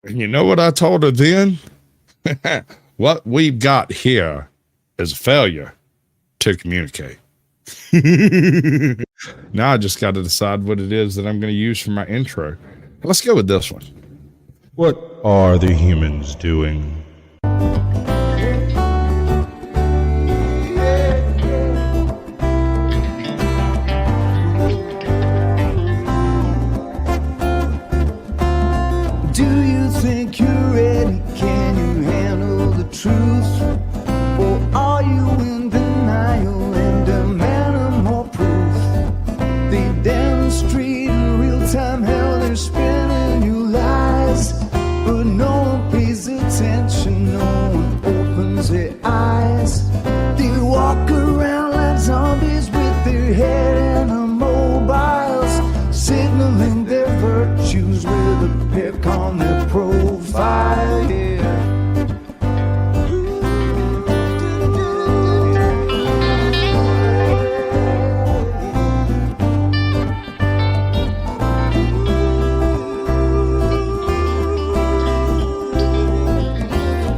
And you know what I told her then? What we've got here is a failure to communicate. Now I just got to decide what it is that I'm going to use for my intro. Let's go with this one. What are the humans doing? Do you think you're ready? Can you handle the truth? Or are you in denial and demanding more proof? They demonstrate in real time how they're spinning you lies, but no one pays attention, no one opens their eyes. They walk around like zombies with their head in the mobiles, signaling their virtues with a pick on their profile. Yeah.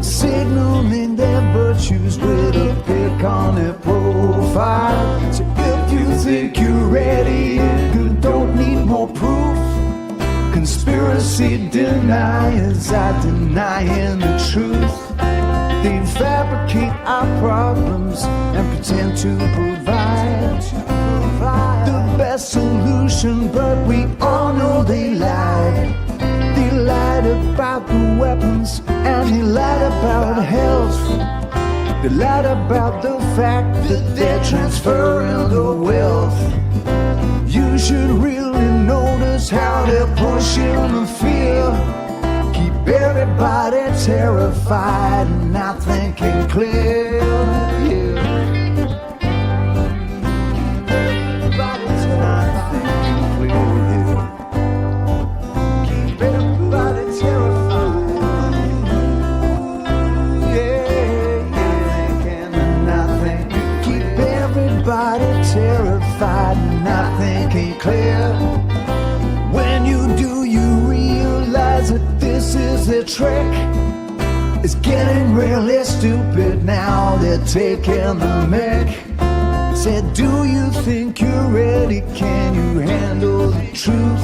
Signaling their virtues with a pick on their profile. So if you think you're ready, you don't need more proof. Conspiracy deniers are denying the truth. They fabricate our problems and pretend to provide the best solution, but we all know they lied. They lied about the weapons and they lied about health. They lied about the fact that they're transferring the wealth. You should really notice how they're pushing the fear. Keep everybody terrified and not thinking clear. Yeah. Everybody's not thinking clear. Keep everybody terrified. Yeah, and not thinking. Keep everybody terrified and not thinking clear. When you do, you realize that this is their trick. It's getting really stupid now, they're taking the mic. Said, do you think you're ready? Can you handle the truth?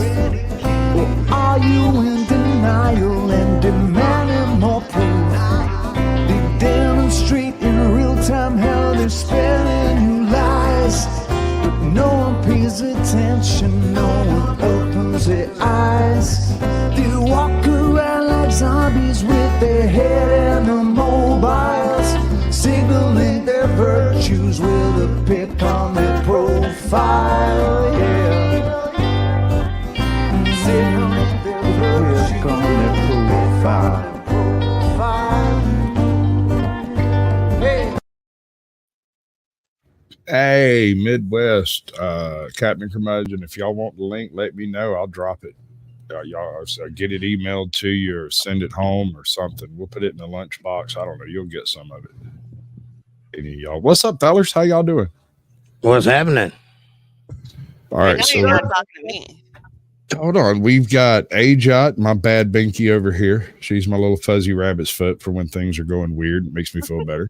Or are you in denial and demanding more proof? They demonstrate in real time how they're spinning you lies, but no one pays attention, no one opens their eyes. They walk around like zombies with their head in the mobiles, signaling their virtues with a pick on their profile. Yeah, signaling their virtues on their profile. Hey, Midwest, Captain Curmudgeon, if y'all want the link, let me know. I'll drop it. Y'all get it emailed to you or send it home or something. We'll put it in the lunchbox. I don't know. You'll get some of it. Any of y'all. What's up, fellas? How y'all doing? What's happening? All right. So you're not talking to me. Hold on. We've got Ajot, my bad Binky over here. She's my little fuzzy rabbit's foot for when things are going weird. It makes me feel better.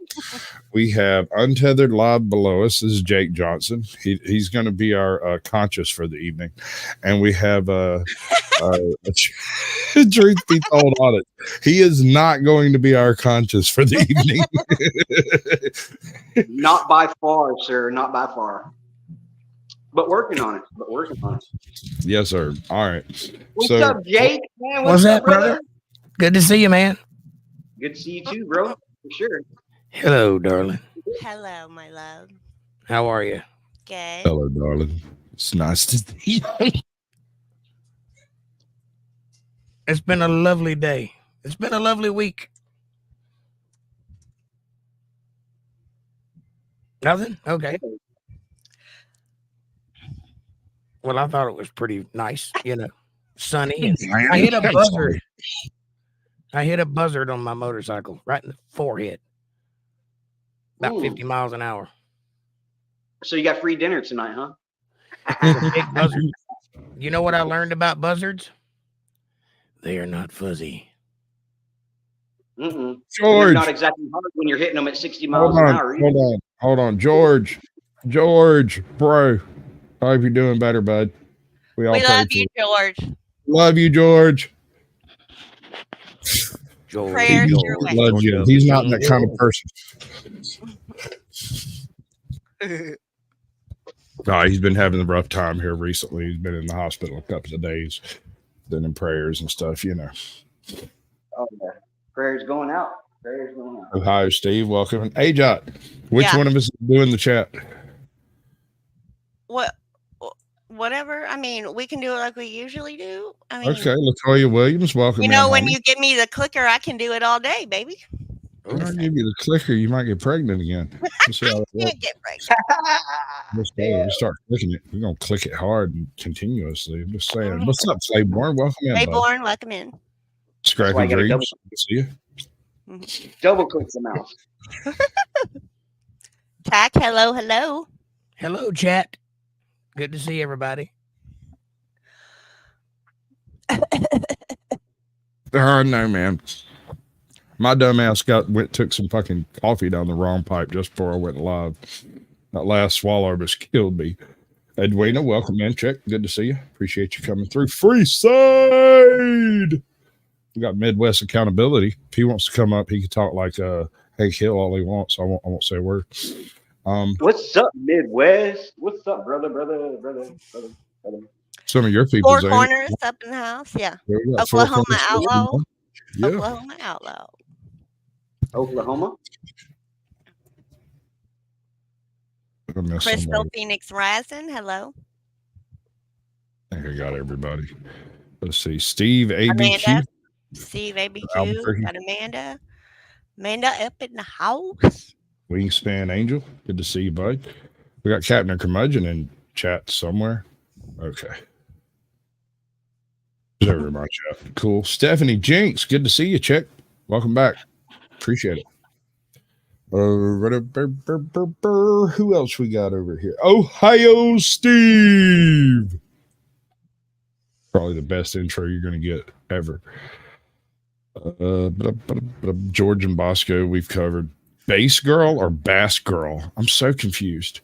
We have Untethered live below us. This is Jake Johnson. He's going to be our conscious for the evening. And we have truth be told on it. He is not going to be our conscious for the evening. Not by far, sir. Not by far. But working on it. Yes, sir. All right. What's up, Jake? Man, what's up, brother? Good to see you, man. Good to see you too, bro. For sure. Hello, darling. Hello, my love. How are you? Good. Hello, darling. It's nice to see you. It's been a lovely day. It's been a lovely week. Nothing? Okay. Well, I thought it was pretty nice, sunny. And I hit a buzzard. I hit a buzzard on my motorcycle right in the forehead. About 50 miles an hour. So you got free dinner tonight, huh? Big buzzard. You know what I learned about buzzards? They are not fuzzy. Mm-mm. And George. they're not exactly hard when you're hitting them at 60 miles an hour. Hold on. George, bro. I hope you're doing better, bud. We all We pray love for you, George. Love you, George. George, Prayers He your way. loves you. He's not that kind of person. No, he's been having a rough time here recently. He's been in the hospital a couple of days, been in prayers and stuff, you know. Oh, yeah. Prayers going out. Prayers going out. Ohio, Steve, welcome. Hey, Jot, which one of us is doing the chat? Whatever. I mean, we can do it like we usually do. I mean, Okay, Latoya Williams, welcome. You know, in, when homie. you give me the clicker, I can do it all day, baby. I'll give you the clicker. You might get pregnant again. I can't get pregnant. We start clicking it. We're gonna click it hard and continuously. I'm just saying. What's up, Flayborn? Welcome in. Flayborn, welcome in. Scrappy Dreams. Good to see you. Double click the mouse. Tack, hello. Hello, chat. Good to see everybody. Oh no, man. My dumb ass took some fucking coffee down the wrong pipe just before I went live. That last swallow just killed me. Edwina, welcome in. Check. Good to see you. Appreciate you coming through. Free side. We got Midwest accountability. If he wants to come up, he can talk like Hank Hill all he wants. I won't say a word. What's up, Midwest? What's up, brother? Some of your people. Four Corners up in the house. Yeah. Oklahoma Outlaw. Yeah. Oklahoma Outlaw. Oklahoma. Crystal Phoenix Rising. Hello. I think I got everybody. Let's see. Steve ABQ. Amanda. Steve ABQ. Got Amanda. Amanda up in the house. Wingspan Angel. Good to see you, bud. We got Captain Curmudgeon in chat somewhere. Okay. There's over my chat. Cool. Stephanie Jinx. Good to see you, chick. Welcome back. Appreciate it. Who else we got over here? Ohio Steve. Probably the best intro you're going to get ever. George and Bosco, we've covered. Bass Girl or Bass Girl? I'm so confused.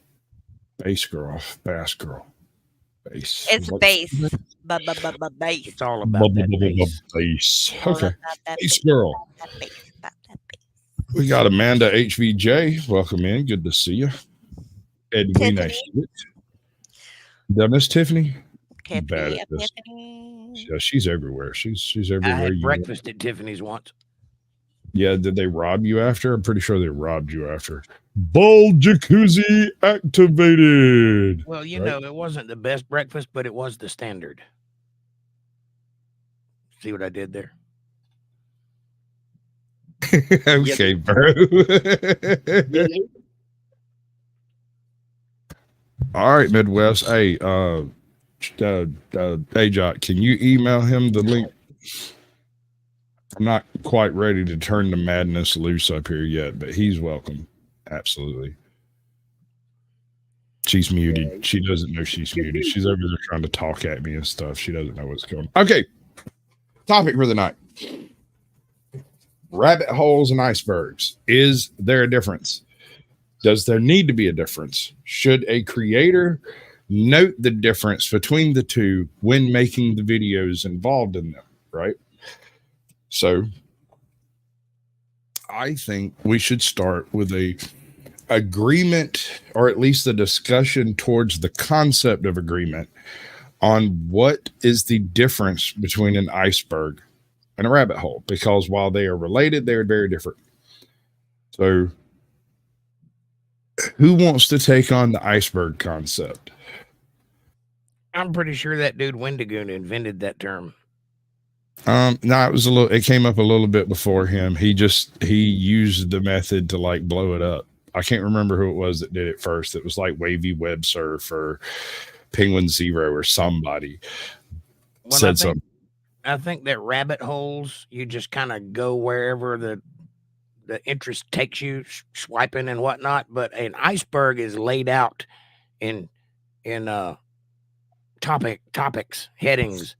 Bass Girl, Bass Girl. Bass. It's bass. Bass. It's all about that bass. Okay. Bass Girl. We got Amanda HVJ. Welcome in. Good to see you. Edwina. Miss Tiffany? Tiffany. Yeah, she's everywhere. She's everywhere. I had breakfast at Tiffany's once. Yeah, did they rob you after? I'm pretty sure they robbed you after. Bull jacuzzi activated. Well, you know, it wasn't the best breakfast, but it was the standard. See what I did there? Okay, bro. All right, Midwest. Hey, Ajot, can you email him the link? I'm not quite ready to turn the madness loose up here yet, but he's welcome. Absolutely. She's muted. She doesn't know she's muted. She's over there trying to talk at me and stuff. She doesn't know what's going on. Okay. Topic for the night. Rabbit holes and icebergs. Is there a difference? Does there need to be a difference? Should a creator note the difference between the two when making the videos involved in them, right? So I think we should start with a agreement, or at least a discussion towards the concept of agreement on what is the difference between an iceberg and a rabbit hole, because while they are related, they're very different. So who wants to take on the iceberg concept? I'm pretty sure that dude Wendigoon invented that term. No, it came up a little bit before him. He used the method to like blow it up. I can't remember who it was that did it first. It was like Wavy Web Surf or Penguin Zero or somebody said something. I think that rabbit holes, you just kind of go wherever the interest takes you, swiping and whatnot. But an iceberg is laid out in topics, headings.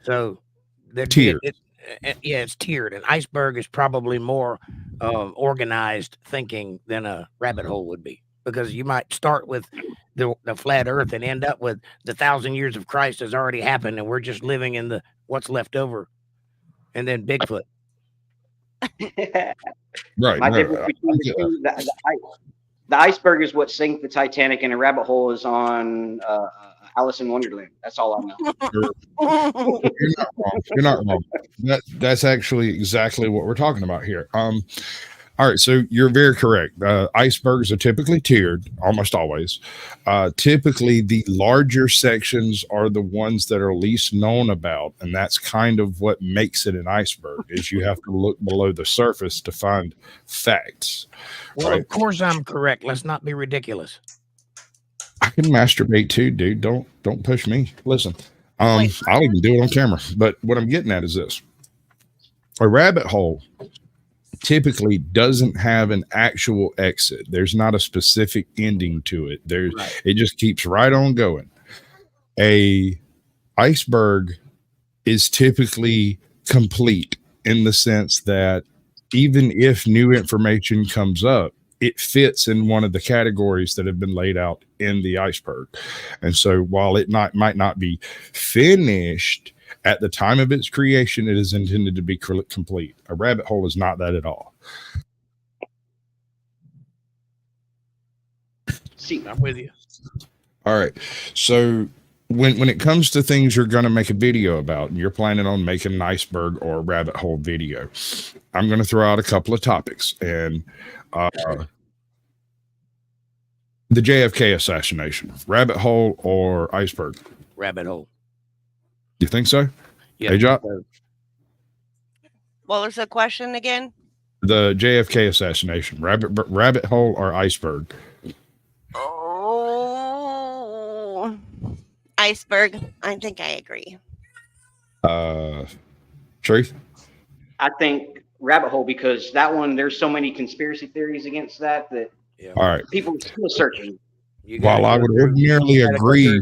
So Yeah, it's tiered. An iceberg is probably more organized thinking than a rabbit hole would be, because you might start with the flat Earth and end up with the 1,000 years of Christ has already happened, and we're just living in the what's left over, and then Bigfoot. Right. My no, difference I between get the two, the iceberg is what sank the Titanic, and a rabbit hole is on Alice in Wonderland. That's all I know. that. You're not wrong. You're not wrong. That's actually exactly what we're talking about here. All right, so you're very correct. Icebergs are typically tiered, almost always. Typically, the larger sections are the ones that are least known about, and that's kind of what makes it an iceberg. Is you have to look below the surface to find facts. Well, right? of course I'm correct. Let's not be ridiculous. I can masturbate too, dude. Don't push me. Listen, I'll even do it on camera. But what I'm getting at is this: a rabbit hole typically doesn't have an actual exit. There's not a specific ending to it. It just keeps right on going. A iceberg is typically complete in the sense that even if new information comes up, it fits in one of the categories that have been laid out in the iceberg. And so while it might not be finished at the time of its creation, it is intended to be complete. A rabbit hole is not that at all. See, I'm with you. All right. So when it comes to things you're going to make a video about, and you're planning on making an iceberg or a rabbit hole video, I'm going to throw out a couple of topics. And the JFK assassination, rabbit hole or iceberg? Rabbit hole. You think so? Yeah. Hey, Josh? What was the question again? The JFK assassination, rabbit hole or iceberg? Oh, iceberg. I think I agree. Truth? I think rabbit hole, because that one, there's so many conspiracy theories against that Yeah. All right. people are still searching. While I would ordinarily agree,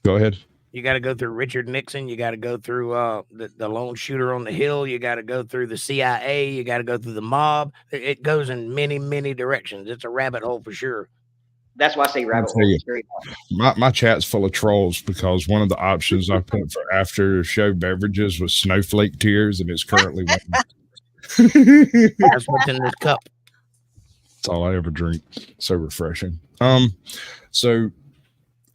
go ahead. You got to go through Richard Nixon. You got to go through the lone shooter on the hill. You got to go through the CIA. You got to go through the mob. It goes in many, many directions. It's a rabbit hole for sure. That's why I say rabbit hole. It's very hard. My chat's full of trolls because one of the options I put for after show beverages was snowflake tears, and it's currently That's what's in this cup. That's all I ever drink. So refreshing. So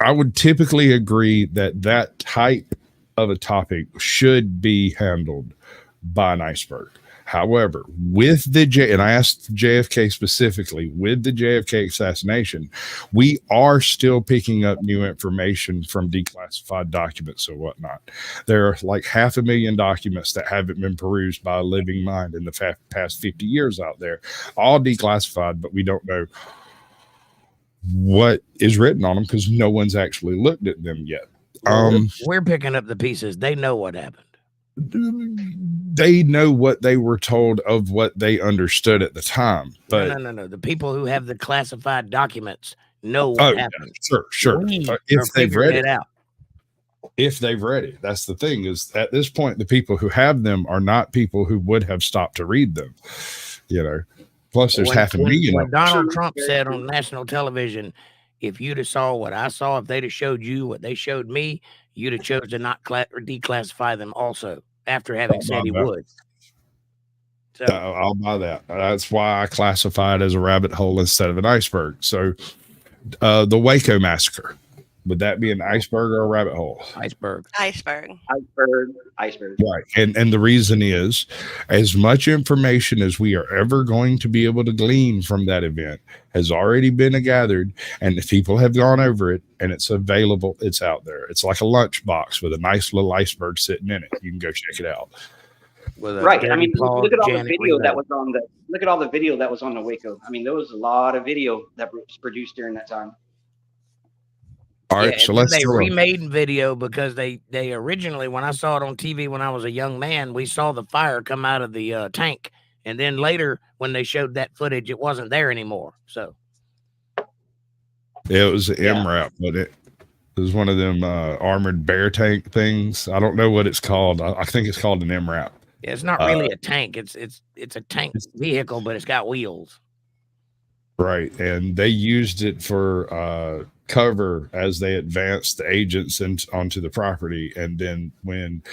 I would typically agree that type of a topic should be handled by an iceberg. However, with and I asked JFK specifically, with the JFK assassination, we are still picking up new information from declassified documents and whatnot. There are like 500,000 documents that haven't been perused by a living mind in the past 50 years out there, all declassified, but we don't know what is written on them because no one's actually looked at them yet. We're picking up the pieces. They know what happened. They know what they were told of what they understood at the time. But no. The people who have the classified documents know what happened. Sure. If they've read it out. If they've read it, that's the thing, is at this point, the people who have them are not people who would have stopped to read them. Plus there's 500,000. When Donald Trump said on national television, if you'd have saw what I saw, if they'd have showed you what they showed me, you'd have chosen to not declassify them also, after having said he would. So I'll buy that. That's why I classify it as a rabbit hole instead of an iceberg. So the Waco massacre, would that be an iceberg or a rabbit hole? Iceberg. Right. And the reason is, as much information as we are ever going to be able to glean from that event has already been gathered, and if people have gone over it and it's available, it's out there. It's like a lunchbox with a nice little iceberg sitting in it. You can go check it out. Right. I mean, look at all the video that was on the Waco. I mean, there was a lot of video that was produced during that time. All right, so let's they remade video because they originally, when I saw it on TV when I was a young man, we saw the fire come out of the tank, and then later when they showed that footage, it wasn't there anymore. So it was an MRAP, but There's one of them armored bear tank things. I don't know what it's called. I think it's called an MRAP. Yeah, it's not really a tank. It's a tank vehicle, but it's got wheels. Right, and they used it for cover as they advanced the agents onto the property. And then when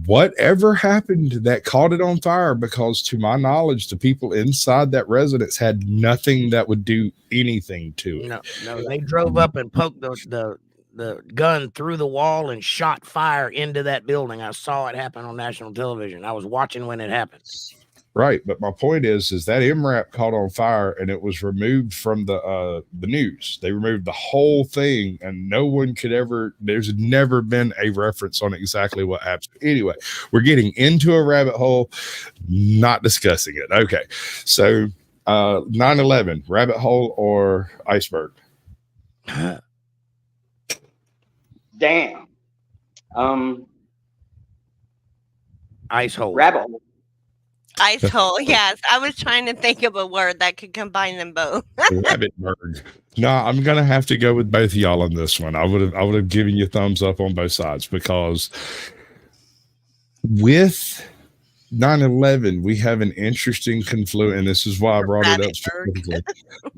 whatever happened, that caught it on fire, because to my knowledge, the people inside that residence had nothing that would do anything to it. No, they drove up and poked the gun through the wall and shot fire into that building. I saw it happen on national television. I was watching when it happened. Right, but my point is that MRAP caught on fire and it was removed from the news. They removed the whole thing, and no one could ever. There's never been a reference on exactly what happened. Anyway, we're getting into a rabbit hole, not discussing it. Okay, so 9/11, rabbit hole or iceberg? Damn. Ice hole. Rabbit hole. Ice hole. Yes, I was trying to think of a word that could combine them both. Rabbitberg. No, I'm gonna have to go with both of y'all on this one. I would have given you thumbs up on both sides, because with 9/11, we have an interesting confluence, and this is why I brought it up specifically.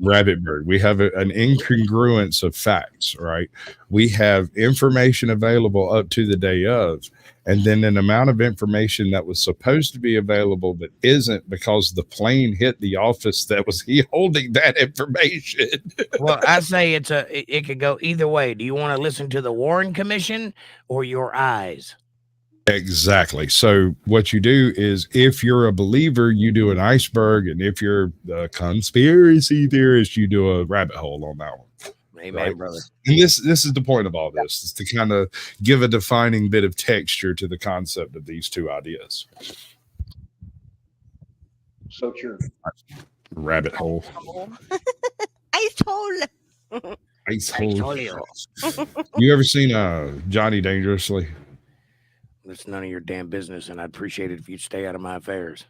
Rabbitberg. We have an incongruence of facts, right? We have information available up to the day of, and then an amount of information that was supposed to be available but isn't, because the plane hit the office that was holding that information. Well, I say it could go either way. Do you want to listen to the Warren Commission or your eyes? Exactly. So what you do is, if you're a believer, you do an iceberg, and if you're a conspiracy theorist, you do a rabbit hole on that one. Amen, right, brother. And this is the point of all this, is to kind of give a defining bit of texture to the concept of these two ideas. So true. Rabbit hole. Ice hole. Ice hole. You ever seen Johnny Dangerously? It's none of your damn business, and I'd appreciate it if you'd stay out of my affairs.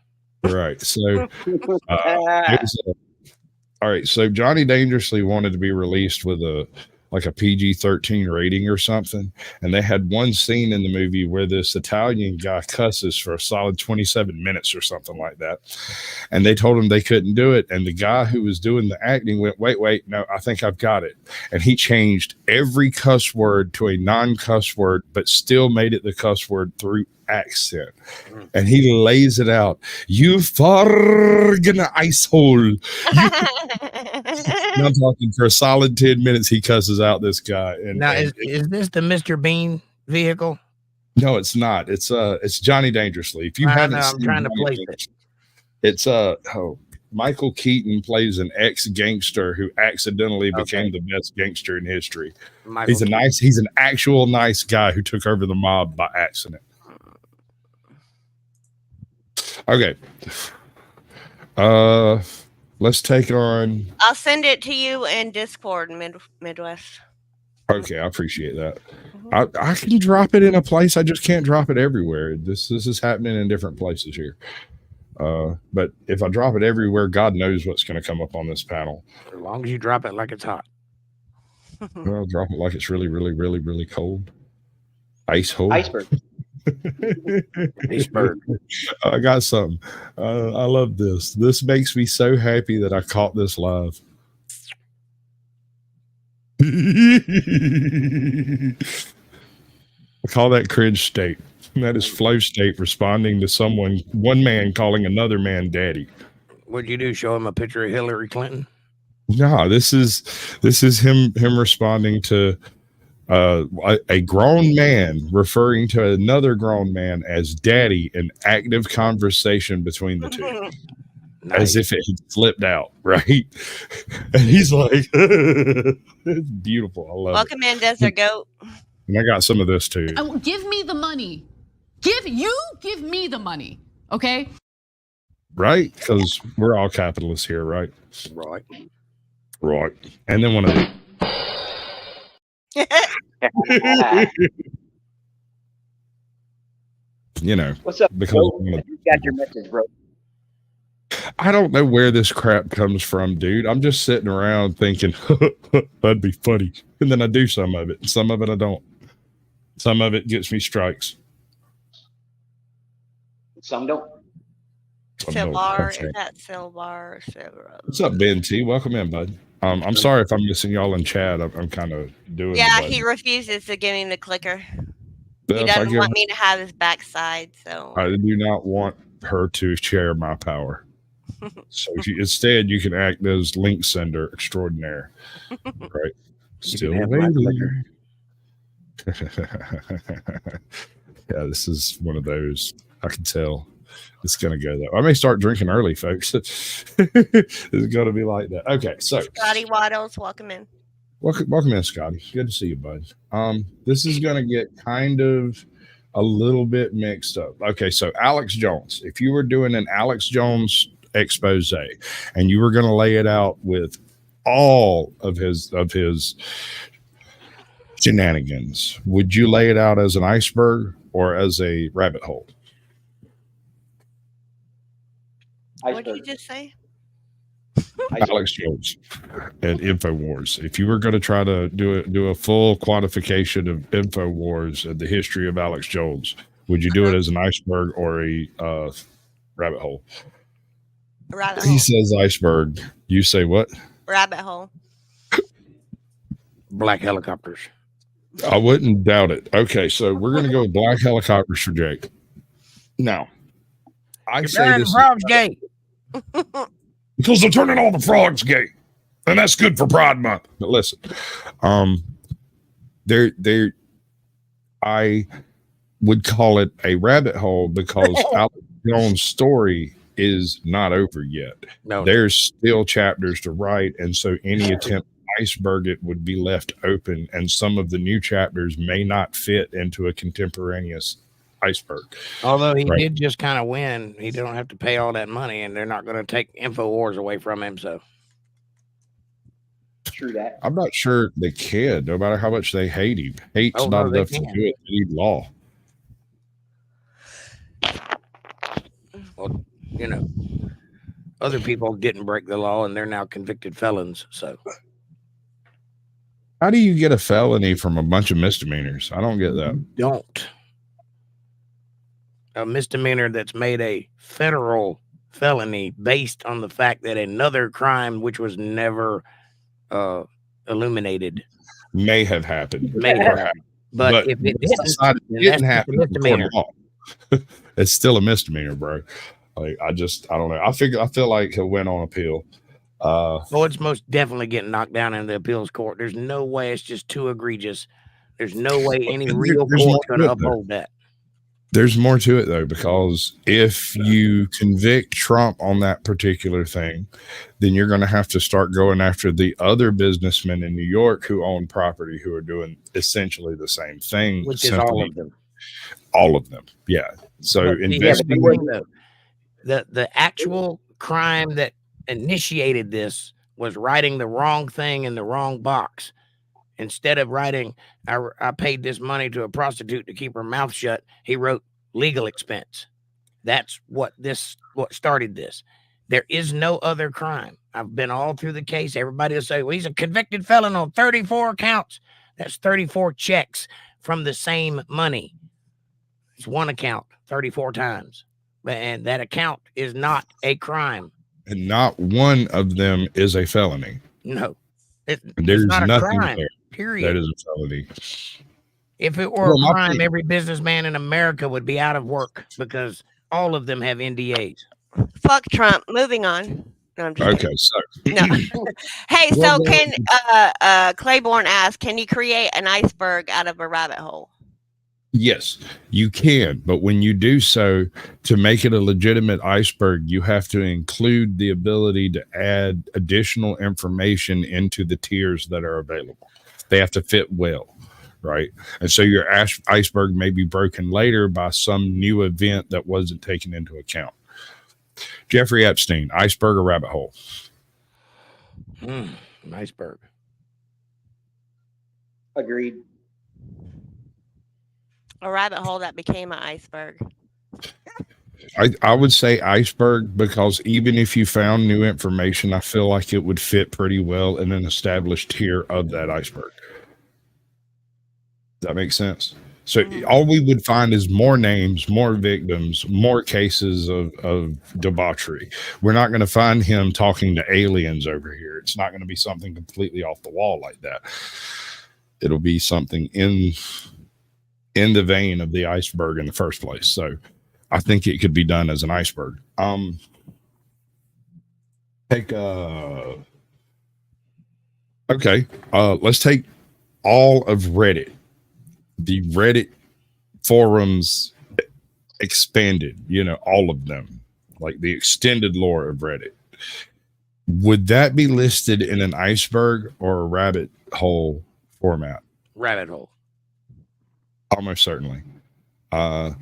Right. So all right, so Johnny Dangerously wanted to be released with a PG-13 rating or something, and they had one scene in the movie where this Italian guy cusses for a solid 27 minutes or something like that, and they told him they couldn't do it, and the guy who was doing the acting went, wait, no, I think I've got it, and he changed every cuss word to a non-cuss word, but still made it the cuss word through accent, and he lays it out. You fargin ice hole. I'm talking for a solid 10 minutes. He cusses out this guy. And now, is this the Mr. Bean vehicle? No, it's not. It's Johnny Dangerously. If you haven't, I'm trying to place it. It's Michael Keaton plays an ex-gangster who accidentally became the best gangster in history. He's an actual nice guy who took over the mob by accident. Okay. Let's take on. I'll send it to you in Discord, Midwest. Okay, I appreciate that. I can drop it in a place. I just can't drop it everywhere. This is happening in different places here. But if I drop it everywhere, God knows what's going to come up on this panel. As long as you drop it like it's hot. Well, I'll drop it like it's really, really, really, really cold. Ice hole. Iceberg. Iceberg. I got something. I love this. This makes me so happy that I caught this live. I call that cringe state. That is flow state responding to one man calling another man daddy. What'd you do? Show him a picture of Hillary Clinton? No, this is him responding to a grown man referring to another grown man as daddy in active conversation between the two. Nice. As if it had flipped out, right? And he's like, it's beautiful. I love Welcome in, Desert Goat. And I got some of this too. Give me the money. Give me the money, okay? Right? Because we're all capitalists here, right? Right. And then one of the you know, what's up? Because you got your message, bro. I don't know where this crap comes from, dude. I'm just sitting around thinking that'd be funny, and then I do some of it. Some of it I don't. Some of it gets me strikes. Some don't. Silbar, is that Silbar or Silbar? What's up, Ben T? Welcome in, bud. I'm sorry if I'm missing y'all in chat. I'm kind of doing. Yeah, he refuses to give me the clicker. He doesn't want me to have his backside, so I do not want her to share my power. So instead, you can act as link sender extraordinaire, right? Still waiting. Yeah, this is one of those. I can tell it's going to go there. I may start drinking early, folks. It's going to be like that. Okay, so Scotty Waddles, welcome in. Welcome in, Scotty. Good to see you, bud. This is going to get kind of a little bit mixed up. Okay, so Alex Jones. If you were doing an Alex Jones expose and you were going to lay it out with all of his shenanigans, would you lay it out as an iceberg or as a rabbit hole? What did you just say? Alex Jones and InfoWars. If you were going to try to do a full quantification of InfoWars and the history of Alex Jones, would you do it as an iceberg or a rabbit hole? Rabbit hole. He says iceberg. You say what? Rabbit hole. Black helicopters. I wouldn't doubt it. Okay, so we're going to go with black helicopters for Jake. Now, I say this Frogs gay. Because they're turning all the frogs gay, and that's good for Pride Month. But listen, I would call it a rabbit hole because Alex Jones' story is not over yet. No, there's still chapters to write, and so any attempt to iceberg it would be left open, and some of the new chapters may not fit into a contemporaneous iceberg. Although he did just kind of win, he don't have to pay all that money, and they're not going to take InfoWars away from him. So true that. I'm not sure they can, no matter how much they hate him. Hate's not enough to do it. They need law. Well, you know, other people didn't break the law, and they're now convicted felons. So how do you get a felony from a bunch of misdemeanors? I don't get that. Don't. A misdemeanor that's made a federal felony based on the fact that another crime, which was never illuminated, may have happened. But if it didn't happen, misdemeanor. It's still a misdemeanor, bro. Like I don't know. I feel like he'll win on appeal. Well, it's most definitely getting knocked down in the appeals court. There's no way. It's just too egregious. There's no way any real court's going to uphold that. There's more to it, though, because if you convict Trump on that particular thing, then you're going to have to start going after the other businessmen in New York who own property who are doing essentially the same thing. Which is all of them. All of them, yeah. So the actual crime that initiated this was writing the wrong thing in the wrong box. Instead of writing, I paid this money to a prostitute to keep her mouth shut, he wrote legal expense. That's what started this. There is no other crime. I've been all through the case. Everybody will say, well, he's a convicted felon on 34 counts. That's 34 checks from the same money. It's one account 34 times. And that account is not a crime. And not one of them is a felony. No. There's not nothing a crime. there. Period. That is a felony. If it were a crime, every businessman in America would be out of work because all of them have NDAs. Fuck Trump. Moving on. No, I'm just okay, so no. Hey, so can Claiborne ask, can you create an iceberg out of a rabbit hole? Yes, you can, but when you do so, to make it a legitimate iceberg, you have to include the ability to add additional information into the tiers that are available. They have to fit well, right? And so your iceberg may be broken later by some new event that wasn't taken into account. Jeffrey Epstein, iceberg or rabbit hole? Iceberg. Agreed. A rabbit hole that became an iceberg. I would say iceberg, because even if you found new information, I feel like it would fit pretty well in an established tier of that iceberg. Does that make sense? So all we would find is more names, more victims, more cases of debauchery. We're not going to find him talking to aliens over here. It's not going to be something completely off the wall like that. It'll be something in the vein of the iceberg in the first place. So I think it could be done as an iceberg. Let's take all of Reddit. The Reddit forums expanded, all of them, like the extended lore of Reddit. Would that be listed in an iceberg or a rabbit hole format? Rabbit hole. Almost certainly. For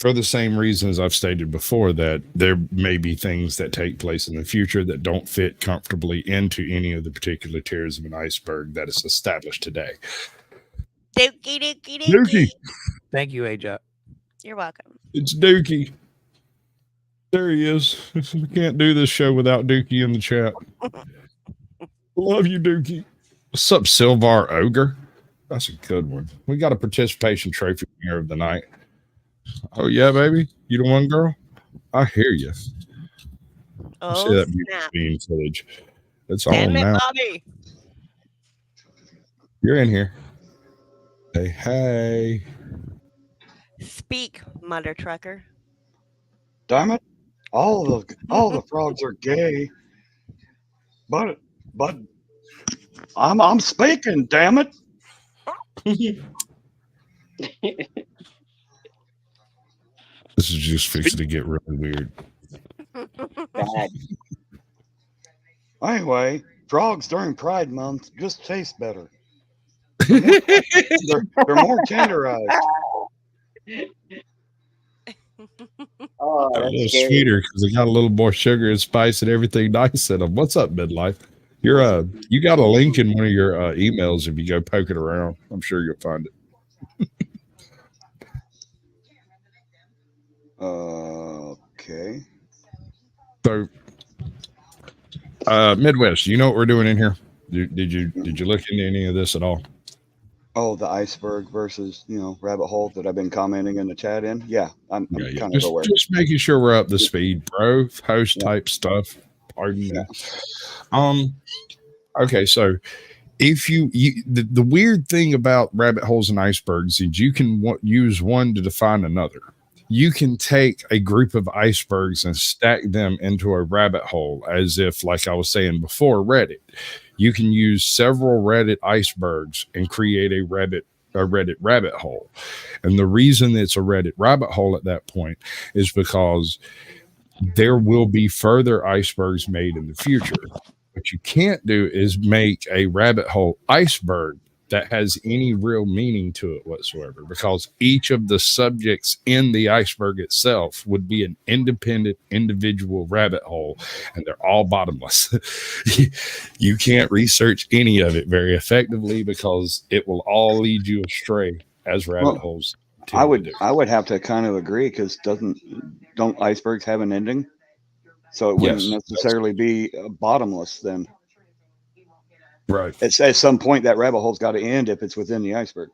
the same reasons I've stated before, that there may be things that take place in the future that don't fit comfortably into any of the particular tiers of an iceberg that is established today. Dookie. Thank you, AJ. You're welcome. It's Dookie. There he is. We can't do this show without Dookie in the chat. Love you, Dookie. What's up, Silvar Ogre? That's a good one. We got a participation trophy winner of the night. Oh, yeah, baby. You the one, girl? I hear you. Oh, see that snap. beam footage. It's Damn on it, now. Bobby. You're in here. Hey. Speak, mother trucker. Damn it! All the frogs are gay, but I'm speaking. Damn it! This is just fixing to get really weird. Bad. Anyway, frogs during Pride Month just taste better. They're more tenderized. Oh, A that's little scary. sweeter because they got a little more sugar and spice and everything nice in them. What's up, midlife? You got a link in one of your emails. If you go poke it around, I'm sure you'll find it. Okay. So, Midwest, you know what we're doing in here? Did you look into any of this at all? Oh, the iceberg versus rabbit hole that I've been commenting in the chat in. Yeah, I'm kind of aware. Just making sure we're up to speed, bro. Host type stuff. Pardon me. Okay, so if the weird thing about rabbit holes and icebergs is you can use one to define another. You can take a group of icebergs and stack them into a rabbit hole, as if, like I was saying before, Reddit. You can use several Reddit icebergs and create a Reddit rabbit hole. And the reason it's a Reddit rabbit hole at that point is because there will be further icebergs made in the future. What you can't do is make a rabbit hole iceberg that has any real meaning to it whatsoever, because each of the subjects in the iceberg itself would be an independent individual rabbit hole, and they're all bottomless. You can't research any of it very effectively because it will all lead you astray as rabbit holes. I would have to kind of agree, because don't icebergs have an ending? So it wouldn't necessarily be bottomless then. Right. It's at some point that rabbit hole's got to end if it's within the iceberg.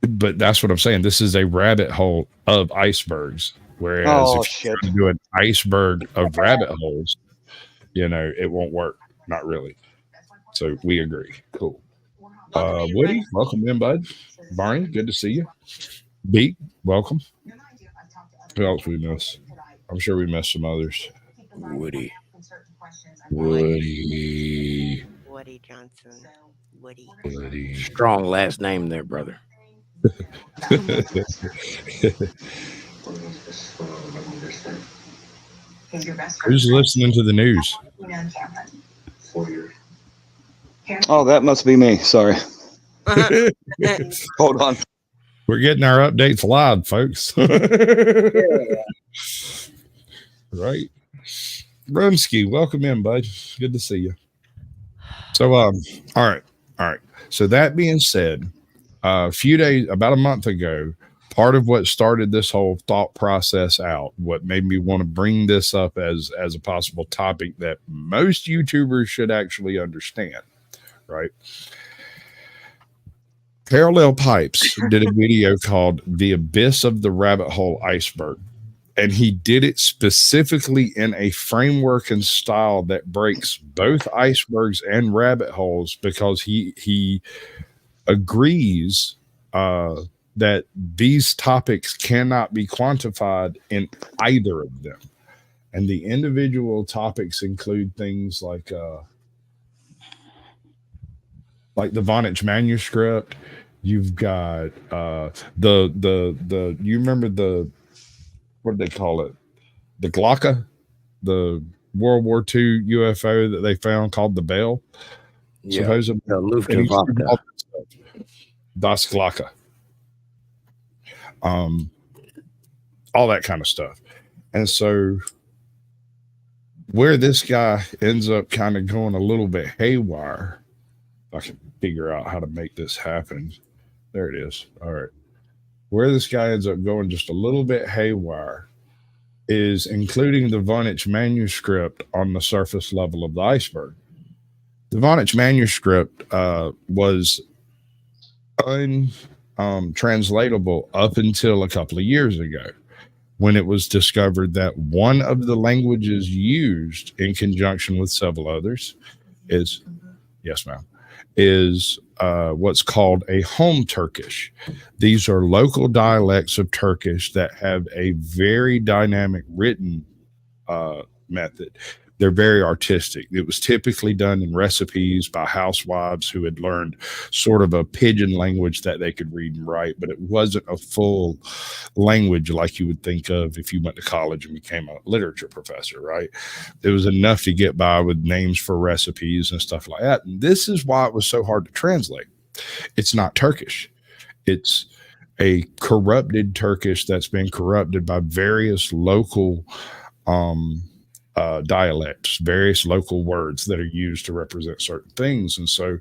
But that's what I'm saying. This is a rabbit hole of icebergs. Whereas if you try to do an iceberg of rabbit holes, it won't work. Not really. So we agree. Cool. Woody, welcome in, bud. Barney, good to see you. Beat, welcome. Who else we miss? I'm sure we missed some others. Woody Johnson. Woody. Strong last name there, brother. Who's listening to the news? Oh, that must be me. Sorry. Hold on. We're getting our updates live, folks. Right. Rumsky, welcome in, bud. Good to see you. So, all right. So that being said, about a month ago, part of what started this whole thought process out, what made me want to bring this up as a possible topic that most YouTubers should actually understand, right? Parallel Pipes did a video called The Abyss of the Rabbit Hole Iceberg. And he did it specifically in a framework and style that breaks both icebergs and rabbit holes, because he agrees that these topics cannot be quantified in either of them. And the individual topics include things like the Vonage manuscript. You've got the you remember what do they call it? The Glocke, the World War II UFO that they found called the Bell. Yeah, supposedly. the Luftwaffe. Das Glocke. All that kind of stuff. And so where this guy ends up kind of going a little bit haywire, if I can figure out how to make this happen. There it is. All right. Where this guy ends up going just a little bit haywire is including the Vonage manuscript on the surface level of the iceberg. The Vonage manuscript was untranslatable up until a couple of years ago, when it was discovered that one of the languages used in conjunction with several others is, yes, ma'am, is what's called a home Turkish. These are local dialects of Turkish that have a very dynamic written method. They're very artistic. It was typically done in recipes by housewives who had learned sort of a pidgin language that they could read and write, but it wasn't a full language like you would think of if you went to college and became a literature professor, right? It was enough to get by with names for recipes and stuff like that. And this is why it was so hard to translate. It's not Turkish. It's a corrupted Turkish that's been corrupted by various local dialects, various local words that are used to represent certain things. And so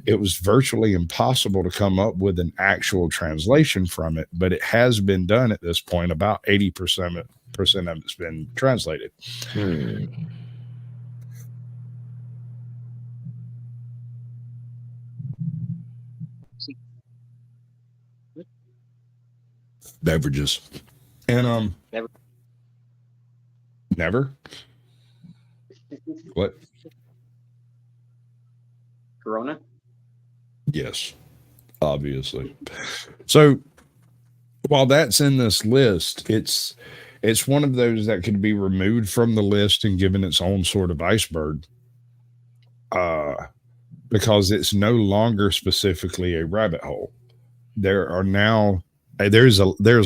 it was virtually impossible to come up with an actual translation from it, but it has been done at this point. About 80% of it's been translated. Beverages. And never. What? Corona? Yes, obviously. So while that's in this list, it's one of those that could be removed from the list and given its own sort of iceberg, because it's no longer specifically a rabbit hole. There are now there's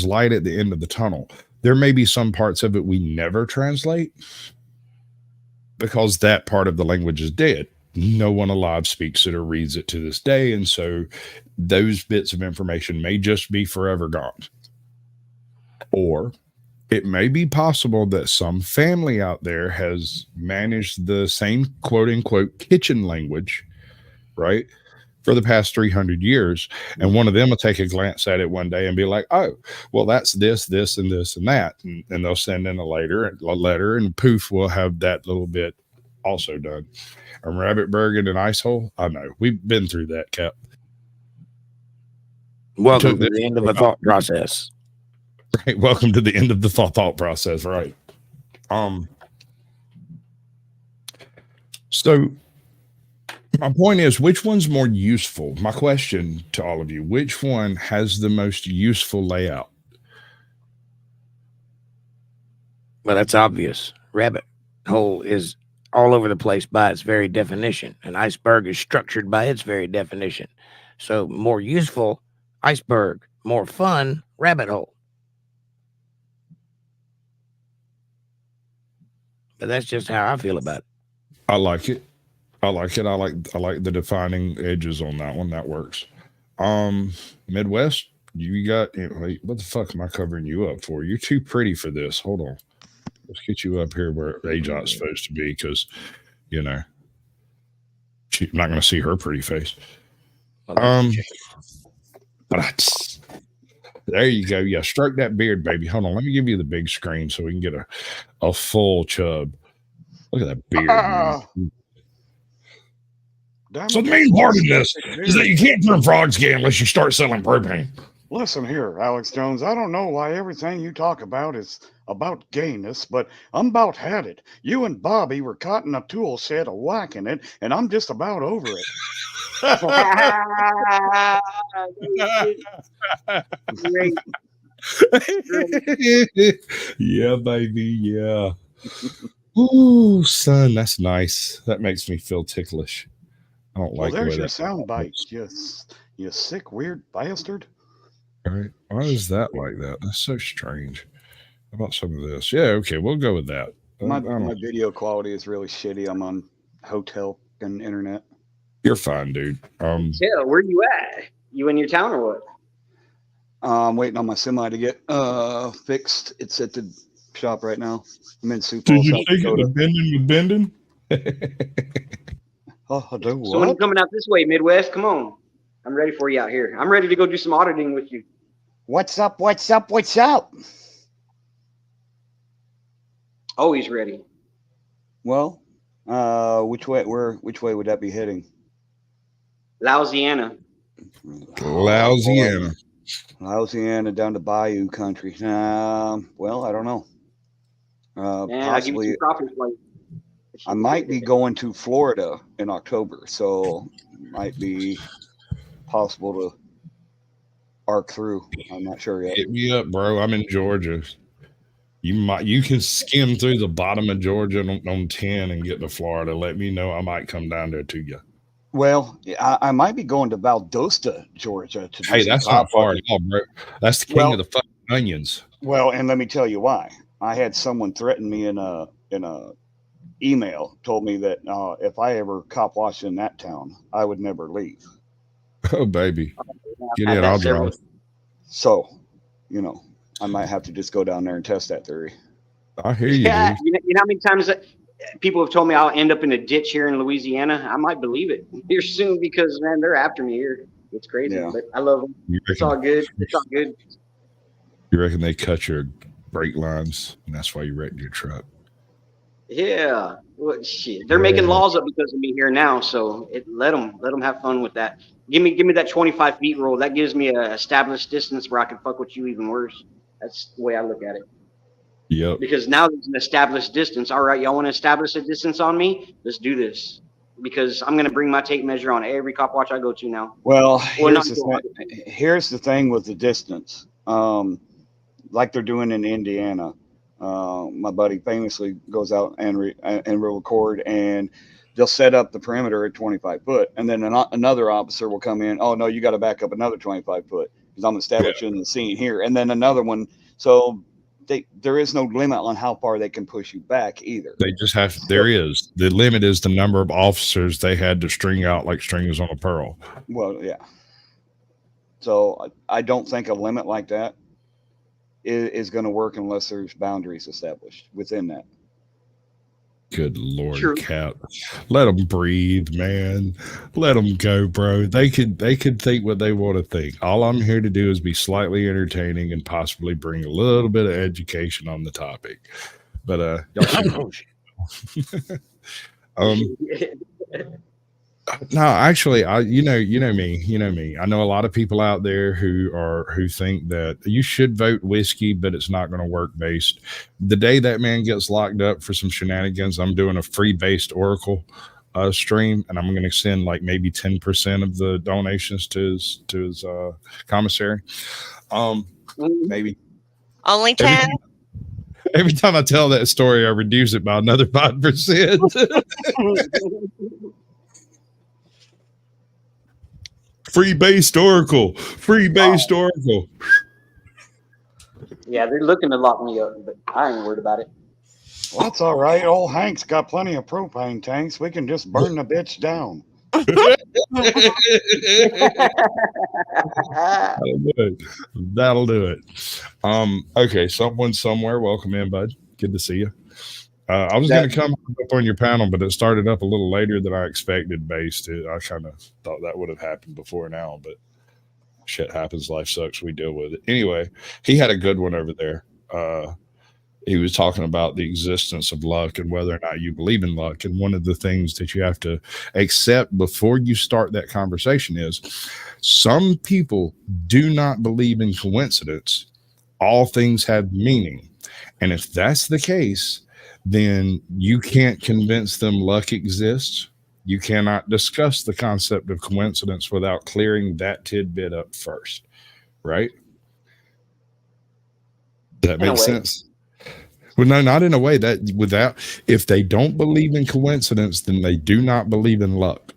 light at the end of the tunnel. There may be some parts of it we never translate because that part of the language is dead. No one alive speaks it or reads it to this day. And so those bits of information may just be forever gone. Or it may be possible that some family out there has managed the same quote unquote kitchen language, right, for the past 300 years. And one of them will take a glance at it one day and be like, oh, well, that's this, this, and this, and that. And they'll send in a letter, and poof, we'll have that little bit also done. And Rabbitberg and an ice hole. I know we've been through that, Cap. Welcome to the end of the thought process. Right. Welcome to the end of the thought process. Right. So my point is, which one's more useful? My question to all of you, which one has the most useful layout? Well, that's obvious. Rabbit hole is all over the place by its very definition. An iceberg is structured by its very definition. So more useful, iceberg. More fun, rabbit hole. But that's just how I feel about it. I like it. I like the defining edges on that one. That works. Midwest, you got, wait, what the fuck am I covering you up for? You're too pretty for this. Hold on. Let's get you up here where AJot's supposed to be, because, you know, she's not going to see her pretty face. There you go. Yeah, stroke that beard, baby. Hold on. Let me give you the big screen so we can get a full chub. Look at that beard. So the main part of this is that you can't turn frogs gay unless you start selling propane. Listen here, Alex Jones. I don't know why everything you talk about is about gayness, but I'm about had it. You and Bobby were caught in a tool shed a whacking it, and I'm just about over it. Yeah, baby. Yeah. Ooh, son, that's nice. That makes me feel ticklish. I don't like. Well, there's your sound bite. You sick, weird bastard. All right. Why is that like that? That's so strange. How about some of this? Yeah. Okay, we'll go with that. My video quality is really shitty. I'm on hotel and internet. You're fine, dude. Yeah, where you at? You in your town or what? I'm waiting on my semi to get fixed. It's at the shop right now. I'm in Sioux Did Falls, you South think Dakota. of the bending? Oh, I do what? So when you're coming out this way, Midwest, come on. I'm ready for you out here. I'm ready to go do some auditing with you. What's up? What's up? What's up? Always ready. Well, which way would that be heading? Louisiana. Louisiana. Louisiana down to Bayou country. Well, I don't know. Possibly. I might be going to Florida in October, so might be possible to arc through. I'm not sure yet. Hit me up, bro. I'm in Georgia. You can skim through the bottom of Georgia on 10 and get to Florida. Let me know. I might come down there to you. Well, I might be going to Valdosta, Georgia. Hey, that's not far at all, bro. That's the king of the fucking onions. Well, and let me tell you why. I had someone threaten me in a email, told me that if I ever cop washed in that town, I would never leave. Oh, baby. Get in, I'll drive. So, I might have to just go down there and test that theory. I hear you, Yeah, dude. you know how many times that people have told me I'll end up in a ditch here in Louisiana? I might believe it here soon because, man, they're after me here. It's crazy, but I love them. It's all good. It's all good. You reckon they cut your brake lines, and that's why you wrecked your truck? Yeah. Well, shit. They're making laws up because of me here now, so let them have fun with that. Give me that 25 feet rule. That gives me a established distance where I can fuck with you even worse. That's the way I look at it. Yep. Because now there's an established distance. All right, y'all want to establish a distance on me? Let's do this. Because I'm gonna bring my tape measure on every cop watch I go to now. Well, here's the thing with the distance. Like they're doing in Indiana. My buddy famously goes out and will record, and they'll set up the perimeter at 25 foot, and then another officer will come in. Oh no, you got to back up another 25 foot because I'm establishing the scene here, and then another one. So there is no limit on how far they can push you back either. They just have. There is the limit is the number of officers they had to string out like strings on a pearl. Well, yeah. So I don't think a limit like that is going to work unless there's boundaries established within that. Good Lord, Cap. Let them breathe, man. Let them go, bro. They could think what they want to think. All I'm here to do is be slightly entertaining and possibly bring a little bit of education on the topic. But y'all should no, actually, you know me. I know a lot of people out there who think that you should vote whiskey, but it's not going to work based. The day that man gets locked up for some shenanigans, I'm doing a free based Oracle stream, and I'm going to send like maybe 10% of the donations to his commissary. Maybe only 10. Every time I tell that story, I reduce it by another 5%. Free based Oracle. Yeah, they're looking to lock me up, but I ain't worried about it. Well, that's all right. Old Hank's got plenty of propane tanks. We can just burn the bitch down. That'll do it. Okay, someone somewhere. Welcome in, bud. Good to see you. I was going to come up on your panel, but it started up a little later than I expected. I kind of thought that would have happened before now, but shit happens, life sucks, we deal with it. Anyway, he had a good one over there. He was talking about the existence of luck and whether or not you believe in luck. And one of the things that you have to accept before you start that conversation is some people do not believe in coincidence. All things have meaning. And if that's the case, then you can't convince them luck exists. You cannot discuss the concept of coincidence without clearing that tidbit up first, right? Does that make sense? Well, no, not in a way that without, if they don't believe in coincidence, then they do not believe in luck.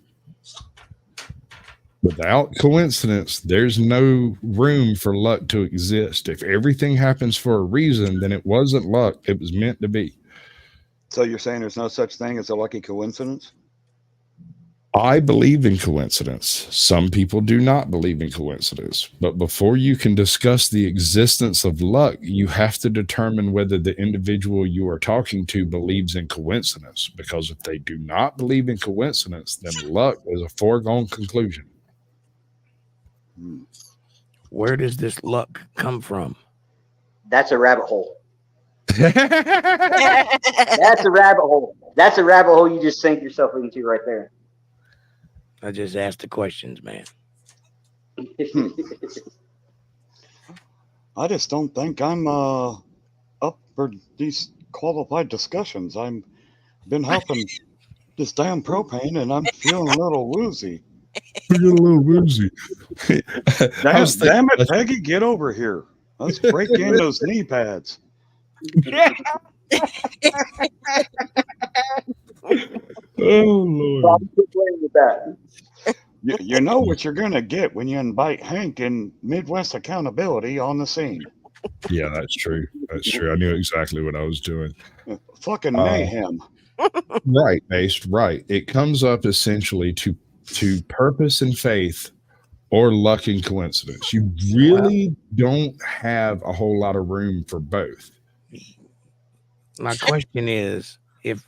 Without coincidence, there's no room for luck to exist. If everything happens for a reason, then it wasn't luck. It was meant to be. So you're saying there's no such thing as a lucky coincidence? I believe in coincidence. Some people do not believe in coincidence. But before you can discuss the existence of luck, you have to determine whether the individual you are talking to believes in coincidence. Because if they do not believe in coincidence, then luck is a foregone conclusion. Where does this luck come from? That's a rabbit hole. That's a rabbit hole. That's a rabbit hole you just sank yourself into right there. I just asked the questions, man. I just don't think I'm up for these qualified discussions. I'm been helping this damn propane, and I'm feeling a little woozy. Damn it, Peggy, get over here. Let's break in those knee pads. Oh, Lord. You know what you're going to get when you invite Hank and Midwest Accountability on the scene. Yeah, that's true. That's true. I knew exactly what I was doing. Fucking mayhem. Right, based. Right. It comes up essentially to purpose and faith or luck and coincidence. You really don't have a whole lot of room for both. My question is, if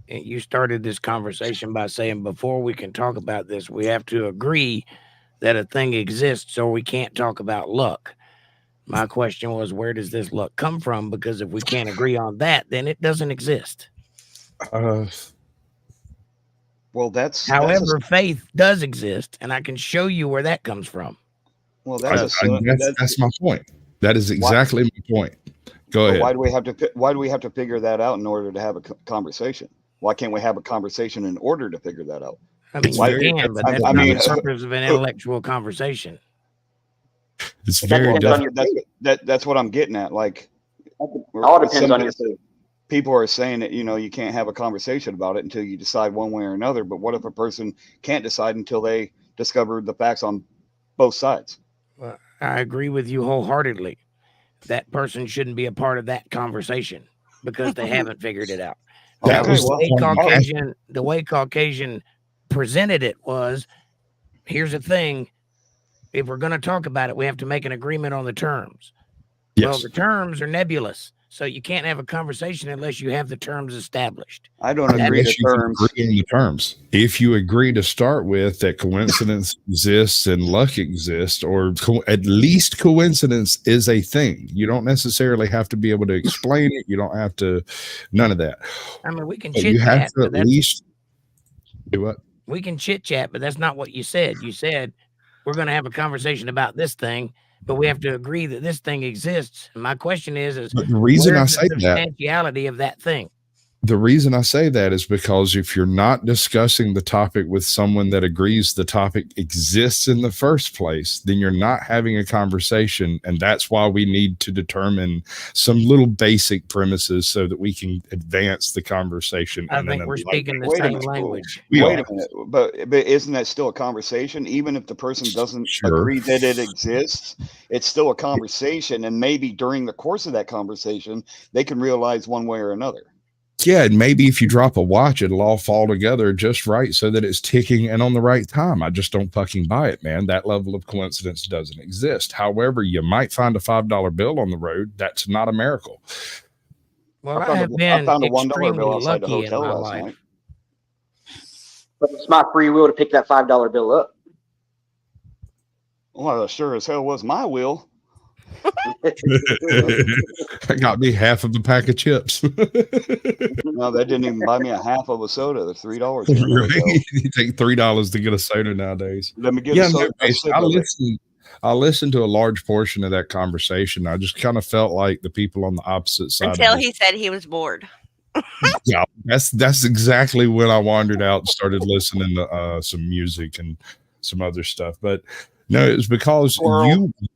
you started this conversation by saying before we can talk about this, we have to agree that a thing exists or we can't talk about luck. My question was, where does this luck come from? Because if we can't agree on that, then it doesn't exist. Well, that's however, faith does exist, and I can show you where that comes from. Well, that's my point. That is exactly my point. Go ahead. Why do we have to figure that out in order to have a conversation? Why can't we have a conversation in order to figure that out? I mean, you can, but that's not the purpose of an intellectual conversation. It's very different. That's what I'm getting at. Like, all depends on your faith. People are saying that, you can't have a conversation about it until you decide one way or another. But what if a person can't decide until they discover the facts on both sides? Well, I agree with you wholeheartedly. That person shouldn't be a part of that conversation because they haven't figured it out. The way Caucasian presented it was, here's the thing. If we're going to talk about it, we have to make an agreement on the terms. Yes. Well, the terms are nebulous. So you can't have a conversation unless you have the terms established. I don't agree to terms. If you agree to start with that coincidence exists and luck exists, or at least coincidence is a thing. You don't necessarily have to be able to explain it. You don't have to, none of that. I mean, we can chit chat. You have to at least do what? We can chit chat, but that's not what you said. You said we're going to have a conversation about this thing, but we have to agree that this thing exists. And my question is but the reason I say the substantiality of that thing? The reason I say that is because if you're not discussing the topic with someone that agrees the topic exists in the first place, then you're not having a conversation. And that's why we need to determine some little basic premises so that we can advance the conversation. I think we're speaking the same language. Wait a minute, but isn't that still a conversation? Even if the person doesn't agree that it exists, it's still a conversation. And maybe during the course of that conversation, they can realize one way or another. Yeah, and maybe if you drop a watch, it'll all fall together just right so that it's ticking and on the right time. I just don't fucking buy it, man. That level of coincidence doesn't exist. However, you might find a $5 bill on the road. That's not a miracle. Well, I found a $1 bill outside the hotel last night. But it's my free will to pick that $5 bill up. Well, sure as hell was my will. That got me half of a pack of chips. No, that didn't even buy me a half of a soda. They're $3 here. Right? You take $3 to get a soda nowadays. Let me get Yeah, a no, soda. I listened to a large portion of that conversation. I just kind of felt like the people on the opposite side Until of he said he was bored. yeah, that's exactly when I wandered out and started listening to some music and some other stuff. But no, it was because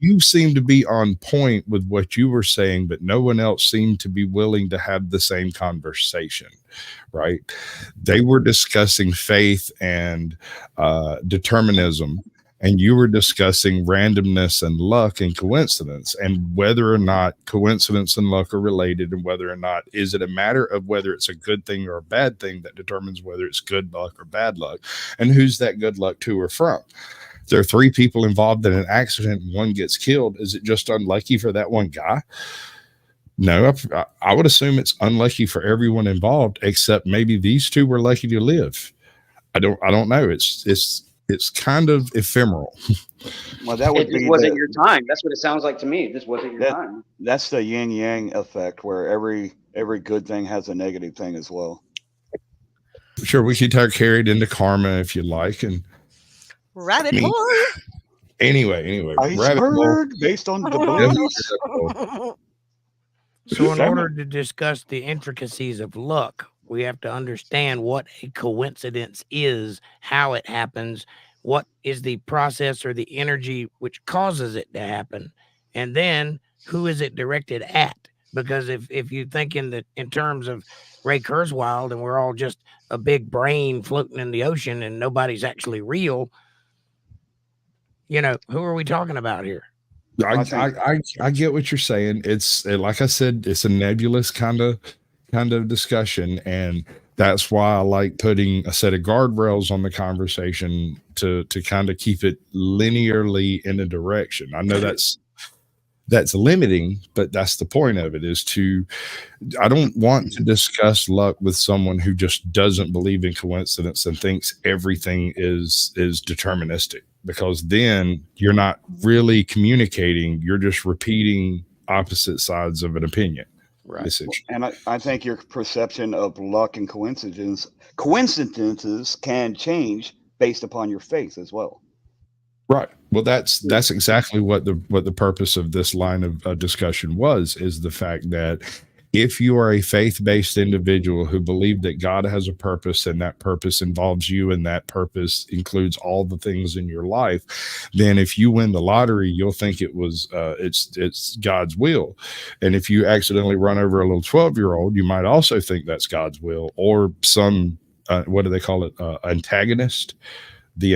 you seemed to be on point with what you were saying, but no one else seemed to be willing to have the same conversation. Right? They were discussing faith and determinism, and you were discussing randomness and luck and coincidence, and whether or not coincidence and luck are related, and whether or not is it a matter of whether it's a good thing or a bad thing that determines whether it's good luck or bad luck, and who's that good luck to or from. If there are 3 people involved in an accident and one gets killed, is it just unlucky for that one guy? No, I would assume it's unlucky for everyone involved, except maybe these 2 were lucky to live. I don't know. It's kind of ephemeral. Well, that would be wasn't your time. That's what it sounds like to me. This wasn't your time. That's the yin yang effect, where every good thing has a negative thing as well. Sure, we could carry it into karma if you like, and rabbit hole. Anyway, Iceberg based on the So in order to discuss the intricacies of luck, we have to understand what a coincidence is, how it happens, what is the process or the energy which causes it to happen, and then who is it directed at? Because if you think in terms of Ray Kurzweil and we're all just a big brain floating in the ocean and nobody's actually real, you know, who are we talking about here? I get what you're saying. It's like I said, it's a nebulous kind of discussion, and that's why I like putting a set of guardrails on the conversation to kind of keep it linearly in a direction. I know that's limiting, but that's the point of it, I don't want to discuss luck with someone who just doesn't believe in coincidence and thinks everything is deterministic, because then you're not really communicating. You're just repeating opposite sides of an opinion. Right. And I think your perception of luck and coincidences can change based upon your faith as well. Right. Well, that's exactly what the purpose of this line of discussion is the fact that if you are a faith-based individual who believe that God has a purpose and that purpose involves you and that purpose includes all the things in your life, then if you win the lottery, you'll think it's God's will. And if you accidentally run over a little 12-year-old, you might also think that's God's will, or some what do they call it? Antagonist. The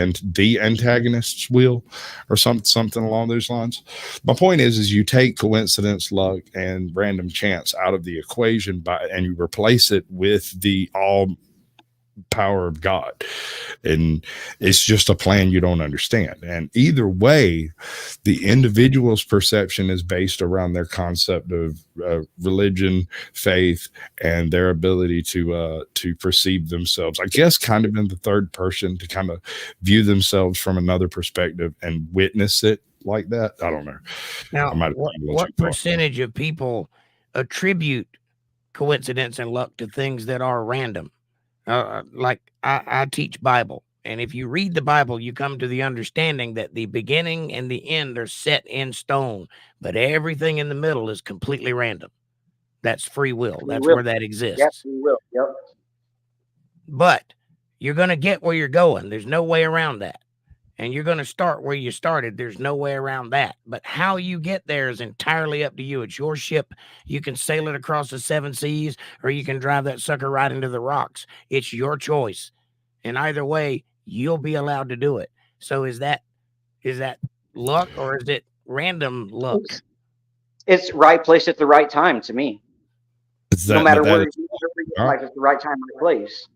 antagonist's will, or something along those lines. My point is you take coincidence, luck, and random chance out of the equation and you replace it with the all power of God, and it's just a plan you don't understand. And either way, the individual's perception is based around their concept of religion, faith, and their ability to perceive themselves, I guess, kind of in the third person, to kind of view themselves from another perspective and witness it like that. I don't know. Now, what percentage of people attribute coincidence and luck to things that are random? Like I teach Bible, and if you read the Bible, you come to the understanding that the beginning and the end are set in stone, but everything in the middle is completely random. That's free will. That's where that exists. Yep, free will. Yep. But you're going to get where you're going. There's no way around that. And you're going to start where you started. There's no way around that. But how you get there is entirely up to you. It's your ship. You can sail it across the 7 seas, or you can drive that sucker right into the rocks. It's your choice. And either way, you'll be allowed to do it. So is that luck, or is it random luck? It's right place at the right time to me. No matter where you are, like it's the right time, right place.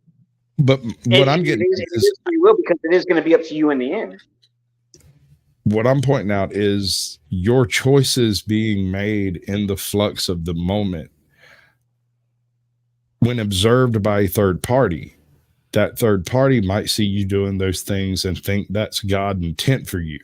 But what I'm getting is free will, because it is going to be up to you in the end. What I'm pointing out is your choices being made in the flux of the moment. When observed by a third party, that third party might see you doing those things and think that's God's intent for you.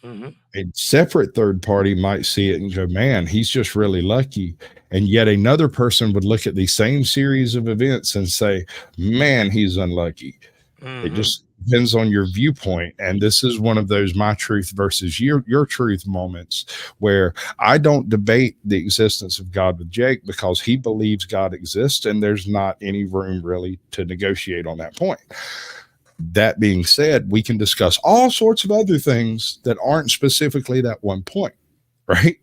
A separate third party might see it and go, man, he's just really lucky. And yet another person would look at the same series of events and say, man, he's unlucky. It just depends on your viewpoint. And this is one of those my truth versus your truth moments where I don't debate the existence of God with Jake because he believes God exists and there's not any room really to negotiate on that point. That being said, we can discuss all sorts of other things that aren't specifically that one point, right?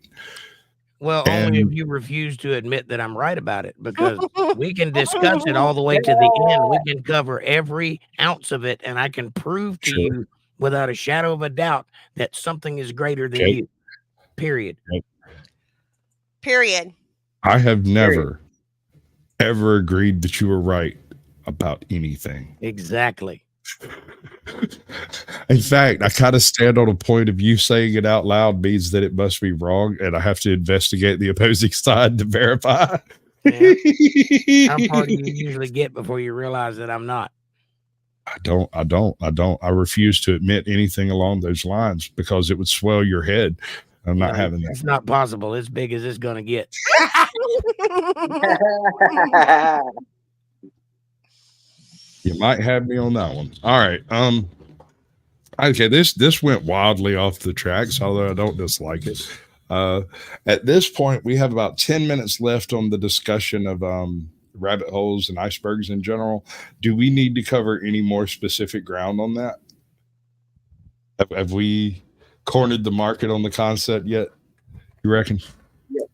Well, only if you refuse to admit that I'm right about it, because we can discuss it all the way to the end. We can cover every ounce of it, and I can prove to you without a shadow of a doubt that something is greater than you. Period. Period. I have never, ever agreed that you were right about anything. Exactly. In fact, I kind of stand on a point of you saying it out loud means that it must be wrong, and I have to investigate the opposing side to verify. Yeah. How far do you usually get before you realize that I'm not? I don't. I refuse to admit anything along those lines because it would swell your head. I'm not having that. It's not possible. As big as it's going to get. You might have me on that one. All right. Okay, this went wildly off the tracks, although I don't dislike it. At this point, we have about 10 minutes left on the discussion of rabbit holes and icebergs in general. Do we need to cover any more specific ground on that? Have we cornered the market on the concept yet? You reckon? Yes.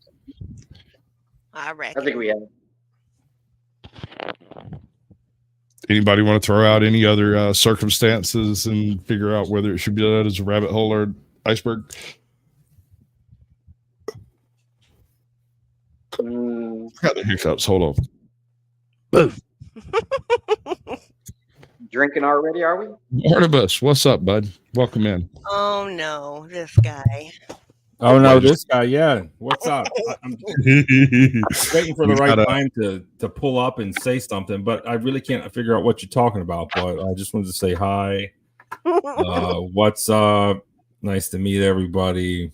I reckon. I think we have. Anybody want to throw out any other circumstances and figure out whether it should be done as a rabbit hole or iceberg? Got the hiccups. Hold on. Boom. Drinking already, are we? Barnabas, what's up, bud? Welcome in. Oh no, this guy. Oh no, this guy. Yeah, what's up? I'm waiting for the right time to pull up and say something, but I really can't figure out what you're talking about. But I just wanted to say hi. What's up? Nice to meet everybody.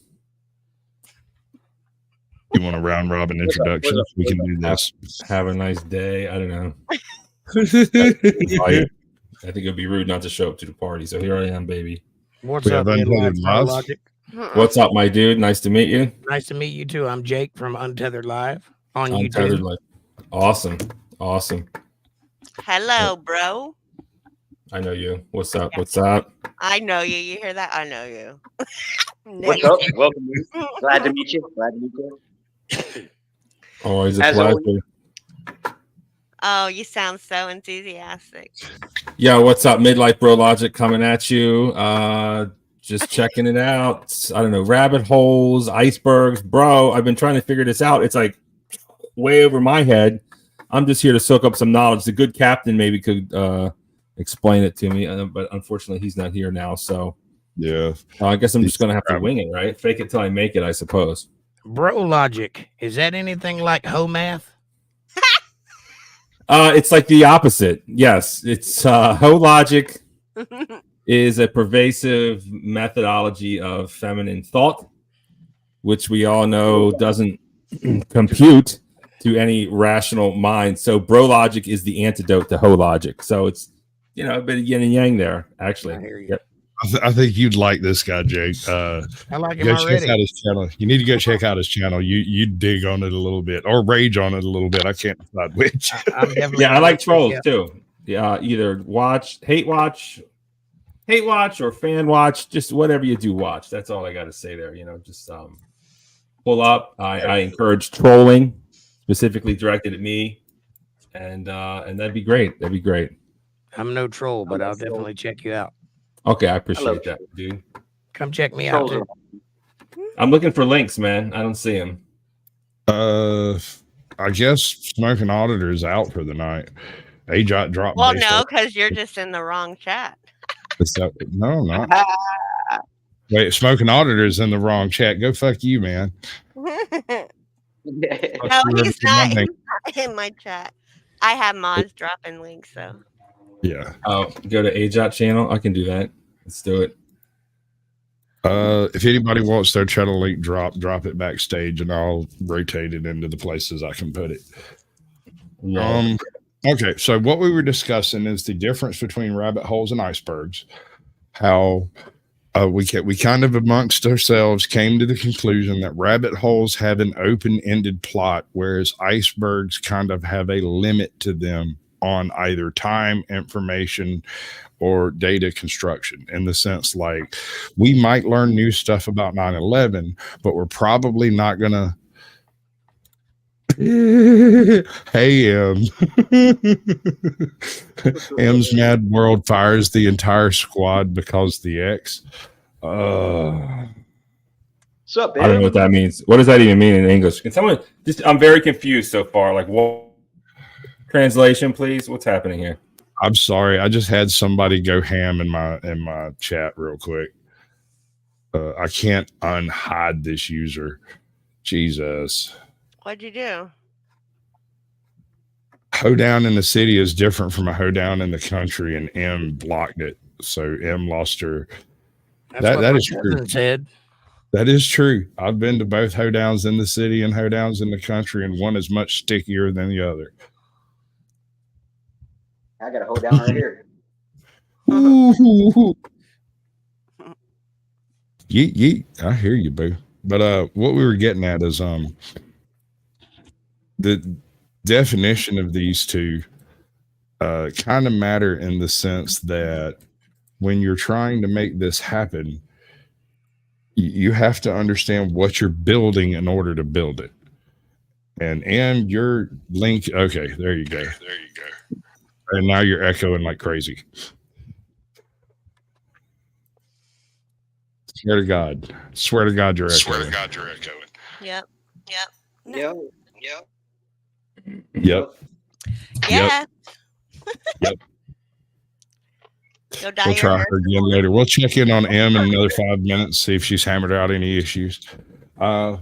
You want a round robin introduction? We can do this. Have a nice day. I don't know. I think it'd be rude not to show up to the party. So here I am, baby. What's up, Logic? What's up, my dude? Nice to meet you. Nice to meet you too. I'm Jake from Untethered Live on Untethered YouTube. Live. Awesome. Hello, bro. I know you. What's up? What's up? I know you. You hear that? I know you. What's up? Welcome. Glad to meet you. Always a As pleasure. always. Oh, you sound so enthusiastic. Yeah, what's up? Midlife Bro Logic coming at you. Just checking it out. I don't know, rabbit holes, icebergs. Bro, I've been trying to figure this out. It's like way over my head. I'm just here to soak up some knowledge. The good captain maybe could explain it to me, but unfortunately he's not here now. So yeah, I guess I'm just going to have to wing it, right? Fake it till I make it, I suppose. Bro Logic, is that anything like hoe math? It's like the opposite. Yes, it's hoe logic is a pervasive methodology of feminine thought, which we all know doesn't compute to any rational mind. So bro logic is the antidote to hoe logic. So it's, you know, a bit of yin and yang there, actually. I hear you. Yep. I think you'd like this guy, Jake. I like him go already. check out his channel. You need to go check out his channel. You dig on it a little bit or rage on it a little bit. I can't decide which. Yeah, I like trolls too. Yeah, either hate watch, or fan watch, just whatever you do watch. That's all I got to say there. You know, just pull up. I encourage trolling, specifically directed at me, and that'd be great. That'd be great. I'm no troll, but I'll definitely check you out. Okay, I appreciate that, dude. Come check me out. Too. I'm looking for links, man. I don't see them. I guess Smoking Auditor is out for the night. AJot dropped. Well, no, because you're just in the wrong chat. No, I'm not. Wait, Smoking Auditor is in the wrong chat. Go fuck you, man. No, he's not in my chat. I have mods dropping links, so. Yeah. Oh, go to AJot channel. I can do that. Let's do it. If anybody wants their channel link drop it backstage, and I'll rotate it into the places I can put it. Okay, so what we were discussing is the difference between rabbit holes and icebergs. How we kind of amongst ourselves came to the conclusion that rabbit holes have an open-ended plot, whereas icebergs kind of have a limit to them on either time, information, or data construction, in the sense like we might learn new stuff about 9/11, but we're probably not gonna hey M's Mad World fires the entire squad because the X. What's up, I don't know what that means. What does that even mean in English? Can someone just? I'm very confused so far. Like, what translation, please? What's happening here? I'm sorry. I just had somebody go ham in my chat real quick. I can't unhide this user. Jesus. What'd you do? Hoedown in the city is different from a hoedown in the country, and M blocked it. So M lost her. That is true. Said. That is true. I've been to both hoedowns in the city and hoedowns in the country, and one is much stickier than the other. I got a hoedown right here. Yeet, yeet. I hear you, boo. But what we were getting at is the definition of these two kind of matter in the sense that when you're trying to make this happen, you have to understand what you're building in order to build it. And your link, okay, there you go. And now you're echoing like crazy. Swear to God, you're echoing. Yep. Yep. Yep. Yeah. Yep. Go dye We'll your try hair her again later. We'll check in on M in another 5 minutes, see if she's hammered out any issues. I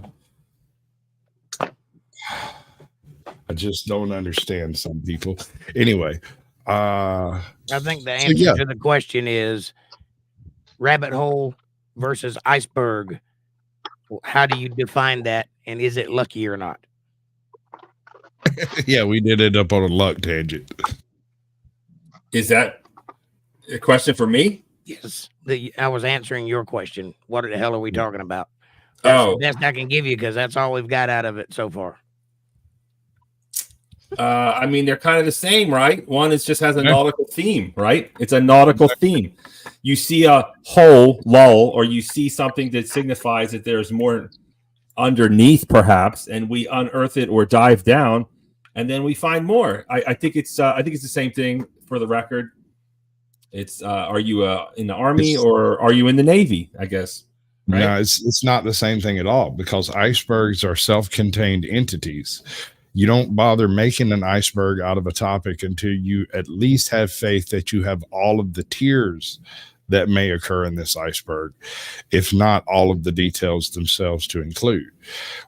just don't understand some people. Anyway, I think the answer to the question is rabbit hole versus iceberg. How do you define that, and is it lucky or not? Yeah, we did end up on a luck tangent. Is that a question for me? Yes. I was answering your question. What the hell are we talking about? That's the best I can give you, because that's all we've got out of it so far. I mean, they're kind of the same, right? One is just has a nautical theme, right? It's a nautical theme. You see a hole, lull, or you see something that signifies that there's more underneath, perhaps, and we unearth it or dive down, and then we find more. I think it's the same thing. For the record, it's are you in the Army or are you in the Navy? I guess. Right? No, it's not the same thing at all, because icebergs are self-contained entities. You don't bother making an iceberg out of a topic until you at least have faith that you have all of the tiers that may occur in this iceberg, if not all of the details themselves to include.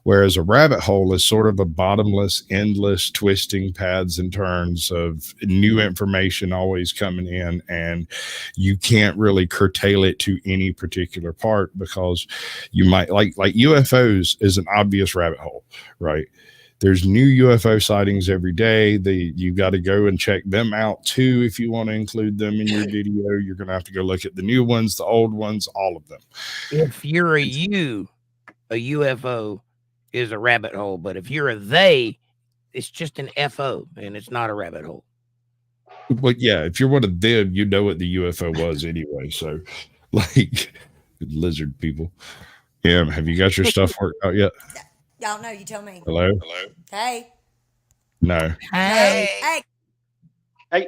Whereas a rabbit hole is sort of a bottomless, endless, twisting paths and turns of new information always coming in, and you can't really curtail it to any particular part, because you might like UFOs is an obvious rabbit hole, right? There's new UFO sightings every day. You got to go and check them out too. If you want to include them in your video, you're going to have to go look at the new ones, the old ones, all of them. If you're a UFO is a rabbit hole. But if you're a they, it's just an FO, and it's not a rabbit hole. But yeah, if you're one of them, you know what the UFO was anyway. So, like, lizard people. Yeah, have you got your stuff worked out yet? Y'all know, you tell me. Hello? Hey. No. Hey. Hey.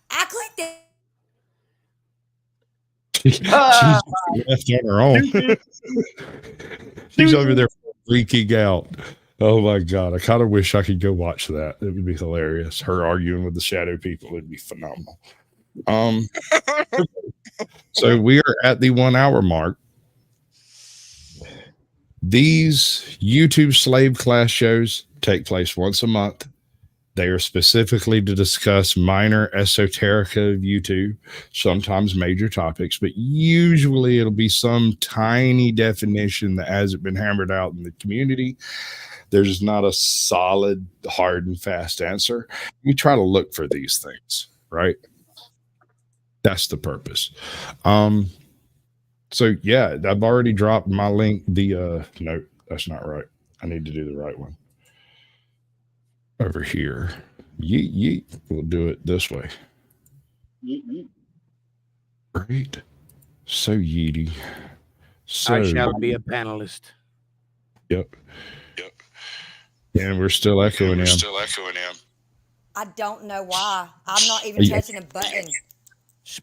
I clicked it. She's left on her own. She's over there freaking out. Oh my God. I kind of wish I could go watch that. It would be hilarious. Her arguing with the shadow people. It'd be phenomenal. So we are at the 1 hour mark. These YouTube slave class shows take place once a month. They are specifically to discuss minor esoterica of YouTube, sometimes major topics, but usually it'll be some tiny definition that hasn't been hammered out in the community. There's not a solid, hard, and fast answer. We try to look for these things, right? That's the purpose. So yeah, I've already dropped my link. No, that's not right. I need to do the right one. Over here. Yeet, yeet. We'll do it this way. Yeet, yeet. Great. So yeety. So, I shall be a panelist. Yep. And we're still echoing him. I don't know why. I'm not even touching a button.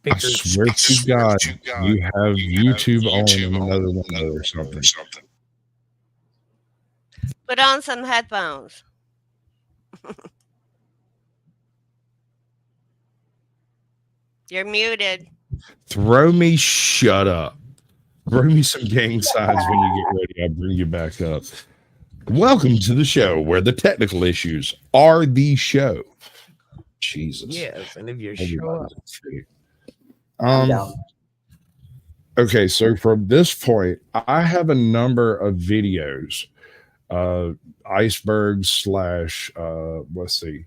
I swear to God, you have YouTube on in another window or something. Put on some headphones. You're muted. Shut up. Throw me some gang signs when you get ready. I'll bring you back up. Welcome to the show where the technical issues are the show. Jesus. Yes, and if you show up. Okay, so from this point, I have a number of videos. Icebergs / let's see.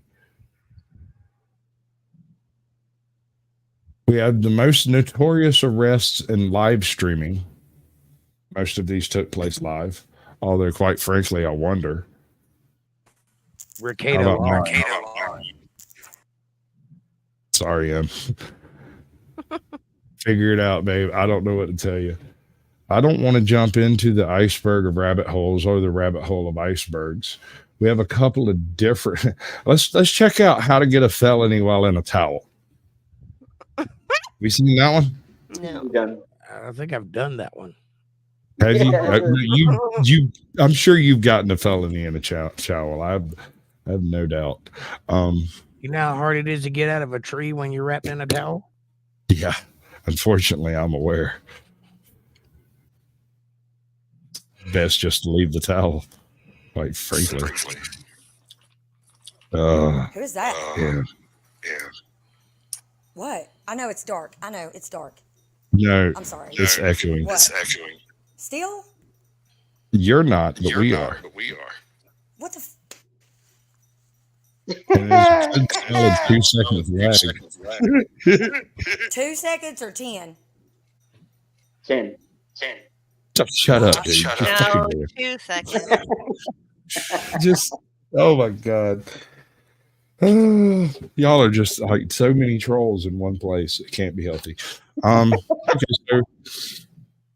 We have the most notorious arrests in live streaming. Most of these took place live, although quite frankly, I wonder. Ricardo. Sorry, Em. Figure it out, babe. I don't know what to tell you. I don't want to jump into the iceberg of rabbit holes or the rabbit hole of icebergs. We have a couple of different. Let's check out how to get a felony while in a towel. We seen that one? No. I think I've done that one. Have you? I'm sure you've gotten a felony in a towel. I have no doubt. You know how hard it is to get out of a tree when you're wrapped in a towel? Yeah, unfortunately, I'm aware. Best just to leave the towel, quite frankly. Who's that? Yeah. What? I know it's dark. No, I'm sorry. It's echoing. What? Still? You're not, but we are. What the? And there's a good solid 2 seconds lag. 2 seconds or 10? 10. Shut up, dude. No, 2 seconds. Oh my God. Y'all are just like so many trolls in one place. It can't be healthy. Okay, so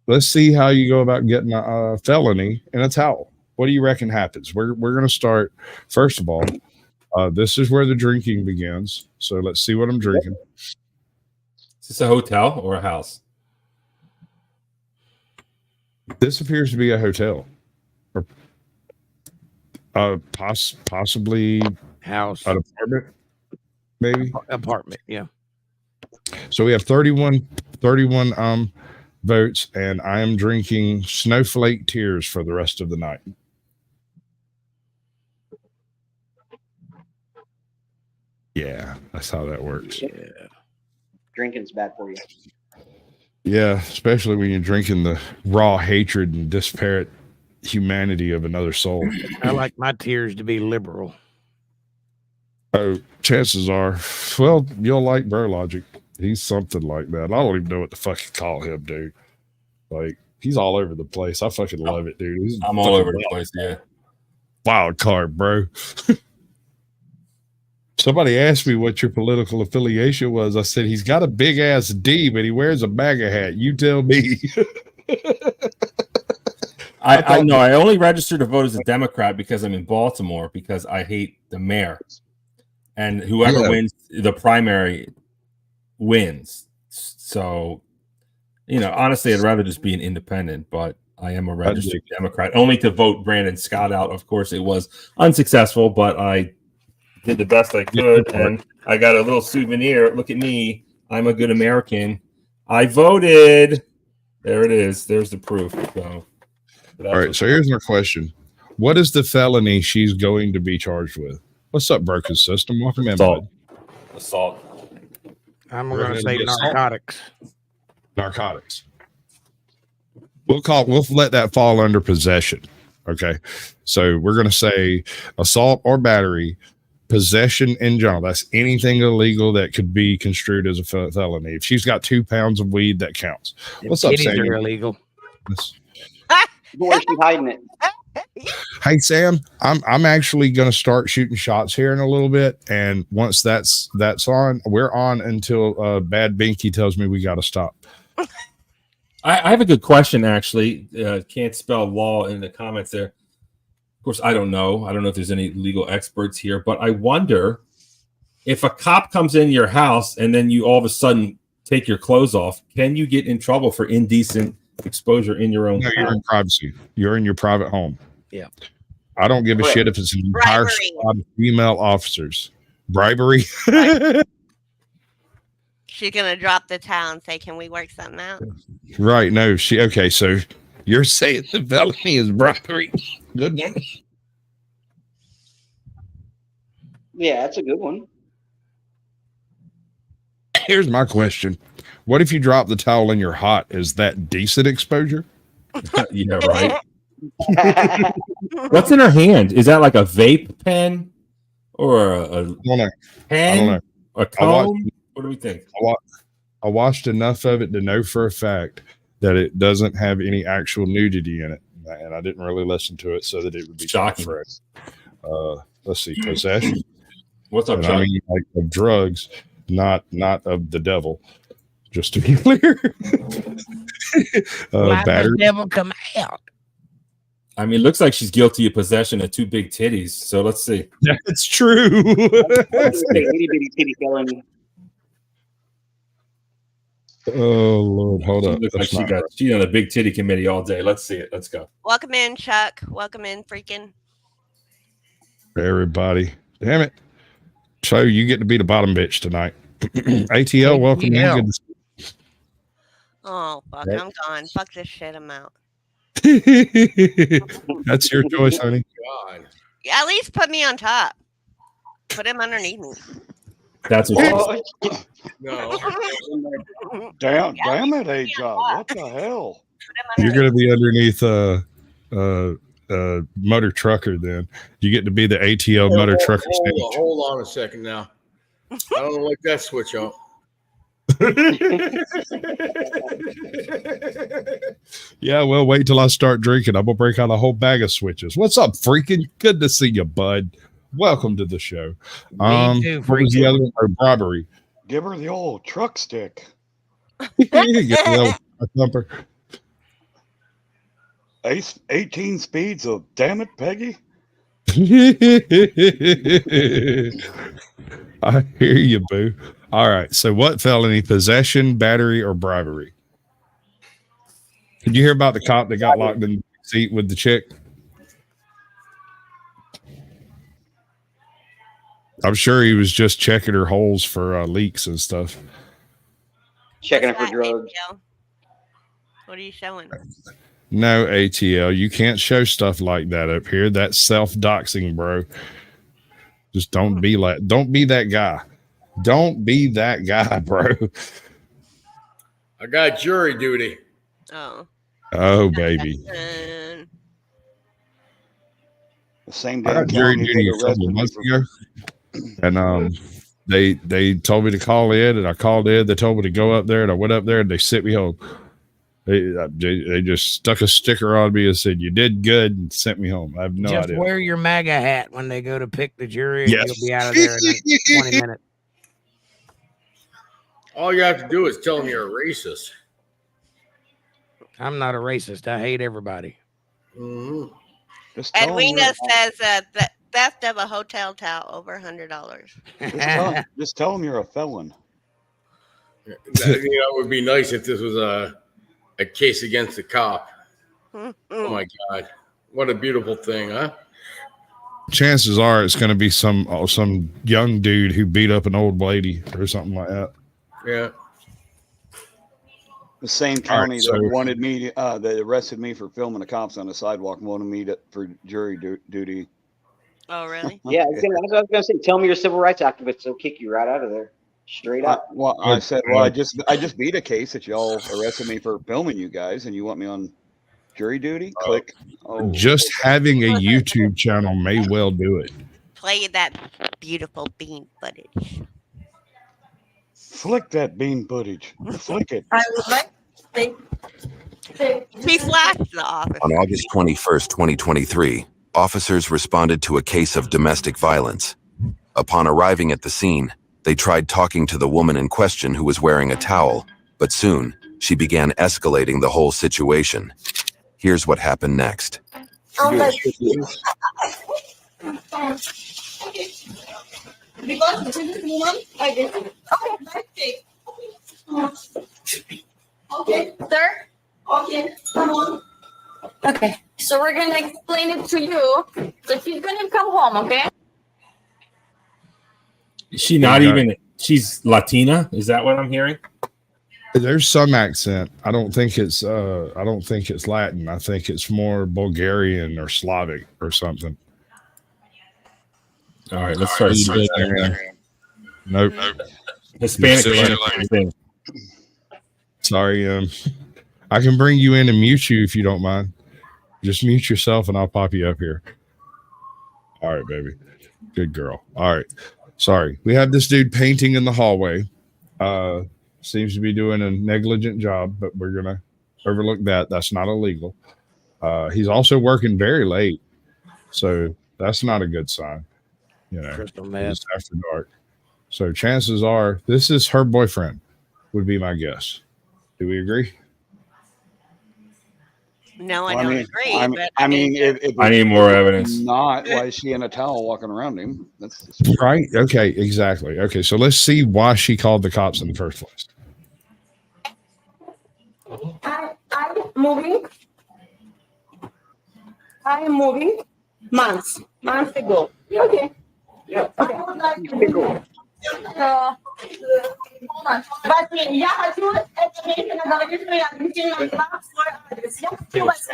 let's see how you go about getting a felony in a towel. What do you reckon happens? We're going to start, first of all, this is where the drinking begins. So let's see what I'm drinking. Is this a hotel or a house? This appears to be a hotel. Or possibly house. An apartment, maybe? Apartment, yeah. So we have 31 votes, and I am drinking snowflake tears for the rest of the night. Yeah, that's how that works. Yeah. Drinking's bad for you. Yeah, especially when you're drinking the raw hatred and disparate humanity of another soul. I like my tears to be liberal. Oh, chances are, well, you'll like Bro Logic. He's something like that. I don't even know what to fucking call him, dude. Like, he's all over the place. I fucking love it, dude. I'm all over the place, yeah. Wild card, bro. Somebody asked me what your political affiliation was. I said, he's got a big ass D, but he wears a MAGA hat. You tell me. I know. I only registered to vote as a Democrat because I'm in Baltimore because I hate the mayor. And whoever wins the primary wins. So, honestly, I'd rather just be an independent, but I am a registered Democrat. Only to vote Brandon Scott out. Of course, it was unsuccessful, but I did the best I could, and I got a little souvenir. Look at me. I'm a good American. I voted. There it is. There's the proof. So, all right, so here's our question. What is the felony she's going to be charged with? What's up, Broken System? Welcome in, Assault. bud. Assault. I'm We're going to gonna say be assault. narcotics. Narcotics. We'll let that fall under possession. Okay. So we're going to say assault or battery, possession in general. That's anything illegal that could be construed as a felony. If she's got 2 pounds of weed, that counts. What's up, Kitties Sam? are illegal. Where's she hiding it? Hey, Sam, I'm actually going to start shooting shots here in a little bit. And once that's on, we're on until Bad Binky tells me we got to stop. I have a good question, actually. Can't spell law in the comments there. Of course, I don't know. I don't know if there's any legal experts here, but I wonder if a cop comes in your house and then you all of a sudden take your clothes off, can you get in trouble for indecent exposure in your own No, home? you're in privacy. You're in your private home. Yeah. I don't give a shit if it's an entire Bribery. squad of female officers. Bribery. She's gonna drop the towel and say, "Can we work something out?" Right. No, okay. So you're saying the felony is bribery. Good one. Yeah, that's a good one. Here's my question. What if you drop the towel in your hot? Is that decent exposure? Yeah, right. What's in her hand? Is that like a vape pen or a I don't know. pen? I don't know. A comb? What do we think? I watched enough of it to know for a fact that it doesn't have any actual nudity in it. And I didn't really listen to it so that it would be Shocking. for it. Let's see, possession. What's up, And Chuck? I mean, like of drugs, not of the devil. Just to be clear. Why Battery. the devil come out? I mean, it looks like she's guilty of possession of 2 big titties. So let's see. That's true. Itty bitty titty felony. Oh Lord, hold She up. looks like That's she's on the big titty committee all day. Let's see it. Let's go. Welcome in, Chuck. Welcome in, freaking. everybody. Damn it. So you get to be the bottom bitch tonight. ATL, welcome in. Good to Oh, fuck, Right. I'm gone. Fuck this shit, I'm out. That's your choice, honey. God. Yeah, at least put me on top. Put him underneath me. That's what Oh, No. Damn it, A-Job. What the hell? You're gonna be underneath motor trucker then. You get to be the ATL motor trucker stage. Hold on a second now. I don't like that switch up. Yeah, well, wait till I start drinking. I'm gonna break out a whole bag of switches. What's up, freaking? Good to see you, bud. Welcome to the show. Me too, What was the freaking. other one? Or bribery. Give her the old truck stick. Get the old thumper. 18 speeds of damn it, Peggy. I hear you, boo. All right. So, what felony? Possession, battery, or bribery? Did you hear about the cop that got locked in the seat with the chick? I'm sure he was just checking her holes for leaks and stuff. checking What's it for that, drugs. ATL? What are you showing? No, ATL, you can't show stuff like that up here. That's self-doxing, bro. Just don't be that guy. Don't be that guy, bro. I got jury duty. Oh. Oh, baby. Dun. The same I damn got jury county duty that a couple arrested of me months for- ago, and they told me to call in, and I called in. They told me to go up there, and I went up there, and they sent me home. They just stuck a sticker on me and said, "You did good," and sent me home. I have no Just idea. wear your MAGA hat when they go to pick the jury, and Yes. you'll be out of there in like 20 minutes. All you have to do is tell them you're a racist. I'm not a racist. I hate everybody. Mm-hmm. Just tell 'em Edwina you're- says that theft of a hotel towel over $100. just tell them you're a felon. That would be nice if this was a case against a cop. Oh my God. What a beautiful thing, huh? Chances are it's going to be some young dude who beat up an old lady or something like that. Yeah. The same All right, county so- that wanted me, that arrested me for filming the cops on the sidewalk and wanted me for jury duty. Oh, really? Yeah, that's what I was gonna say. Tell me your civil rights activists. They'll kick you right out of there, straight up. Well, I said, well, I just beat a case that y'all arrested me for filming you guys, and you want me on jury duty? Click. Oh, just having a YouTube channel may well do it. Play that beautiful bean footage. Flick that bean footage. Flick it. I would like to She flashed the office. On August 21st, 2023, officers responded to a case of domestic violence. Upon arriving at the scene, they tried talking to the woman in question who was wearing a towel, but soon she began escalating the whole situation. Here's what happened next. Because this is the woman, I did. Okay, sir. Okay, come on. Okay, so we're gonna explain it to you. So she's gonna come home, okay? Is she not even? She's Latina. Is that what I'm hearing? There's some accent. I don't think it's Latin. I think it's more Bulgarian or Slavic or something. All right, let's start. Nope. Hispanic. Sorry, I can bring you in and mute you if you don't mind. Just mute yourself and I'll pop you up here. All right, baby. Good girl. All right. Sorry. We have this dude painting in the hallway. Seems to be doing a negligent job, but we're going to overlook that. That's not illegal. He's also working very late. So that's not a good sign. You know, it's after dark. So chances are this is her boyfriend, would be my guess. Do we agree? No, I don't agree. I mean, if I need more evidence. Not, why is she in a towel walking around him? That's right. Okay, exactly. Okay, so let's see why she called the cops in the first place. I am moving months ago. Okay. Yeah. Okay. Hold on. But я хочу это место на голове, я действительно знаю свой адрес. Я хочу вас.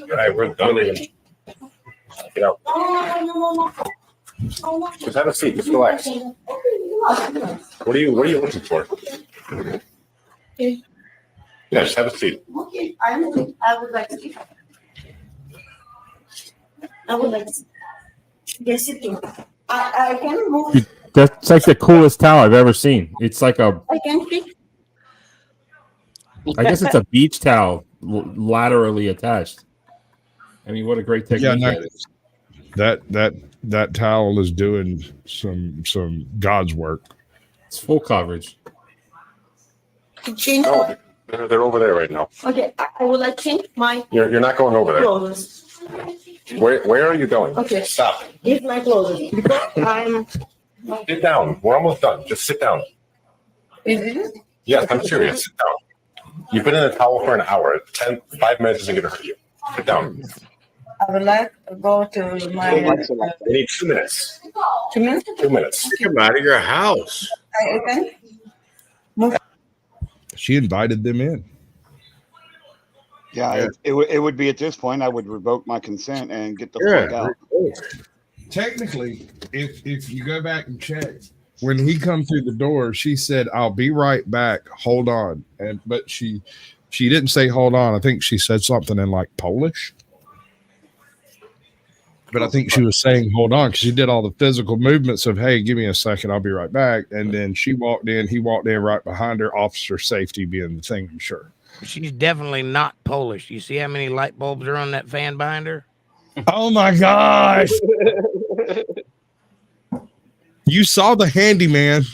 All right, we're done. Get out. Just have a seat. Just relax. What are you looking for? Yeah, just have a seat. Okay, I would like to. Yes, it can. I can move. That's like the coolest towel I've ever seen. It's like a. I can speak. I guess it's a beach towel laterally attached. I mean, what a great technique that is. That towel is doing some God's work. It's full coverage. Oh, they're over there right now. Okay, I would like to change my. You're not going over there. Clothes. Where are you going? Okay. Stop. It's my clothes because I'm. Sit down. We're almost done. Just sit down. Is it? Yes, I'm serious. Sit down. You've been in a towel for an hour. 5 minutes isn't going to hurt you. Sit down. I would like to go to my. We need 2 minutes. 2 minutes? 2 minutes. Come out of your house. I can move. She invited them in. Yeah, it would be at this point I would revoke my consent and get the fuck out. Technically, if you go back and check, when he come through the door, she said, "I'll be right back. Hold on." But she didn't say hold on. I think she said something in like Polish. But I think she was saying hold on because she did all the physical movements of, hey, give me a second, I'll be right back. And then she walked in, he walked in right behind her, officer safety being the thing, I'm sure. She's definitely not Polish. You see how many light bulbs are on that fan behind her? Oh my gosh. You saw the handyman.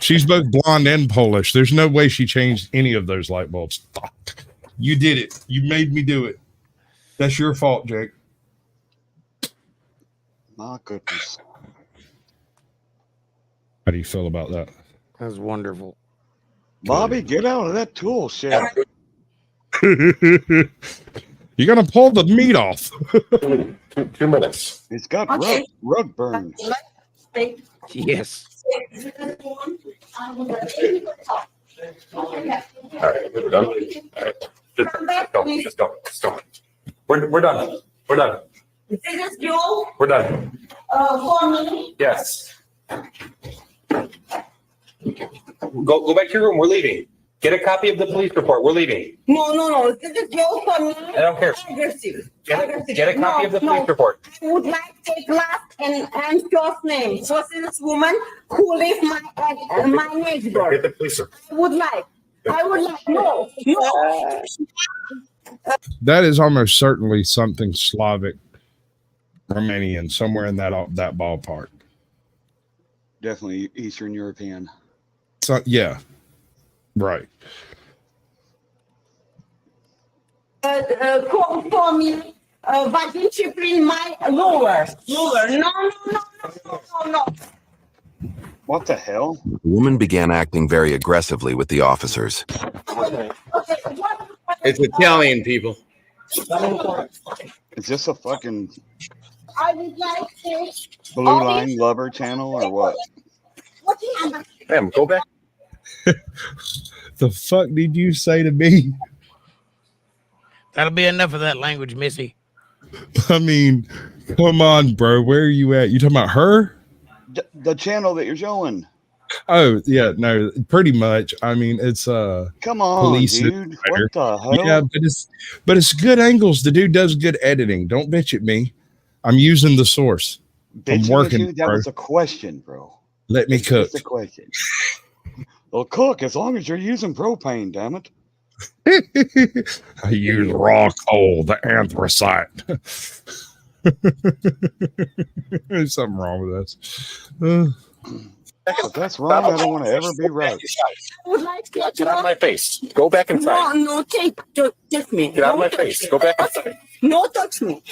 She's both blonde and Polish. There's no way she changed any of those light bulbs. Fuck. You did it. You made me do it. That's your fault, Jake. My goodness. How do you feel about that? That's wonderful. Bobby, get out of that tool shed. You're gonna pull the meat off. 2 minutes. It's got Okay. rug burns. Yes. All right, we're done. All right. Just go. We're done. We're done. Is this Joe? We're done. For me? Yes. Go back to your room. We're leaving. Get a copy of the police report. We're leaving. No. This is Joe for me. I don't care. Aggressive. Get a copy of the police report. I would like to take last and first name. So this woman who lives my next door. Get the police report. I would like. No. That is almost certainly something Slavic, Romanian, somewhere in that ballpark. Definitely Eastern European. So, yeah, right. Call for me. Why didn't you bring my lower? No. What the hell? The woman began acting very aggressively with the officers. It's Italian, people. Is this a fucking I would like to. Blue Line Lover channel or what? Ma'am, go back. The fuck did you say to me? That'll be enough of that language, Missy. I mean, come on, bro. Where are you at? You talking about her? The channel that you're showing. Oh, yeah, no, pretty much. I mean, it's come on, police dude. What the hell? Yeah, but it's good angles. The dude does good editing. Don't bitch at me. I'm using the source. I'm working. That was a question, bro. Let me cook. That's a question. Well, cook as long as you're using propane, damn it. I use raw coal, the anthracite. There's something wrong with us. If that's wrong, I don't want to ever be right. I would like to Get out of my face. Go back inside. No, take me. Get out of my face. Go back inside. No, touch me.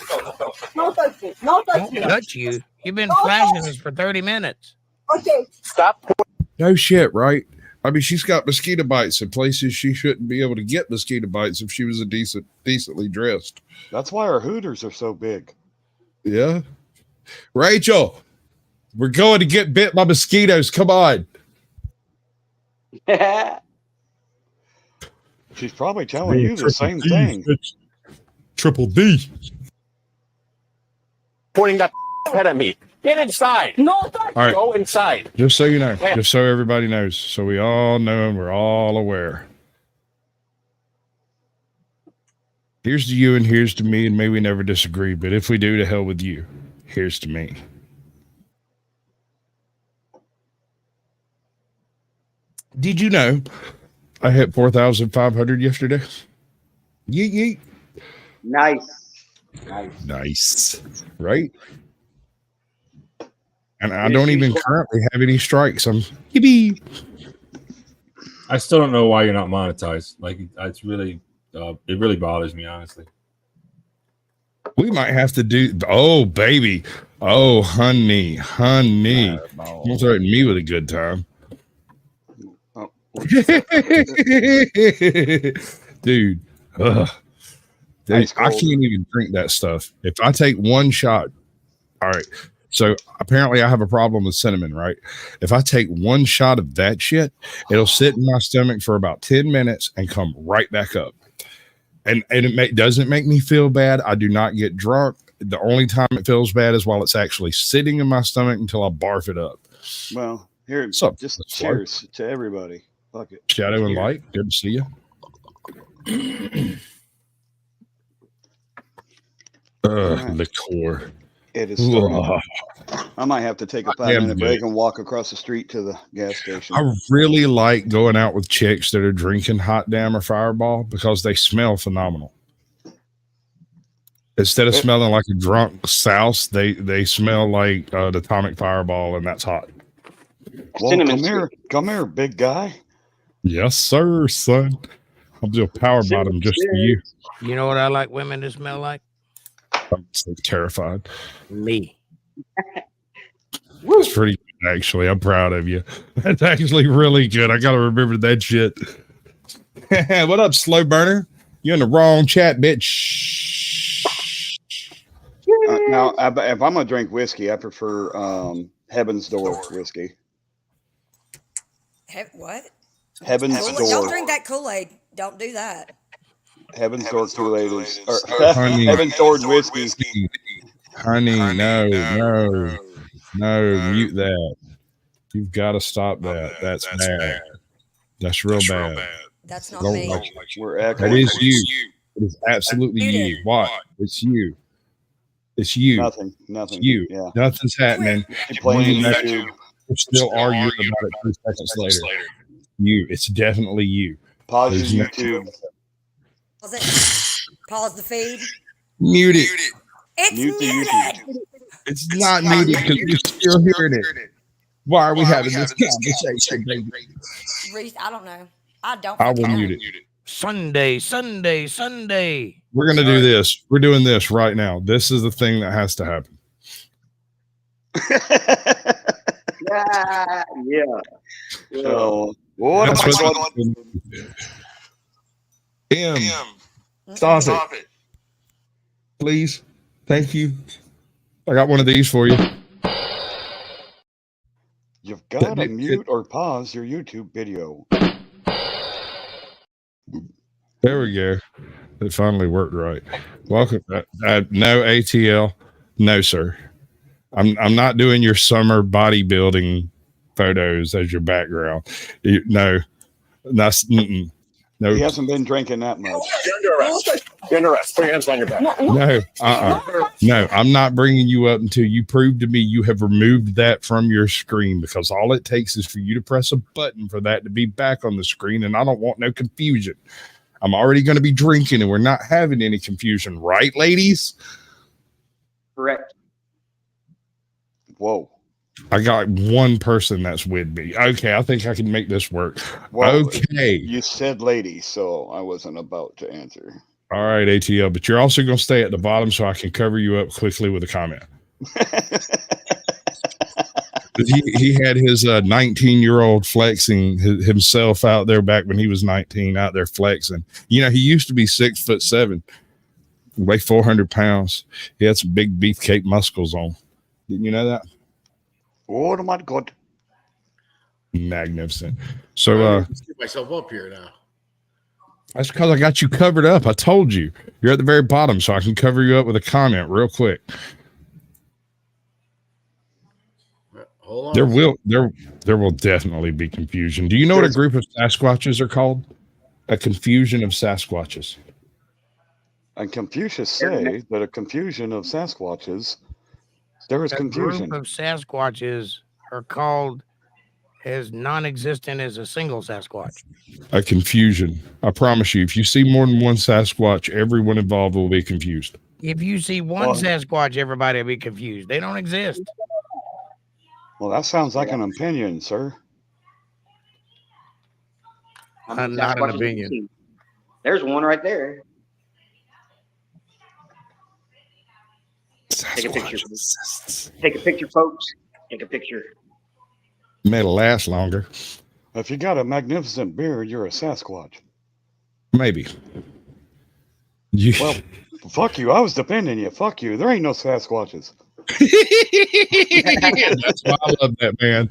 No, touch me. Don't touch you. You've been flashing us for 30 minutes. Okay. Stop. No shit, right? I mean, she's got mosquito bites in places she shouldn't be able to get mosquito bites if she was decently dressed. That's why our hooters are so big. Yeah. Rachel, we're going to get bit by mosquitoes. Come on. She's probably telling you the same thing. Triple D. Pointing that head at me. Get inside. No, All right. Go inside. Just so you know, just so everybody knows, so we all know and we're all aware. Here's to you and here's to me, and may we never disagree, but if we do, to hell with you. Here's to me. Did you know I hit 4,500 yesterday? Yeet. Nice. Right? And I don't even currently have any strikes. I'm yippee. I still don't know why you're not monetized. Like, it's really, it really bothers me, honestly. We might have to do. Oh, baby. Oh, honey. You're threatening me with a good time. Oh. Dude. I can't even drink that stuff. If I take one shot, all right. So apparently I have a problem with cinnamon, right? If I take one shot of that shit, it'll sit in my stomach for about 10 minutes and come right back up. And it doesn't make me feel bad. I do not get drunk. The only time it feels bad is while it's actually sitting in my stomach until I barf it up. Well, here, just cheers to everybody. Fuck it. Shadow and Light, good to see you. Liqueur. It is starting. I might have to take a 5-minute break and walk across the street to the gas station. I really like going out with chicks that are drinking Hot Damn or Fireball because they smell instead of smelling like a drunk souse, they smell like the Atomic Fireball, and that's hot. Well, come here, big guy. Yes, sir, son. I'll do a power bottom just for you. You know what I like women to smell like? I'm so terrified. Me. It's pretty good, actually. I'm proud of you. That's actually really good. I got to remember that shit. What up, slow burner? You in the wrong chat, bitch. Now, if I'm going to drink whiskey, I prefer Heaven's Door whiskey. What? Heaven's Kool-Aid. Don't Door. drink that Kool-Aid. Don't do that. Heaven's Door Kool-Aid is, or Honey. Heaven's Door whiskey. Honey, no, mute that. You've got to stop that. That's bad. That's real bad. That's not Don't me. like We're that echoing. is you. It is absolutely Mute you. it. What? It's you. It's you. Nothing. It's you. Yeah. Nothing's happening. Keep playing You YouTube. We're still arguing about it 3 seconds later. You. It's definitely you. Pause There's your no- YouTube. Pause it. Pause the feed. Mute it. It's Mute the muted. It's not muted because you're still hearing it. Why are we having this conversation, baby? Reese, I don't know. I don't. I will fucking know. mute it. Sunday. We're going to do this. We're doing this right now. This is the thing that has to happen. Yeah. So, what am That's I what- going? Stop it. Please. Thank you. I got one of these for you. You've got to mute or pause your YouTube video. There we go. It finally worked right. Welcome. No ATL. No, sir. I'm not doing your summer bodybuilding photos as your background. No, that's no. He hasn't been drinking that much. You're under arrest. You're under arrest. Put your hands behind your back. No. I'm not bringing you up until you prove to me you have removed that from your screen, because all it takes is for you to press a button for that to be back on the screen, and I don't want no confusion. I'm already going to be drinking, and we're not having any confusion, right, ladies? Correct. Whoa. I got one person that's with me. Okay, I think I can make this work. Well, okay. You said lady, so I wasn't about to answer. All right, ATL, but you're also going to stay at the bottom so I can cover you up quickly with a comment. he had his 19-year-old flexing himself out there back when he was 19, out there flexing. You know, he used to be 6'7", weigh 400 pounds. He had some big beefcake muscles on. Didn't you know that? Oh my God. Magnificent. So Let's get myself up here now. that's because I got you covered up. I told you. You're at the very bottom, so I can cover you up with a comment real quick. Hold on. There will definitely be confusion. Do you know what a group of Sasquatches are called? A confusion of Sasquatches. And Confucius say that a confusion of Sasquatches, there is A confusion. group of Sasquatches are called as non-existent as a single Sasquatch. A confusion. I promise you, if you see more than one Sasquatch, everyone involved will be confused. If you see one Sasquatch, everybody will be confused. They don't exist. Well, that sounds like an opinion, sir. How many Not an Sasquatches have you opinion. seen? There's one right there. Take a picture. Take a picture, folks. Take a picture. Made it last longer. If you got a magnificent beard, you're a Sasquatch. Maybe. You, Well, fuck you. I was defending you. Fuck you. There ain't no Sasquatches. that's why I love that, man.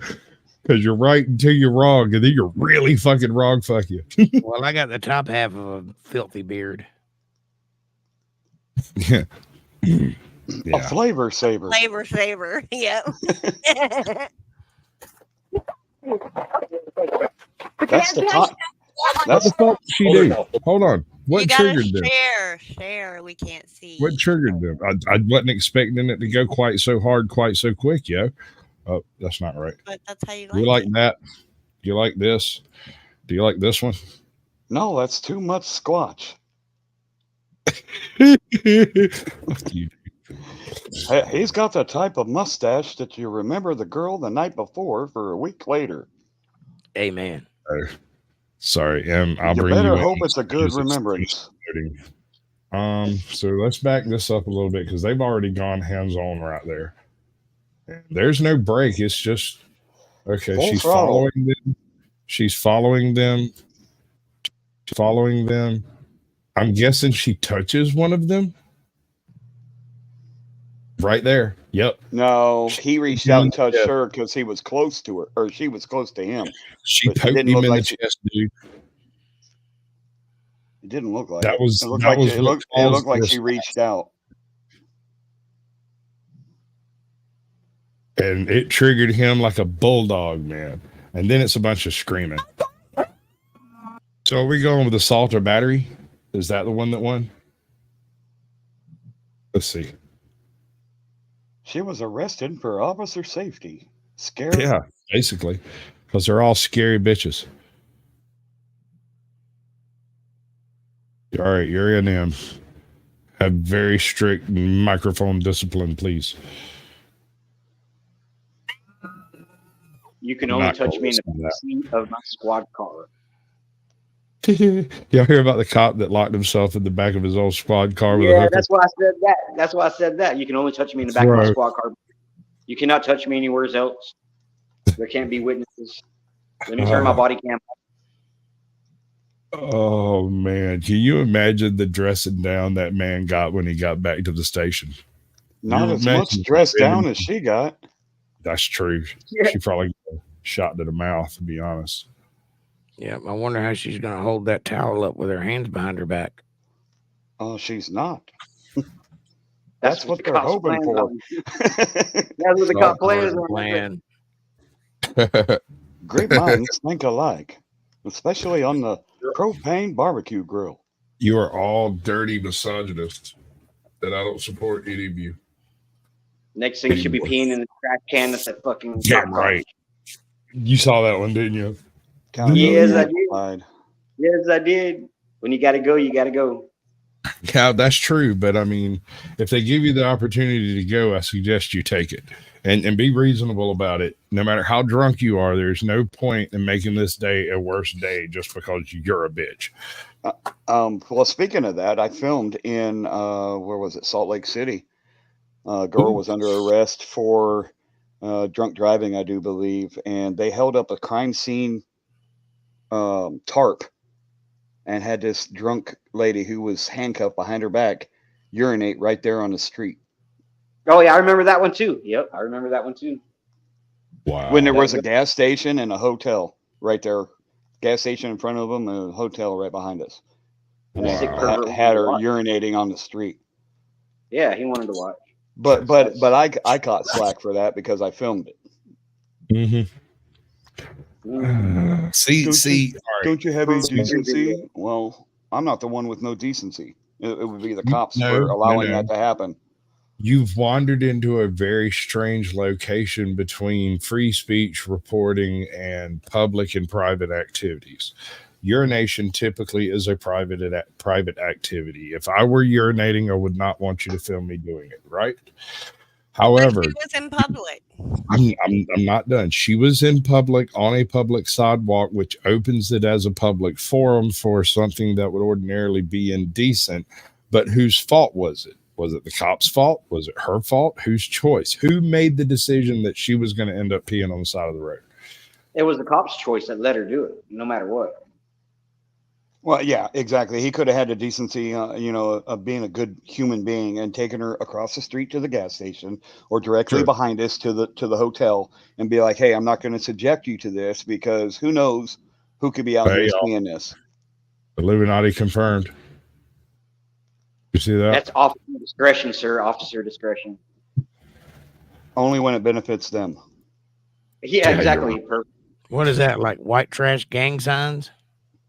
Because you're right until you're wrong, and then you're really fucking wrong. Fuck you. Well, I got the top half of a filthy beard. Yeah. A flavor saver. Flavor saver. Yep. That's the top. What That's the fuck did she do? Hold on. You What gotta triggered them? share. We can't see. What triggered them? I wasn't expecting it to go quite so hard, quite so quick, yo. Oh, that's not right. But that's how you You like like that? Do you like this? Do you like this one? No, that's too much squatch. Fuck you. He's got the type of mustache that you remember the girl the night before for a week later. Amen. Oh, sorry, I'll You bring better you hope in. it's a good remembrance. So let's back this up a little bit because they've already gone hands-on right there. There's no break. It's just okay. Full She's throttle. following them. She's following them. Following them. I'm guessing she touches one of them. Right there. Yep. No, he reached out and touched her because he was close to her, or she was close to him. She But it poked didn't him look in like the chest, dude. It didn't look like That it. was It looked that like was it what looked caused like the she response. reached out. And it triggered him like a bulldog, man. And then it's a bunch of screaming. So are we going with assault or battery? Is that the one that won? Let's see. She was arrested for officer safety. Scary. Yeah, basically. Because they're all scary bitches. All right, you're in them. Have very strict microphone discipline, please. You can only touch me in the seat of my squad car. Y'all hear about the cop that locked himself in the back of his old squad car with a Yeah, hooker? that's why I said that. That's why I said that. You can only touch me in the back of my squad car. You cannot touch me anywhere else. There can't be witnesses. Let me turn my body cam off. Oh man, can you imagine the dressing down that man got when he got back to the station? Not as much dressed down as she got. That's true. Yeah. She probably got a shot to the mouth, to be honest. Yeah, I wonder how she's going to hold that towel up with her hands behind her back. Oh, she's not. That's what the they're cops hoping plan for. on. That's what the cop plans on. Great minds think alike, especially on the propane barbecue grill. You are all dirty misogynists, and I don't support any of you. Next thing, she'll be peeing in the trash can at that fucking. Yeah, right. You saw that one, didn't you? Yes, I did. Yes, I did. When you got to go, you got to go. Yeah, that's true. But I mean, if they give you the opportunity to go, I suggest you take it and be reasonable about it. No matter how drunk you are, there's no point in making this day a worse day just because you're a bitch. Well, speaking of that, I filmed in where was it? Salt Lake City. A girl was under arrest for drunk driving, I do believe, and they held up a crime scene tarp and had this drunk lady who was handcuffed behind her back urinate right there on the street. Oh yeah, I remember that one too. Yep, I remember that one too. Wow. When there was a gas station and a hotel right there, gas station in front of them and a hotel right behind us, and they had her urinating on the street. Yeah, he wanted to watch. But I caught slack for that because I filmed it. Mm-hmm. See, don't you have any decency? Well, I'm not the one with no decency. It would be the cops for allowing that to happen. You've wandered into a very strange location between free speech reporting and public and private activities. Urination typically is a private activity. If I were urinating, I would not want you to film me doing it, right? However, it was in public. I'm not done. She was in public on a public sidewalk, which opens it as a public forum for something that would ordinarily be indecent. But whose fault was it? Was it the cop's fault? Was it her fault? Whose choice? Who made the decision that she was going to end up peeing on the side of the road? It was the cop's choice that let her do it, no matter what. Well, yeah, exactly. He could have had the decency, of being a good human being and taking her across the street to the gas station or directly behind us to the hotel and be like, "Hey, I'm not going to subject you to this because who knows who could be out here seeing this." Illuminati confirmed. You see that? That's officer discretion, sir. Officer discretion. Only when it benefits them. Yeah, exactly. What is that, like white trash gang signs?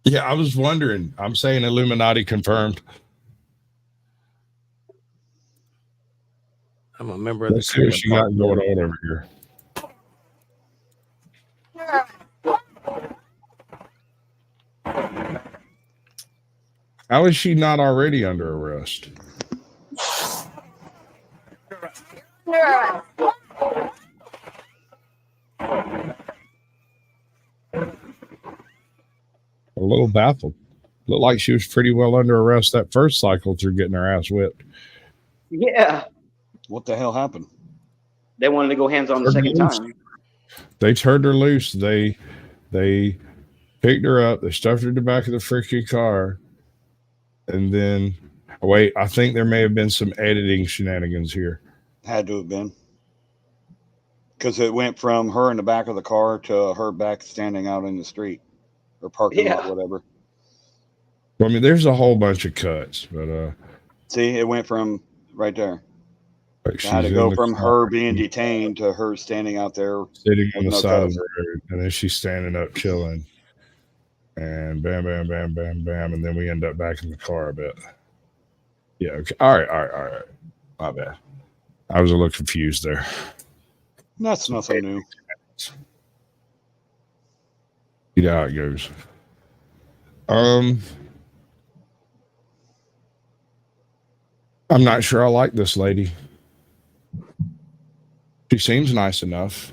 Yeah, I was wondering. I'm saying Illuminati confirmed. I'm a member of Let's see what she got going on over here. How is she not already under arrest? A little baffled. Looked like she was pretty well under arrest that first cycle through getting her ass whipped. Yeah. What the hell happened? They wanted to go hands on the second time. They turned her loose. They picked her up. They stuffed her in the back of the freaking car. And then, wait, I think there may have been some editing shenanigans here. Had to have been. Because it went from her in the back of the car to her back standing out in the street or parking lot, whatever. Well, I mean, there's a whole bunch of cuts, but see, it went from right there. Like I had to she's go in the from car her being detained to her standing out there sitting on with the no side of cuffs. the road, and then she's standing up chilling, and bam, bam, bam, bam, bam, and then we end up back in the car a bit. Yeah. Okay. All right. My bad. I was a little confused there. That's nothing new. You know how it goes. I'm not sure I like this lady. She seems nice enough,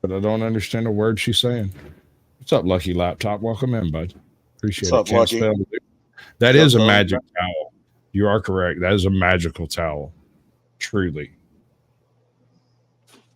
but I don't understand a word she's saying. What's up, Lucky Laptop? Welcome in, bud. Appreciate What's it. up, Lucky? That is a Hello. magic towel. You are correct. That is a magical towel. Truly.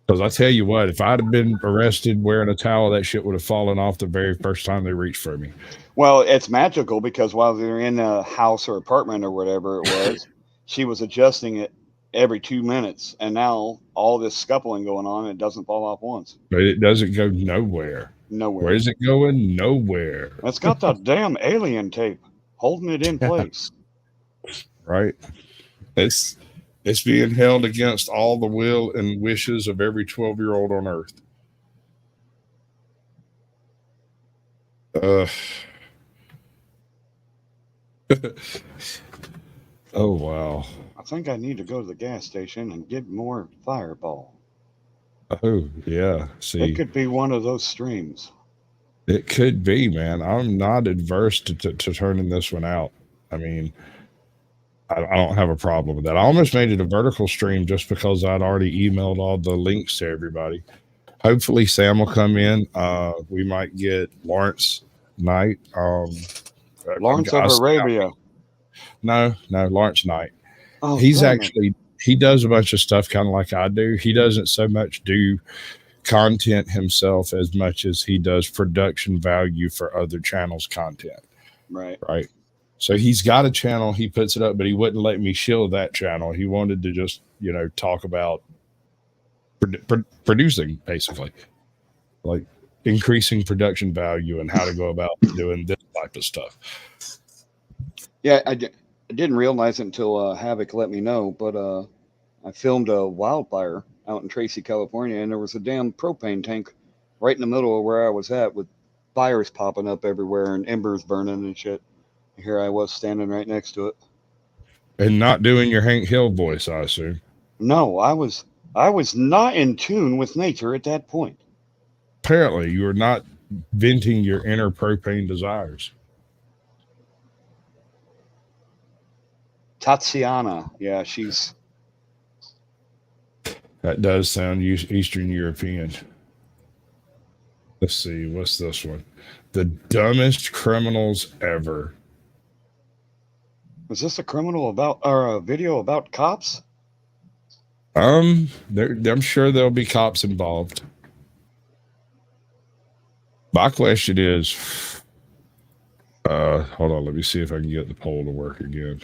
Because I tell you what, if I'd have been arrested wearing a towel, that shit would have fallen off the very first time they reached for me. Well, it's magical because while they're in a house or apartment or whatever it was, she was adjusting it every 2 minutes. And now all this scuffling going on, it doesn't fall off once. But it doesn't go nowhere. Nowhere. Where is it going? Nowhere. It's got that damn alien tape holding it in place. Right? It's being held against all the will and wishes of every 12-year-old on earth. Oh, wow. I think I need to go to the gas station and get more Fireball. Oh, yeah. See, It could be one of those streams. it could be, man. I'm not adverse to turning this one out. I mean, I don't have a problem with that. I almost made it a vertical stream just because I'd already emailed all the links to everybody. Hopefully Sam will come in. We might get Lawrence Knight. Lawrence of Arabia. No, Lawrence Knight. Oh, He's damn it. actually, he does a bunch of stuff kind of like I do. He doesn't so much do content himself as much as he does production value for other channels' content. Right. So he's got a channel, he puts it up, but he wouldn't let me shield that channel. He wanted to just, talk about producing, basically, like increasing production value and how to go about doing this type of stuff. Yeah, I didn't realize it until Havoc let me know, but I filmed a wildfire out in Tracy, California, and there was a damn propane tank right in the middle of where I was at with fires popping up everywhere and embers burning and shit. Here I was standing right next to it. And not doing your Hank Hill voice, I assume. No, I was not in tune with nature at that point. Apparently, you were not venting your inner propane desires. Tatiana, yeah, she's... That does sound Eastern European. Let's see, what's this one? The dumbest criminals ever. Was this a criminal about, or a video about cops? I'm sure there'll be cops involved. My question is, hold on, let me see if I can get the poll to work again.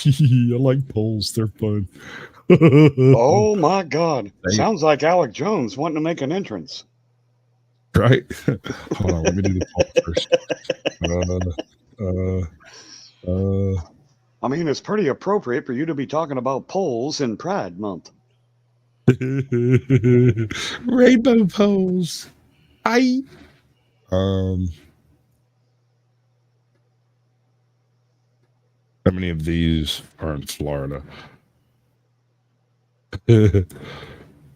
I like polls, they're fun. Oh my God. Sounds like Alec Jones wanting to make an entrance. Right? Hold on, let me do the poll first. I mean, it's pretty appropriate for you to be talking about polls in Pride Month. Rainbow polls. How many of these are in Florida?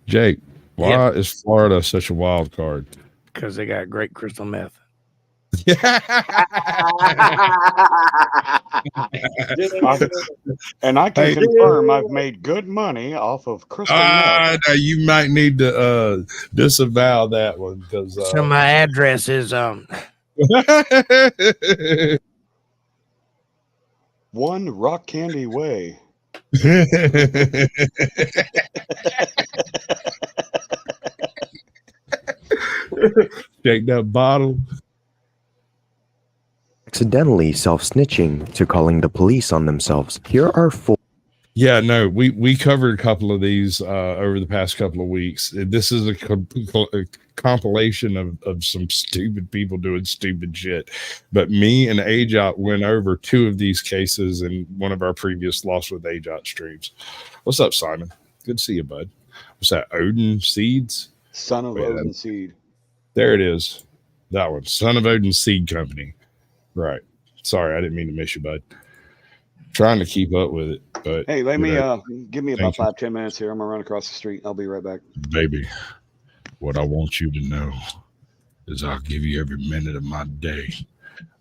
Jake, why is Florida such a wild card? Because they got great crystal meth. And I can confirm I've made good money off of crystal meth. No, you might need to disavow that one because So my address is 1 Rock Candy Way. Shake that bottle. Accidentally self-snitching to calling the police on themselves. Here are 4. Yeah, no, we covered a couple of these over the past couple of weeks. This is a compilation of some stupid people doing stupid shit. But me and Ajot went over 2 of these cases in one of our previous Lost with Ajot streams. What's up, Simon? Good to see you, bud. What's that? Odin Seeds? Son of Odin Seed. There it is. That one. Son of Odin Seed Company. Right. Sorry, I didn't mean to miss you, bud. Trying to keep up with it, but hey, let me give me about 5-10 minutes here. I'm gonna run across the street. I'll be right back. Baby, what I want you to know is I'll give you every minute of my day.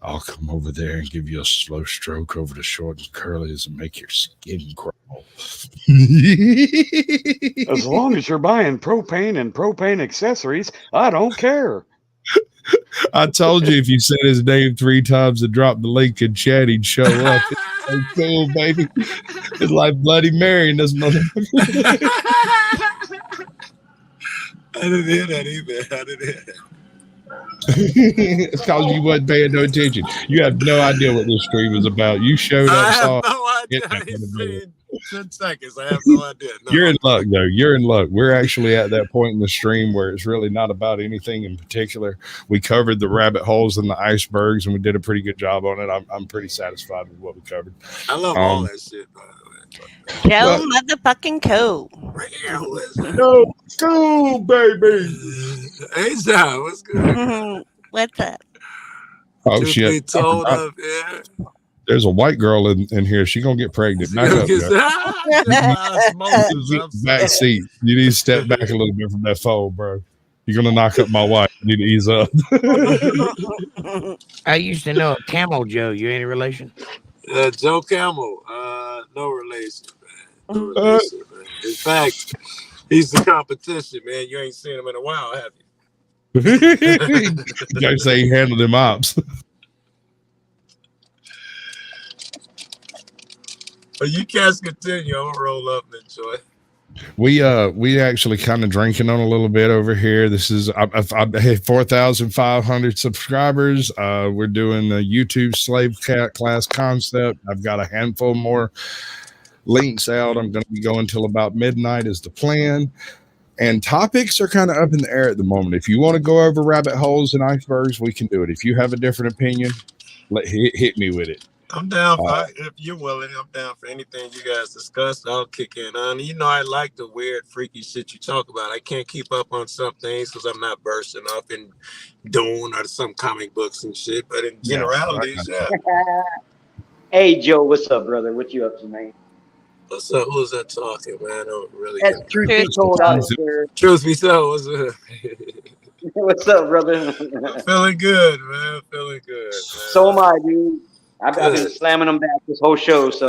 I'll come over there and give you a slow stroke over the short and curlies and make your skin crawl. As long as you're buying propane and propane accessories, I don't care. I told you if you said his name 3 times and dropped the link in chat, he'd show up. It's so cool, baby. It's like Bloody Mary in this motherfucker. I didn't hear that either. I didn't hear that. It's because you wasn't paying no attention. You have no idea what this stream is about. You showed up. I have no idea. I ain't seen 10 seconds. I have no idea. No. You're in luck, though. You're in luck. We're actually at that point in the stream where it's really not about anything in particular. We covered the rabbit holes and the icebergs, and we did a pretty good job on it. I'm pretty satisfied with what we covered. I love all that shit, by the way. Joe motherfucking Cole. Go, baby. Hey, John, what's good? What's up? Oh, Truth shit. be told of, yeah. There's a white girl in here. She's going to get pregnant. Back up, back seat. You need to step back a little bit from that phone, bro. You're going to knock up my wife. You need to ease up. I used to know a Camel Joe. You any relation? Joe Camel. No relation, man. No relation, man. In fact, he's the competition, man. You ain't seen him in a while, have you? You gotta say he handled them ops. But you guys continue. I'm gonna roll up and enjoy. We actually kind of drinking on a little bit over here. This is I had 4,500 subscribers. We're doing the YouTube SlaveClass concept. I've got a handful more links out. I'm going to be going till about midnight is the plan. And topics are kind of up in the air at the moment. If you want to go over rabbit holes and icebergs, we can do it. If you have a different opinion, hit me with it. I'm down for if you're willing. I'm down for anything you guys discuss. I'll kick in on. You know, I like the weird, freaky shit you talk about. I can't keep up on some things because I'm not bursting off in Dune or some comic books and shit. But in generalities, yeah. Hey, Joe, what's up, brother? What you up to, man? What's up? Who's that talking, man? I don't really. That's truth be told out there. Truth be told, what's up? What's up, brother? I'm feeling good, man. Feeling good, man. So am I, dude. I've been slamming them back this whole show, so.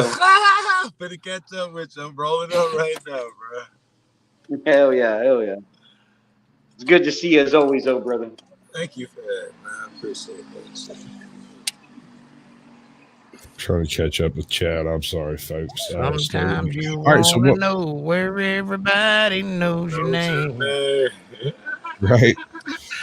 Better catch up with you. I'm rolling up right now, bro. Hell yeah, hell yeah. It's good to see you as always, though, brother. Thank you for that, man. I appreciate that. Trying to catch up with Chad. I'm sorry, folks. Sometimes you want to know where everybody knows your name. Right.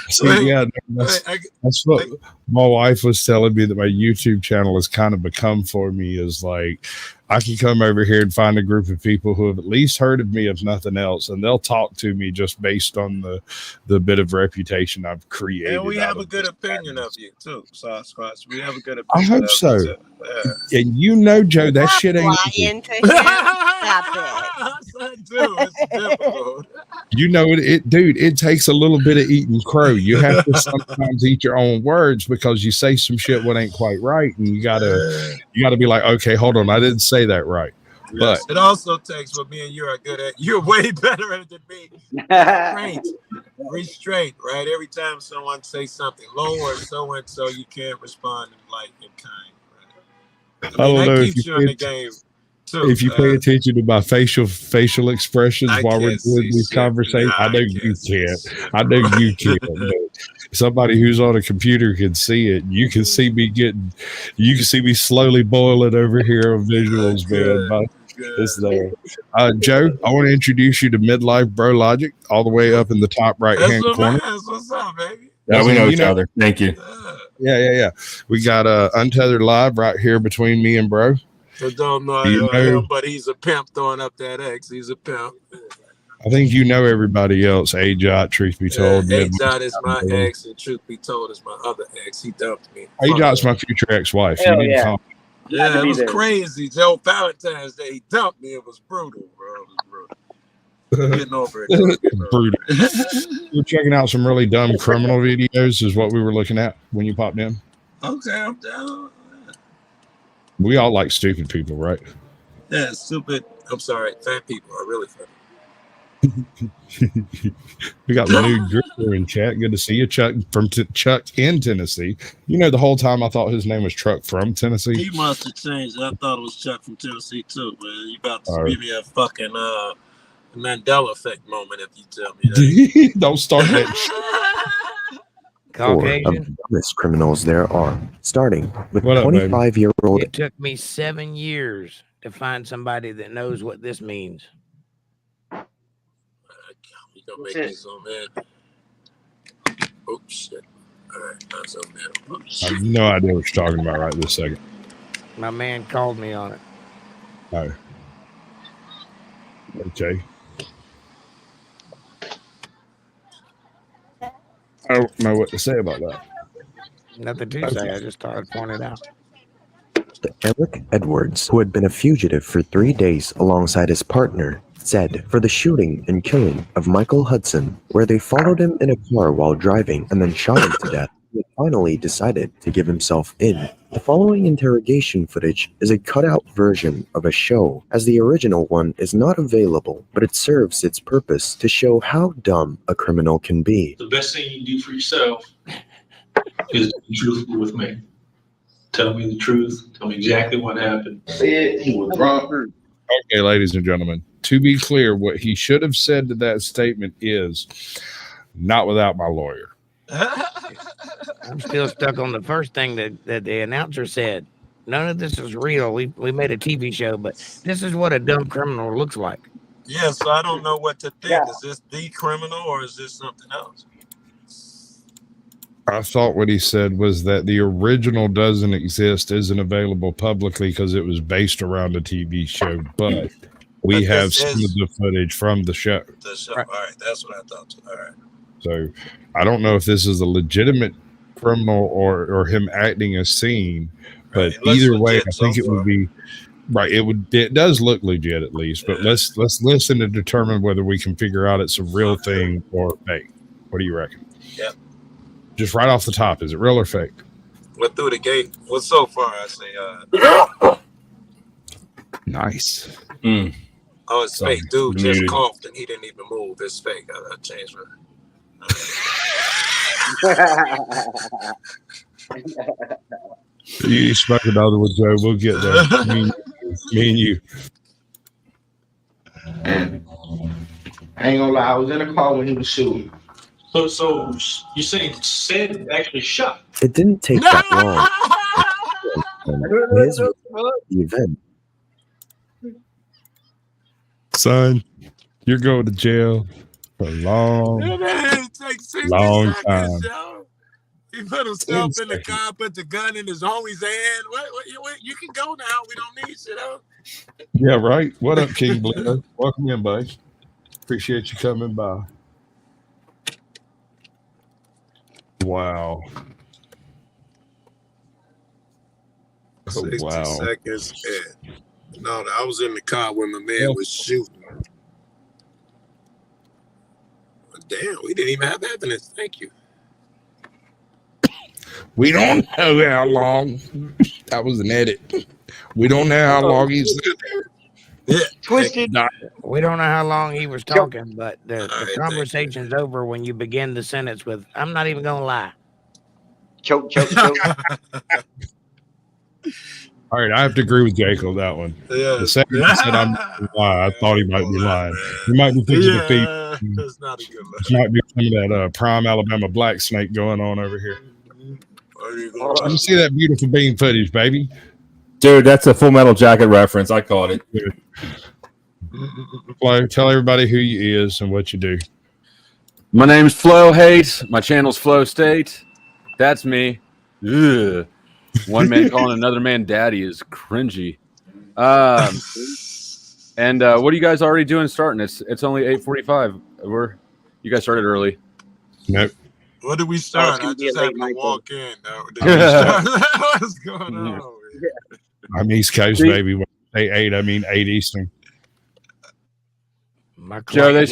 See, yeah, that's what my wife was telling me, that my YouTube channel has kind of become for me, is like I can come over here and find a group of people who have at least heard of me, if nothing else, and they'll talk to me just based on the bit of reputation I've created. And we have a good opinion of you too, Sauce Squatch. We have a good I opinion. hope so. Yeah. And you know, Joe, that shit ain't easy. You know it, dude. It takes a little bit of eating crow. You have to sometimes eat your own words because you say some shit what ain't quite right, and you gotta be like, okay, hold on, I didn't say that right. Yes, but it also takes what me and you are good at. You're way better at it than me. Restraint, right? Every time someone says something low or so and so, you can't respond in light and kind. Right? I don't know if you in the game. Too. If you pay attention to my facial expressions while we're doing these conversations, I know you can't. I know you can't. Somebody who's on a computer can see it. You can see me slowly boiling over here on visuals, man. It's there. Joe, I want to introduce you to Midlife Bro Logic, all the way up in the top right hand corner. What's up, baby? Yeah, we know each other. Thank you. Yeah. We got Untethered Live right here between me and Bro. I don't know him, but he's a pimp throwing up that X. He's a pimp. I think you know everybody else. AJot, truth be told. AJot is my ex, and truth be told, is my other ex. He dumped me. AJot's my future ex-wife. Hell You need to call me. Yeah, it was crazy. Joe Valentine's Day, he dumped me. It was brutal, bro. It was brutal. Getting over it. Brutal. We're checking out some really dumb criminal videos is what we were looking at when you popped in. Okay, I'm down. We all like stupid people, right? Yeah, stupid. I'm sorry, fat people are really funny. We got the new drifter in chat. Good to see you, Chuck from Chuck in Tennessee. You know, the whole time I thought his name was Truck from Tennessee. He must have changed. I thought it was Chuck from Tennessee too, man. You about to give me a fucking Mandela effect moment if you tell me that. Don't start that. Four of the dumbest criminals there are, starting with 25-year-old. It took me 7 years to find somebody that knows what this means. You gonna make me so mad. Oops, shit. All right, not so mad. Oops. I have no idea what you're talking about right this second. My man called me on it. Oh. Okay. I don't know what to say about that. Nothing to say. I just thought I'd point it out. Eric Edwards, who had been a fugitive for 3 days alongside his partner, said for the shooting and killing of Michael Hudson, where they followed him in a car while driving and then shot him to death, he finally decided to give himself in. The following interrogation footage is a cutout version of a show, as the original one is not available, but it serves its purpose to show how dumb a criminal can be. The best thing you do for yourself is be truthful with me. Tell me the truth. Tell me exactly what happened. Said he was drunk. Okay, ladies and gentlemen, to be clear, what he should have said to that statement is, not without my lawyer. I'm still stuck on the first thing that the announcer said. None of this is real. We made a TV show, but this is what a dumb criminal looks like. Yeah, so I don't know what to think. Yeah. Is this the criminal or is this something else? I thought what he said was that the original doesn't exist, isn't available publicly because it was based around a TV show, but we have some of the footage from the show. The show. Right. All right, that's what I thought too. All right. So I don't know if this is a legitimate criminal or him acting a scene, but either way, I think it would be right. It does look legit at least, but let's listen to determine whether we can figure out it's a real thing or fake. What do you reckon? Yeah. Just right off the top, is it real or fake? Well, through the gate. Well, so far I say nice. Oh, it's fake. Dude just coughed and he didn't even move. It's fake. I changed my You spoke about it with Joe. We'll get there. me and you. I ain't gonna lie, I was in the car when he was shooting. So you're saying Sid actually shot? It didn't take that long. His the event. Son, you're going to jail for a long time. He put himself in the car, put the gun in his homie's hand. What, you can go now. We don't need you, though. Yeah, right. What up, King Blue? Welcome in, buddy. Appreciate you coming by. Wow. Oh, 60 seconds. Yeah. No, I was in the car when my man was shooting. Damn, we didn't even have evidence. Thank you. We don't know how long. That was an edit. We don't know how long he's there. Yeah, twisted. We don't know how long he was talking, but the conversation's over when you begin the sentence with, I'm not even going to lie. Choke, choke, choke. All right, I have to agree with Jake on that one. Yeah. The second he said I'm not gonna lie, I thought he might be lying. He might be thinking of feet. That's not a good lie. Might be some of that prime Alabama black snake going on over here. Let me see that beautiful bean footage, baby. Dude, that's a Full Metal Jacket reference. I caught it. Flo, tell everybody who you is and what you do. My name's Flo Hayes. My channel's Flow State. That's me. Ugh. One man calling another man daddy is cringy. And what are you guys already doing starting? It's only 8:45. You guys started early. Nope. What did we start? I just happened to walk in. What's going on? I'm East Coast, baby. When I say 8, I mean 8 Eastern. Joe, they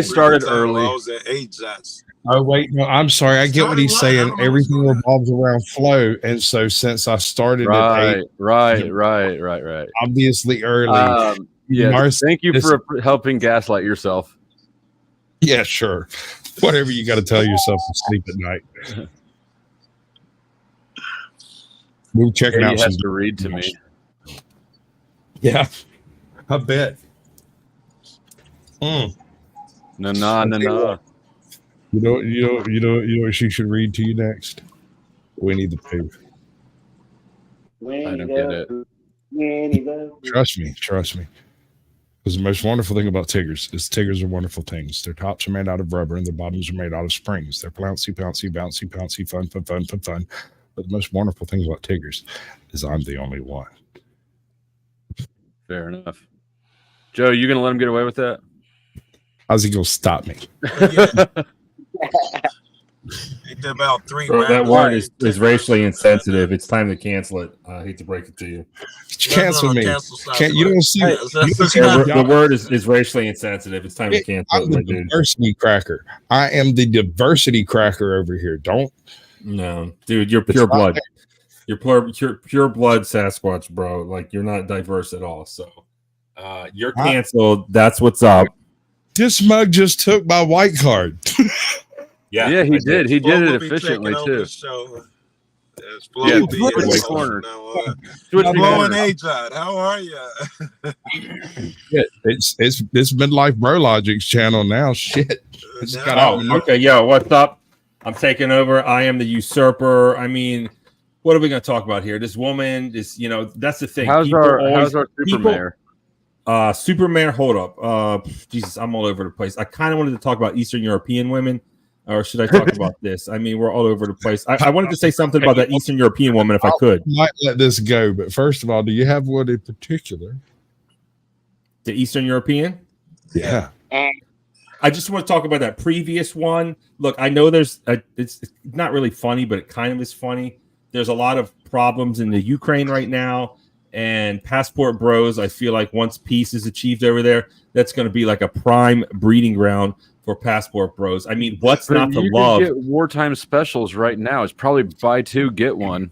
started early. I was at 8 shots. Oh wait, no, I'm sorry. I get what he's saying. Everything revolves around flow, and so since I started at 8, right. obviously early. Thank you for helping gaslight yourself. Yeah, sure. Whatever you got to tell yourself to sleep at night. We're checking out. He has to read to me. Yeah, I bet. No. You know what she should read to you next? Winnie the Pooh. I don't get it. Trust me. Because the most wonderful thing about tigers is tigers are wonderful things. Their tops are made out of rubber and their bottoms are made out of springs. They're bouncy, fun. But the most wonderful thing about tigers is I'm the only one. Fair enough. Joe, you gonna let him get away with that? How's he gonna stop me? About 3 Bro, that word is racially insensitive. It's time to cancel it. I hate to break it to you. Cancel me. You don't see it. The word is racially insensitive. It's time to cancel I'm the diversity cracker. I am the diversity cracker over here. No, dude, you're pure blood. You're pure blood Sasquatch, bro. Like, you're not diverse at all. So you're canceled. That's what's up. This mug just took my white card. Yeah, he did. He did it efficiently too. Yeah, switch corners. Flo and A-Jot, how are you? Yeah, it's Midlife Bro Logic's channel now. Shit. Okay, yo, what's up? I'm taking over. I am the usurper. I mean, what are we going to talk about here? This woman, that's the thing. How's our super mayor? Super mayor, hold up. Jesus, I'm all over the place. I kind of wanted to talk about Eastern European women. Or should I talk about this? I mean, we're all over the place. I wanted to say something about that Eastern European woman if I could. I might let this go, but first of all, do you have one in particular? The Eastern European? Yeah. I just want to talk about that previous one. Look, I know it's not really funny, but it kind of is funny. There's a lot of problems in the Ukraine right now, and Passport Bros, I feel like once peace is achieved over there, that's going to be like a prime breeding ground for Passport Bros. I mean, what's not to love? You can get wartime specials right now. It's probably buy 2 get 1.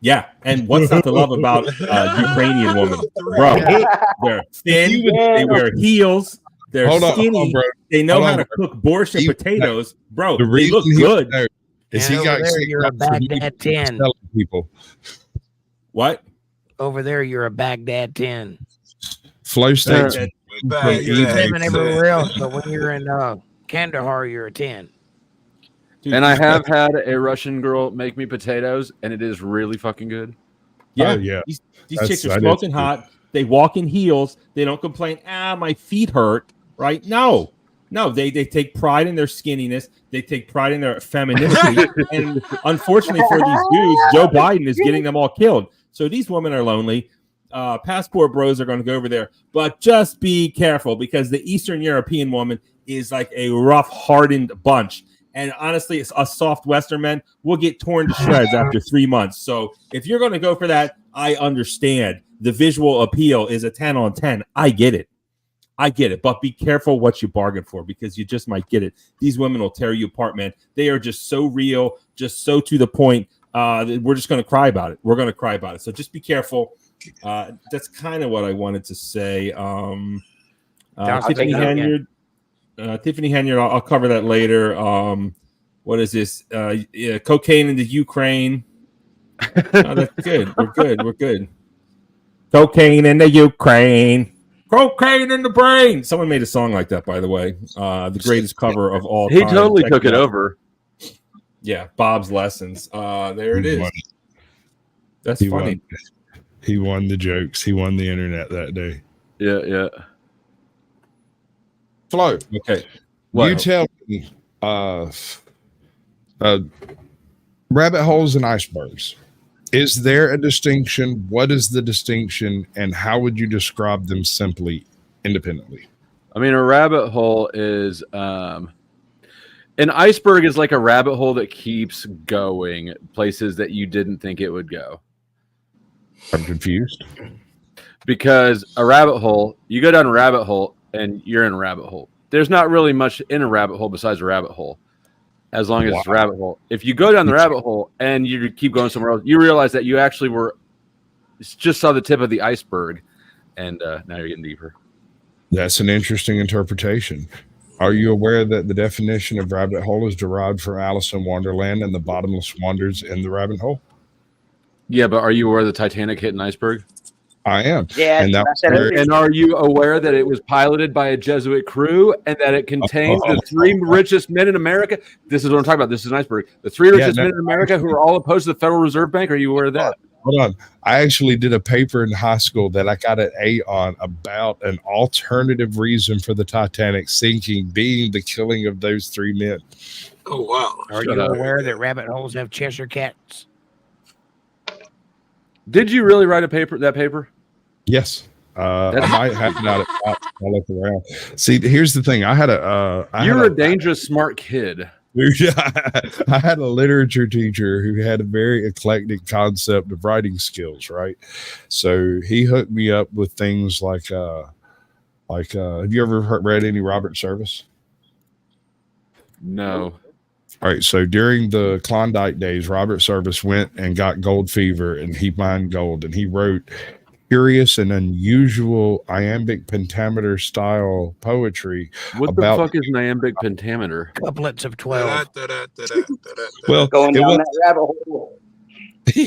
Yeah, and what's not to love about Ukrainian women, bro? They're thin. They wear heels. They're skinny. Bro. They know how to cook borscht and potatoes, bro. They look good. Is he got you're a Baghdad 10. People. What? Over there, you're a Baghdad 10. Flow states. You're everywhere else, but when you're in Kandahar, you're a 10. Dude, and I have had a Russian girl make me potatoes, and it is really fucking good. Yeah, yeah. These chicks are smoking hot. They walk in heels. They don't complain. My feet hurt. Right? No. They take pride in their skinniness. They take pride in their femininity. And unfortunately for these dudes, Joe Biden is getting them all killed. So these women are lonely. Passport Bros are going to go over there, but just be careful because the Eastern European woman is like a rough, hardened bunch. And honestly, it's us soft Western men will get torn to shreds after 3 months. So if you're going to go for that, I understand. The visual appeal is a 10 on 10. I get it. But be careful what you bargain for because you just might get it. These women will tear you apart, man. They are just so real, just so to the point. We're just going to cry about it. We're going to cry about it. So just be careful. That's kind of what I wanted to say. Tiffany Henyard, I'll cover that later. What is this? Cocaine in the Ukraine. That's good. We're good. Cocaine in the Ukraine. Cocaine in the brain. Someone made a song like that, by the way. The greatest cover of all time. He totally took it over. Yeah, Bob's Lessons. There it is. That's funny. He won the jokes. He won the internet that day. Yeah. Flo. Okay. You tell me rabbit holes and icebergs. Is there a distinction? What is the distinction, and how would you describe them simply, independently? I mean, a rabbit hole is an iceberg is like a rabbit hole that keeps going places that you didn't think it would go. I'm confused. Because a rabbit hole, you go down a rabbit hole and you're in a rabbit hole. There's not really much in a rabbit hole besides a rabbit hole, as long as it's a rabbit hole. If you go down the rabbit hole and you keep going somewhere else, you realize that you actually just saw the tip of the iceberg, and now you're getting deeper. That's an interesting interpretation. Are you aware that the definition of rabbit hole is derived from Alice in Wonderland and the bottomless wonders in the rabbit hole? Yeah, but are you aware the Titanic hit an iceberg? I am. Yeah, and are you aware that it was piloted by a Jesuit crew and that it contains the 3 richest men in America? This is what I'm talking about. This is an iceberg. The 3 richest men in America who are all opposed to the Federal Reserve Bank. Are you aware of that? Hold on. I actually did a paper in high school that I got an A on about an alternative reason for the Titanic sinking being the killing of those 3 men. Oh, wow. Are you aware that rabbit holes have Cheshire cats? Did you really write that paper? Yes. I might have it out. I'll look around. See, here's the thing. You're a dangerous, smart kid. I had a literature teacher who had a very eclectic concept of writing skills, right? So he hooked me up with things like have you ever read any Robert Service? No. All right, so during the Klondike days, Robert Service went and got gold fever, and he mined gold, and he wrote curious and unusual iambic pentameter style poetry. What the fuck is an iambic pentameter? Couplets of 12. Well, going down that rabbit hole. Down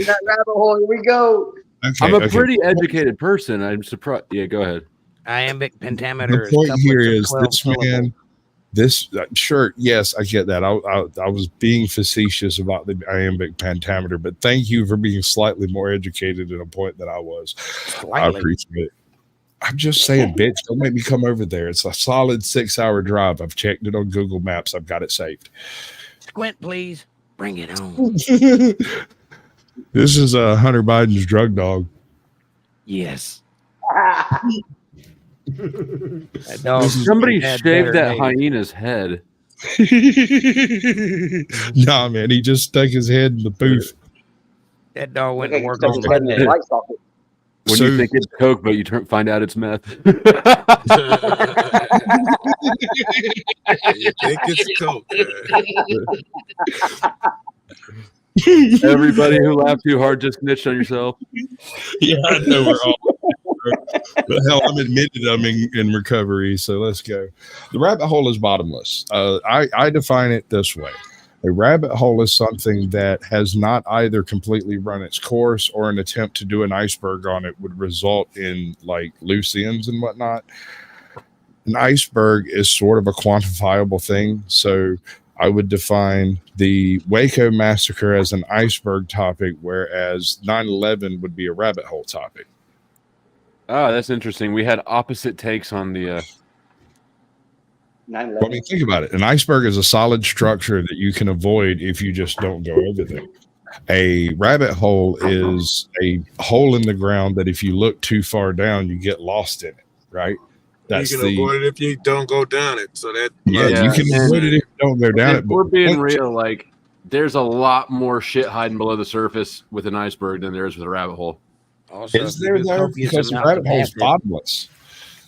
that rabbit hole, here we go. Okay, I'm a pretty educated person. I'm surprised. Yeah, go ahead. Iambic pentameter. The point here is this man. This sure, yes, I get that. I was being facetious about the iambic pentameter, but thank you for being slightly more educated at a point than I was. I appreciate it. I'm just saying, bitch, don't make me come over there. It's a solid 6-hour drive. I've checked it on Google Maps. I've got it saved. Squint, please. Bring it on. This is Hunter Biden's drug dog. Yes. Somebody shaved that hyena's head. Nah, man, he just stuck his head in the poof. That dog went to work on the When you think it's coke, but you find out it's meth. You think it's coke. Everybody who laughed too hard just snitched on yourself. Yeah, I know we're all. But hell, I'm admitted I'm in recovery, so let's go. The rabbit hole is bottomless. I define it this way. A rabbit hole is something that has not either completely run its course or an attempt to do an iceberg on it would result in like loose ends and whatnot. An iceberg is sort of a quantifiable thing. So I would define the Waco massacre as an iceberg topic, whereas 9/11 would be a rabbit hole topic. Oh, that's interesting. We had opposite takes on the 9/11. I mean, think about it. An iceberg is a solid structure that you can avoid if you just don't go over there. A rabbit hole is a hole in the ground that if you look too far down, you get lost in it, right? That's you can avoid it if you don't go down it. So that you can avoid it if you don't go down it. We're being real, like there's a lot more shit hiding below the surface with an iceberg than there is with a rabbit hole. Also, is there though? Because the rabbit hole is bottomless.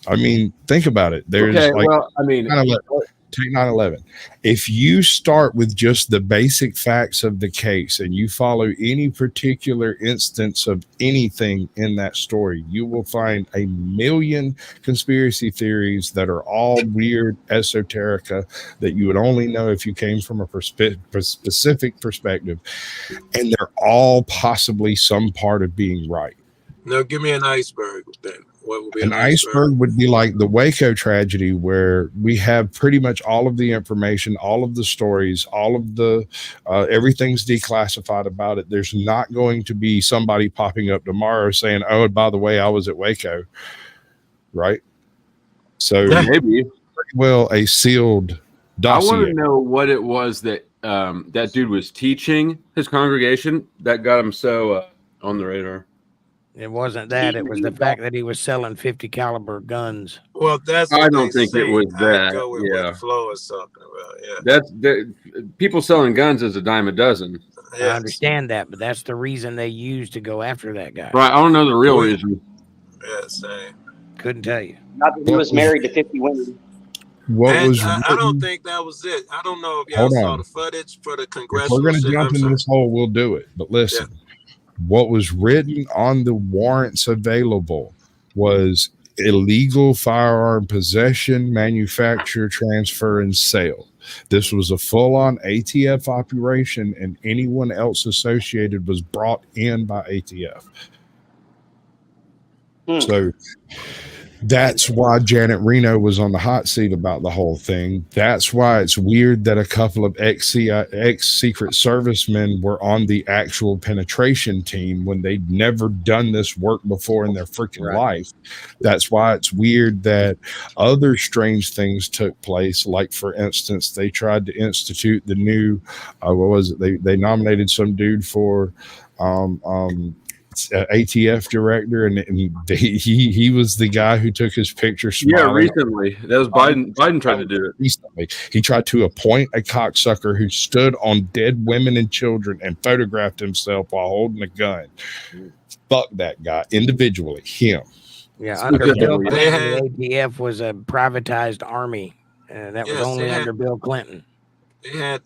I mean, think about it. There's take 9/11. If you start with just the basic facts of the case and you follow any particular instance of anything in that story, you will find a million conspiracy theories that are all weird esoterica that you would only know if you came from a specific perspective, and they're all possibly some part of being right. Now, give me an iceberg then. What would be an iceberg would be like the Waco tragedy, where we have pretty much all of the information, all of the stories, all of the everything's declassified about it. There's not going to be somebody popping up tomorrow saying, "Oh, and by the way, I was at Waco," right? So maybe a sealed dossier. I want to know what it was that that dude was teaching his congregation that got him so on the radar. It wasn't that. It was the fact that he was selling 50 caliber guns. Well, that's I what don't think it was that. go with Yeah, what Flo is talking about. Yeah, that's people selling guns is a dime a dozen. I understand that, but that's the reason they used to go after that guy. Right. I don't know the real reason. Yeah, same. Couldn't tell you. Not that he was married to 50 women. I don't think that was it. I don't know if y'all Hold saw on. the footage for the If congressional. we're going to shit. jump I'm into sorry. this hole, we'll do it. But listen, what was written on the warrants available was illegal firearm possession, manufacture, transfer, and sale. This was a full-on ATF operation, and anyone else associated was brought in by ATF. So that's why Janet Reno was on the hot seat about the whole thing. That's why it's weird that a couple of ex-Secret Servicemen were on the actual penetration team when they'd never done this work before in their freaking life. That's why it's weird that other strange things took place. Like, for instance, they tried to institute the new, what was it? They nominated some dude for ATF director, and he was the guy who took his picture smiling. Yeah, recently. That was Biden. Biden tried to do it. Recently, he tried to appoint a cocksucker who stood on dead women and children and photographed himself while holding a gun. Fuck that guy individually. Him. Yeah, under Bill Clinton, the ATF was a privatized army, and that was only under Bill Clinton. They had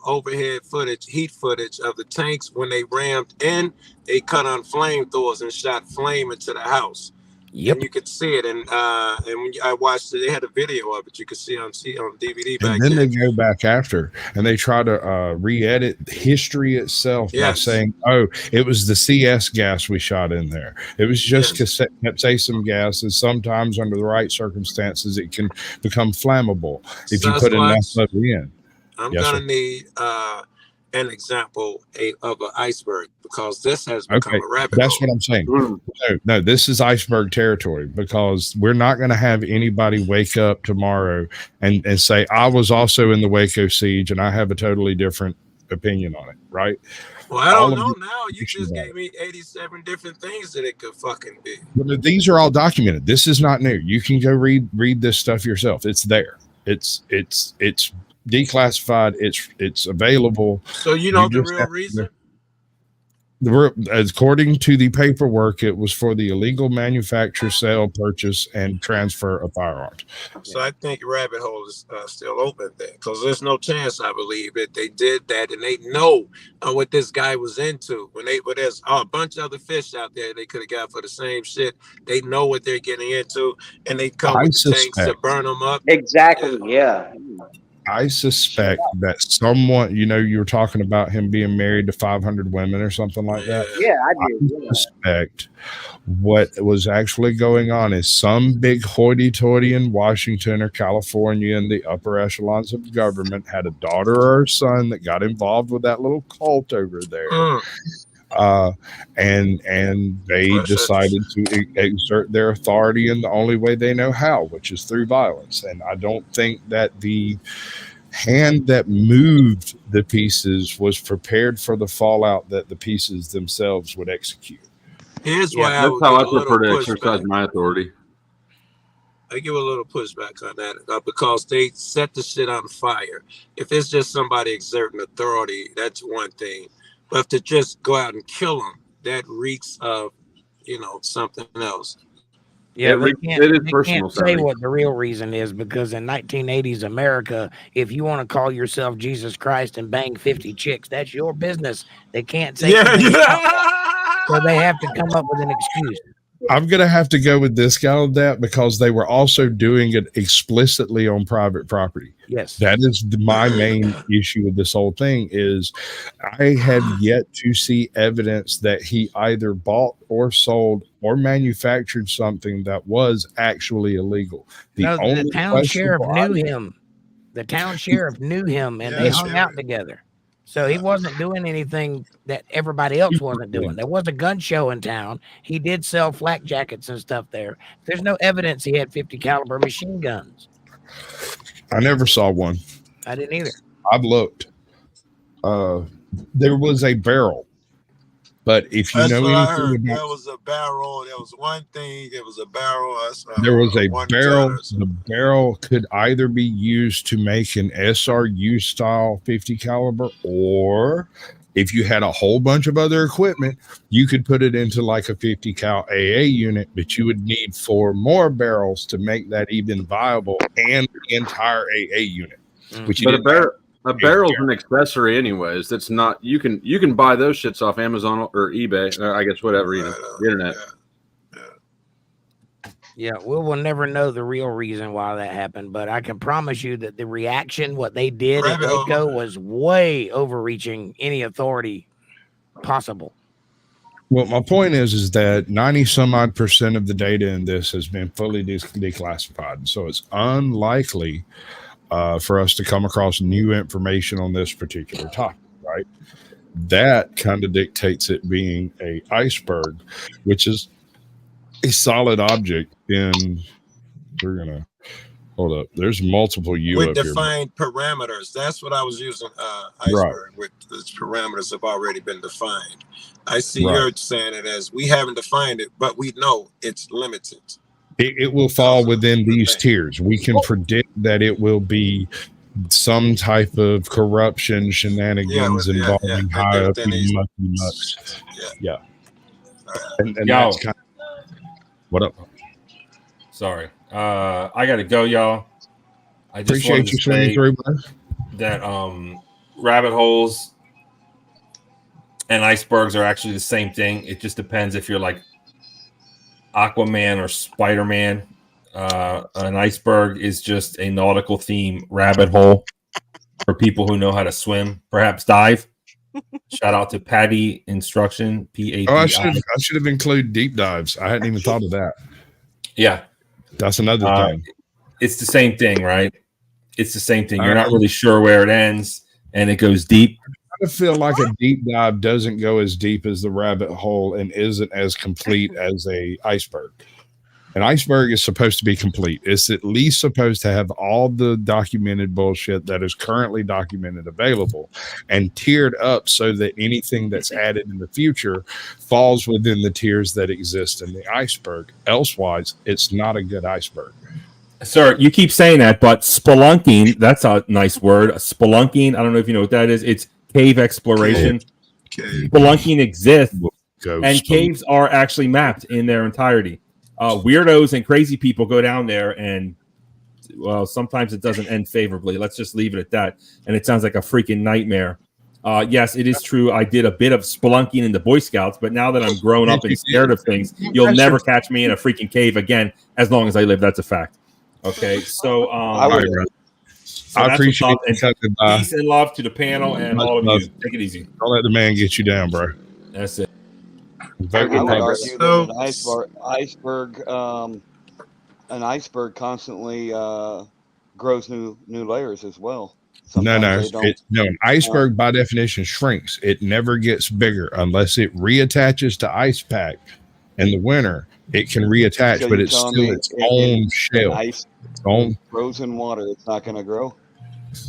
overhead footage, heat footage of the tanks when they rammed in. They cut on flamethrowers and shot flame into the house. Yep. And you could see it. And when I watched it, they had a video of it. You could see on DVD back And then then. they go back after and they try to re-edit history itself by saying, "Oh, it was the CS gas we shot in there. It was just capsaicin gas, and sometimes under the right circumstances, it can become flammable if you put enough of it in." I'm gonna need an example of an iceberg, because this has become a rabbit that's hole. what I'm saying. No, this is iceberg territory, because we're not going to have anybody wake up tomorrow and say, "I was also in the Waco siege and I have a totally different opinion on it." Right? Well, I don't know now. You just gave me 87 different things that it could fucking be. But these are all documented. This is not new. You can go read this stuff yourself. It's there. It's declassified. It's available. So you know the real reason? According to the paperwork, it was for the illegal manufacture, sale, purchase, and transfer of firearms. So I think rabbit hole is still open there, because there's no chance, I believe, that they did that and they know what this guy was into. But there's a bunch of other fish out there they could have got for the same shit. They know what they're getting into, and they come with the tanks to burn them up. Exactly. Yeah. I suspect that someone, you were talking about him being married to 500 women or something like that. Yeah, I do. I suspect what was actually going on is some big hoity-toity in Washington or California in the upper echelons of government had a daughter or a son that got involved with that little cult over there. And they decided to exert their authority in the only way they know how, which is through violence. And I don't think that the hand that moved the pieces was prepared for the fallout that the pieces themselves would execute. Here's why that's how I prefer to exercise my authority. I give a little pushback on that because they set the shit on fire. If it's just somebody exerting authority, that's one thing. But to just go out and kill them, that reeks of, something else. Yeah, they can't say what the real reason is, because in 1980s America, if you want to call yourself Jesus Christ and bang 50 chicks, that's your business. They can't say so they have to come up with an excuse. I'm going to have to go with this guy on that, because they were also doing it explicitly on private property. Yes. That is my main issue with this whole thing is I have yet to see evidence that he either bought or sold or manufactured something that was actually illegal. The town sheriff knew him. The town sheriff knew him, and they hung out together. So he wasn't doing anything that everybody else wasn't doing. There was a gun show in town. He did sell flak jackets and stuff there. There's no evidence he had 50 caliber machine guns. I never saw one. I didn't either. I've looked. there was a barrel. But if you That's know what I anything heard. about, There was a barrel. There was one thing. It was a barrel. there was a 1 barrel. ton or something. The barrel could either be used to make an SRU style 50 caliber, or if you had a whole bunch of other equipment, you could put it into like a 50 cal AA unit, but you would need 4 more barrels to make that even viable, and the entire AA unit. Which you But didn't have. a barrel's an accessory, anyways. That's not you can buy those shits off Amazon or eBay. Or I guess whatever, the internet. Yeah, we will never know the real reason why that happened, but I can promise you that the reaction, what they did at Waco, was way overreaching any authority possible. Well, my point is that 90 some odd % of the data in this has been fully declassified. So it's unlikely for us to come across new information on this particular topic, right? That kind of dictates it being a iceberg, which is a solid object. And we're gonna hold up. There's multiple U with up here. defined parameters. That's what I was using. Iceberg with its parameters have already been defined. I see you're saying it as we haven't defined it, but we know it's limited. It will fall within these tiers. We can predict that it will be some type of corruption shenanigans involving high up much. Yeah. And that's kind of, what up? Sorry. I gotta go, y'all. I just Appreciate you swimming through, bro. That rabbit holes and icebergs are actually the same thing. It just depends if you're like Aquaman or Spider-Man. An iceberg is just a nautical theme rabbit hole for people who know how to swim, perhaps dive. Shout out to Patty Instruction, PADI. Oh, I should have included deep dives. I hadn't even thought of that. Yeah. That's another thing. It's the same thing, right? It's the same thing. You're not really sure where it ends, and it goes deep. I feel like a deep dive doesn't go as deep as the rabbit hole and isn't as complete as a iceberg. An iceberg is supposed to be complete. It's at least supposed to have all the documented bullshit that is currently documented available and tiered up so that anything that's added in the future falls within the tiers that exist in the iceberg. Elsewise, it's not a good iceberg. Sir, you keep saying that, but spelunking, that's a nice word. Spelunking, I don't know if you know what that is. It's cave exploration. Spelunking exists, and caves are actually mapped in their entirety. Weirdos and crazy people go down there, and well, sometimes it doesn't end favorably. Let's just leave it at that. And it sounds like a freaking nightmare. Yes, it is true. I did a bit of spelunking in the Boy Scouts, but now that I'm grown up and scared of things, you'll never catch me in a freaking cave again as long as I live. That's a fact. Okay, so I appreciate it. Peace and love to the panel and all of you. Take it easy. Don't let the man get you down, bro. That's it. I would argue that an iceberg constantly grows new layers as well. Sometimes an iceberg by definition shrinks. It never gets bigger unless it reattaches to ice pack in the winter. It can reattach, So but you're it's telling still me its own shell. Ice grows in water. It's not going to grow.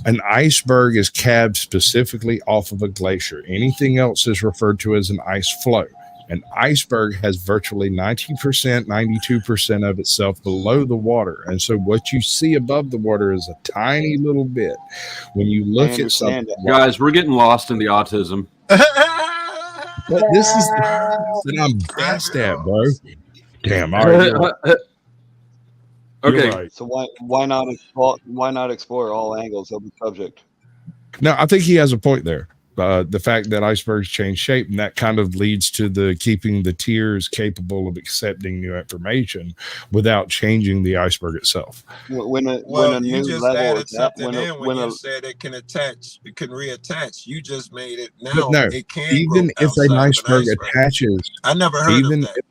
An iceberg is calved specifically off of a glacier. Anything else is referred to as an ice floe. An iceberg has virtually 90%, 92% of itself below the water. And so what you see above the water is a tiny little bit. When you look at something, guys, we're getting lost in the autism. But this is that I'm best at, bro. Damn. All right. Okay. Right. So why not explore all angles of the subject? No, I think he has a point there. The fact that icebergs change shape, and that kind of leads to the keeping the tiers capable of accepting new information without changing the iceberg itself. When a you new just level added is that, something in when you said it can attach, it can reattach. You just made it now. No, It can even grow if an outside of iceberg attaches, I never heard of that.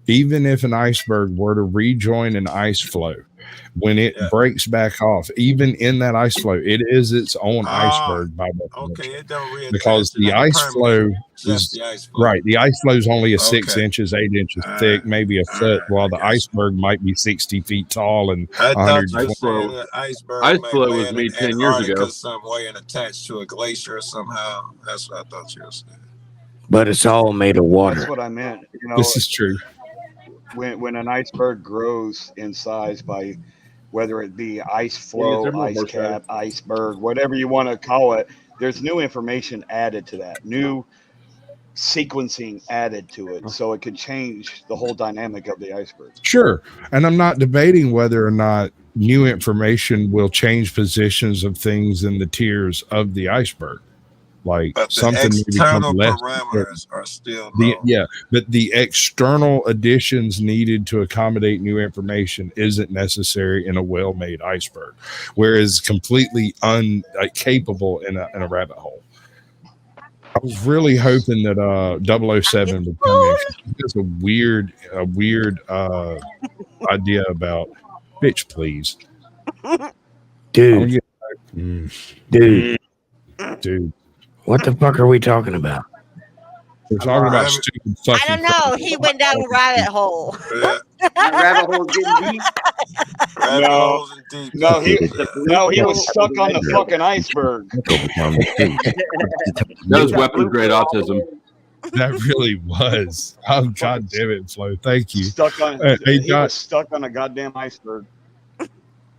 even if an iceberg were to rejoin an ice flow, when it breaks back off, even in that ice flow, it is its own iceberg by definition. Okay, it don't reattach Because to the nothing ice flow permanent, just is the ice flow. right. The ice flow is only a 6 Okay. inches, 8 inches thick, maybe a foot, while the iceberg might be 60 feet tall and I thought you were 120. saying that iceberg Ice might flow lay was in made 10 years Antarctica ago. some way and attached to a glacier somehow. That's what I thought you were saying. But it's all made of water. That's what I meant. You know, This is true. When an iceberg grows in size by whether it be ice flow, ice cap, iceberg, whatever you want to call it, there's new information added to that, new sequencing added to it, so it could change the whole dynamic of the iceberg. Sure. And I'm not debating whether or not new information will change positions of things in the tiers of the iceberg. Like But the something may become external less parameters are still but the external additions needed to accommodate new information isn't necessary in a well-made iceberg, whereas completely incapable in a rabbit hole. I was really hoping that 007 would come in. It's a weird idea about bitch, please. Dude. Dude. What the fuck are we talking about? We're talking about stupid fucking. I don't know. He went down a rabbit hole. Rabbit hole getting deep. No, he was stuck on the fucking iceberg. That was weapons grade autism. That really was. Oh, God damn it, Flo. Thank you. Stuck on. Hey, He was stuck on a goddamn iceberg.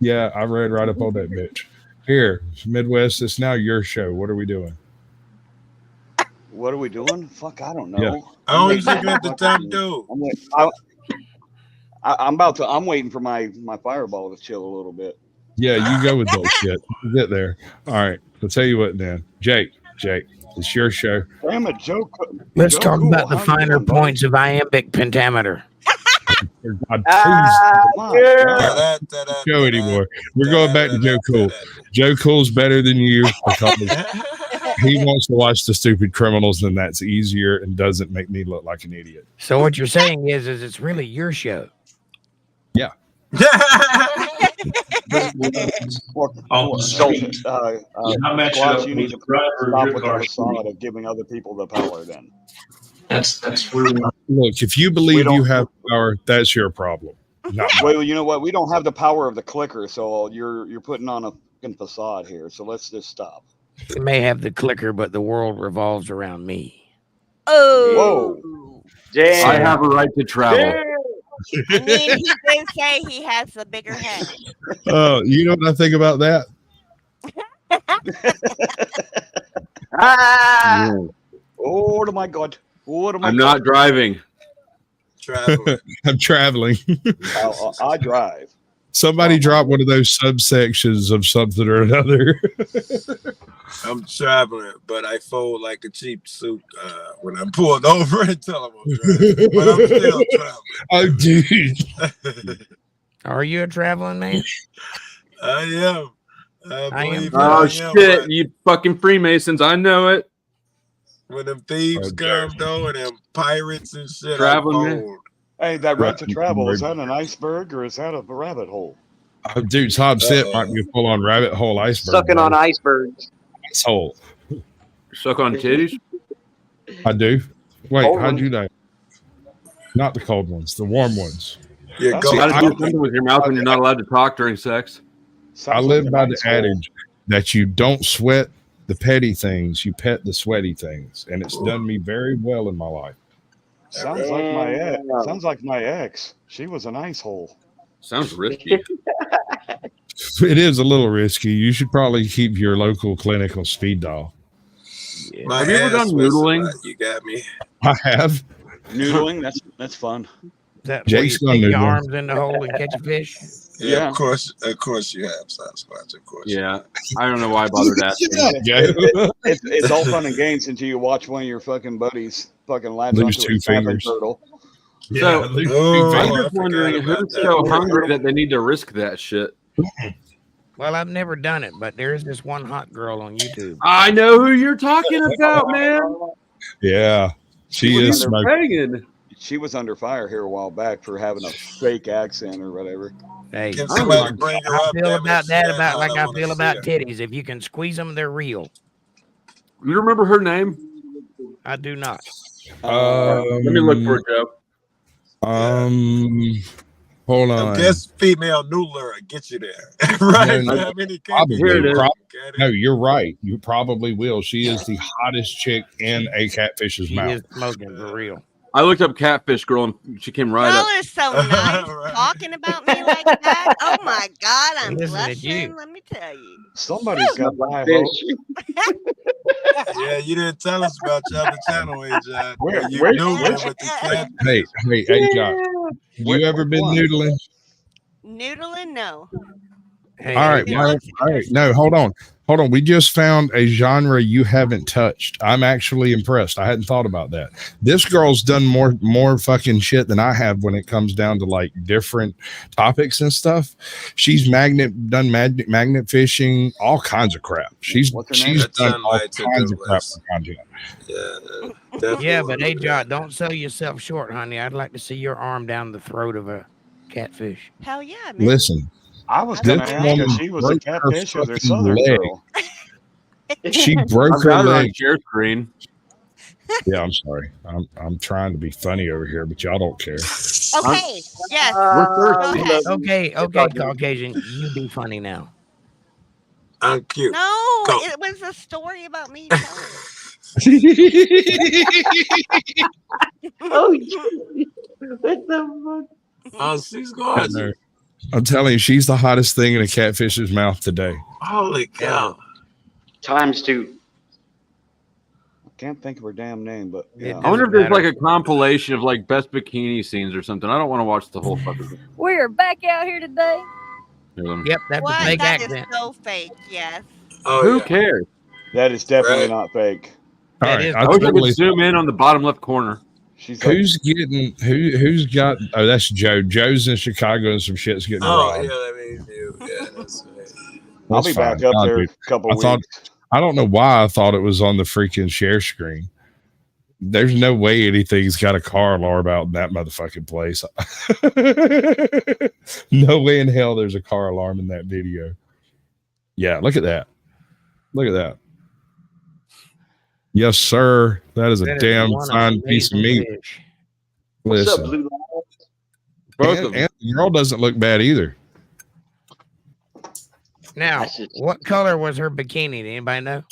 yeah, I read right up on that bitch. Here, Midwest, it's now your show. What are we doing? What are we doing? Fuck, I don't know. Yeah. Oh, he's looking at the top dude. I'm waiting for my fireball to chill a little bit. Yeah, you go with bullshit. Get there. All right. I'll tell you what then. Jake, it's your show. Damn it, Joe. Let's Joe talk Cool, about the how you finer doing, buddy? points of iambic pentameter. God, show anymore. We're going back to Joe Cool. Joe Cool's better than you because he wants to watch the stupid criminals, and that's easier and doesn't make me look like an idiot. So what you're saying is it's really your show. Yeah. Squatch, you need to stop with the facade of giving other people the power then. That's where Look, if you believe you have power, that's your problem. Not mine. Well, you know what? We don't have the power of the clicker, so you're putting on a fucking facade here. So let's just stop. You may have the clicker, but the world revolves around me. Oh. Whoa. Damn. I have a right to travel. I mean, he did say he has the bigger head. Oh, you know what I think about that? Oh my God. I'm not driving. I'm traveling. I drive. Somebody drop one of those subsections of something or another. I'm traveling, but I fold like a cheap suit when I'm pulled over and tell them I'm driving. But I'm still traveling. Oh, dude. Are you a traveling man? I am. I am. Oh, shit. You fucking Freemasons. I know it. When them thieves come, though, and them pirates and shit, Traveling, I fold. Hey, that right to travel, is that an iceberg or is that a rabbit hole? Oh, dude, Tom Sit might be a full-on rabbit hole iceberg. Sucking on icebergs. Asshole. Suck on titties? I do. Wait, Cold how'd ones. you know? Not the cold ones, the warm ones. Yeah, See, How I, to do something with your mouth when you're not allowed to talk during sex? I live by the adage that you don't sweat the petty things, you pet the sweaty things. And it's done me very well in my life. Sounds like my ex. Sounds like my ex. She was an ice hole. Sounds risky. It is a little risky. You should probably keep your local clinical speed dial. My Have you ever ass done was noodling? You got me. I have. Noodling, that's fun. That Jake's where you gonna stick your do arms in the hole and catch a fish? Yeah, of course you have, Sasquatch. Of course. Yeah. I don't know why I bothered asking. It's all fun and games until you watch one of your fucking buddies fucking latch Lose onto two a snapping fingers. turtle. So, I'm I just wondering who's so hungry that they need to risk that shit. Well, I've never done it, but there is this one hot girl on YouTube. I know who you're talking about, man. Yeah. She is smoking. Banging. she was under fire here a while back for having a fake accent or whatever. Hey, Can somebody bring her I up? feel Damn it, about that Chad? about I like don't I wanna feel see about her. titties. If you can squeeze them, they're real. You remember her name? I do not. Let me look for it, Joe. Hold I on. guess female noodler will get you there. Right? No, How many probably, Here it is. no, you're right. You probably will. She is the hottest chick in a catfish's She mouth. is smoking for real. I looked up catfish girl and she came right Y'all up. are so nice talking about me like that. Oh my God, I'm Listen at blushing. you. Let me tell you. Somebody's got high hopes. Yeah, you didn't tell us about your other channel, AJ. Where You you noodling with the cat. Hey, Josh, you ever been noodling? Noodling? No. Hey, All right, all right. No, hold on. We just found a genre you haven't touched. I'm actually impressed. I hadn't thought about that. This girl's done more fucking shit than I have when it comes down to like different topics and stuff. She's done magnet fishing, all kinds of crap. She's done all kinds of crap for content. Yeah, but hey, John, don't sell yourself short, honey. I'd like to see your arm down the throat of a catfish. Hell yeah, man. Listen, I was going to ask if she was a catfish or their southern girl. She broke I've her got her on leg. share screen. Yeah, I'm sorry. I'm trying to be funny over here, but y'all don't care. Okay. Yes. We're Go thirsty. ahead. Okay, Caucasian, you be funny now. I'm cute. No, Go. it was a story about me telling it. Oh, what the fuck? Oh, she's I gorgeous. know. I'm telling you, she's the hottest thing in a catfish's mouth today. Holy cow. ×2. I can't think of her damn name, but yeah. I wonder if there's like a compilation of like best bikini scenes or something. I don't want to watch the whole fucking thing. We are back out here today. Yep, that's What? a fake That is accent. so fake. Yes. Oh, Who yeah. cares? That is definitely Right. not fake. All That right, is I wish I could zoom in on the bottom left corner. She's like, who's got? Oh, that's Joe. Joe's in Chicago and some shit's getting Oh, robbed. yeah, that means you. Yeah, that's right. I'll That's be back fine. up God, there dude. a couple weeks. I don't know why I thought it was on the freaking share screen. There's no way anything's got a car alarm out in that motherfucking place. No way in hell there's a car alarm in that video. Yeah, look at that. Look at that. Yes, sir. That is a That is damn one fine piece of amazing meat. fish. What's up, Listen, Blue? Both of them. and the girl doesn't look bad either. Now, what color was her bikini? Did anybody know?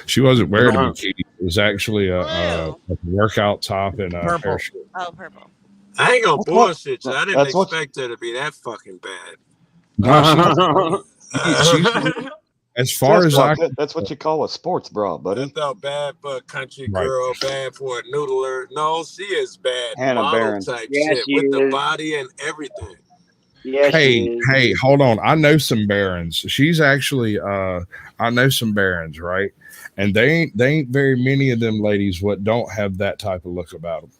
She wasn't wearing a Uh-huh. bikini. It was actually a workout top and a Purple. parachute. Oh, purple. I ain't gonna bullshit you. I didn't That's what- expect her to be that fucking bad. No, she's- as far as I that's what you call a sports bra, I buddy. felt bad for a country Right. girl, bad for a noodler. No, she is bad. Hannah Model Barron. type Yeah, shit she with the is. body and everything. Yeah, she is. hey, hold on. I know some barons. She's actually I know some barons, right? And they ain't very many of them ladies what don't have that type of look about them.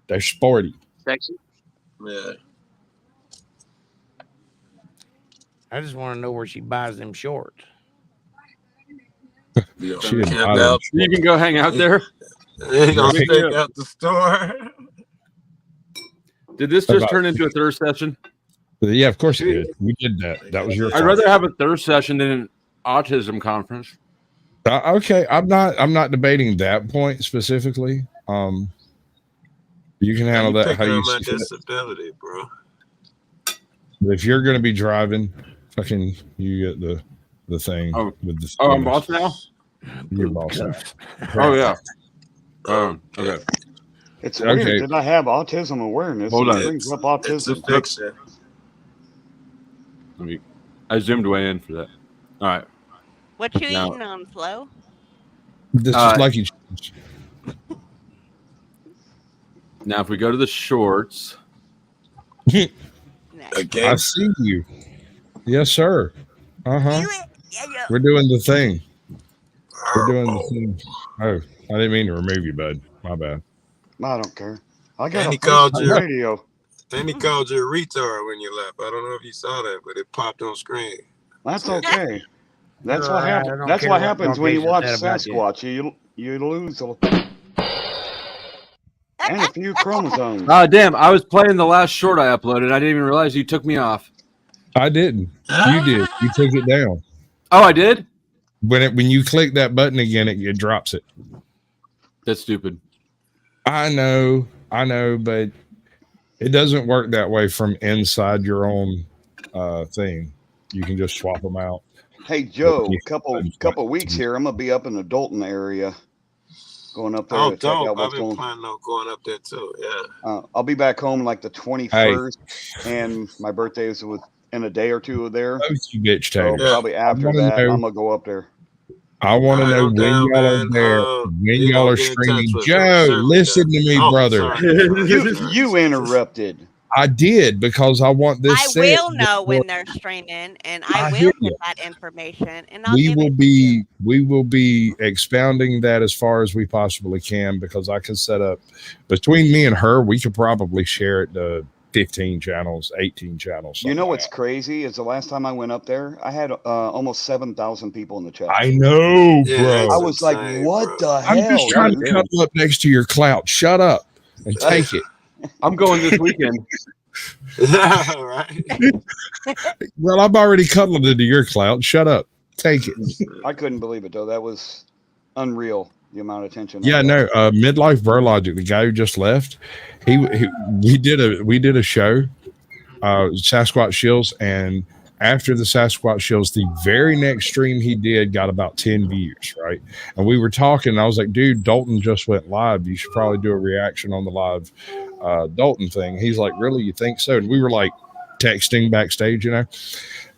They're sporty. Sexy. Yeah. I just want to know where she buys them shorts. You She didn't camp buy them. out. You can go hang out there. They gonna Right. stake out the store. Did this just turn into a thirst session? Yeah, of course it did. We did that. That was your I'd fault. rather have a thirst session than an autism conference. Okay, I'm not debating that point specifically. You can handle that how Picking you on my see fit. disability, bro. But if you're going to be driving, fucking, you get the thing. Oh. With the Oh, I'm boss now? You're boss now. Oh, yeah. Okay. It's Okay. weird that I have autism awareness. Hold It on. brings up It's a autism. fiction. I zoomed way in for that. All right. What you Now- eating on, Flo? This is Lucky Charms. Now, if we go to the shorts, Again. I see you. Yes, sir. Uh-huh. We're doing the thing. We're doing the thing. Oh, I didn't mean to remove you, bud. My bad. I don't care. I got And a he called on you. radio. And he called you a retard when you left. I don't know if you saw that, but it popped on screen. That's okay. That's You're what all right. I happens. don't That's care what what happens when you watch Caucasian said about you. Sasquatch. You lose. And a few chromosomes. Oh, damn. I was playing the last short I uploaded. I didn't even realize you took me off. I didn't. You did. You took it down. Oh, I did? When you click that button again, it drops it. That's stupid. I know, but it doesn't work that way from inside your own thing. You can just swap them out. Hey Joe, couple weeks here, I'm gonna be up in the Dalton area, going up there to check out I've what's been going. planning on going up there too. Yeah. I'll be back home like the 21st, and my birthday is within a day or two there. You bitch So probably after that, I'm gonna go up there. I want to know when y'all are there, when y'all are streaming. Joe, listen to me, brother. You interrupted. I did because I want this. I will know when they're streaming, and I will get that information, and I'll we will be expounding that as far as we possibly can, because I can set up between me and her. We could probably share it to 15 channels, 18 channels. You know what's crazy is the last time I went up there, I had almost 7,000 people in the chat. I know, bro. I was like, what the hell? I'm just trying to come up next to your clout. Shut up and take it. I'm going this weekend. Right. Well, I'm already cuddled into your clout. Shut up. Take it. I couldn't believe it though. That was unreal. The amount of attention. Yeah, no. Midlife Bro Logic, the guy who just left, we did a show, Sasquatch Shills, and after the Sasquatch Shills, the very next stream he did got about 10 views, right? And we were talking, and I was like, dude, Dalton just went live. You should probably do a reaction on the live Dalton thing. He's like, really? You think so? And we were like texting backstage, you know?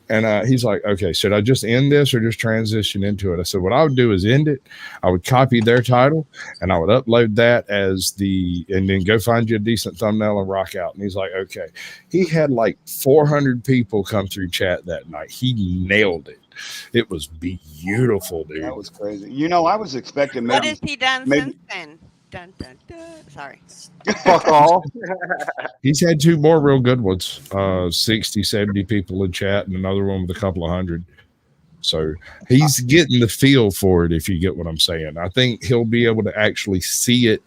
And he's like, okay, should I just end this or just transition into it? I said, what I would do is end it. I would copy their title and I would upload that and then go find you a decent thumbnail and rock out. And he's like, okay. He had like 400 people come through chat that night. He nailed it. It was beautiful, dude. That was crazy. You know, I was expecting maybe. What has he done since then? Dun, dun, dun. Sorry. Fuck all. He's had 2 more real good ones. 60, 70 people in chat and another one with a couple of hundred. So he's getting the feel for it, if you get what I'm saying. I think he'll be able to actually see it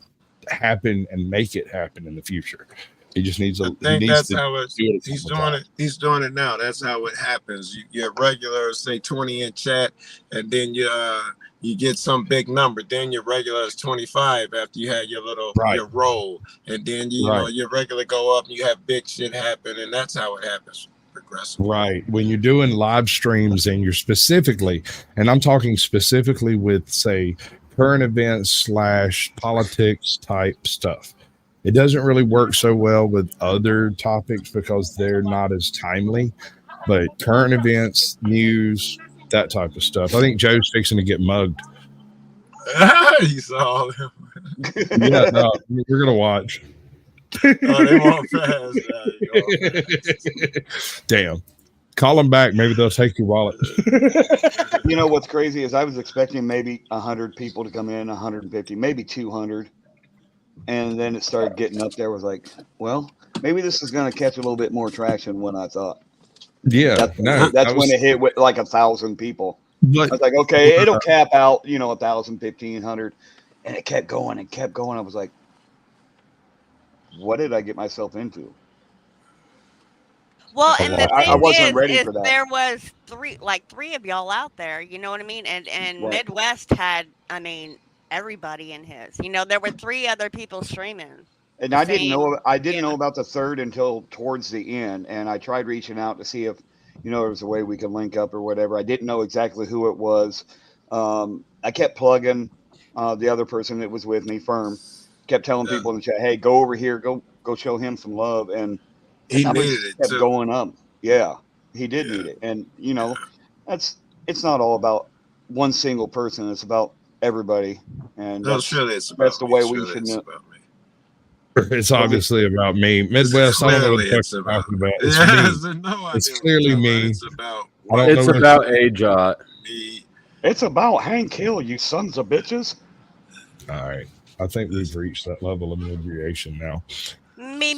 happen and make it happen in the future. He just needs a. I think that's how he's doing it. He's doing it now. That's how it happens. You get regular, say 20 in chat, and then you get some big number. Then your regular is 25 after you had your little your roll, and then you know your regular go up and you have big shit happen, and that's how it happens progressively. Right. When you're doing live streams and you're specifically, and I'm talking specifically with say current events / politics type stuff. It doesn't really work so well with other topics because they're not as timely, but current events, news, that type of stuff. I think Joe's fixing to get mugged. You saw him. Yeah, no, we're going to watch. Oh, they won't pass. Damn. Call them back. Maybe they'll take your wallet. You know what's crazy is I was expecting maybe 100 people to come in, 150, maybe 200. And then it started getting up there. Was like, well, maybe this is going to catch a little bit more traction than I thought. Yeah, that's when it hit with like 1,000 people. I was like, okay, it'll cap out, 1,000, 1,500, and it kept going and kept going. I was like, what did I get myself into? Well, and the thing I wasn't ready is for that. there was three of y'all out there. You know what I mean? And Right. Midwest had, everybody in his. There were 3 other people streaming. And I didn't know about the third until towards the end, and I tried reaching out to see if there was a way we could link up or whatever. I didn't know exactly who it was. I kept plugging the other person that was with me, Firm. Kept telling people in the chat, "Hey, go over here, go show him some love." And He numbers needed it kept too. going up. Yeah, he did need it, and it's not all about one single person. It's about everybody, and No, surely it's about that's the me. way we Surely should it's know. about me. It's obviously about me. Midwest, I don't know what the Clearly fuck it's you're about talking about. me. It's Yes, me. no It's idea clearly me. It's about I don't It's know about AJot. me. It's about Hank Hill, you sons of bitches. All right. I think we've reached that level of inebriation now. Me.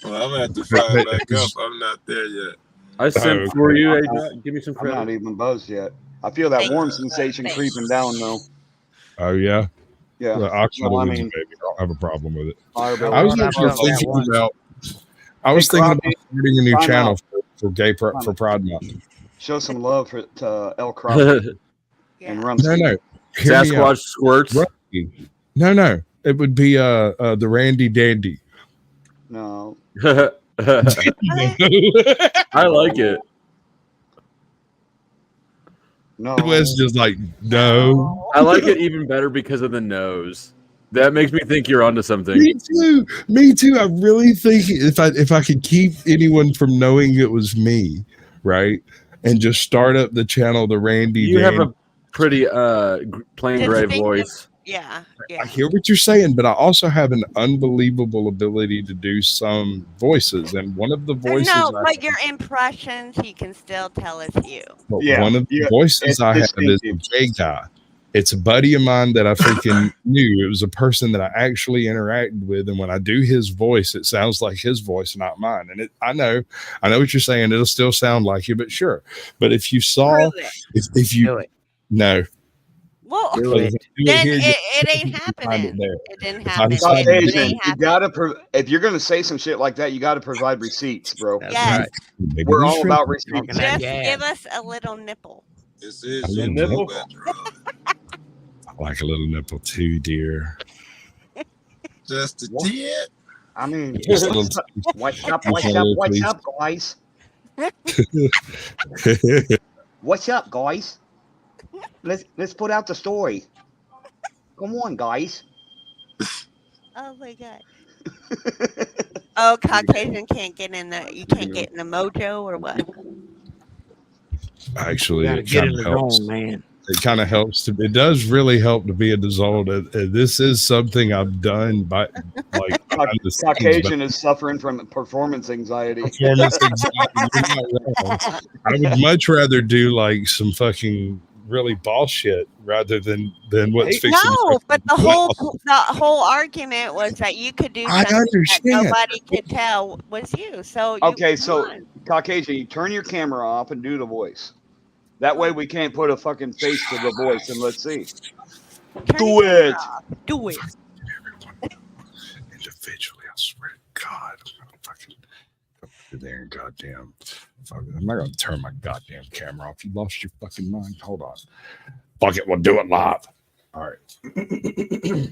Well, I'm gonna have to fire back up. I'm not there yet. I sent for you, AJot. Give me some I'm not credit. even buzzed yet. I feel that warm sensation creeping down though. Oh, yeah. Yeah. Well, Oxford Well, I Woods, mean, baby. I don't have a problem with it. Firebill. I was I've actually done that thinking once. about. I was thinking about starting a new Time channel out. for for Pride Month. Show some love to El Crappie and Rumsky. No. Hear me out. Sasquatch squirts. Rusty. No. It would be the Randy Dandy. No. I like it. No. It was just like no. I like it even better because of the nose. That makes me think you're onto something. Me too. I really think if I could keep anyone from knowing it was me, right, and just start up the channel, the Randy. You have Dandy. a pretty plain gray voice. Yeah. I hear what you're saying, but I also have an unbelievable ability to do some voices, and one of the voices. No, but your impressions, he can still tell it's you. One of the voices I have is a gay guy. It's a buddy of mine that I freaking knew. It was a person that I actually interacted with, and when I do his voice, it sounds like his voice, not mine. And I know what you're saying. It'll still sound like you, but sure. But if you saw, if you no. Well, then it ain't happening. It didn't happen. You gotta if you're gonna say some shit like that, you gotta provide receipts, bro. Yes. Right. We're all about receipts. Just give us a little nipple. This is A little nipple. I like a little nipple too, dear. Just a tip. I mean, Just a little- what's up, guys? What's up, guys? Let's put out the story. Come on, guys. Oh my god. Oh, Caucasian can't get in the. You can't get in the mojo or what? Actually, Gotta it get kind in of the helps. zone, man. It kind of helps to. It does really help to be in the zone. This is something I've done by like behind the scenes, but Caucasian is suffering from performance anxiety. performance anxiety. You're not wrong. I would much rather do like some fucking really bullshit rather than what's fixing. No, but the whole argument was that you could do I something that understand. nobody could tell was you. So Okay, so Caucasian, you turn your camera off and do the voice. That way we can't put a fucking face to the voice, and let's see. Do it. Do it. Individually, I swear to God, I'm gonna fucking go there and goddamn. I'm not gonna turn my goddamn camera off. You lost your fucking mind. Hold on. Fuck it, we'll do it live. All right.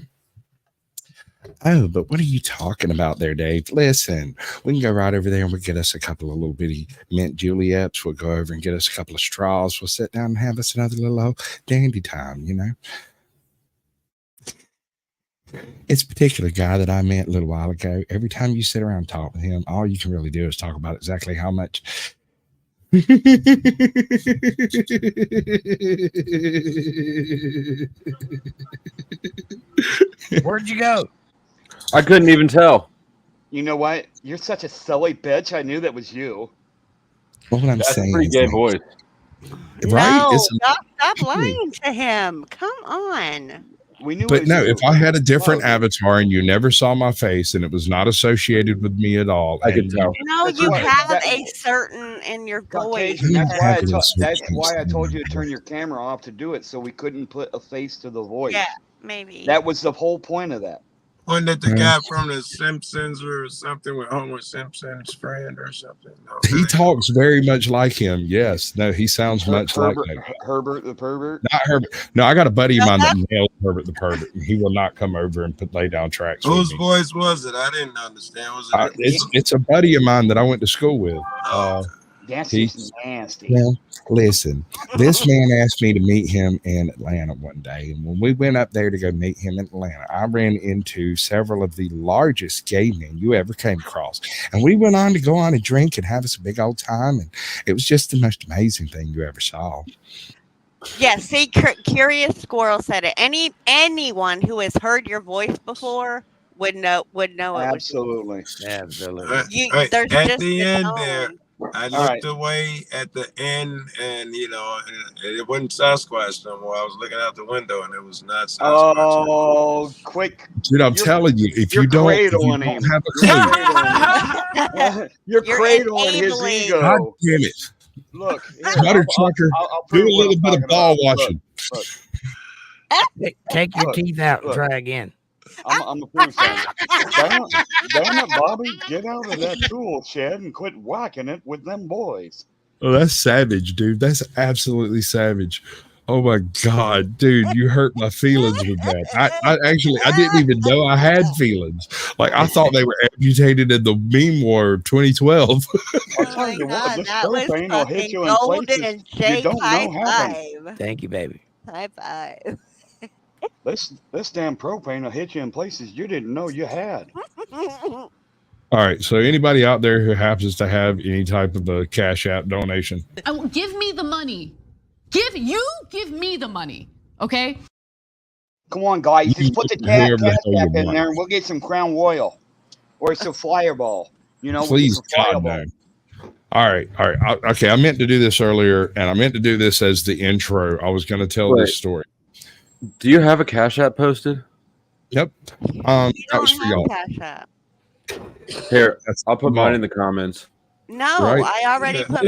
Oh, but what are you talking about there, Dave? Listen, we can go right over there and we'll get us a couple of little bitty mint juleps. We'll go over and get us a couple of straws. We'll sit down and have us another little old dandy time, you know? It's a particular guy that I met a little while ago. Every time you sit around and talk with him, all you can really do is talk about exactly how much. Where'd you go? I couldn't even tell. You know what? You're such a silly bitch. I knew that was you. What I'm That's saying a pretty is gay like- voice. Right? No, It's- stop lying to him. Come on. We knew. But no, if I had a different avatar and you never saw my face and it was not associated with me at all, I could tell. No, That's you why- have that- a certain in your voice. Caucasian, that's why Fabulous that's with why I things. told you to turn your camera off to do it, so we couldn't put a face to the voice. Yeah, maybe. That was the whole point of that. Wasn't that the guy from the Simpsons or something with Homer Simpson's friend or something? No, He talks very much like him. Yes. No, he sounds much like that. Herbert the pervert. Not Herbert. No, I got a buddy of mine that nailed Herbert the pervert. And he will not come over and lay down tracks with Whose me. voice was it? I didn't understand. Was it? It's a buddy of mine that I went to school with. That's He- just nasty. Well, listen, this man asked me to meet him in Atlanta one day. And when we went up there to go meet him in Atlanta, I ran into several of the largest gay men you ever came across. And we went on to go on and drink and have us a big old time. And it was just the most amazing thing you ever saw. Yeah, see, Curious Squirrel said it. Anyone who has heard your voice before would know it was Absolutely. Absolutely. you. Right, There's at just the a end tone. there, I All looked right. away at the end, and it wasn't Sasquatch no more. I was looking out the window, and it was not Sasquatch. Oh, quick! Dude, I'm telling you, if you don't cradling have a clue, You're You're cradling his enabling. ego. God damn it. Look, here, Butter trucker, I'll do prove a what little I'm bit of talking ball about. washing. Look. Take your Look, teeth out and look. try again. I'm a prove something. Damn it, Bobby, get out of that tool shed and quit whacking it with them boys. Oh, that's savage, dude. That's absolutely savage. Oh my God, dude, you hurt my feelings with that. I didn't even know I had feelings. Like I thought they were amputated in the meme war of 2012. I'll tell you what, this That was propane will hit fucking you in golden, places you Jake. don't High know happen. five. Thank you, baby. High five. This damn propane will hit you in places you didn't know you had. All right, so anybody out there who happens to have any type of a Cash App donation, Give me the money. Give me the money. Okay? Come on, guys, just put the Whoever the Cash hell you App in want. there and we'll get some Crown Royal. Or some Fireball. You know, please, we'll get some God, Fireball. no. All right. Okay, I meant to do this earlier, and I meant to do this as the intro. I was going to tell this story. Do you have a Cash App posted? Yep. That was for y'all. Cash App. Here, I'll put mine in the comments. No, Right. I already put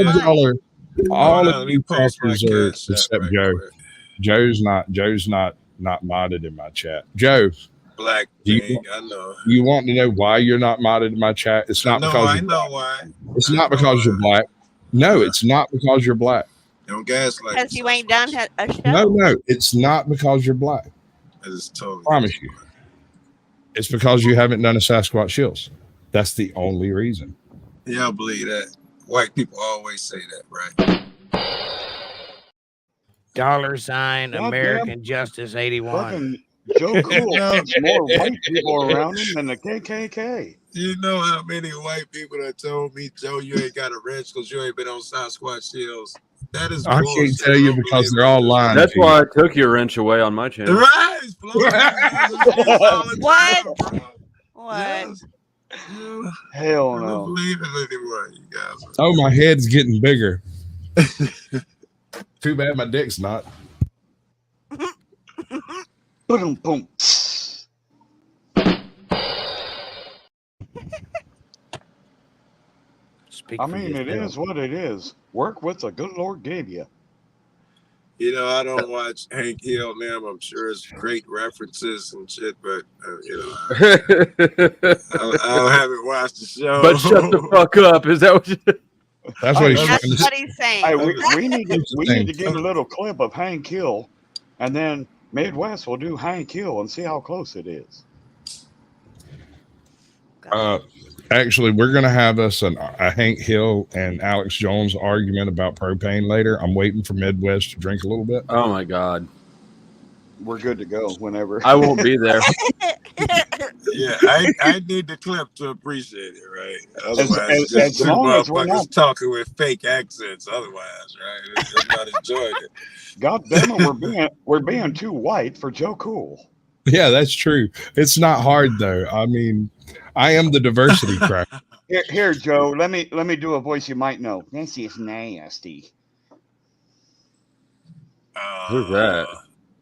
All mine. of you fuckers are except Joe. Joe's not modded in my chat. Joe, Black thing, I know. You want to know why you're not modded in my chat? It's not because I you're know black. why. It's not because you're black. No, it's not because you're black. Don't gaslight. Because you ain't done a show. No, it's not because you're black. That is totally. Promise you. It's because you haven't done a Sasquatch Shills. That's the only reason. Yeah, I believe that. White people always say that, right? $ American Justice 81. Fucking Joe Cool has more white people around him than the KKK. You know how many white people that told me, Joe, you ain't got a wrench because you ain't been on Sasquatch Hills. That is I bullshit. can't tell you because they're all lying. That's to you. why I took your wrench away on my channel. Right. What? What? Hell I don't no. believe it anymore, you guys. Oh, my head's getting bigger. Too bad my dick's not. Boom, boom. I mean, it is what it is. Work with the good Lord gave you. You know, I don't watch Hank Hill now. I'm sure it's great references and shit, but you know, I haven't watched the show. But shut the fuck up. Is that what you That's what he's That's trying to what he's saying. Hey, we need to get a little clip of Hank Hill, and then Midwest will do Hank Hill and see how close it is. Actually, we're going to have us a Hank Hill and Alex Jones argument about propane later. I'm waiting for Midwest to drink a little bit. Oh my God. We're good to go whenever. I won't be there. Yeah, I need the clip to appreciate it, right? Otherwise, as just two long as we're motherfuckers not talking with fake accents. Otherwise, right? I'm not enjoying it. God damn it, we're being too white for Joe Cool. Yeah, that's true. It's not hard though. I mean, I am the diversity cracker. Here, Joe. Let me do a voice you might know. This is nasty. Who's that?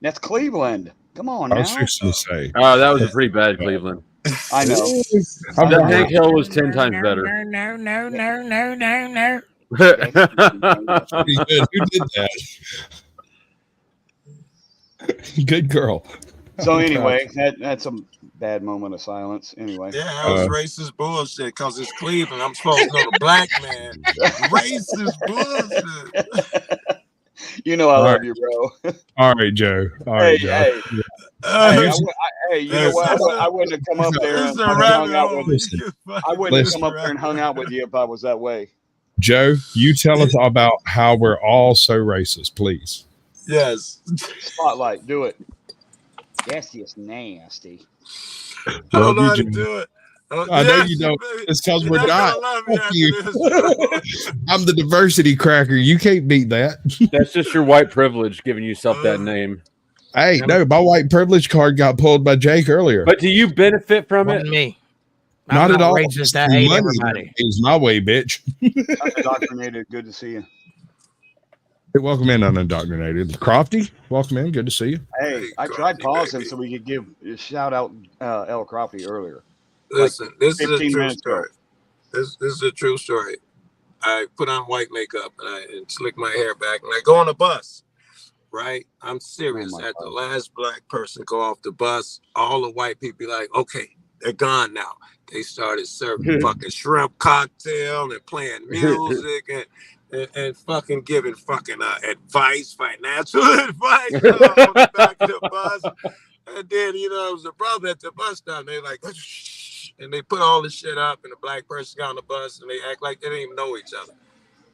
That's Cleveland. Come on I now. was fixing to say. Oh, that was a pretty bad Cleveland. I know. That Hank Hill was 10 times better. No. Pretty good. Who did that? Good girl. So anyway, that's a bad moment of silence. Anyway. Yeah, that was racist bullshit because it's Cleveland. I'm supposed to know the black man. Racist bullshit. You know I love you, bro. All right, Joe. All right, Joe. Hey, you know what? I wouldn't have come up there and hung out with you. I wouldn't have come up there and hung out with you if I was that way. Joe, you tell us about how we're all so racist, please. Yes. Spotlight, do it. That's just nasty. I don't know how to do it. I know you don't. It's because we're not. Fuck you. I'm the diversity cracker. You can't beat that. That's just your white privilege giving yourself that name. Hey, no, my white privilege card got pulled by Jake earlier. But do you benefit from it? Me. Not at all. Racist. I hate everybody. Is my way, bitch. Unindoctrinated. Good to see you. Hey, welcome in, unindoctrinated. Crofty, welcome in. Good to see you. Hey, I tried pausing so we could give a shout out El Crofty earlier. Listen, this is a 15 true minutes ago. story. This is a true story. I put on white makeup and slick my hair back and I go on a bus, right? I'm serious. At the last black person go off the bus, all the white people be like, okay, they're gone now. They started serving fucking shrimp cocktail and playing music and fucking giving fucking advice, financial advice on the back of the bus. And then, you know, it was a brother at the bus stop. And they like, and they put all this shit up, and the black person got on the bus, and they act like they didn't even know each other.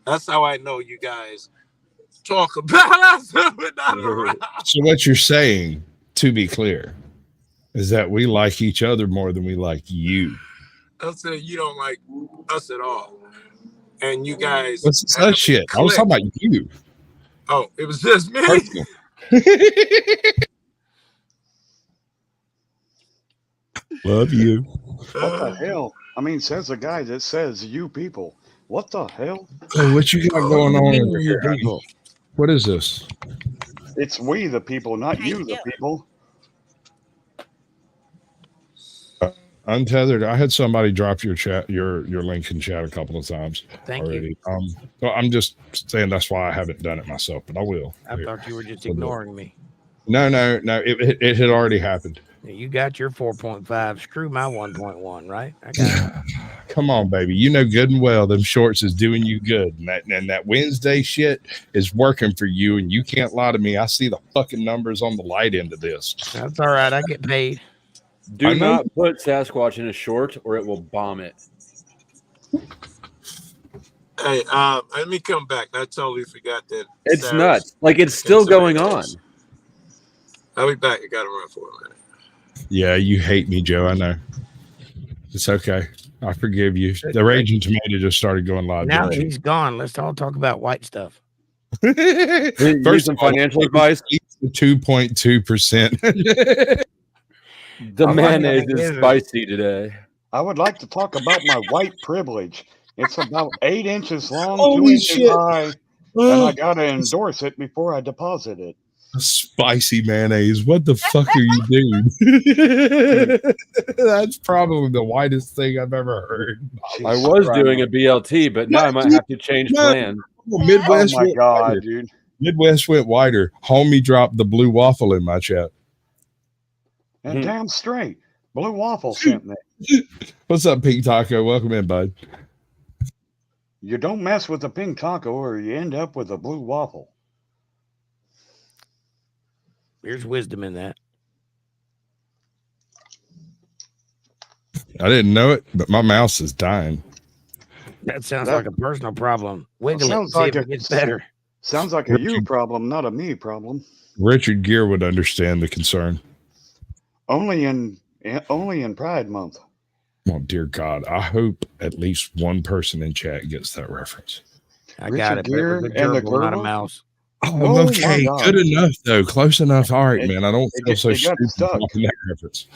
That's how I know you guys talk about us. So what you're saying, to be clear, is that we like each other more than we like you. I said you don't like us at all, and you guys. What's that shit? I was talking about you. Oh, it was just me. Love you. What the hell? I mean, says the guy that says you people. What the hell? Hey, what you got going on over here? People? What is this? It's we the people, not you the people. Untethered. I had somebody drop your chat, your link in chat a couple of times. Thank you. Well, I'm just saying that's why I haven't done it myself, but I will. I thought you were just ignoring me. No. It had already happened. You got your 4.5. Screw my 1.1, right? I got it. Come on, baby. You know good and well them shorts is doing you good. And that Wednesday shit is working for you, and you can't lie to me. I see the fucking numbers on the light end of this. That's all right. I get paid. Do not put Sasquatch in a short or it will bomb it. Hey, let me come back. I totally forgot that. It's nuts. Like, it's still going on. I'll be back. I got to run for a minute. Yeah, you hate me, Joe. I know. It's okay. I forgive you. The Raging Tomato just started going live. Now he's gone. Let's all talk about white stuff. First, some financial advice. 2.2%. The mayonnaise is spicy today. I would like to talk about my white privilege. It's about 8 inches long, Holy 2 inches shit. high, and I gotta endorse it before I deposit it. Spicy mayonnaise. What the fuck are you doing? That's probably the whitest thing I've ever heard. I was doing a BLT, but now I might have to change plans. Midwest. Oh my god, dude. Midwest went whiter. Homie dropped the blue waffle in my chat. And damn straight. Blue Waffle sent me. What's up, Pink Taco? Welcome in, bud. You don't mess with the pink taco or you end up with a blue waffle. There's wisdom in that. I didn't know it, but my mouse is dying. That sounds like a personal problem. Wiggle it. Sounds See like if it gets better. Sounds like a you problem, not a me problem. Richard Gere would understand the concern. Only in Pride Month. Oh, dear God. I hope at least one person in chat gets that reference. I got it. But it was a gerbil, not a mouse. Oh, okay. Good enough, though. Close enough. All right, man. I don't feel so stupid talking that reference.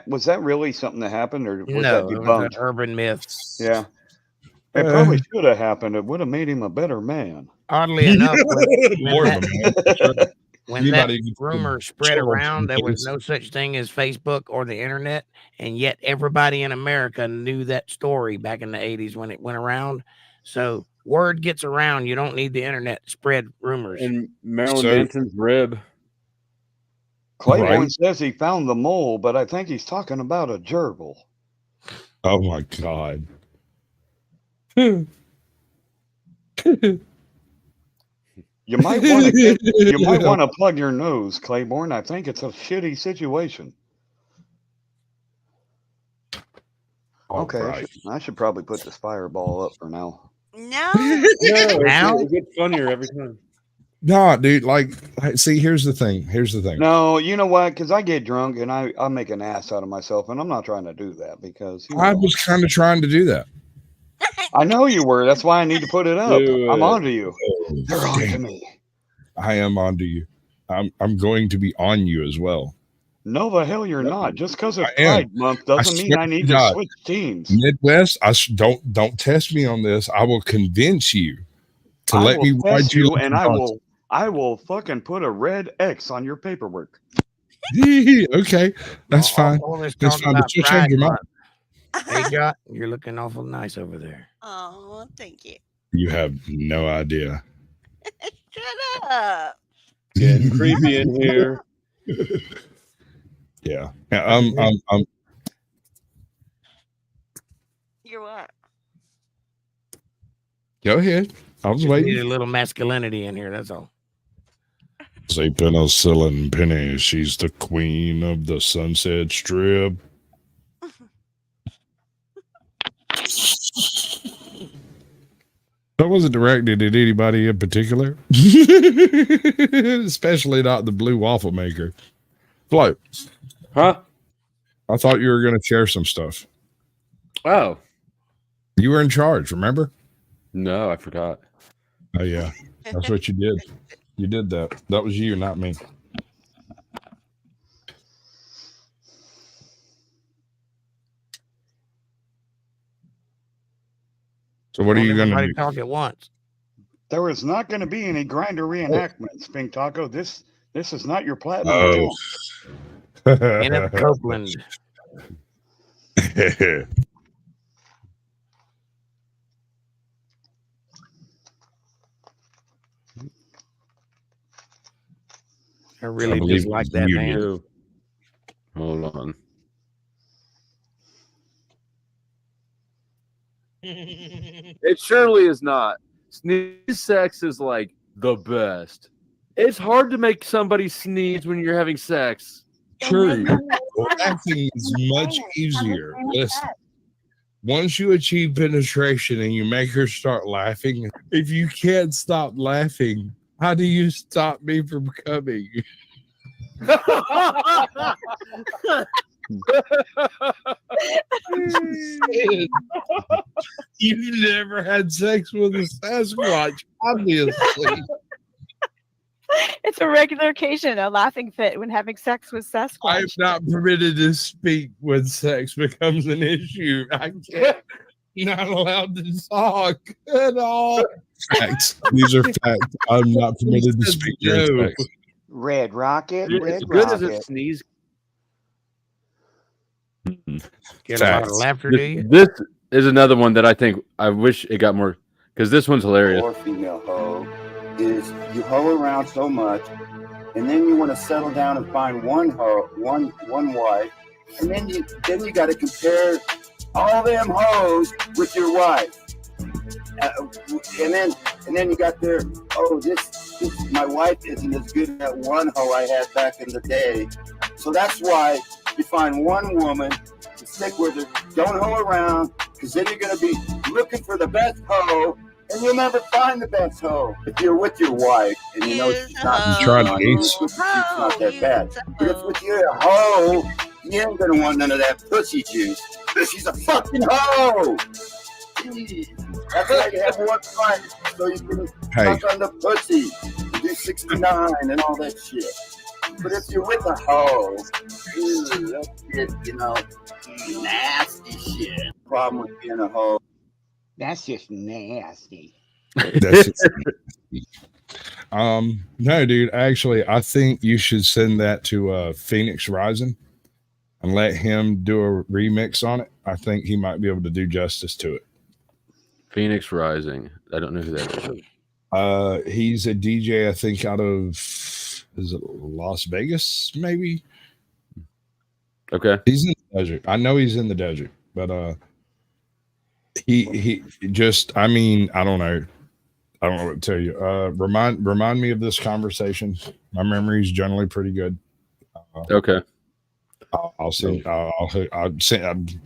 Was that really something that happened, or was No, that it was debunked? an urban myth. Yeah. It probably should have happened. It would have made him a better man. Oddly enough, when that Anybody- rumor spread around, there was no such thing as Facebook or the internet, and yet everybody in America knew that story back in the 80s when it went around. So word gets around. You don't need the internet to spread rumors. And Marilyn Manson's rib. Claiborne says he found the mole, but I think he's talking about a gerbil. Oh, my God. You might want to plug your nose, Claiborne. I think it's a shitty situation. Okay, right. I should probably put this fireball up for now. No. Now? It gets funnier every time. No, dude. See, here's the thing. No, you know what? Because I get drunk and I make an ass out of myself, and I'm not trying to do that because I was kind of trying to do that. I know you were. That's why I need to put it up. I'm on to you. They're on to Damn. me. I am on to you. I'm going to be on you as well. No, the hell you're not. Just because it's I am. Pride Month doesn't mean swear I need to to God. switch teams. Midwest, don't test me on this. I will convince you to let me ride test you, and I will fucking put a red X on your paperwork. Okay, that's fine. That's fine. But you change your mind. Hey, Jot, you're looking awful nice over there. Oh, thank you. You have no idea. Shut up. Getting creepy in here. Yeah. You're what? Go ahead. I was Just waiting. need a little masculinity in here. That's all. Say penicillin Penny. She's the queen of the Sunset Strip. That wasn't directed at anybody in particular, especially not the blue waffle maker. Flo. Huh? I thought you were going to share some stuff. Oh. You were in charge, remember? No, I forgot. Oh, yeah. That's what you did. You did that. That was you, not me. So what are you going to do? Talk at once. There is not going to be any grinder reenactments, Pink Taco. This is not your platinum. Kenneth Copeland. I really dislike that man. Hold on. It surely is not. Sneeze sex is like the best. It's hard to make somebody sneeze when you're having sex. True. Laughing is much easier. Listen, once you achieve penetration and you make her start laughing, if you can't stop laughing, how do you stop me from coming? You've never had sex with a Sasquatch, obviously. It's a regular occasion, a laughing fit when having sex with Sasquatch. I'm not permitted to speak when sex becomes an issue. I can't. Not allowed to talk at all. Facts. These are facts. I'm not permitted to speak during sex. Red Rocket. As good as a sneeze. Get a lot of laughter, do you? This is another one that I think I wish it got more, because this one's hilarious. Or female hoe is you hoe around so much, and then you want to settle down and find one hoe, one wife, and then you got to compare all them hoes with your wife, and then you got there. Oh, this my wife isn't as good as that one hoe I had back in the day, so that's why you find one woman to stick with her. Don't hoe around, because then you're going to be looking for the best hoe, and you'll never find the best hoe if you're with your wife and you know she's not. You trying to It's not that bad. But if you're a hoe, you ain't gonna want none of that pussy juice. She's a fucking hoe. Jeez. That's why you have one wife, so you can suck on the pussy, and do 69 and all that shit. But if you're with a hoe, that's shit, nasty shit. Problem with being a hoe. That's just nasty. That's just no, dude. Actually, I think you should send that to Phoenix Rising and let him do a remix on it. I think he might be able to do justice to it. Phoenix Rising. I don't know who that is. He's a DJ, I think, out of Las Vegas, maybe. Okay. He's in the desert. I know he's in the desert, but he just, I mean, I don't know what to tell you. Remind me of this conversation. My memory is generally pretty good. Okay. I'll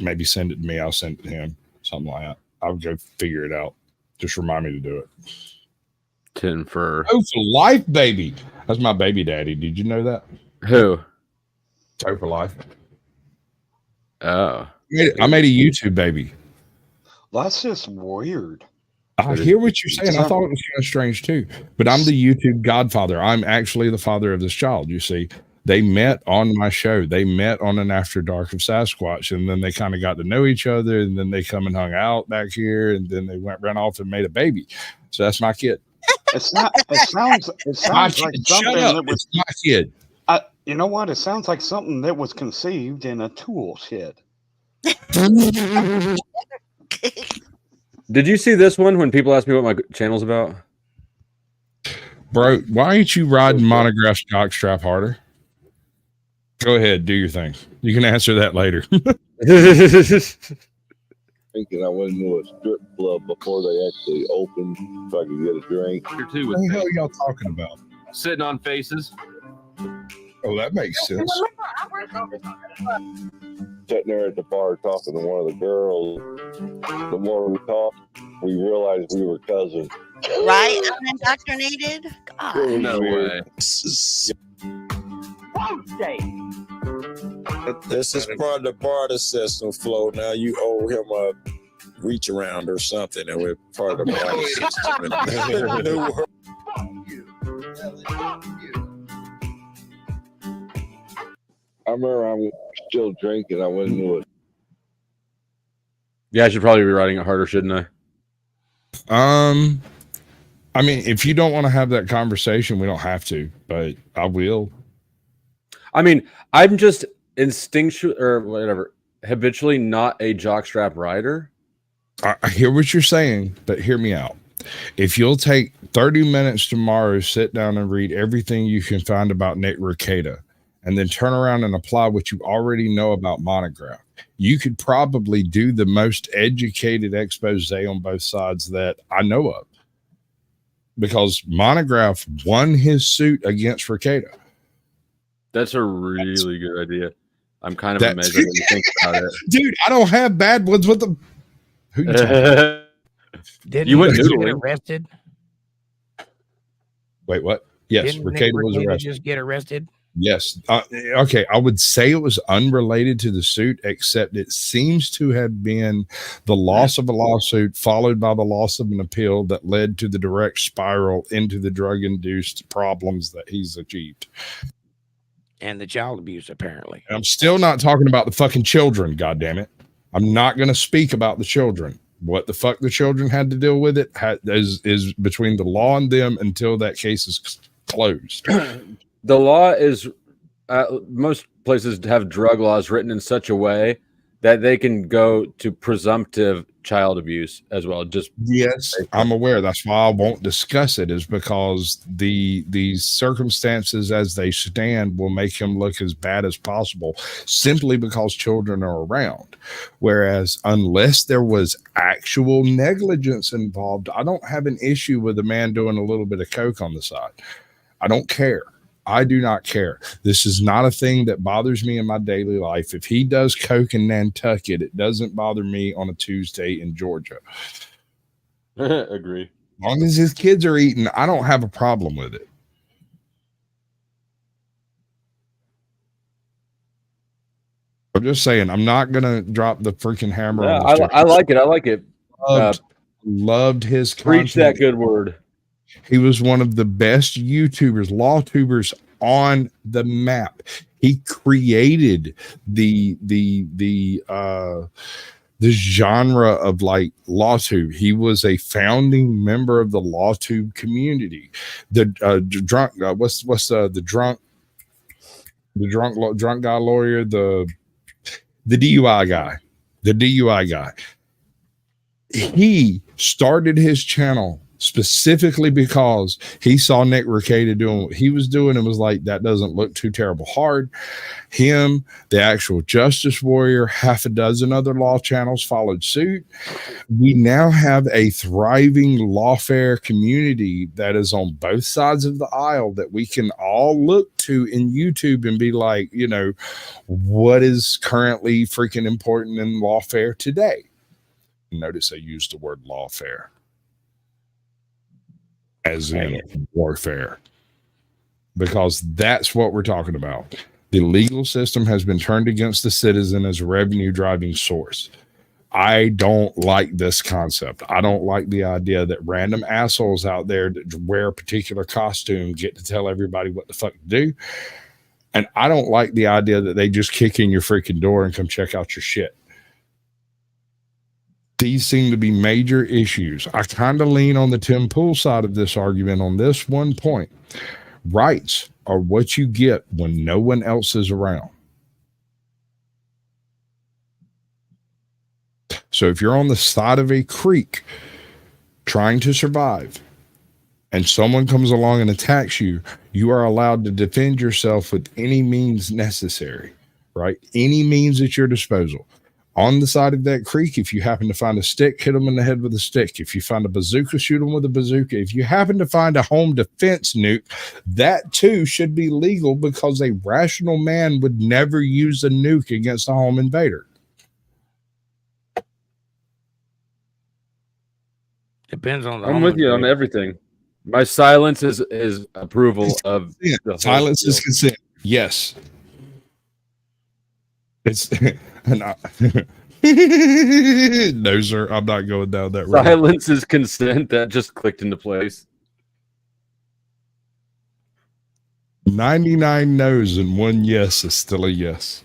maybe send it to me. I'll send it to him. Something like that. I'll go figure it out. Just remind me to do it. 10 for. Oh, for life, baby. That's my baby daddy. Did you know that? Who? Toe for life. Oh. I made a YouTube baby. That's just weird. I hear what you're saying. I thought it was kind of strange too. But I'm the YouTube godfather. I'm actually the father of this child, you see. They met on my show. They met on an After Dark of Sasquatch, and then they kind of got to know each other, and then they come and hung out back here, and then they ran off and made a baby. So that's my kid. It's not. It sounds like something that was my kid. You know what? It sounds like something that was conceived in a tool shed. Did you see this one when people ask me what my channel's about? Bro, why ain't you riding Monograph jockstrap harder? Go ahead, do your thing. You can answer that later. Thinking I went into a strip club before they actually opened so I could get a drink. What the hell are y'all talking about? Sitting on faces. Oh, that makes sense. Sitting there at the bar talking to one of the girls. The more we talked, we realized we were cousins. Right? Unindoctrinated? God. No way. This is part of the barter system, Flo. Now you owe him a reach around or something, and we're part of the barter system. In the new world. I remember I'm still drinking. I went into it. Yeah, I should probably be writing it harder, shouldn't I? I mean, if you don't want to have that conversation, we don't have to, but I will. I mean, I'm just instinctual or whatever, habitually not a jockstrap rider. I hear what you're saying, but hear me out. If you'll take 30 minutes tomorrow, sit down and read everything you can find about Nick Rekieta, and then turn around and apply what you already know about Monograph, you could probably do the most educated expose on both sides that I know of. Because Monograph won his suit against Rekieta. That's a really good idea. I'm kind of amazed when you think about it. Dude, I don't have bad ones with them. Who you talking Didn't You went he just get noodling. arrested? Wait, what? Yes, Didn't Rekieta was Rekieta arrested. just get arrested? Yes. Okay. I would say it was unrelated to the suit, except it seems to have been the loss of a lawsuit followed by the loss of an appeal that led to the direct spiral into the drug-induced problems that he's achieved. And the child abuse, apparently. And I'm still not talking about the fucking children, goddammit. I'm not going to speak about the children. What the fuck the children had to deal with it is between the law and them until that case is closed. The law is most places have drug laws written in such a way that they can go to presumptive child abuse as well. Just yes, I'm aware. That's why I won't discuss it, is because the circumstances as they stand will make him look as bad as possible simply because children are around. Whereas unless there was actual negligence involved, I don't have an issue with a man doing a little bit of coke on the side. I don't care. I do not care. This is not a thing that bothers me in my daily life. If he does coke in Nantucket, it doesn't bother me on a Tuesday in Georgia. Agree. As long as his kids are eating, I don't have a problem with it. I'm just saying, I'm not going to drop the freaking hammer Yeah, on the I like it. I like it. Loved his Preach content. that good word. He was one of the best YouTubers, law tubers on the map. He created the genre of like LawTube. He was a founding member of the LawTube community. The drunk guy lawyer, the DUI guy. He started his channel specifically because he saw Nick Rekieta doing what he was doing and was like, that doesn't look too terrible hard. Him, the actual Justice Warrior, half a dozen other law channels followed suit. We now have a thriving lawfare community that is on both sides of the aisle that we can all look to in YouTube and be like, you know, what is currently freaking important in lawfare today? Notice I used the word lawfare as in warfare, because that's what we're talking about. The legal system has been turned against the citizen as a revenue driving source. I don't like this concept. I don't like the idea that random assholes out there that wear a particular costume get to tell everybody what the fuck to do. And I don't like the idea that they just kick in your freaking door and come check out your shit. These seem to be major issues. I kind of lean on the Tim Pool side of this argument on this one point. Rights are what you get when no one else is around. So if you're on the side of a creek trying to survive, and someone comes along and attacks you, you are allowed to defend yourself with any means necessary, right? Any means at your disposal. On the side of that creek, if you happen to find a stick, hit them in the head with a stick. If you find a bazooka, shoot them with a bazooka. If you happen to find a home defense nuke, that too should be legal, because a rational man would never use a nuke against a home invader. Depends on the I'm home with you on invader. everything. My silence is approval of the silence is consent. Yes. It's no, sir. I'm not going down that road. Silence is consent. That just clicked into place. 99 no's and 1 yes is still a yes.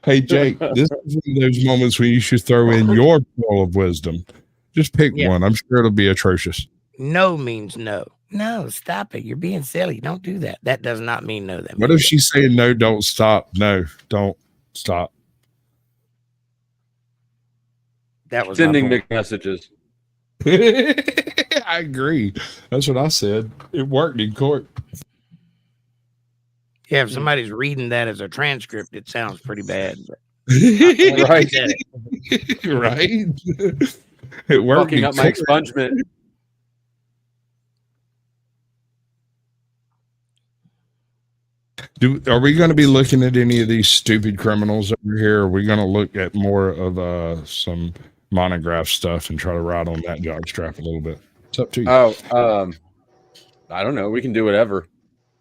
Hey, Jake, this is one of those moments when you should throw in your pearl of wisdom. Just pick one. I'm sure it'll be atrocious. No means no. No, stop it. You're being silly. Don't do that. That does not mean no. That What if she's saying no, don't stop? No, don't stop. That was Sending mixed messages. I agree. That's what I said. It worked in court. Yeah, if somebody's reading that as a transcript, it sounds pretty bad. But Right. Right. It worked. Fucking up my expungement. Are we going to be looking at any of these stupid criminals over here? Or are we going to look at more of some monograph stuff and try to ride on that jockstrap a little bit? It's up to you. I don't know. We can do whatever.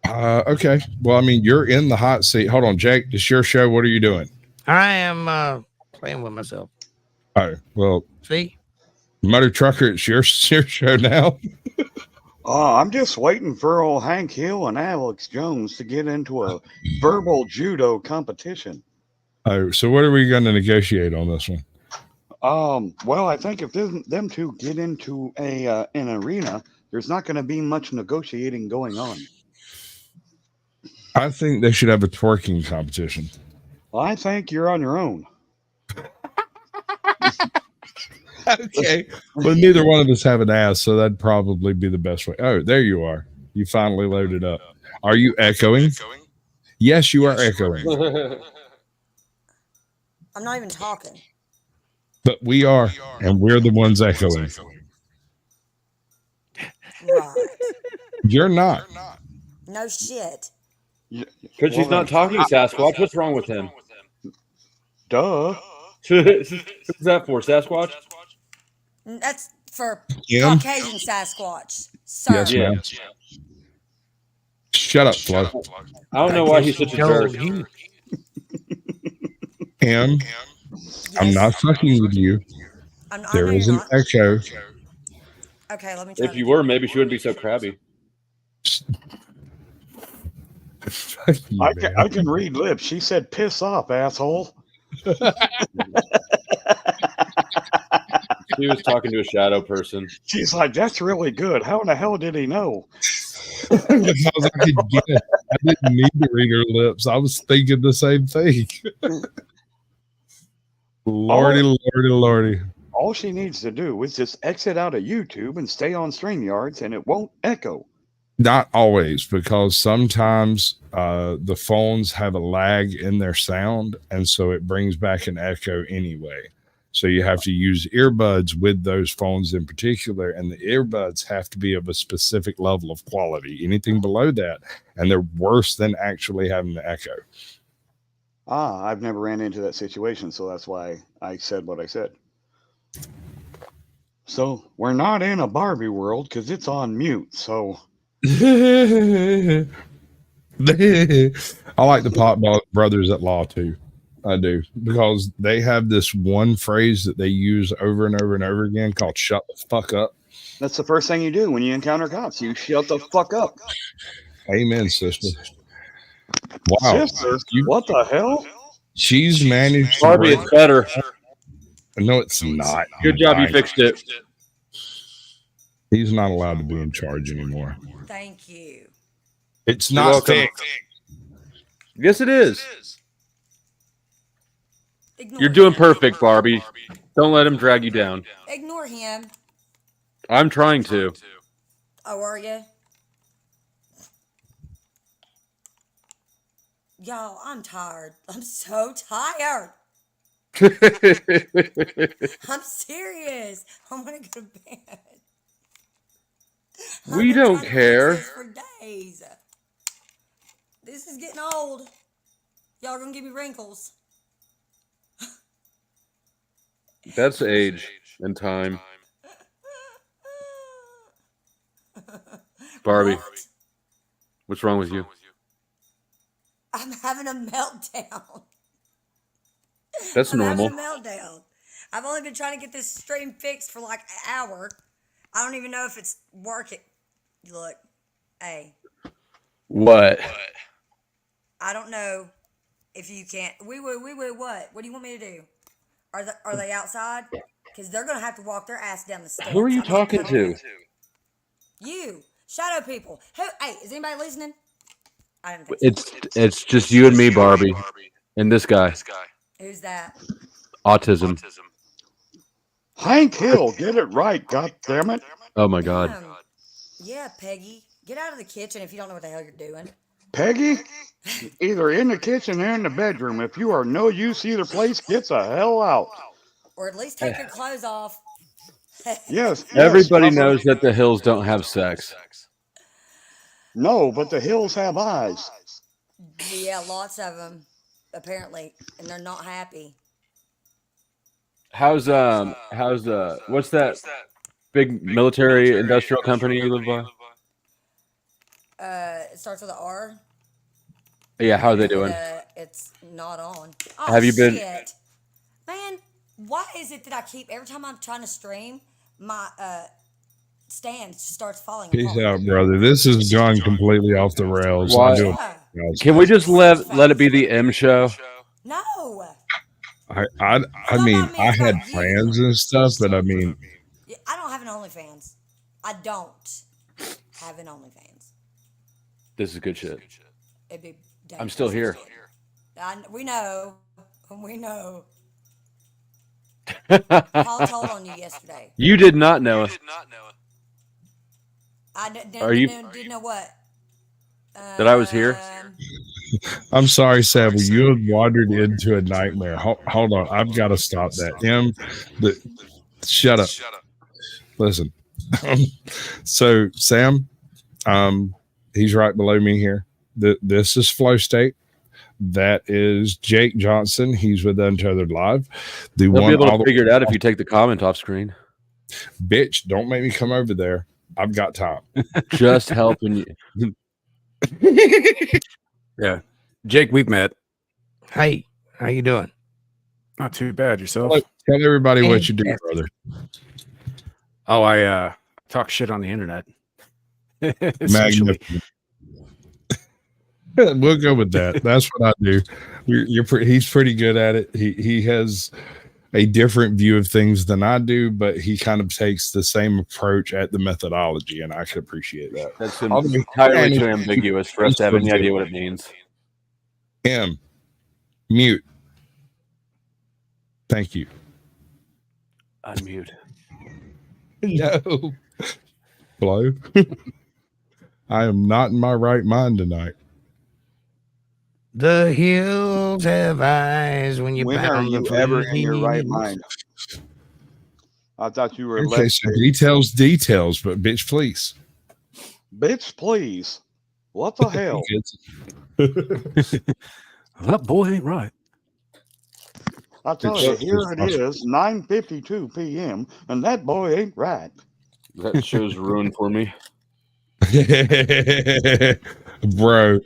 Okay. Well, I mean, you're in the hot seat. Hold on, Jake. It's your show. What are you doing? I am playing with myself. Oh, well. See? Motor Trucker, it's your show now. I'm just waiting for old Hank Hill and Alex Jones to get into a verbal judo competition. Oh, so what are we going to negotiate on this one? Well, I think if them two get into an arena, there's not going to be much negotiating going on. I think they should have a twerking competition. I think you're on your own. Okay. Well, neither one of us have an ass, so that'd probably be the best way. Oh, there you are. You finally loaded up. Are you echoing? Yes, you are echoing. I'm not even talking. But we are, and we're the ones echoing. Right. You're not. No shit. Because she's not talking, Sasquatch. What's wrong with him? Duh. Who's that for, Sasquatch? That's for Him? Caucasian Sasquatch. Sir. Yes, ma'am. Shut up, Flo. I don't know why he's such a jerk. Em, I'm not fucking with you. There is an echo. Okay, let me try. If you were, maybe she wouldn't be so crabby. I can read lips. She said, piss off, asshole. She was talking to a shadow person. She's like, that's really good. How in the hell did he know? Because I could get it. I didn't need to read her lips. I was thinking the same thing. Lordy. All she needs to do is just exit out of YouTube and stay on StreamYards, and it won't echo. Not always, because sometimes the phones have a lag in their sound, and so it brings back an echo anyway. So you have to use earbuds with those phones in particular, and the earbuds have to be of a specific level of quality. Anything below that, and they're worse than actually having the echo. I've never ran into that situation, so that's why I said what I said. So we're not in a Barbie world because it's on mute, so... I like the Pot Brothers at Law too. I do, because they have this one phrase that they use over and over and over again called "shut the fuck up." That's the first thing you do when you encounter cops. You shut the fuck up. Amen, sister. Wow, sister, what the hell? She's managed. Barbie, it's better. No, it's not. Good job, you fixed it. He's not allowed to be in charge anymore. Thank you. It's You're not welcome. fixed. Yes, it is. You're doing perfect, Barbie. Don't let him drag you down. Ignore him. I'm trying to. Oh, are you? Y'all, I'm tired. I'm so tired. I'm serious. I want to go to bed. We don't care. For days. This is getting old. Y'all gonna give me wrinkles. That's age and time. Barbie, what's wrong with you? I'm having a meltdown. That's normal. I'm having a meltdown. I've only been trying to get this stream fixed for like an hour. I don't even know if it's working. Look, hey. What? I don't know if you can't. We would what? What do you want me to do? Are they outside? Because they're gonna have to walk their ass down the stairs. Who are you talking to? You, shadow people. Who? Hey, is anybody listening? I don't think so. It's just you and me, Barbie, and this guy. Who's that? Autism. Hank Hill, get it right, God damn it! Oh my God. Yeah, Peggy, get out of the kitchen if you don't know what the hell you're doing. Peggy, either in the kitchen or in the bedroom. If you are no use either place, get the hell out. Or at least take your clothes off. Yes. Everybody knows that the Hills don't have sex. No, but the Hills have eyes. Yeah, lots of them, apparently, and they're not happy. How's what's that big military industrial company you live by? It starts with an R. Yeah, how are they doing? It's not on. Oh, Have you been? Shit. Man, why is it that I keep every time I'm trying to stream, my stand starts falling Peace apart? out, brother. This has gone completely off the rails. Why- I do apologize. Can we just let it be the M show? No. I mean, I had plans and stuff, but I mean, I don't have an OnlyFans. I don't have an OnlyFans. This is good shit. It'd be I'm still here. We know. We know. Paul told on you yesterday. You did not know it. I didn't know what? That I was here? I'm sorry, Savile. You have wandered into a nightmare. Hold on. I've got to stop that. Shut up. Listen. So, Sam, he's right below me here. This is Flow State. That is Jake Johnson. He's with Untethered Live. They'll be able to figure it out if you take the comment off screen. Bitch, don't make me come over there. I've got time. Just helping you. Yeah. Jake, we've met. Hey, how you doing? Not too bad. Yourself? Tell everybody what you do, brother. Oh, I talk shit on the internet. Magnificent. We'll go with that. That's what I do. He's pretty good at it. He has a different view of things than I do, but he kind of takes the same approach at the methodology, and I can appreciate that. That's entirely too ambiguous for us to have any idea what it means. Mute. Thank you. Unmute. No. Blow. I am not in my right mind tonight. The hills have eyes when you When are pound you the ever in your right flames. mind? I thought you were Okay, left. so details, but bitch, please. Bitch, please. What the hell? That boy ain't right. I tell you, here it is, 9:52 p.m., and that boy ain't right. That show's ruined for me. Bro.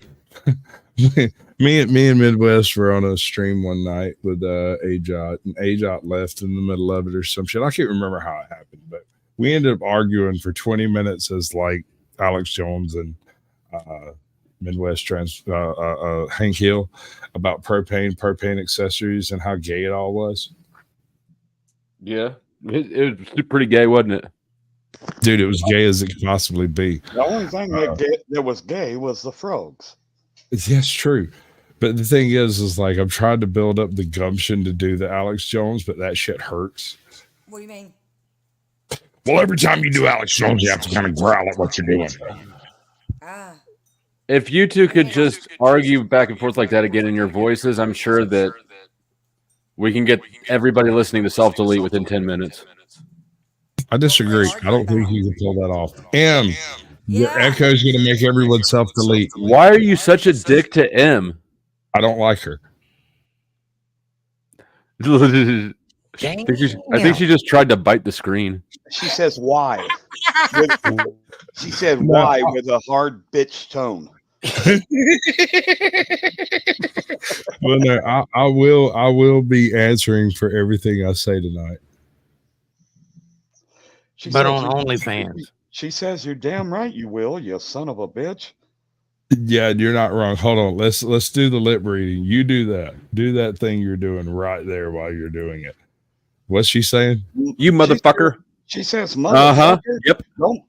Me and Midwest were on a stream one night with AJOT, and AJOT left in the middle of it or some shit. I can't remember how it happened, but we ended up arguing for 20 minutes as like Alex Jones and Midwest Hank Hill about propane accessories and how gay it all was. Yeah, it was pretty gay, wasn't it? Dude, it was gay as it could possibly be. The only thing that was gay was the frogs. That's true. But the thing is like I'm trying to build up the gumption to do the Alex Jones, but that shit hurts. What do you mean? Well, every time you do Alex Jones, you have to kind of growl at what you're doing. If you two could just argue back and forth like that again in your voices, I'm sure that we can get everybody listening to self-delete within 10 minutes. I disagree. I don't think you can pull that off. M, your echo is going to make everyone self-delete. Why are you such a dick to M? I don't like her. I think she just tried to bite the screen. She says why. She said why with a hard bitch tone. Well, no, I will be answering for everything I say tonight. But on OnlyFans. She says you're damn right you will, you son of a bitch. Yeah, you're not wrong. Hold on. Let's do the lip reading. You do that. Do that thing you're doing right there while you're doing it. What's she saying? You motherfucker. She says, motherfucker. Uh-huh. Yep.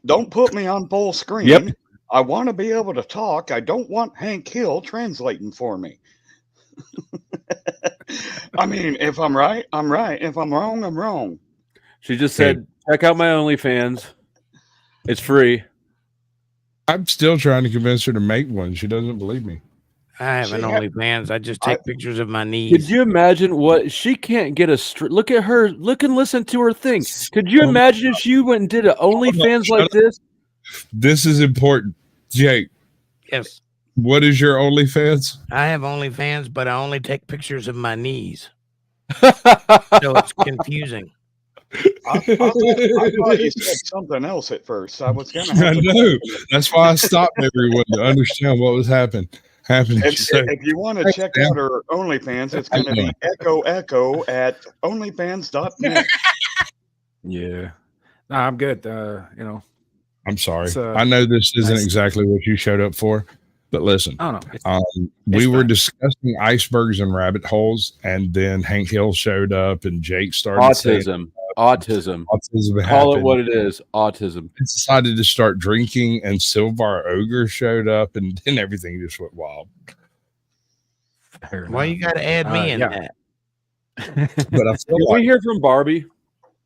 Don't put me on full screen. Yep. I want to be able to talk. I don't want Hank Hill translating for me. I mean, if I'm right, I'm right. If I'm wrong, I'm wrong. She just said, check out my OnlyFans. It's free. I'm still trying to convince her to make one. She doesn't believe me. I have an OnlyFans. I just take pictures of my knees. Could you imagine what she can't get a look at her, look and listen to her thing. Could you imagine if she went and did an OnlyFans like this? This is important. Jake. Yes. What is your OnlyFans? I have OnlyFans, but I only take pictures of my knees. So it's confusing. I thought you said something else at first. I was gonna have I know. That's why I stopped everyone to understand what was happening. If you want to check out her OnlyFans, it's going to be echo at onlyfans.net. Yeah. No, I'm good. I'm sorry. It's, I know this isn't exactly what you showed up for, but listen. Oh, no. We were discussing icebergs and rabbit holes, and then Hank Hill showed up, and Jake started Autism. Autism. Call it what it is. Autism. I decided to start drinking, and Silvar Ogre showed up, and then everything just went wild. Why you got to add me in that? But I feel Can we hear from Barbie?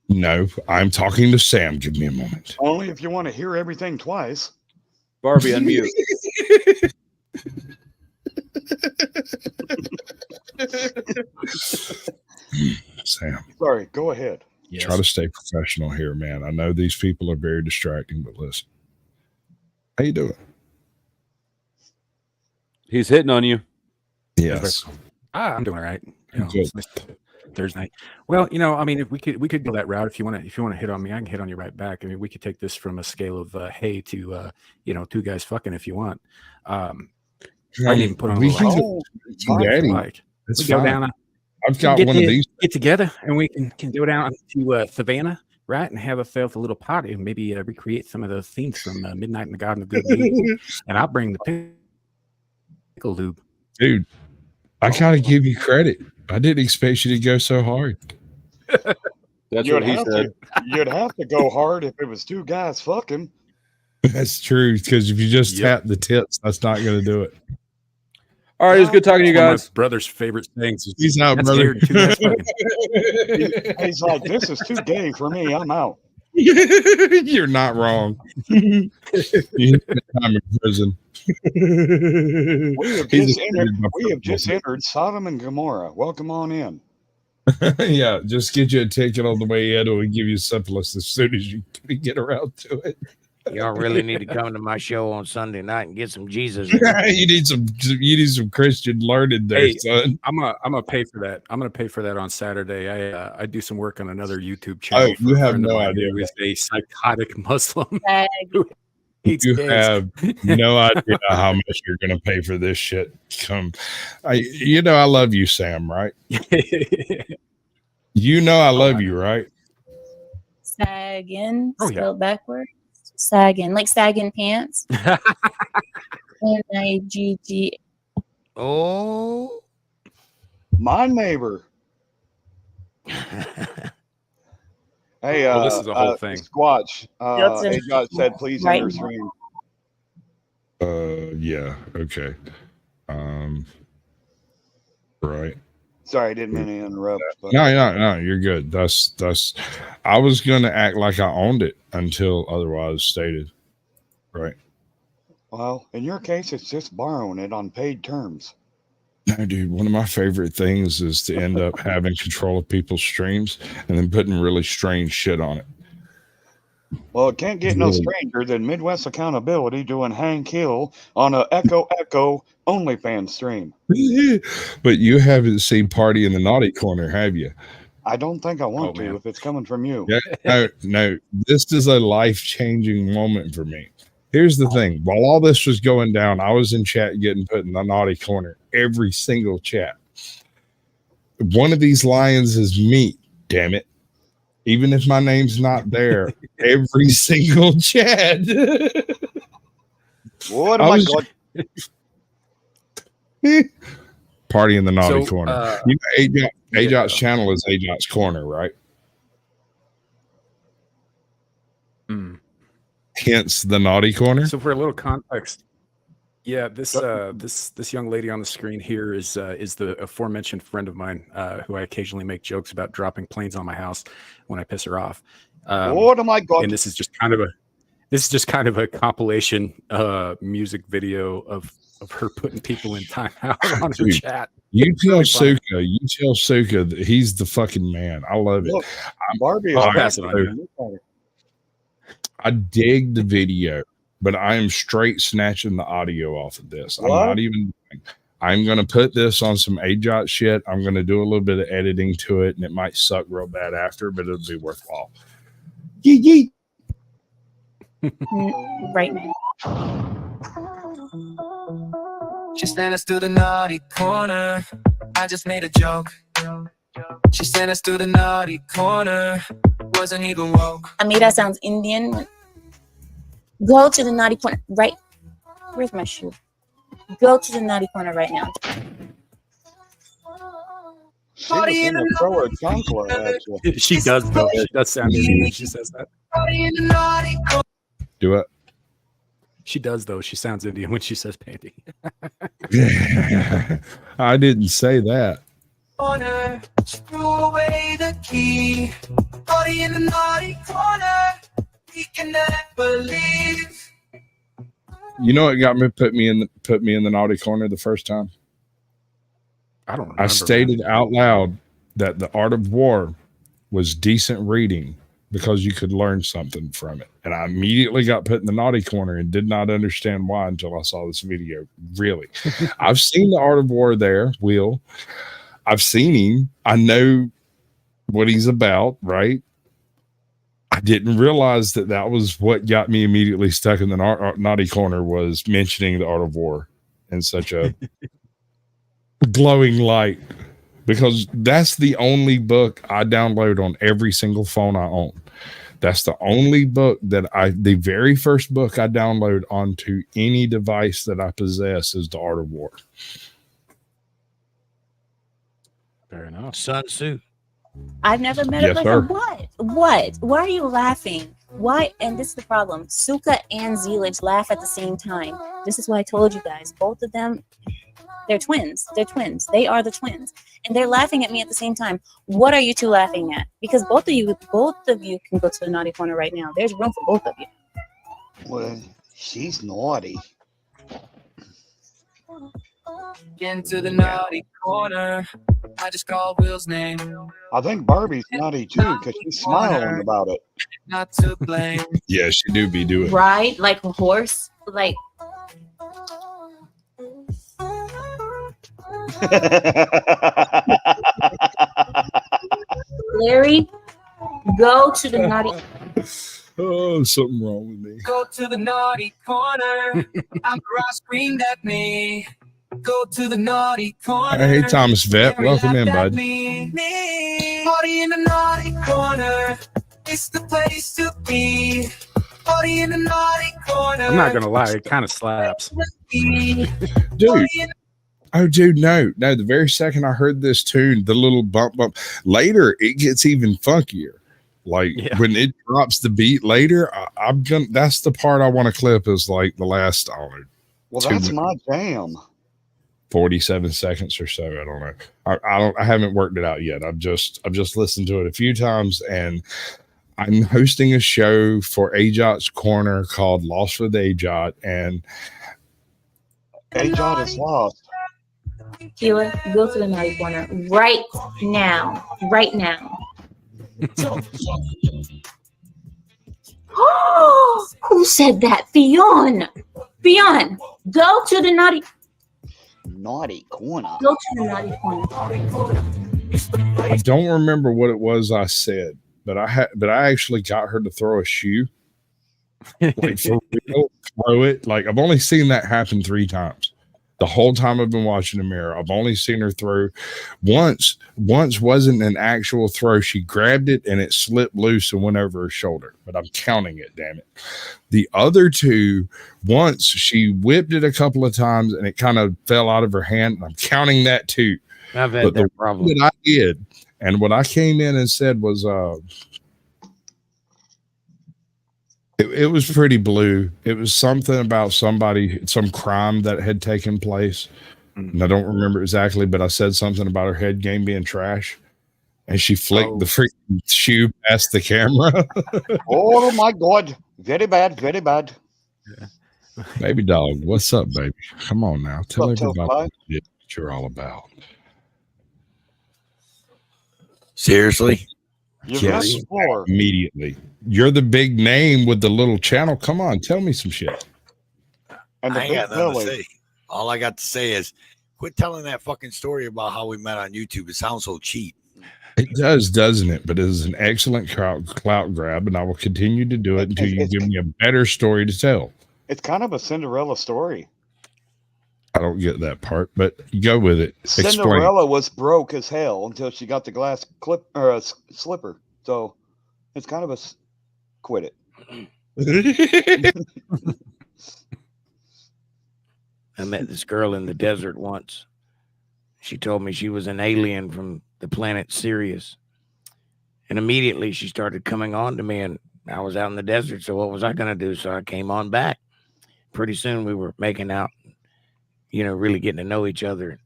No, I'm talking to Sam. Give me a moment. Only if you want to hear everything twice. Barbie, unmute. Sam. Sorry, go ahead. Try to stay professional here, man. I know these people are very distracting, but listen. How you doing? He's hitting on you. Yes. I'm doing all right. It's Thursday night. Well, I mean, if we could go that route. If you want to hit on me, I can hit on you right back. I mean, we could take this from a scale of hey to two guys fucking if you want. I can even put on a little like. It's go down. I've got one of these. Get together and we can go down to Savannah, right, and have a little party and maybe recreate some of those scenes from Midnight in the Garden of Good Meat. And I'll bring the pickle lube. Dude, I gotta give you credit. I didn't expect you to go so hard. That's what he said. You'd have to go hard if it was two guys fucking. That's true, because if you just tap the tips, that's not going to do it. All right, it's good talking to you guys. My brother's favorite things. He's out, brother. He's like, this is too gay for me. I'm out. You're not wrong. You I'm in prison. We have just entered Sodom and Gomorrah. Welcome on in. Yeah, just get you a ticket on the way in, or we give you syphilis as soon as you get around to it. Y'all really need to come to my show on Sunday night and get some Jesus. You need some Christian learning there, son. I'm gonna pay for that. I'm gonna pay for that on Saturday. I do some work on another YouTube channel. Oh, you have no idea. Who is a psychotic Muslim. You have no idea how much you're going to pay for this shit. I love you, Sam, right? I love you, right? Sagging, spelled backwards. Sagging, like sagging pants. N-I-G-G. Oh, my neighbor. Hey, this is a whole thing. Squatch. Ajot said, please enter stream. Yeah, okay. Right. Sorry, I didn't mean to interrupt. But No, you're good. That's. I was gonna act like I owned it until otherwise stated. Right. well, in your case, it's just borrowing it on paid terms. No, dude. One of my favorite things is to end up having control of people's streams and then putting really strange shit on it. Well, it can't get no stranger than Midwest Accountability doing Hank Hill on a Echo OnlyFans stream. But you haven't seen Party in the Naughty Corner, have you? I don't think I want to if it's coming from you. Yeah, no. This is a life-changing moment for me. Here's the thing. While all this was going down, I was in chat getting put in the naughty corner. Every single chat. One of these lions is me, damn it. Even if my name's not there, every single chat. What am I going? Party in the naughty So, corner. You know, Ajot's channel is Ajot's Corner, right? Hence the naughty corner. So for a little context, yeah, this young lady on the screen here is the aforementioned friend of mine who I occasionally make jokes about dropping planes on my house when I piss her off. What am I going? And this is just kind of a compilation music video of her putting people in timeout on her Dude, chat. You tell Suka that he's the fucking man. I love it. Look, Barbie. I'll pass it on you. I dig the video, but I am straight snatching the audio off of this. What? I'm not even. I'm going to put this on some Ajot shit. I'm going to do a little bit of editing to it, and it might suck real bad after, but it'll be worthwhile. Yeet. Right now. She sent us to the naughty corner. I just made a joke. She sent us to the naughty corner. Wasn't even woke. Amira sounds Indian. Go to the naughty corner. Right. Where's my shoe? Go to the naughty corner right now. She was gonna throw a chancla at you. She does though. She does sound Indian when she says that. Do it. She does though. She sounds Indian when she says panty. I didn't say that. Corner, threw away the key. Party in the naughty corner. We cannot believe. You know what got me put me in the naughty corner the first time? I don't remember. I stated out loud that The Art of War was decent reading because you could learn something from it. And I immediately got put in the naughty corner and did not understand why until I saw this video. Really. I've seen The Art of War there, Will. I've seen him. I know what he's about, right? I didn't realize that was what got me immediately stuck in the naughty corner, was mentioning The Art of War in such a glowing light, because that's the only book I download on every single phone I own. That's the only book the very first book I download onto any device that I possess is The Art of War. Fair enough. Sun Tzu. I've never met Yes, a sir. What? Why are you laughing? Why? And this is the problem. Suka and Zelich laugh at the same time. This is why I told you guys. Both of them, they're twins. They're twins. They are the twins. And they're laughing at me at the same time. What are you two laughing at? Because both of you can go to the naughty corner right now. There's room for both of you. Well, she's naughty. Into the naughty corner. I just called Will's name. I think Barbie's naughty too because she's smiling about it. Not to blame. Yeah, she do it. Right? Like a horse? Like. Larry, go to the naughty. Oh, something wrong with me. Go to the naughty corner. After I screamed at me. Go to the naughty corner. Hey, Thomas Vet, welcome in, bud. Party in the naughty corner. It's the place to be. Party in the naughty corner. I'm not gonna lie, it kind of slaps. Dude. Oh, dude, no. The very second I heard this tune, the little bump. Later, it gets even funkier. Like when it drops the beat later, I'm gonna. That's the part I want to clip. Is like the last. Well, that's my jam. 47 seconds or so. I don't know. I haven't worked it out yet. I've just listened to it a few times, and I'm hosting a show for AJOT's Corner called Lost with AJOT, and AJOT is lost. Sheila, go to the naughty corner right now. Right now. Who said that? Fionn, go to the naughty corner. Go to the naughty corner. I don't remember what it was I said, but I actually got her to throw a shoe. Like for real, throw it. Like I've only seen that happen 3 times. The whole time I've been watching the mirror, I've only seen her throw once. Once wasn't an actual throw. She grabbed it and it slipped loose and went over her shoulder. But I'm counting it, damn it. The other 2, once she whipped it a couple of times and it kind of fell out of her hand. And I'm counting that too. I've had that problem. That I did, and what I came in and said was, it was pretty blue. It was something about some crime that had taken place. And I don't remember exactly, but I said something about her head game being trash. And she flicked the freaking shoe past the camera. Oh my God. Very bad, very bad. Baby dog, what's up, baby? Come on now. Tell What's up, everybody what you're all about. Seriously? Yes, immediately. You're the big name with the little channel. Come on, tell me some shit. And I ain't got nothing to say. All I got to say is quit telling that fucking story about how we met on YouTube. It sounds so cheap. It does, doesn't it? But it is an excellent clout grab, and I will continue to do it until you give me a better story to tell. It's kind of a Cinderella story. I don't get that part, but go with it. Cinderella was broke as hell until she got the glass slipper. So it's kind of a quit it. I met this girl in the desert once. She told me she was an alien from the planet Sirius. And immediately she started coming on to me, and I was out in the desert. So what was I going to do? So I came on back. Pretty soon we were making out, really getting to know each other.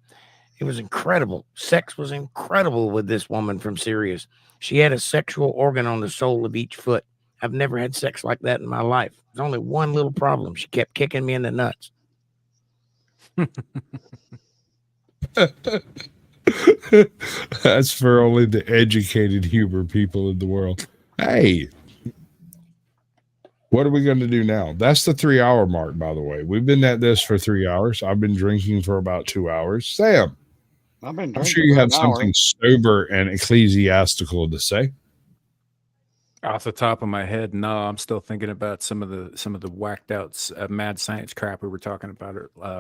It was incredible. Sex was incredible with this woman from Sirius. She had a sexual organ on the sole of each foot. I've never had sex like that in my life. There's only one little problem. She kept kicking me in the nuts. That's for only the educated humor people in the world. Hey, what are we going to do now? That's the 3-hour mark, by the way. We've been at this for 3 hours. I've been drinking for about 2 hours. Sam, I'm sure you have something sober and ecclesiastical to say. Off the top of my head, no. I'm still thinking about some of the whacked out mad science crap we were talking about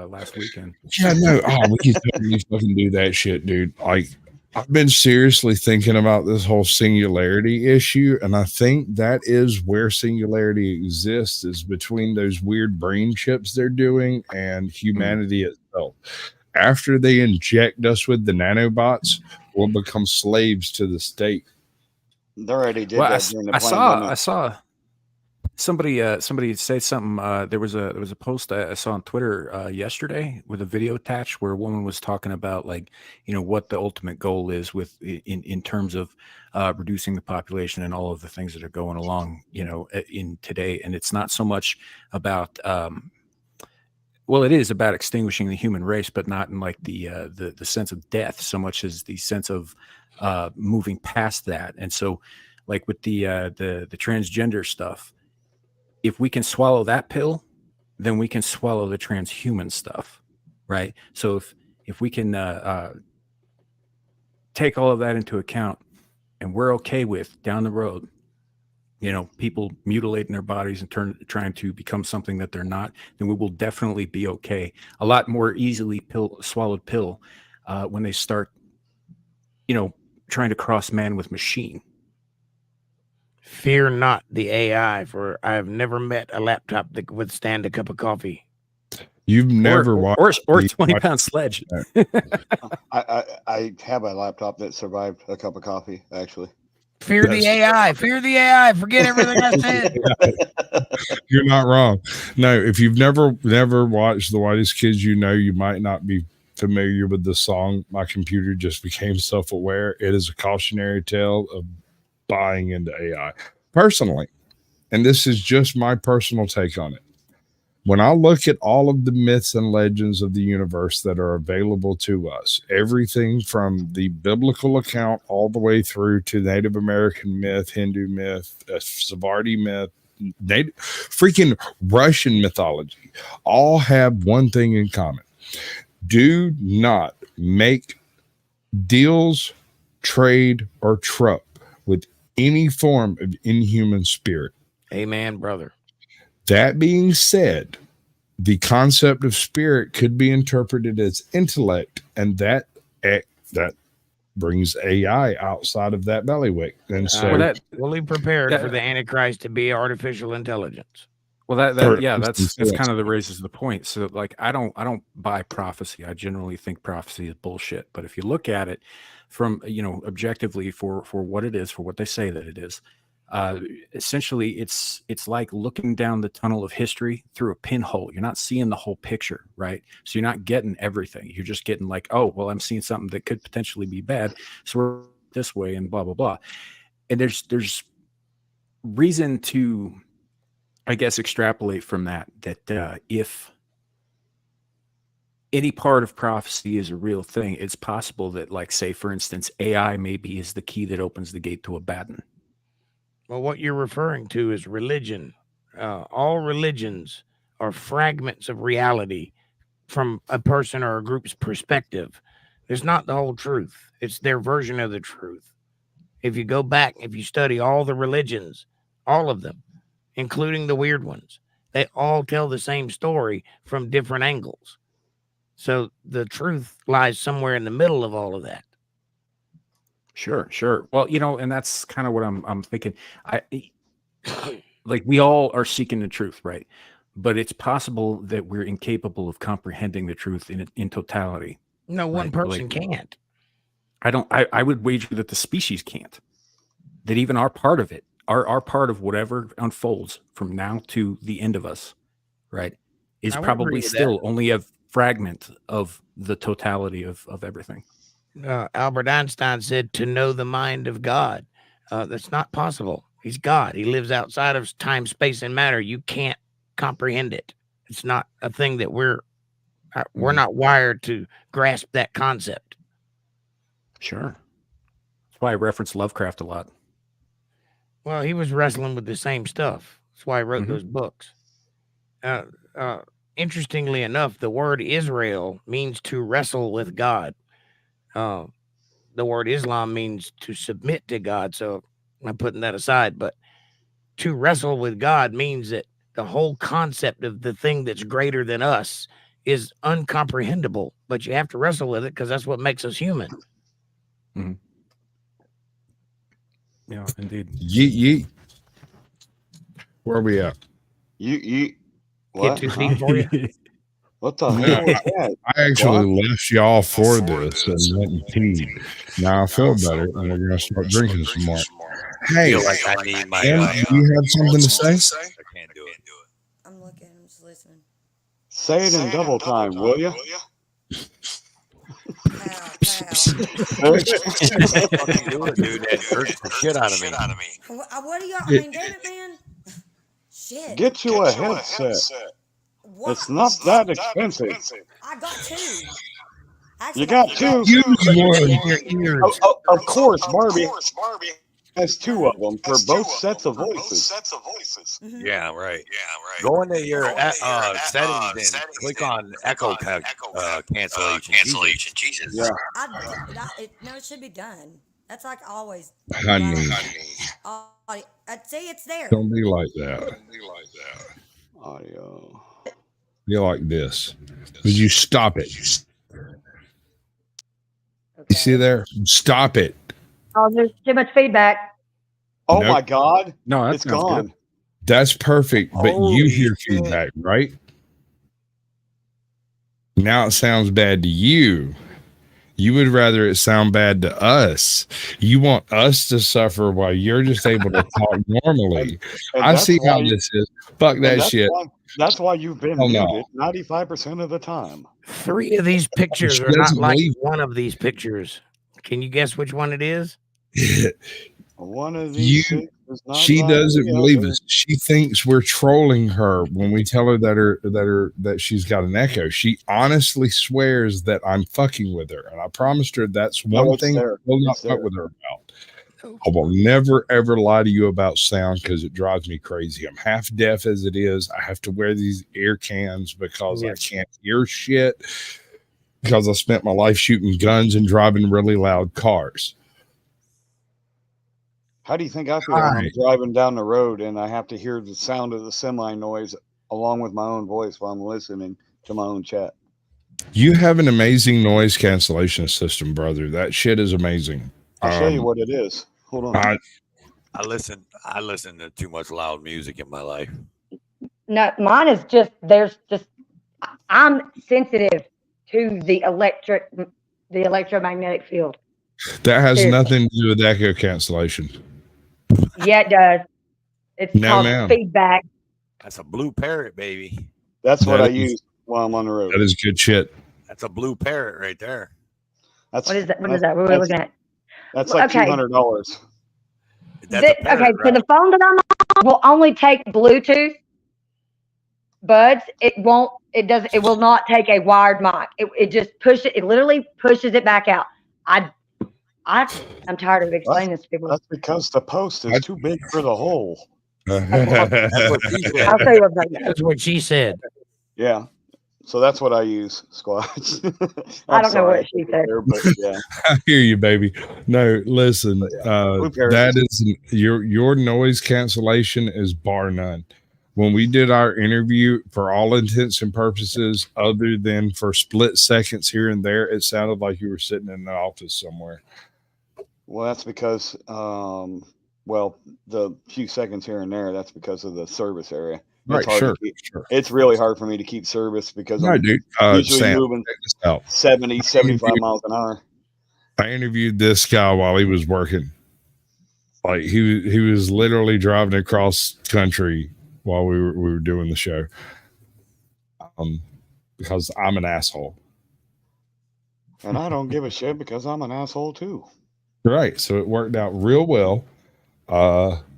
last weekend. Yeah, no. We can totally fucking do that shit, dude. Like, I've been seriously thinking about this whole singularity issue, and I think that is where singularity exists, is between those weird brain chips they're doing and humanity itself. After they inject us with the nanobots, we'll become slaves to the state. They already did that during the I saw somebody say something. There was a post I saw on Twitter yesterday with a video attached where a woman was talking about, like, what the ultimate goal is with in terms of reducing the population and all of the things that are going along, in today. And it's not so much about well, it is about extinguishing the human race, but not in like the sense of death so much as the sense of moving past that. And so, like with the transgender stuff, if we can swallow that pill, then we can swallow the transhuman stuff, right? So if we can take all of that into account, and we're okay with down the road, people mutilating their bodies and trying to become something that they're not, then we will definitely be okay. A lot more easily swallowed pill when they start, trying to cross man with machine. Fear not the AI, for I have never met a laptop that could withstand a cup of coffee. You've never watched or 20-pound sledge. I have a laptop that survived a cup of coffee, actually. Fear the AI. Fear the AI. Forget everything I said. You're not wrong. No, if you've never watched The Whitest Kids You Know, you might not be familiar with the song, My Computer Just Became Self-Aware, it is a cautionary tale of buying into AI. Personally, and this is just my personal take on it, when I look at all of the myths and legends of the universe that are available to us, everything from the biblical account all the way through to Native American myth, Hindu myth, Sephardi myth, freaking Russian mythology, all have one thing in common. Do not make deals, trade, or truck with any form of inhuman spirit. Amen, brother. That being said, the concept of spirit could be interpreted as intellect, and that brings AI outside of that bailiwick. And so, fully prepared for the Antichrist to be artificial intelligence. Well, that's kind of the raises the point. So, like, I don't buy prophecy. I generally think prophecy is bullshit. But if you look at it from objectively for what it is, for what they say that it is, essentially it's like looking down the tunnel of history through a pinhole. You're not seeing the whole picture, right? So you're not getting everything. You're just getting like, oh, well, I'm seeing something that could potentially be bad, so we're this way and blah blah blah. And there's reason to, I guess, extrapolate from that if any part of prophecy is a real thing, it's possible that, like, say for instance, AI maybe is the key that opens the gate to Abaddon. Well, what you're referring to is religion. All religions are fragments of reality from a person or a group's perspective. It's not the whole truth. It's their version of the truth. If you go back, if you study all the religions, all of them, including the weird ones, they all tell the same story from different angles. So the truth lies somewhere in the middle of all of that. Sure. Well, and that's kind of what I'm thinking. Like, we all are seeking the truth, right? But it's possible that we're incapable of comprehending the truth in totality. No one person can't. I would wager that the species can't. That even our part of it, our part of whatever unfolds from now to the end of us, right, is probably still only a fragment of the totality of everything. Albert Einstein said to know the mind of God. That's not possible. He's God. He lives outside of time, space, and matter. You can't comprehend it. It's not a thing that we're not wired to grasp that concept. Sure. That's why I reference Lovecraft a lot. Well, he was wrestling with the same stuff. That's why he wrote those books. Interestingly enough, the word Israel means to wrestle with God. The word Islam means to submit to God. So I'm putting that aside, but to wrestle with God means that the whole concept of the thing that's greater than us is uncomprehendable, but you have to wrestle with it because that's what makes us human. Mm-hmm. Yeah, indeed. Yeet. Where are we at? Yeet. What? Get too deep for you? What the hell was that? I actually left y'all for this and went and peed. Now I feel better, and we're gonna start drinking some more. Hey, I feel like I need my. do you have something to say? I can't do it. I'm looking. I'm just listening. Say it in double time, will you? Fucking do it, dude. That hurts the shit out of me. What do y'all? I mean, damn it, man. Shit. Get you a headset. It's not that expensive. I got two. You got two? Of course, Barbie has two of them for both sets of voices. Yeah, right. Go into your settings and click on echo cancellation. Jesus. Yeah. No, it should be done. That's like always. Honey. See, it's there. Don't be like that. Audio. Be like this. Would you stop it? You see there? Stop it. Oh, there's too much feedback. Oh Nope. my God. No, it's gone. That's perfect, but you hear feedback, right? Now it sounds bad to you. You would rather it sound bad to us. You want us to suffer while you're just able to talk normally. And I that's see how why- this is. Fuck that shit. That's why you've been Oh, no. muted 95% of the time. 3 of these pictures She are not doesn't like believe- one of these pictures. Can you guess which one it is? One of these You- six is not She like doesn't the believe other. us. She thinks we're trolling her when we tell her that she's got an echo. She honestly swears that I'm fucking with her, and I promised her that's one it's thing I there. will not It's fuck there. with her about. I will never ever lie to you about sound because it drives me crazy. I'm half deaf as it is. I have to wear these ear cans because I can't hear shit because I spent my life shooting guns and driving really loud cars. How do you think I feel when I'm driving down the road and I have to hear the sound of the semi noise along with my own voice while I'm listening to my own chat? You have an amazing noise cancellation system, brother. That shit is amazing. I'll show you what it is. Hold on. I listen to too much loud music in my life. No, mine is just I'm sensitive to the electromagnetic field. That has Seriously. nothing to do with echo cancellation. Yeah, it does. It's No, called ma'am. feedback. That's a blue parrot, baby. That's what That I is- use while I'm on the road. That is good shit. That's a blue parrot right there. That's What is that? What is that? What are we looking at? That's like Okay. $200. That's a parrot, Okay, so the phone that I'm on will only take Bluetooth buds. It won't. It doesn't. It will not take a wired mic. It just pushes. It literally pushes it back out. I'm tired of explaining this to people. That's because the post is too big for the hole. That's what she said. I'll tell you what. That's what she said. Yeah. So that's what I use, Squatch. I don't know what she said. But yeah. I hear you, baby. No, listen. That is your noise cancellation is bar none. When we did our interview, for all intents and purposes, other than for split seconds here and there, it sounded like you were sitting in an office somewhere. Well, that's because, the few seconds here and there, that's because of the service area. Right, It's hard to sure, keep- sure. It's really hard for me to keep service because No, I'm dude. usually Sam, moving check this out. 70, 75 miles an hour. I interviewed this guy while he was working. Like he was literally driving across country while we were doing the show. Because I'm an asshole. And I don't give a shit because I'm an asshole too. Right. So it worked out real well.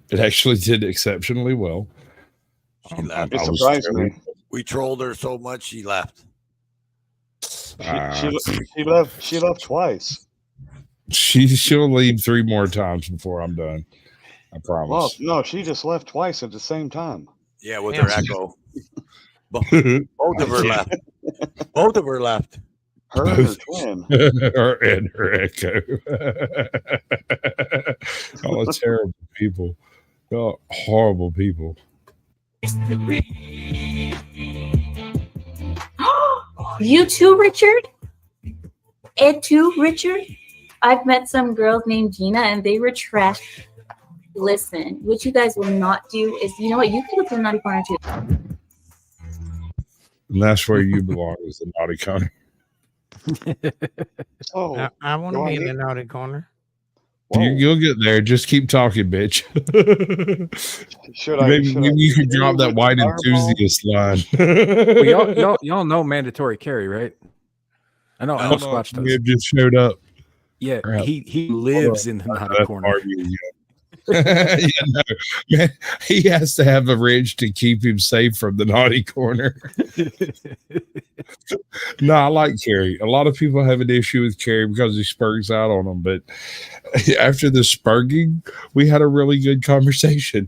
It actually did exceptionally well. She left. It surprised me. We trolled her so much she left. She left twice. She'll leave 3 more times before I'm done. I promise. Well, no, she just left twice at the same time. Yeah, with her echo. Both of her left. Both of her left. Her and her twin. Her and her echo. Oh, terrible people. Oh, horrible people. You too, Richard? Ed too, Richard? I've met some girls named Gina and they were trash. Listen, what you guys will not do is, you know what, you can look in the naughty corner too. And that's where you belong, is the naughty corner. Oh, I want to be in the naughty corner. You'll get there. Just keep talking, bitch. Maybe you could drop that white enthusiast line. Well, y'all know mandatory carry, right? I know Squatch does. He just showed up. Yeah, Crap. he lives in the naughty corner. Yeah, no, man, he has to have a ridge to keep him safe from the naughty corner. No, I like Carrie. A lot of people have an issue with Carrie because he spurgs out on them. But after the spurging, we had a really good conversation.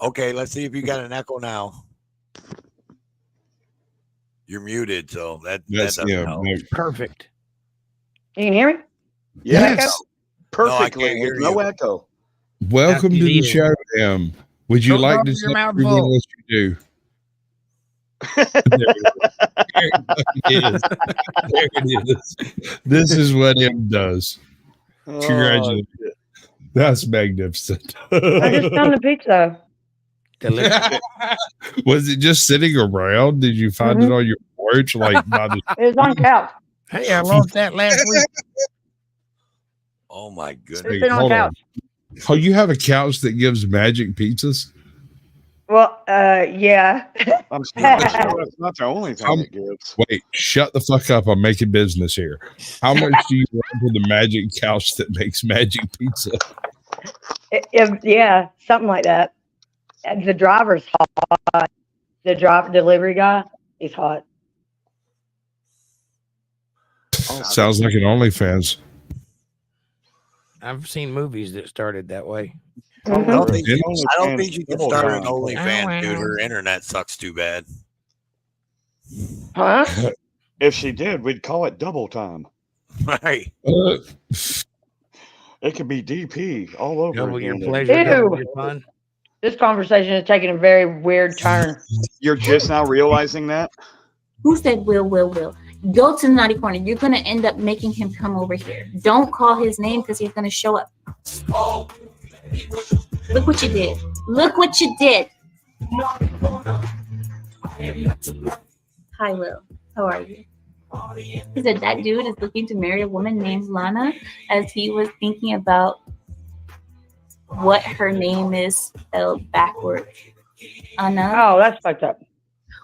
Okay, let's see if you got an echo now. You're muted, so that doesn't help. Perfect. You can hear me? Yes. Perfectly. Perfectly. With no echo. Welcome to the show, Em. Would you Don't like talk to with your say mouth everything full. else you do? There it is. This is what Em does. Congratulations. That's magnificent. I just found the pizza. Was it just sitting around? Did you find it on your porch? Like by the It was on couch. Hey, I lost that last week. Oh my goodness. Who's sitting on the couch? Oh, you have a couch that gives magic pizzas? Well, yeah. I'm sure that's not the only thing it gives. Wait, shut the fuck up. I'm making business here. How much do you want for the magic couch that makes magic pizza? Yeah, something like that. And the driver's hot. The delivery guy, he's hot. Sounds like an OnlyFans. I've seen movies that started that way. I don't think you can start an OnlyFans, dude. Her internet sucks too bad. Huh? If she did, we'd call it double time. Right. It could be DP all over Double again. your pleasure, double your fun. This conversation is taking a very weird turn. You're just now realizing that? Who said will? Go to the naughty corner. You're going to end up making him come over here. Don't call his name because he's going to show up. Look what you did. Look what you did. Hi, Will. How are you? He said that dude is looking to marry a woman named Lana as he was thinking about what her name is spelled backwards. Anna. Oh, that's fucked up.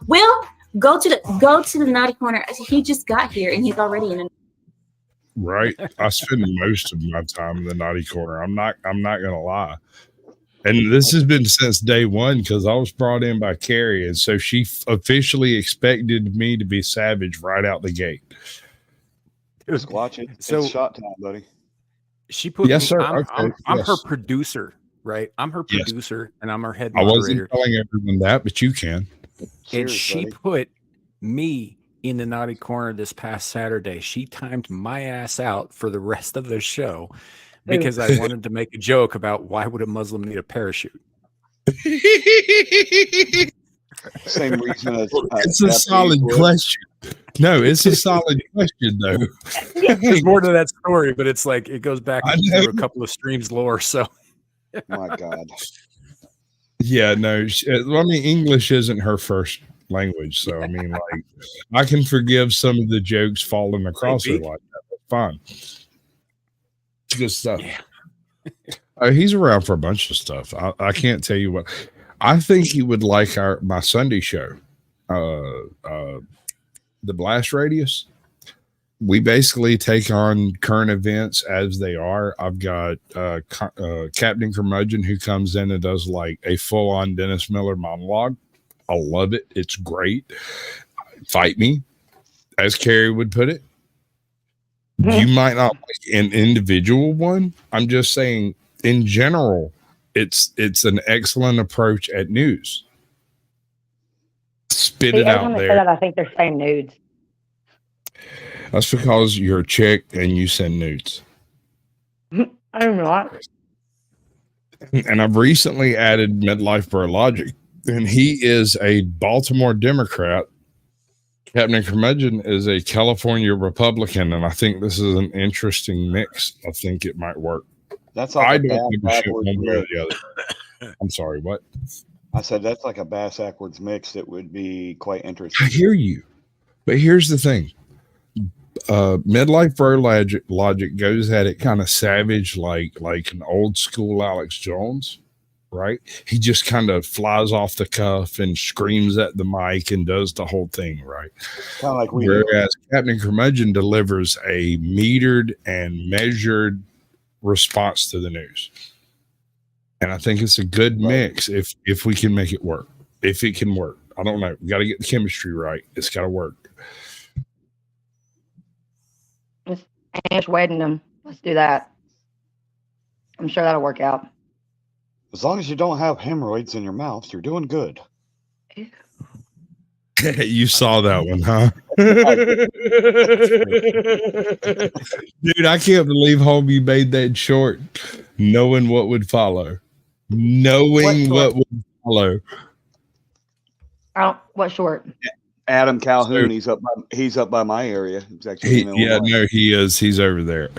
Will, go to the naughty corner. He just got here and he's already in a Right. I spend most of my time in the naughty corner. I'm not gonna lie. And this has been since day one because I was brought in by Carrie, and so she officially expected me to be savage right out the gate. Just watch it. So- It's shot time, buddy. She put Yes, me, sir. I'm Okay, her yes. producer, right? I'm her Yes. producer and I'm her head I moderator. wasn't telling everyone that, but you can. And Cheers, she buddy. put me in the naughty corner this past Saturday. She timed my ass out for the rest of the show because I wanted to make a joke about why would a Muslim need a parachute? Same reason as It's a solid question. No, it's a solid question, though. There's more to that story, but it's like it goes back I know. to a couple of streams lore. So My God. Yeah, no. I mean, English isn't her first language, so I mean, like, I can forgive some of the jokes falling across her like that. That's fine. It's good stuff. He's around for a bunch of stuff. I can't tell you what. I think he would like my Sunday show, the Blast Radius. We basically take on current events as they are. I've got Captain Curmudgeon who comes in and does like a full-on Dennis Miller monologue. I love it. It's great. Fight me, as Carrie would put it. You might not like an individual one. I'm just saying, in general, it's an excellent approach at news. Spit it out there. That I think they're saying nudes. That's because you're a chick and you send nudes. I'm not. And I've recently added Midlife Bro Logic, and he is a Baltimore Democrat. Captain Curmudgeon is a California Republican, and I think this is an interesting mix. I think it might work. That's like I a don't give a shit backwards one way or mix. the other. I'm sorry, what? I said that's like a bass backwards mix that would be quite I interesting. hear you, but here's the thing. Midlife Bro Logic goes at it kind of savage, like an old school Alex Jones, right? He just kind of flies off the cuff and screams at the mic and does the whole thing, right? Kind of like we do. Whereas Captain Curmudgeon delivers a metered and measured response to the news. And I think it's a good mix if we can make it work. If it can work. I don't know. We got to get the chemistry right. It's got to work. Just wedding them. Let's do that. I'm sure that'll work out. As long as you don't have hemorrhoids in your mouth, you're doing good. You saw that one, huh? Dude, I can't believe homie made that short knowing what would follow. Knowing what would follow. Oh, what short? Adam Calhoun, he's up by my area. He's actually in Illinois. He is. He's over there.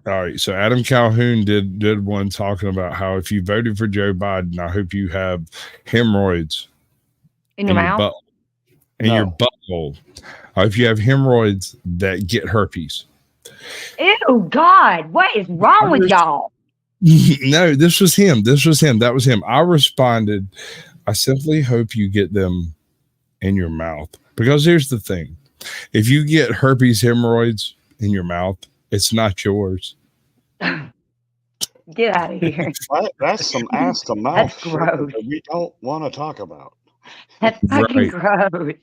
All right. So Adam Calhoun did one talking about how if you voted for Joe Biden, I hope you have hemorrhoids In your mouth? butt in your butthole. If you have hemorrhoids that get herpes. Ew, God, what is wrong with y'all? No, this was him. That was him. I responded, I simply hope you get them in your mouth. Because here's the thing. If you get herpes hemorrhoids in your mouth, it's not yours. Get out of here. That's some ass to mouth That's shit gross. that we don't want to talk about. That's fucking gross.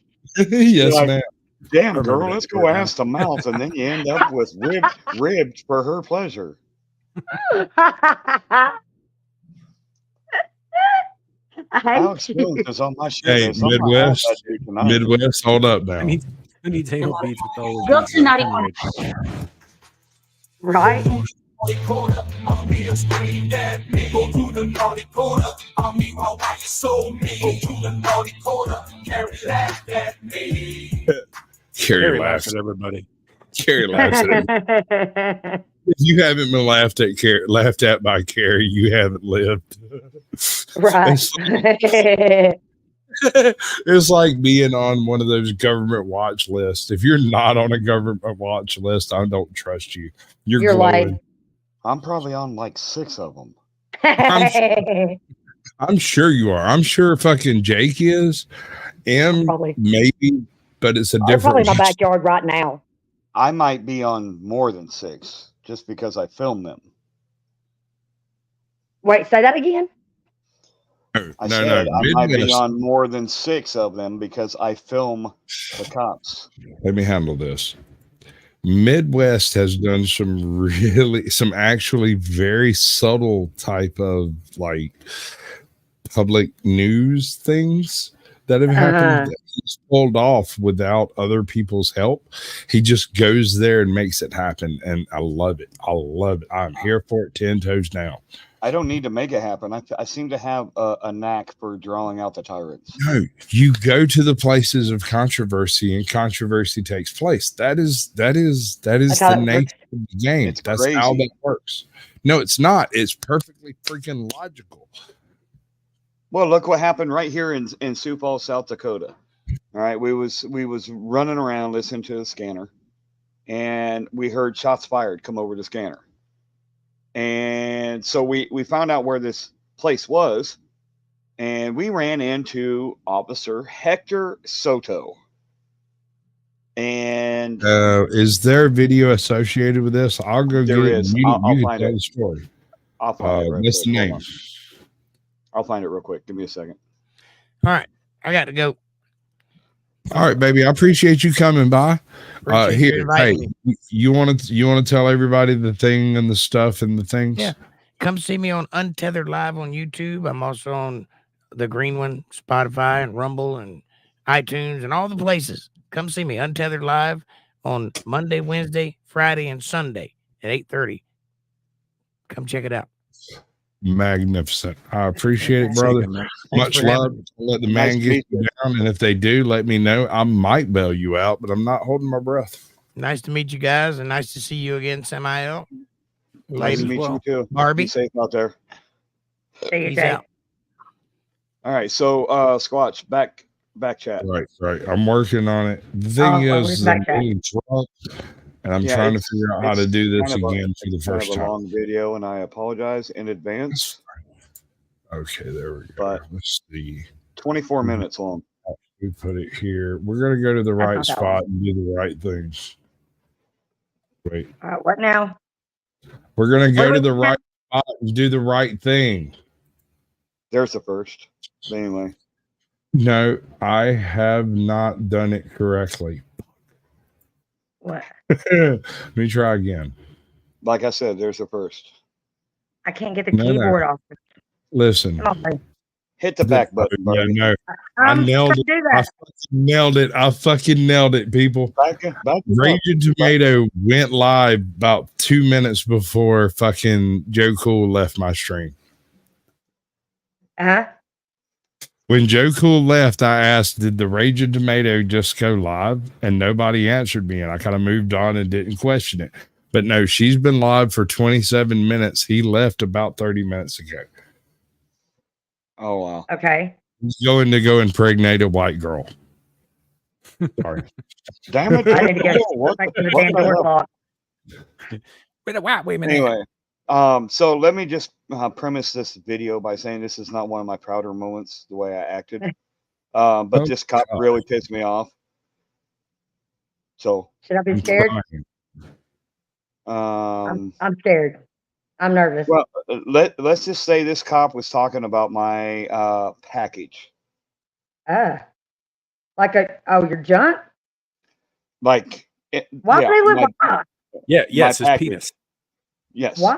Yes, Like, ma'am. damn, girl, let's go ass to mouth, and then you end up with ribs for her pleasure. Alex Jones is on my shit Hey, list. I'm gonna have that dude tonight. Midwest, hold up now. Who needs anal beads with all Go these to naughty corner. Right? Carrie laughs at everybody. Carrie laughs at everybody. If you haven't been laughed at by Carrie, you haven't lived. Right. It's like being on one of those government watch lists. If you're not on a government watch list, I don't trust you. You're glowing. like, I'm probably on like 6 of them. I'm sure you are. I'm sure fucking Jake is. And maybe, but it's a they're probably different. in my backyard right now. I might be on more than 6 just because I film them. Wait, say that again? I said I might be on more than 6 of them because I film the cops. Let me handle this. Midwest has done some actually very subtle type of like public news things that have happened. He's pulled off without other people's help. He just goes there and makes it happen. And I love it. I'm here for it 10 toes down. I don't need to make it happen. I seem to have a knack for drawing out the tyrants. No, you go to the places of controversy and controversy takes place. That is the nature of the game. That's crazy. how that works. No, it's not. It's perfectly freaking logical. Well, look what happened right here in Sioux Falls, South Dakota. All right, we was running around listening to the scanner, and we heard shots fired come over the scanner. And so we found out where this place was, and we ran into Officer Hector Soto. And is there a video associated with this? I'll go get it. Is. You can find tell it. the story. I'll find it. What's the name? I'll find it real quick. Give me a second. All right, I got to go. All right, baby. I appreciate you coming by. Appreciate you inviting me. You want to tell everybody the thing and the stuff and the things? Yeah. Come see me on Untethered Live on YouTube. I'm also on the green one, Spotify and Rumble and iTunes and all the places. Come see me Untethered Live on Monday, Wednesday, Friday, and Sunday at 8:30. Come check it out. Magnificent. I appreciate it, brother. Much love. Let the man get you down, and if they do, let me know. I might bail you out, but I'm not holding my breath. Nice to meet you guys, and nice to see you again, Samael. Nice to meet you too. Barbie. Be safe out there. Peace out. All right, so Squatch, back chat. Right. I'm working on it. The thing is, I'm really drunk, and I'm trying to figure out how to do this again for the first time. A long video, and I apologize in advance. Okay, there we go. But let's see. 24 minutes long. We put it here. We're gonna go to the right spot and do the right things. Wait. What now? We're gonna go to the right spot and do the right thing. There's the first. Anyway. No, I have not done it correctly. What? Let me try again. Like I said, there's the first. I can't get the keyboard off. Listen. Hit the back button, buddy. No. I nailed it. I fucking nailed it, people. Raging Tomato went live about 2 minutes before fucking Joe Cool left my stream. When Joe Cool left, I asked, did the Raging Tomato just go live? And nobody answered me, and I kind of moved on and didn't question it. But no, she's been live for 27 minutes. He left about 30 minutes ago. Oh, wow. Okay. He's going to go impregnate a white girl. Sorry. Damn it! I need to go What back to the what damn the door hell? lock. Wait a minute. Anyway, so let me just premise this video by saying this is not one of my prouder moments, the way I acted. But Oh, this cop God. really pissed me off. So Should I be scared? I'm scared. I'm nervous. well, let's just say this cop was talking about my package. Like your junk? Like, Why yeah, would they live my, behind? Yeah, my it's his package. penis. Yes. Why?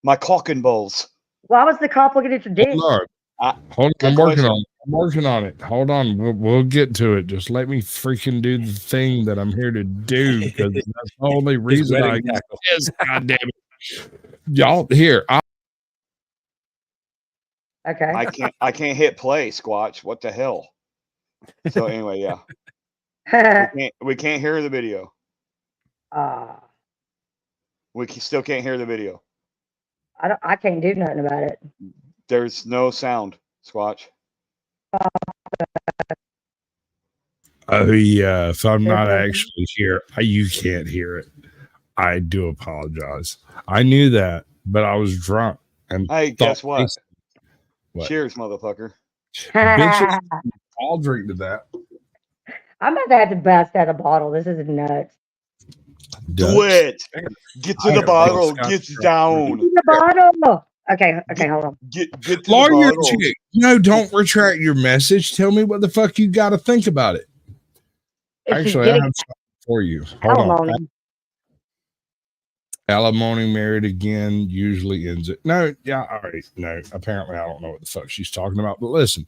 My cock and balls. Why was the cop looking at your dick? Hold on. I'm working on it. I'm working on it. Hold on. We'll get to it. Just let me freaking do the thing that I'm here to do, because that's the only reason I exist. God damn it. Y'all, here. Okay. I can't hit play, Squatch. What the hell? So anyway, yeah. we can't hear the video. We still can't hear the video. I can't do nothing about it. There's no sound, Squatch. Oh yeah, if I'm not actually here, you can't hear it. I do apologize. I knew that, but I was drunk and Hey, guess what? What? Cheers, motherfucker. Bitches, I'll drink to that. I'm about to have to bust out a bottle. This is nuts. Do it. Get to the bottle. Get down. The bottle. Okay, hold on. Get to the Lawyer bottle. chick, don't retract your message. Tell me what the fuck you got to think about it. Actually, I have something for you. Hold on. Alimony married again usually ends it. No, yeah, all right. No, apparently I don't know what the fuck she's talking about. But listen,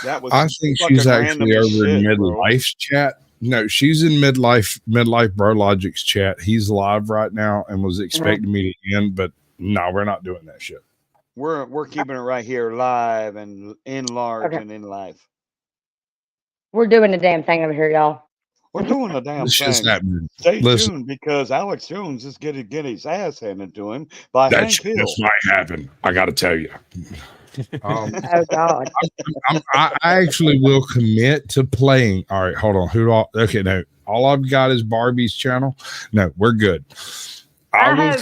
that was I think she's actually over in midlife's chat. No, she's in midlife Bro Logic's chat. He's live right now and was expecting me to end, but no, we're not doing that shit. We're keeping it right here, live and in large and in life. We're doing the damn thing over here, y'all. We're doing the damn thing. Stay tuned, because Alex Jones is going to get his ass handed to him by Hank Hill. This might happen. I got to tell you. Oh God! I actually will commit to playing. All right, hold on. Okay, no. All I've got is Barbie's channel. No, we're good. I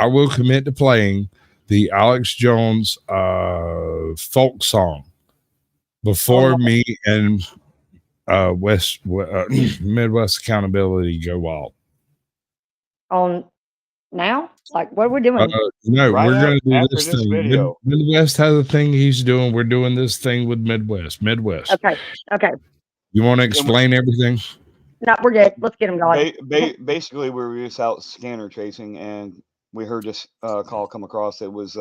will commit to playing the Alex Jones folk song before me and Midwest Accountability go wild. On now? Like, what are we doing? No, we're going to do this thing. Midwest has a thing he's doing. We're doing this thing with Midwest. Okay. You want to explain everything? No, we're good. Let's get him going. Basically, we were just out scanner chasing, and we heard this call come across. It was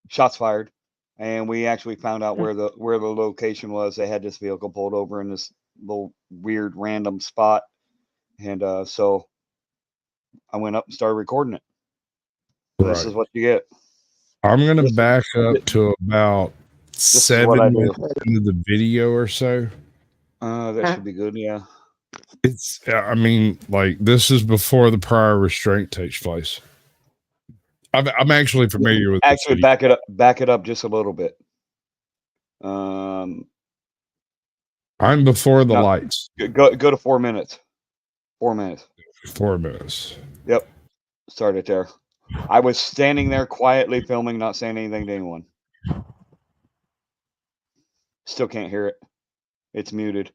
shots fired, and we actually found out where the location was. They had this vehicle pulled over in this little weird random spot, and so I went up and started recording it. Right. This is what you get. I'm going to back up to about 7 minutes into the video or so. That should be good. Yeah. I mean, like, this is before the prior restraint takes place. I'm actually familiar with. Actually, back it up just a little bit. I'm before the lights. Go to 4 minutes. 4 minutes. 4 minutes. Yep. Start it there. I was standing there quietly filming, not saying anything to anyone. Still can't hear it. It's muted.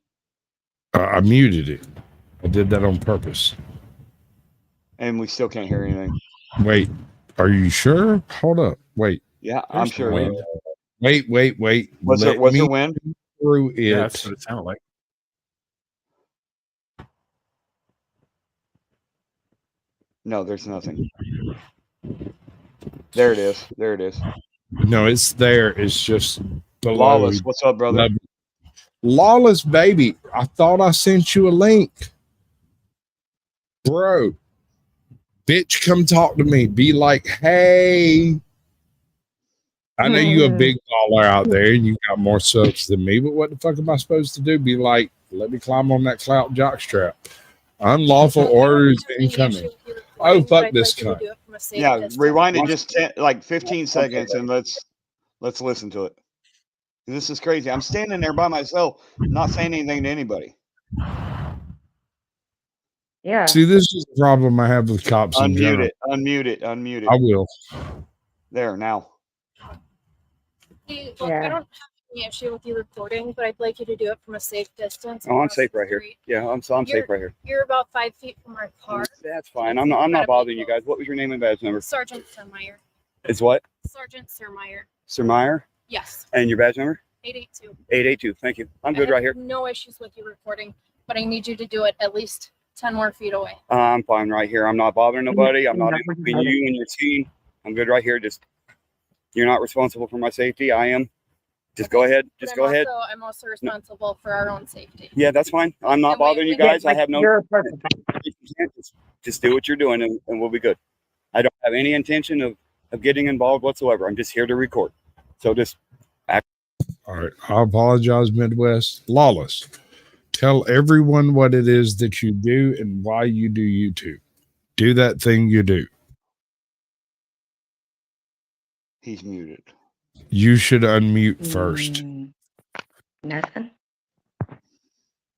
I muted it. I did that on purpose. And we still can't hear anything. Wait, are you sure? Hold up. Wait. Yeah, I'm sure. Wait. Was there wind? Through it. Yeah, that's what it sounded like. No, there's nothing. There it is. No, it's there. It's just below. Lawless, what's up, brother? Lawless, baby. I thought I sent you a link. Bro. Bitch, come talk to me. Be like, hey. I know you're a big baller out there and you got more subs than me, but what the fuck am I supposed to do? Be like, let me climb on that clout jockstrap. Unlawful orders incoming. Oh, fuck this cunt. Yeah, rewind it just 15 seconds and let's listen to it. This is crazy. I'm standing there by myself, not saying anything to anybody. Yeah. See, this is the problem I have with cops in Unmute general. it. Unmute it. Unmute it. I will. There now. Hey, look, I don't have any issue with you recording, but I'd like you to do it from a safe distance. Oh, I'm across safe the right here. street. Yeah, I'm safe right here. You're about 5 feet from our car. That's fine. I'm not bothering you guys. What was your name and badge number? Sergeant Surmeyer. It's what? Sergeant Surmeyer. Sir Meyer? Yes. And your badge number? 882. 882. Thank you. I'm good I have right here. no issues with you recording, but I need you to do it at least 10 more feet away. I'm fine right here. I'm not bothering nobody. I'm not in between you and your team. I'm good right here. Just, you're not responsible for my safety. I am. Just go ahead. Just go ahead. I'm also responsible for our own safety. Yeah, that's fine. I'm not bothering you guys. I have no. Just do what you're doing, and we'll be good. I don't have any intention of getting involved whatsoever. I'm just here to record. So just act. All right. I apologize, Midwest. Lawless. Tell everyone what it is that you do and why you do YouTube. Do that thing you do. He's muted. You should unmute first. Nothing.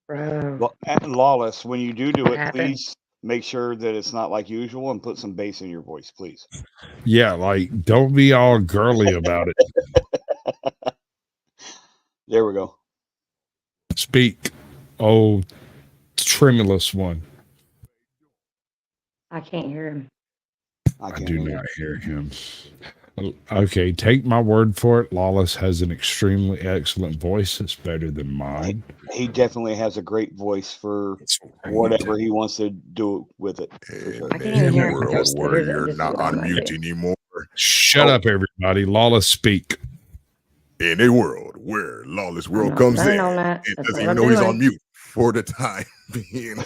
Bro. Well, Lawless, when you do it, please make sure that it's not like usual and put some bass in your voice, please. Yeah, like don't be all girly about it. There we go. Speak. Oh, tremulous one. I can't hear him. I do not hear him. Okay, take my word for it. Lawless has an extremely excellent voice. It's better than mine. He definitely has a great voice for whatever he wants to do with it. In a world where you're not on mute anymore. Shut up, everybody. Lawless, speak. In a world where Lawless World comes in and doesn't even know he's on mute for the time being.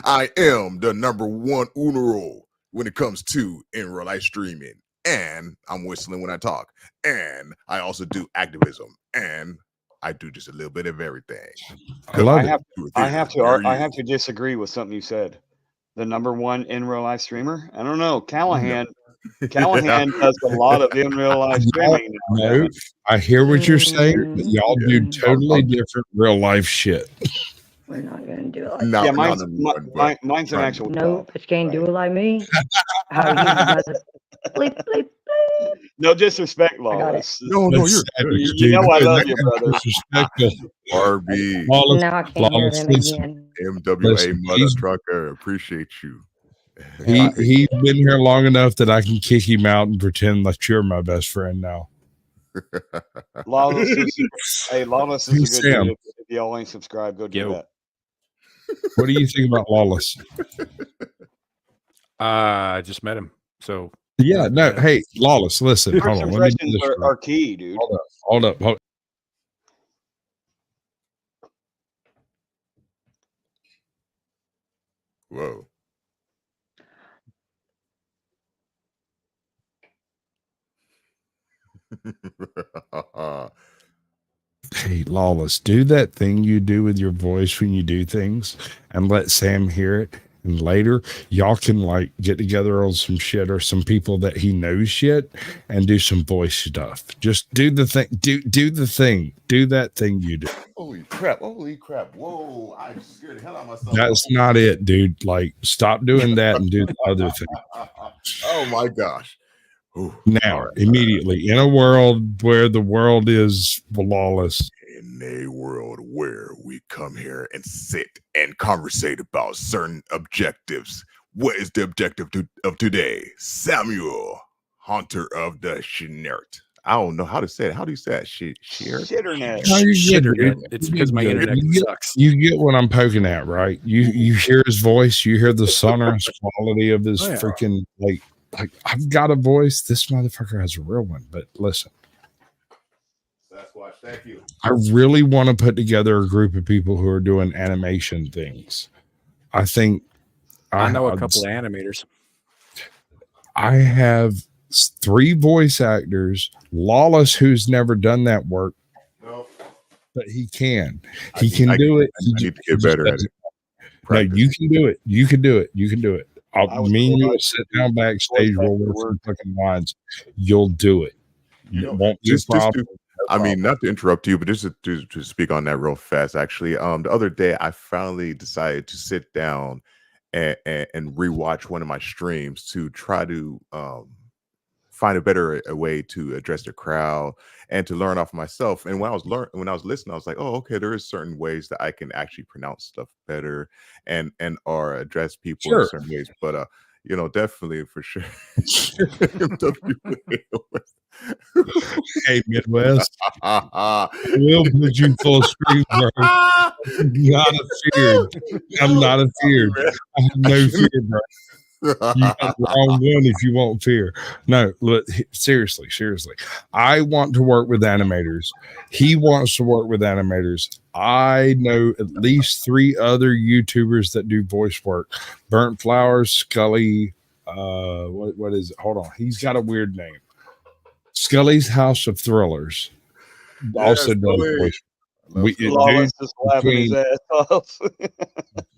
I am the #1 Unero when it comes to in real life streaming. And I'm whistling when I talk. And I also do activism. And I do just a little bit of everything. I have to disagree with something you said. The #1 in real life streamer. I don't know. Callahan does a lot of in real life streaming. No, I hear what you're saying, but y'all do totally different real life shit. We're not going to do it like No, that. Mine's an actual. No, but you can't do it like me. How you guys bleep, bleep, bleep. No disrespect, Lawless. No, you're you know I love you, brother. RB. Now I can't hear them again. MWA mother trucker. Appreciate you. He's been here long enough that I can kick him out and pretend that you're my best friend now. Lawless is a good Sam. dude. If y'all ain't subscribed, go do that. What do you think about Lawless? I just met him. So yeah, no, hey, Lawless, listen. First Hold on. Let me do impressions this are key, dude. Hold up. Whoa. Hey, Lawless, do that thing you do with your voice when you do things and let Sam hear it. And later, y'all can like get together on some shit or some people that he knows shit and do some voice stuff. Just do the thing. Do the thing. Do that thing you do. Holy crap. Whoa. I scared the hell out of myself. That's not it, dude. Like, stop doing that and do the other thing. Oh my gosh. Ooh. Now, immediately, in a world where the world is lawless. In a world where we come here and sit and conversate about certain objectives. What is the objective of today? Samuel, Hunter of the Shinnert. I don't know how to say it. How do you say it? Shitternet. It's because my internet sucks. You get what I'm poking at, right? You hear his voice. You hear the sonorous quality of his freaking like I've got a voice. This motherfucker has a real one. But listen, Sasquatch, thank you. I really want to put together a group of people who are doing animation things. I think I know a couple of animators. I have 3 voice actors. Lawless, who's never done that work, but he can. He can do it. I need to get better at it. No, you can do it. You can do it. You can do it. Me and you will sit down backstage, roll with some fucking lines. You'll do it. It won't be a problem. I mean, not to interrupt you, but just to speak on that real fast. Actually, the other day I finally decided to sit down and rewatch one of my streams to try to find a way to address the crowd and to learn off myself. And when I was listening, I was like, oh, okay, there is certain ways that I can actually pronounce stuff better and or address people in certain ways. But you know, definitely for sure. Hey, Midwest. We'll put you full screen, bro. I'm not afeared. I'm not afeared. I have no fear, bro. You got the wrong one if you want fear. No, look, seriously. I want to work with animators. He wants to work with animators. I know at least 3 other YouTubers that do voice work. Burnt Flowers, Scully, what is it? Hold on. He's got a weird name. Scully's House of Thrillers. Also does voice. Lawless is laughing his ass off.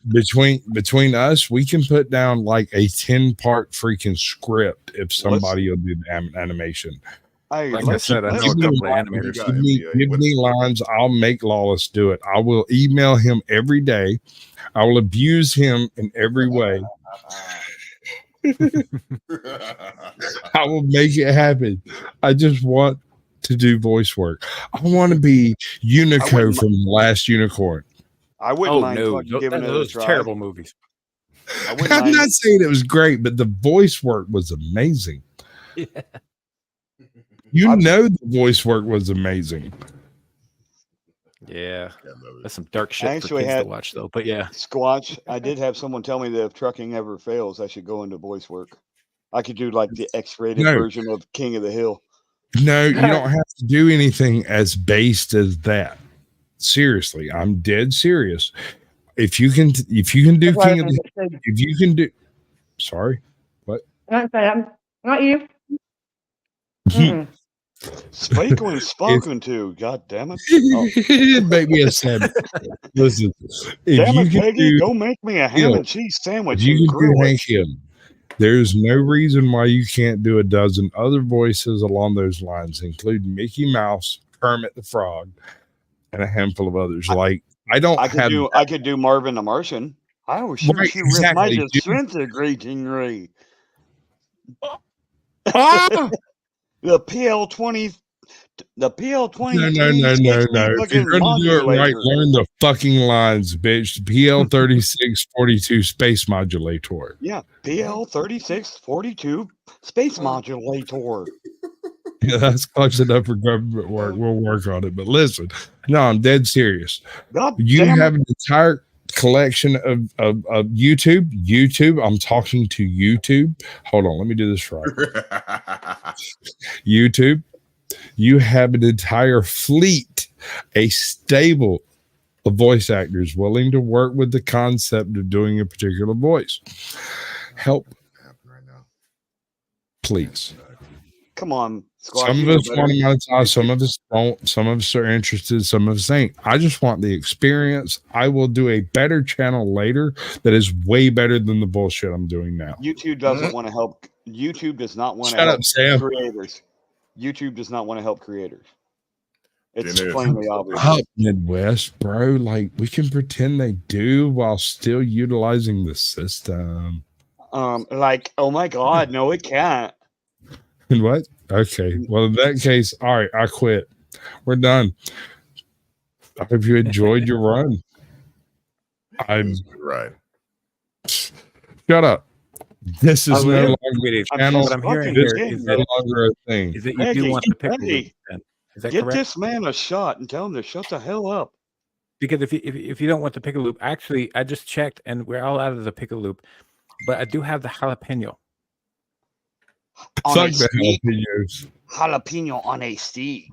between us, we can put down like a 10-part freaking script if somebody will do the animation. Like I said, I know a couple of animators. Give me lines. I'll make Lawless do it. I will email him every day. I will abuse him in every way. I will make it happen. I just want to do voice work. I want to be Unico from The Last Unicorn. I wouldn't mind giving it a try. Terrible movies. I'm not saying it was great, but the voice work was amazing. Yeah. The voice work was amazing. Yeah, that's some dark shit for kids to watch, though. But yeah, Squatch. I did have someone tell me that if trucking ever fails, I should go into voice work. I could do like the X-rated version of King of the Hill. No, you don't have to do anything as based as that. Seriously, I'm dead serious. If you can do King of the Hill, if you can do, sorry, what? Not you. Speak when spoken to. God damn it! It'd make me a sad. Listen, damn it, Peggy, go make me a ham and cheese sandwich. You can do Hank Hill. There's no reason why you can't do a dozen other voices along those lines, including Mickey Mouse, Kermit the Frog, and a handful of others. I could do Marvin the Martian. I was sure she was my disintegrating ray. The PL20. The PL20. No. If you're going to do it right, learn the fucking lines, bitch. PL3642 space modulator. Yeah, PL3642 space modulator. Yeah, that's close enough for government work. We'll work on it. But listen, no, I'm dead serious. You have an entire collection of YouTube. I'm talking to YouTube. Hold on, let me do this right. YouTube. You have an entire fleet, a stable of voice actors willing to work with the concept of doing a particular voice. Help, please. Come on. Some of us want to monetize, some of us don't. Some of us are interested, some of us ain't. I just want the experience. I will do a better channel later that is way better than the bullshit I'm doing now. YouTube doesn't want to help. YouTube does not want to help creators. YouTube does not want to help creators. It's plainly obvious. Midwest, bro. Like, we can pretend they do while still utilizing the system. Like, oh my God, no, it can't. And what? Okay. Well, in that case, all right, I quit. We're done. I hope you enjoyed your run. I'm right. Shut up. This is no longer a channel. What I'm hearing here is no longer a thing. Is that you do want the pickle loop? Is that Get correct? this man a shot and tell him to shut the hell up. Because if you don't want the pickle loop, actually, I just checked and we're all out of the pickle loop, but I do have the jalapeno. Fuck the jalapenos. Jalapeno on a steak.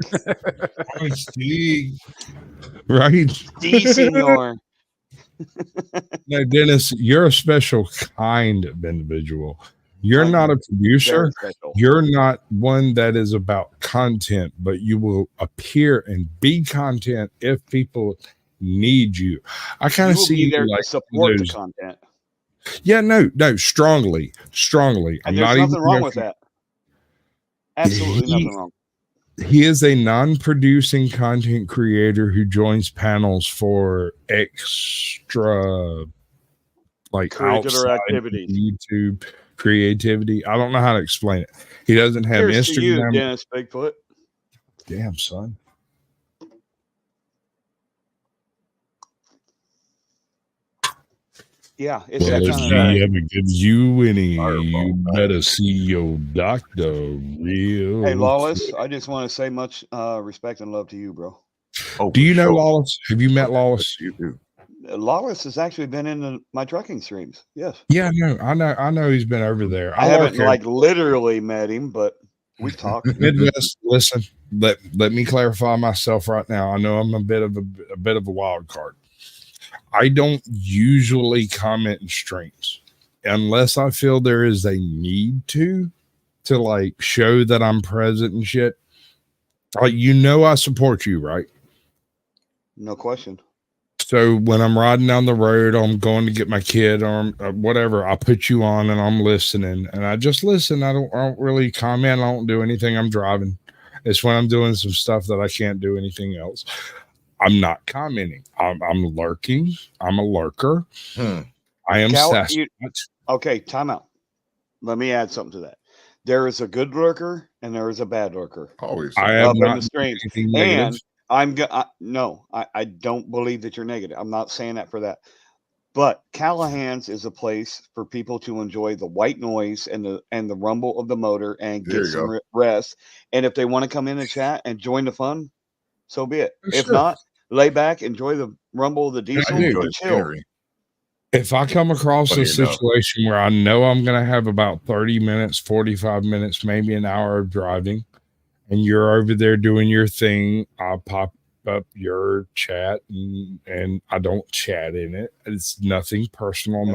On a steak. Right? Si, senor. No, Dennis, you're a special kind of individual. You're not a producer. You're not one that is about content, but you will appear and be content if people need you. I kind of see you there like to support the content. Yeah, no, strongly. And there's nothing wrong with that. Absolutely nothing wrong. he is a non-producing content creator who joins panels for extra, like Curricular outside activities. YouTube creativity. I don't know how to explain it. He doesn't have Here's to you, Instagram. Dennis Bigfoot. Damn, son. Yeah, it's Well, that if kind of he thing. ever gives you any, you better see your doctor real. Hey, Lawless, I just want to say much respect and love to you, bro. Do you know Lawless? Have you met Lawless? You do. Lawless has actually been in my trucking streams. Yes. Yeah, I know he's been over there. I haven't like literally met him, but we've talked. Midwest, listen, let me clarify myself right now. I know I'm a bit of a wild card. I don't usually comment in streams unless I feel there is a need to like show that I'm present and shit. Like, I support you, right? No question. So when I'm riding down the road, I'm going to get my kid or whatever, I put you on and I'm listening, and I just listen. I don't really comment. I don't do anything. I'm driving. It's when I'm doing some stuff that I can't do anything else. I'm not commenting. I'm lurking. I'm a lurker. I am Sasquatch. Okay, time out. Let me add something to that. There is a good lurker and there is a bad lurker. Always. I have in not the stream. negative. And I don't believe that you're negative. I'm not saying that for that. But Callahan's is a place for people to enjoy the white noise and the rumble of the motor and get some rest. And if they want to come in and chat and join the fun, so be it. If not, lay back, enjoy the rumble of the diesel, and chill. If I come across a situation where I know I'm going to have about 30 minutes, 45 minutes, maybe an hour of driving, and you're over there doing your thing, I'll pop up your chat and I don't chat in it. It's nothing personal,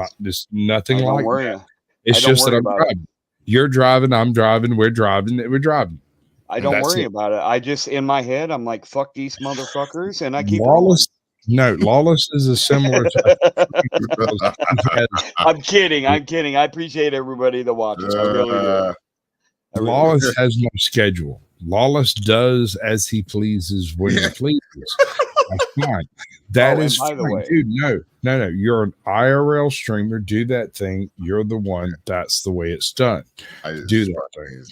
nothing like that. It's just that I'm driving. You're driving, I'm driving, we're driving. I don't worry about it. I just, in my head, I'm like, fuck these motherfuckers, and I keep Lawless. No, Lawless is a similar type. I'm kidding. I appreciate everybody that watches. I really do. Lawless has no schedule. Lawless does as he pleases when he pleases. That's fine. That is by the fine. way, Dude, no. You're an IRL streamer. Do that thing. You're the one. That's the way it's done. Do that thing.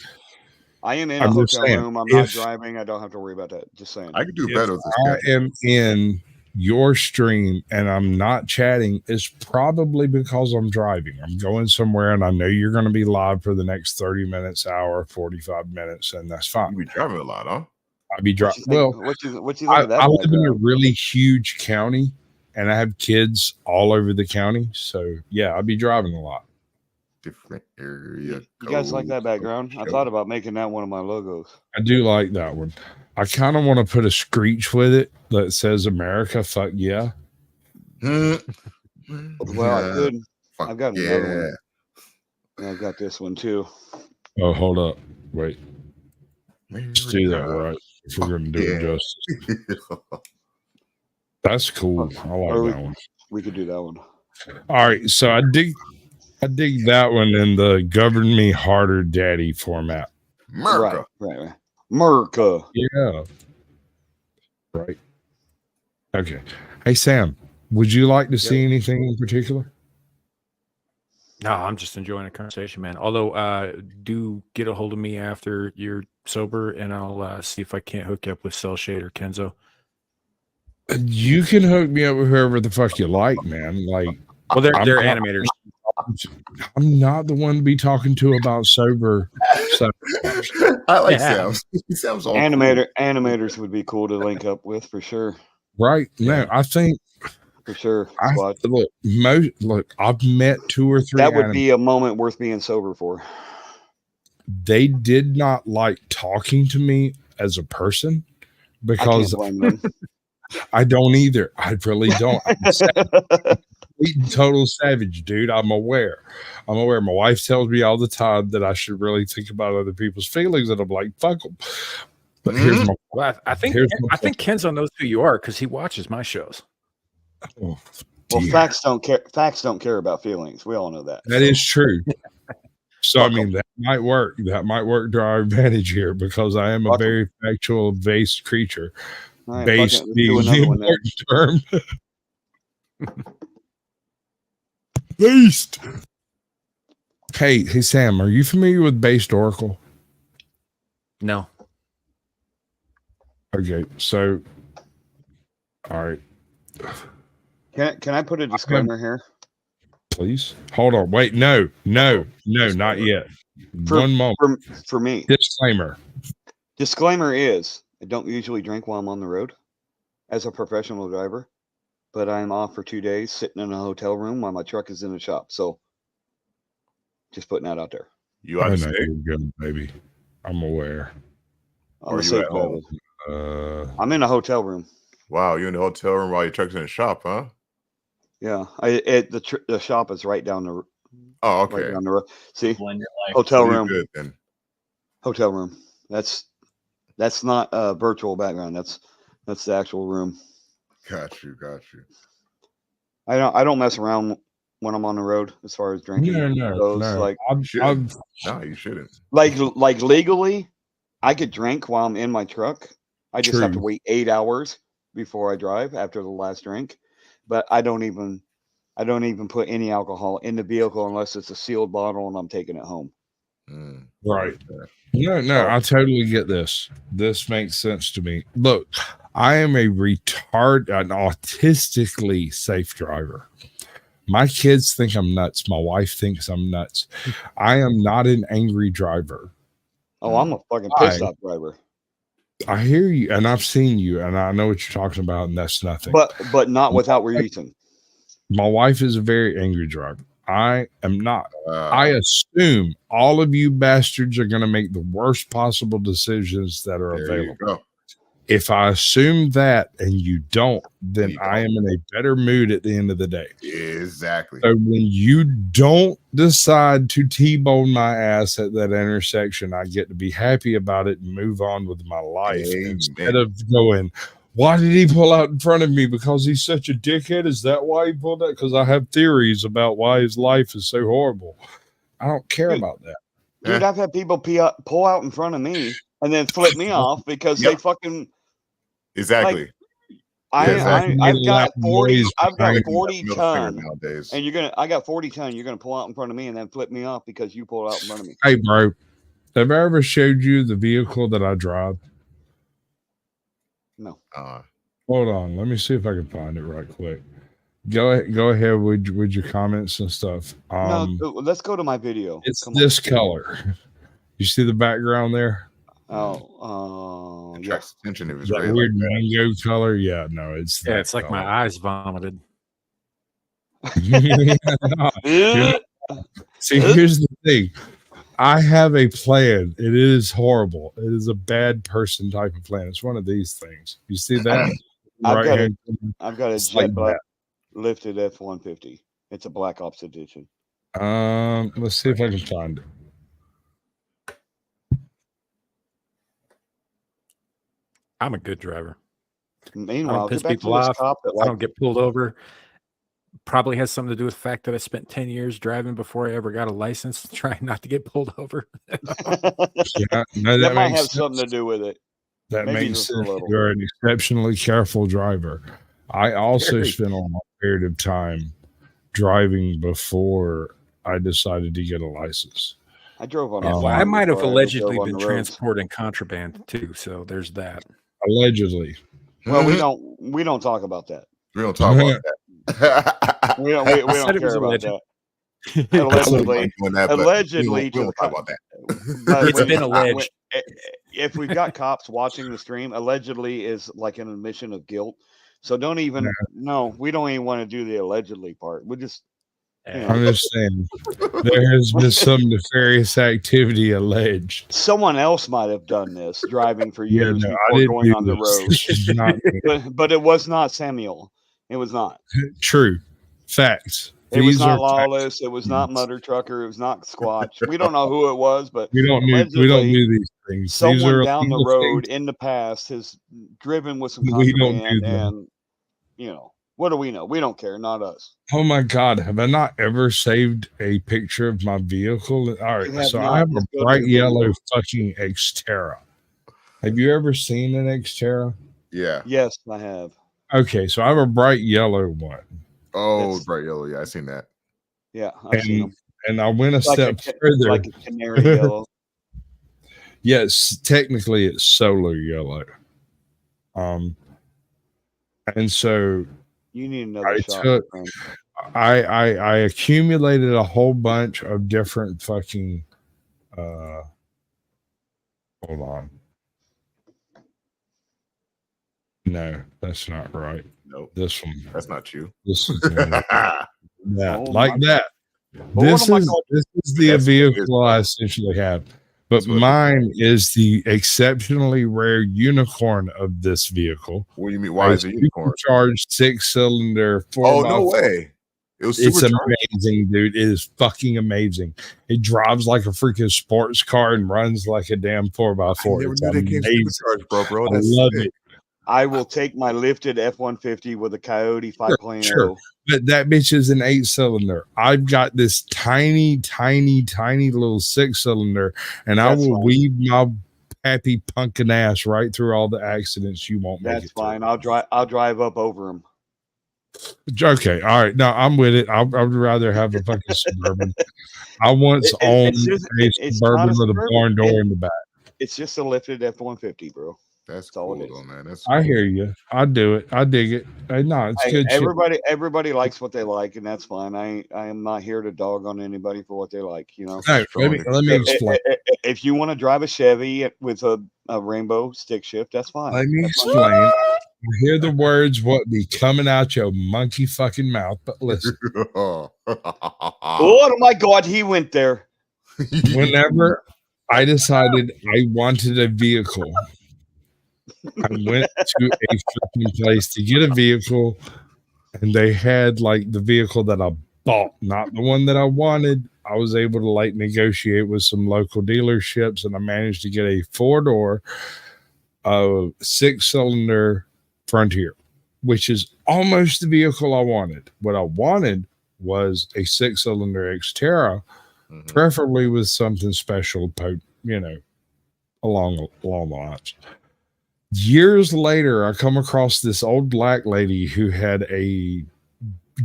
I am in a hotel room. I'm not driving. I don't have to worry about that. Just saying. I can do better with this. I am in your stream and I'm not chatting, it's probably because I'm driving. I'm going somewhere and I know you're going to be live for the next 30 minutes, hour, 45 minutes, and that's fine. You be driving a lot, huh? I be driving. Well, I live in a really huge county and I have kids all over the county. So yeah, I'll be driving a lot. Different area. You guys like that background? I thought about making that one of my logos. I do like that one. I kind of want to put a screech with it that says America, fuck yeah. Well, I could. I've got another one. I've got this one too. Oh, hold up. Wait. Let's do that right. If we're going to do it justice. That's cool. I like that one. We could do that one. All right. So I dig that one in the govern me harder daddy format. America. Right. America. Yeah. Right. Okay. Hey, Sam, would you like to see anything in particular? No, I'm just enjoying the conversation, man. Although, do get a hold of me after you're sober, and I'll see if I can't hook you up with Cell Shade or Kenzo. You can hook me up with whoever the fuck you like, man. Like, well, they're animators. I'm not the one to be talking to about sober stuff. I like Sam. He sounds all animators would be cool to link up with for sure. Right. No, I think for sure. Look, I've met 2 or 3. That would be a moment worth being sober for. They did not like talking to me as a person because I don't either. I really don't. Total savage, dude. I'm aware. My wife tells me all the time that I should really think about other people's feelings, and I'm like, fuck them. But here's my. Well, I think Kenzo knows who you are because he watches my shows. Oh, well, facts don't care. Facts don't care about feelings. We all know that. That is true. So I mean that might work. That might work to our advantage here because I am a very factual based creature. Right, Based let's being do another the one then. important term. Based. Hey, Sam, are you familiar with based Oracle? No. Okay, so all right. Can I put a disclaimer here? Please hold on. Wait, no, not yet. One moment. For me. Disclaimer. Disclaimer is I don't usually drink while I'm on the road as a professional driver, but I'm off for 2 days sitting in a hotel room while my truck is in the shop. So just putting that out there. You I out know to you're good, baby. I'm aware. I'm Or a you safe at home? driver. I'm in a hotel room. Wow, you in the hotel room while your truck's in the shop, huh? Yeah, the shop is right down the. Oh, okay. Right down the road. See, Blend your life. hotel So you're room. good then. Hotel room. That's not a virtual background. That's the actual room. Got you. I don't mess around when I'm on the road as far as drinking goes. No. Like No, you shouldn't. Like legally, I could drink while I'm in my truck. I just have to True. wait 8 hours before I drive after the last drink. But I don't even put any alcohol in the vehicle unless it's a sealed bottle and I'm taking it home. Right. No, I totally get this. This makes sense to me. Look, I am an autistically safe driver. My kids think I'm nuts. My wife thinks I'm nuts. I am not an angry driver. Oh, I'm a fucking pissed off driver. I hear you, and I've seen you, and I know what you're talking about, and that's nothing. But not without reason. My wife is a very angry driver. I am not. I assume all of you bastards are going to make the worst possible decisions that are available. If I assume that and you don't, then I am in a better mood at the end of the day. Exactly. So when you don't decide to T-bone my ass at that intersection, I get to be happy about it and move on with my life instead of going, why did he pull out in front of me? Because he's such a dickhead? Is that why he pulled out? Because I have theories about why his life is so horrible. I don't care about that. Dude, I've had people pull out in front of me and then flip me off because they fucking exactly. Like, I've got 40 ton nowadays. And I got 40 ton, you're gonna pull out in front of me and then flip me off because you pulled out in front of me. Hey bro, have I ever showed you the vehicle that I drive? No. Hold on, let me see if I can find it right quick. Go ahead with your comments and stuff. No, let's go to my video. It's this color. You see the background there? Oh, yes. Attention if it's that red weird like that. mango color. Yeah, no, it's it's like my eyes vomited. See, here's the thing. I have a plan. It is horrible. It is a bad person type of plan. It's one of these things. You see that? I've got a jet black lifted F-150. It's a Black Ops edition. Let's see if I can find it. I'm a good driver. Meanwhile, I don't piss get back to people this off. cop that I don't get pulled over. Probably has something to do with the fact that I spent 10 years driving before I ever got a license, trying not to get pulled over. that might have something to do with it. That Maybe makes just a sense. little. You're an exceptionally careful driver. I also spent a long period of time driving before I decided to get a license. I drove on. I might have allegedly been transporting contraband too. So there's that. Allegedly. Well, we don't talk about that. We don't talk about that. we don't care about that. Allegedly, we don't talk about that. It's been alleged. If we've got cops watching the stream, allegedly is like an admission of guilt. So don't even. No, we don't even want to do the allegedly part. We just. I'm just saying, there has been some nefarious activity alleged. Someone else might have done this, driving for years before going on the road. But it was not Samuel. It was not. True. Facts. It was not Lawless. It was not Mutter Trucker. It was not Squatch. We don't know who it was, but we don't do these things. Someone down the road in the past has driven with some contraband, and What do we know? We don't care. Not us. Oh my God. Have I not ever saved a picture of my vehicle? All right. have So not. I have Let's a go to bright the video. yellow fucking Xterra. Have you ever seen an Xterra? Yeah. Yes, I have. Okay. So I have a bright yellow one. Oh, bright yellow. Yeah, I seen that. Yeah, I've seen them. And I went a Like step further. like a canary yellow. Yes, technically it's solar yellow. And so You need another shot. I accumulated a whole bunch of different fucking hold on. No, that's not right. Nope. This one. That's not you. This is that. Oh Like my that. This is the vehicle I essentially have. But mine is the exceptionally rare unicorn of this vehicle. What do you mean? Why is it unicorn? Charged 6-cylinder 4x4. Oh, no way. It's amazing, dude. It is fucking amazing. It drives like a freaking sports car and runs like a damn 4x4. It's amazing. Bro. I love it. I will take my lifted F-150 with a Coyote 5.0. Sure. But that bitch is an 8-cylinder. I've got this tiny little 6-cylinder, and I will weave my happy punkin' ass right through all the accidents you won't make. That's fine. I'll drive up over them. Okay, all right. No, I'm with it. I'd rather have a fucking Suburban. I once owned a Suburban with a barn door in the back. It's just a lifted F-150, bro. That's cool, though, man. That's I hear you. I do it. I dig it. No, it's good. Everybody likes what they like, and that's fine. I am not here to dog on anybody for what they like. You know. No, let me explain. If you want to drive a Chevy with a rainbow stick shift, that's fine. Let me explain. You hear the words what be coming out your monkey fucking mouth, but listen. Oh my God, he went there. Whenever I decided I wanted a vehicle, I went to a freaking place to get a vehicle, and they had like the vehicle that I bought, not the one that I wanted. I was able to like negotiate with some local dealerships, and I managed to get a 4-door 6-cylinder Frontier, which is almost the vehicle I wanted. What I wanted was a 6-cylinder Xterra, preferably with something special, along the lines. Years later, I come across this old black lady who had a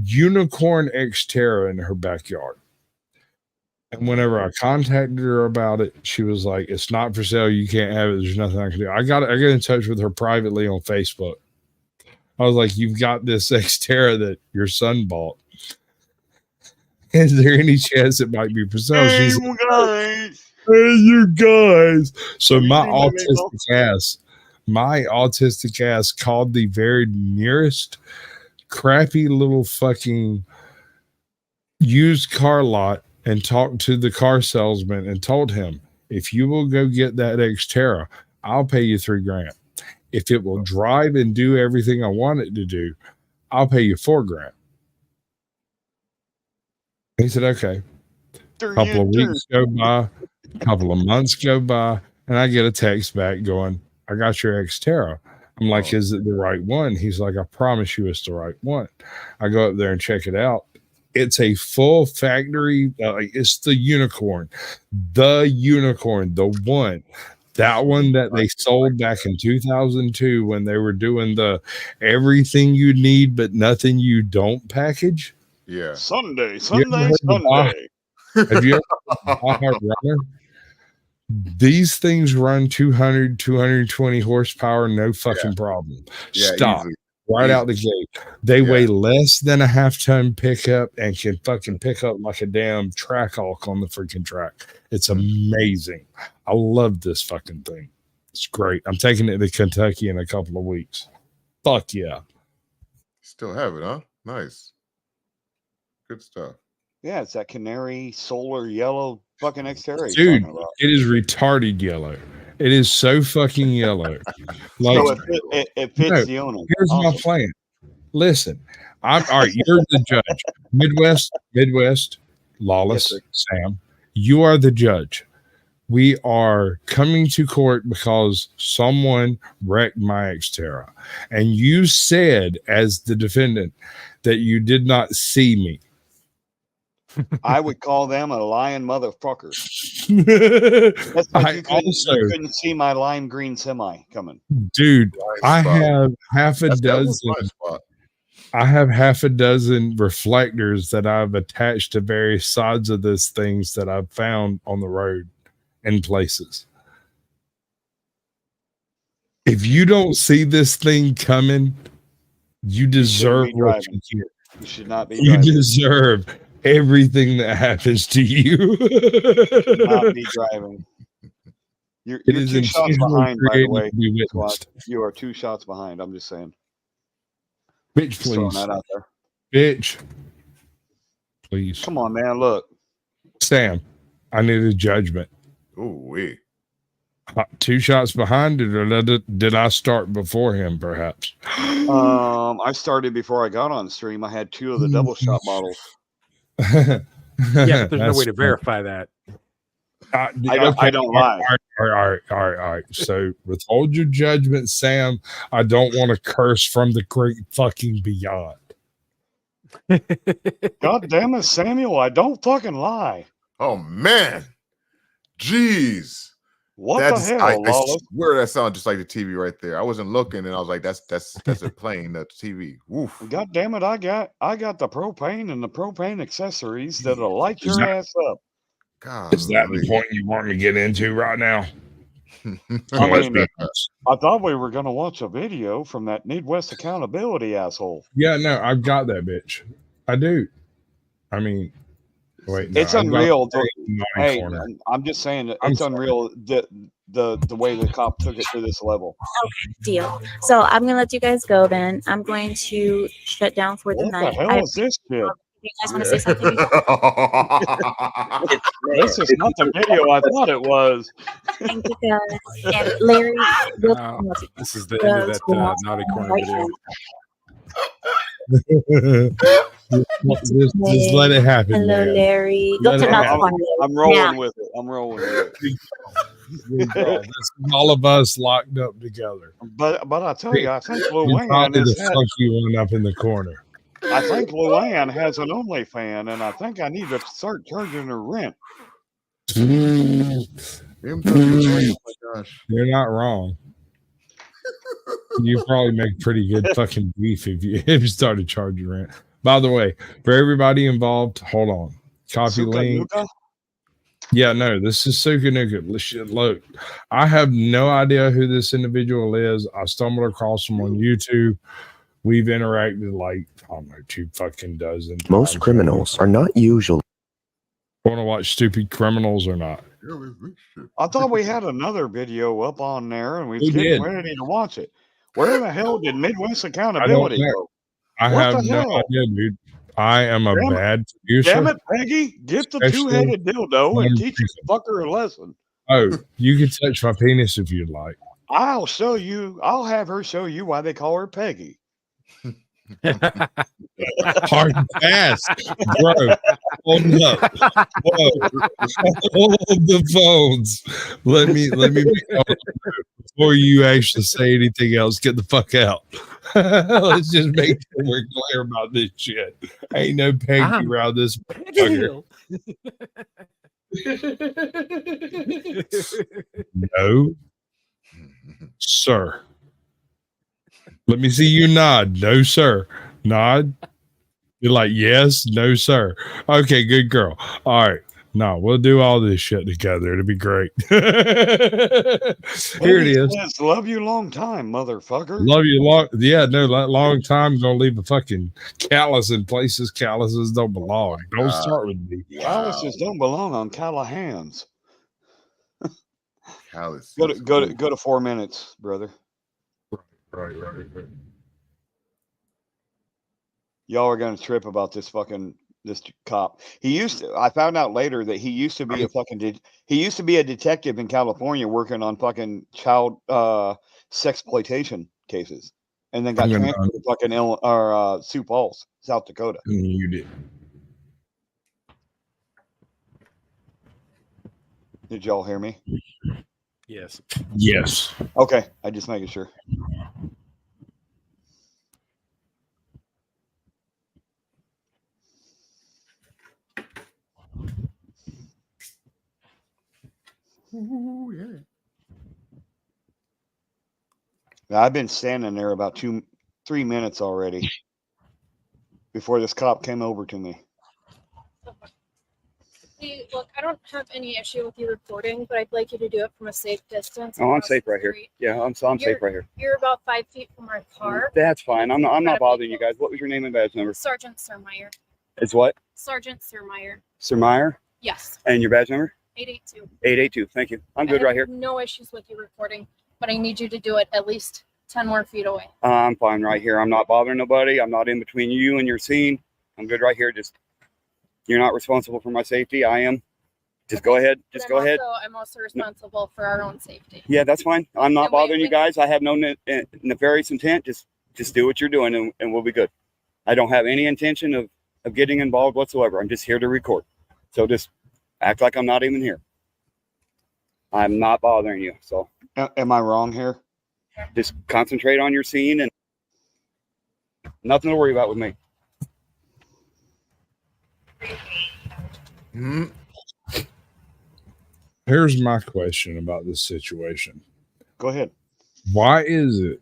unicorn Xterra in her backyard. And whenever I contacted her about it, she was like, "It's not for sale. You can't have it. There's nothing I can do." I got in touch with her privately on Facebook. I was like, "You've got this Xterra that your son bought. Is there any chance it might be for sale?" She's like, "Hey, you guys." So my autistic ass called the very nearest crappy little fucking used car lot and talked to the car salesman and told him, "If you will go get that Xterra, I'll pay you $3,000. If it will drive and do everything I want it to do, I'll pay you $4,000." He said, "Okay." A couple of weeks go by, a couple of months go by, and I get a text back going, "I got your Xterra." I'm like, "Is it the right one?" He's like, "I promise you it's the right one." I go up there and check it out. It's a full factory. It's the unicorn, the one. That one that they sold back in 2002 when they were doing the everything you need but nothing you don't package. Yeah. Sunday. Have you ever bought a runner? These things run 200, 220 horsepower, no fucking problem. Yeah, Stop. easily. Right out the gate. They weigh less than a half-ton pickup and can fucking pick up like a damn track hawk on the freaking track. It's amazing. I love this fucking thing. It's great. I'm taking it to Kentucky in a couple of weeks. Fuck yeah. Still have it, huh? Nice. Good stuff. Yeah, it's that canary solar yellow fucking Xterra. Dude, it is retarded yellow. It is so fucking yellow. Like, so it fits the owner. Here's my plan. Listen, all right. You're the judge. Midwest, Lawless, Sam. You are the judge. we are coming to court because someone wrecked my Xterra. And you said, as the defendant, that you did not see me. I would call them a lying motherfucker. That's I like you couldn't see my lime green semi coming. Dude, I spot. have half a That was dozen. my spot. I have half a dozen reflectors that I've attached to various sides of this things that I've found on the road in places. If you don't see this thing coming, you deserve what you get. You should not be You driving. deserve everything that happens to you. You should not be driving. You're It is 2 shots intentionally behind, by the created way. to be Squad. witnessed. You are 2 shots behind. I'm just saying. Bitch, Just throwing please. that out there. Bitch. Please. Come on, man. Look. Sam, I need a judgment. Ooh, wee. 2 shots behind it, or did I start before him, perhaps? I started before I got on stream. I had 2 of the double shot bottles. Yeah, but there's no That's way to fine. verify that. I don't lie. All right. So withhold your judgment, Sam. I don't want to curse from the great fucking beyond. God damn it, Samuel. I don't fucking lie. Oh man. Jeez. What That's, the hell, I Lawless? swear that sounded just like the TV right there. I wasn't looking, and I was like, "That's it playing the TV." Woof. God damn it! I got the propane and the propane accessories that'll light your ass up. God, Is that the point you want me to get into right now? I mean, I thought we were gonna watch a video from that Midwest accountability asshole. Yeah, no, I've got that bitch. I do. I mean, wait, no, It's I've got unreal. the Hey, corner. I'm just saying it's unreal the way the cop took it to this level. Deal. So I'm gonna let you guys go. Then I'm going to shut down for the What night. the hell is this shit? You guys want to say something? This is not the video I thought it was. Thank you guys. And Larry, This is the end of that naughty corner video. Just let it happen. Hello, man. Larry. Go Let to it Naughty happen. Corner. I'm rolling Now. with it. I'm rolling with it. This is all of us locked up together. But I tell you, I think You Luann probably is the funky one up in the corner. I think Luann has an OnlyFans, and I think I need to start charging her rent. Oh my gosh. You're not wrong. You probably make pretty good fucking beef if you started charging rent. By the way, for everybody involved, hold on. Copy Suka link. Nuka? Yeah, no, this is Suka Nuka. Look, I have no idea who this individual is. I stumbled across him on YouTube. We've interacted like, I don't know, 2 fucking dozen times. Most criminals are not usually. Want to watch stupid criminals or not? I thought we had another video up on there, and we We was getting did. ready to watch it. Where the hell did Midwest I don't Accountability know. go? I What have the no hell? idea, dude. I am a Damn it. bad producer. Damn it, Peggy! Get the Especially 2-headed dildo and when- teach this fucker a lesson. Oh, you can touch my penis if you'd like. I'll show you. I'll have her show you why they call her Peggy. Hard and fast, bro. Hold up. Whoa. Hold the phones. Let me before you actually say anything else. Get the fuck out. Let's just make sure we're clear about this shit. Ain't no Peggy around this fucker. No, sir. Let me see you nod. No, sir. Nod. You're like, yes, no, sir. Okay, good girl. All right. No, we'll do all this shit together. It'll be great. Here it is. Says, love you long time, motherfucker. Love you long. Yeah, no, that long time gonna leave a fucking callus in places calluses don't belong. Don't start with me. Calluses don't belong on Callahan's. Callus. Go to 4 minutes, brother. Right. Y'all are gonna trip about this cop. I found out later that he used to be a detective in California working on fucking child sexploitation cases, and then got transferred to fucking Sioux Falls, South Dakota. You did. Did y'all hear me? Yes. Yes. Okay, I just making sure. Ooh, yeah. Now, I've been standing there about 3 minutes already before this cop came over to me. See, look, I don't have any issue with you recording, but I'd like you to do it from a safe distance. Oh, I'm across safe the right here. street. Yeah, I'm safe right here. You're about 5 feet from our car. That's fine. I'm not bothering you guys. What was your name and badge number? Sergeant Surmeyer. It's what? Sergeant Surmeyer. Sir Meyer? Yes. And your badge number? 882. 882. Thank you. I'm good I right have here. no issues with you recording, but I need you to do it at least 10 more feet away. I'm fine right here. I'm not bothering nobody. I'm not in between you and your scene. I'm good right here. Just, you're not responsible for my safety. I am. Just go ahead. Just go ahead. I'm also responsible for our own safety. Yeah, that's fine. I'm not bothering you guys. I have no nefarious intent. Just do what you're doing and we'll be good. I don't have any intention of getting involved whatsoever. I'm just here to record. So just act like I'm not even here. I'm not bothering you. So am I wrong here? Just concentrate on your scene and nothing to worry about with me. Here's my question about this situation. Go ahead. Why is it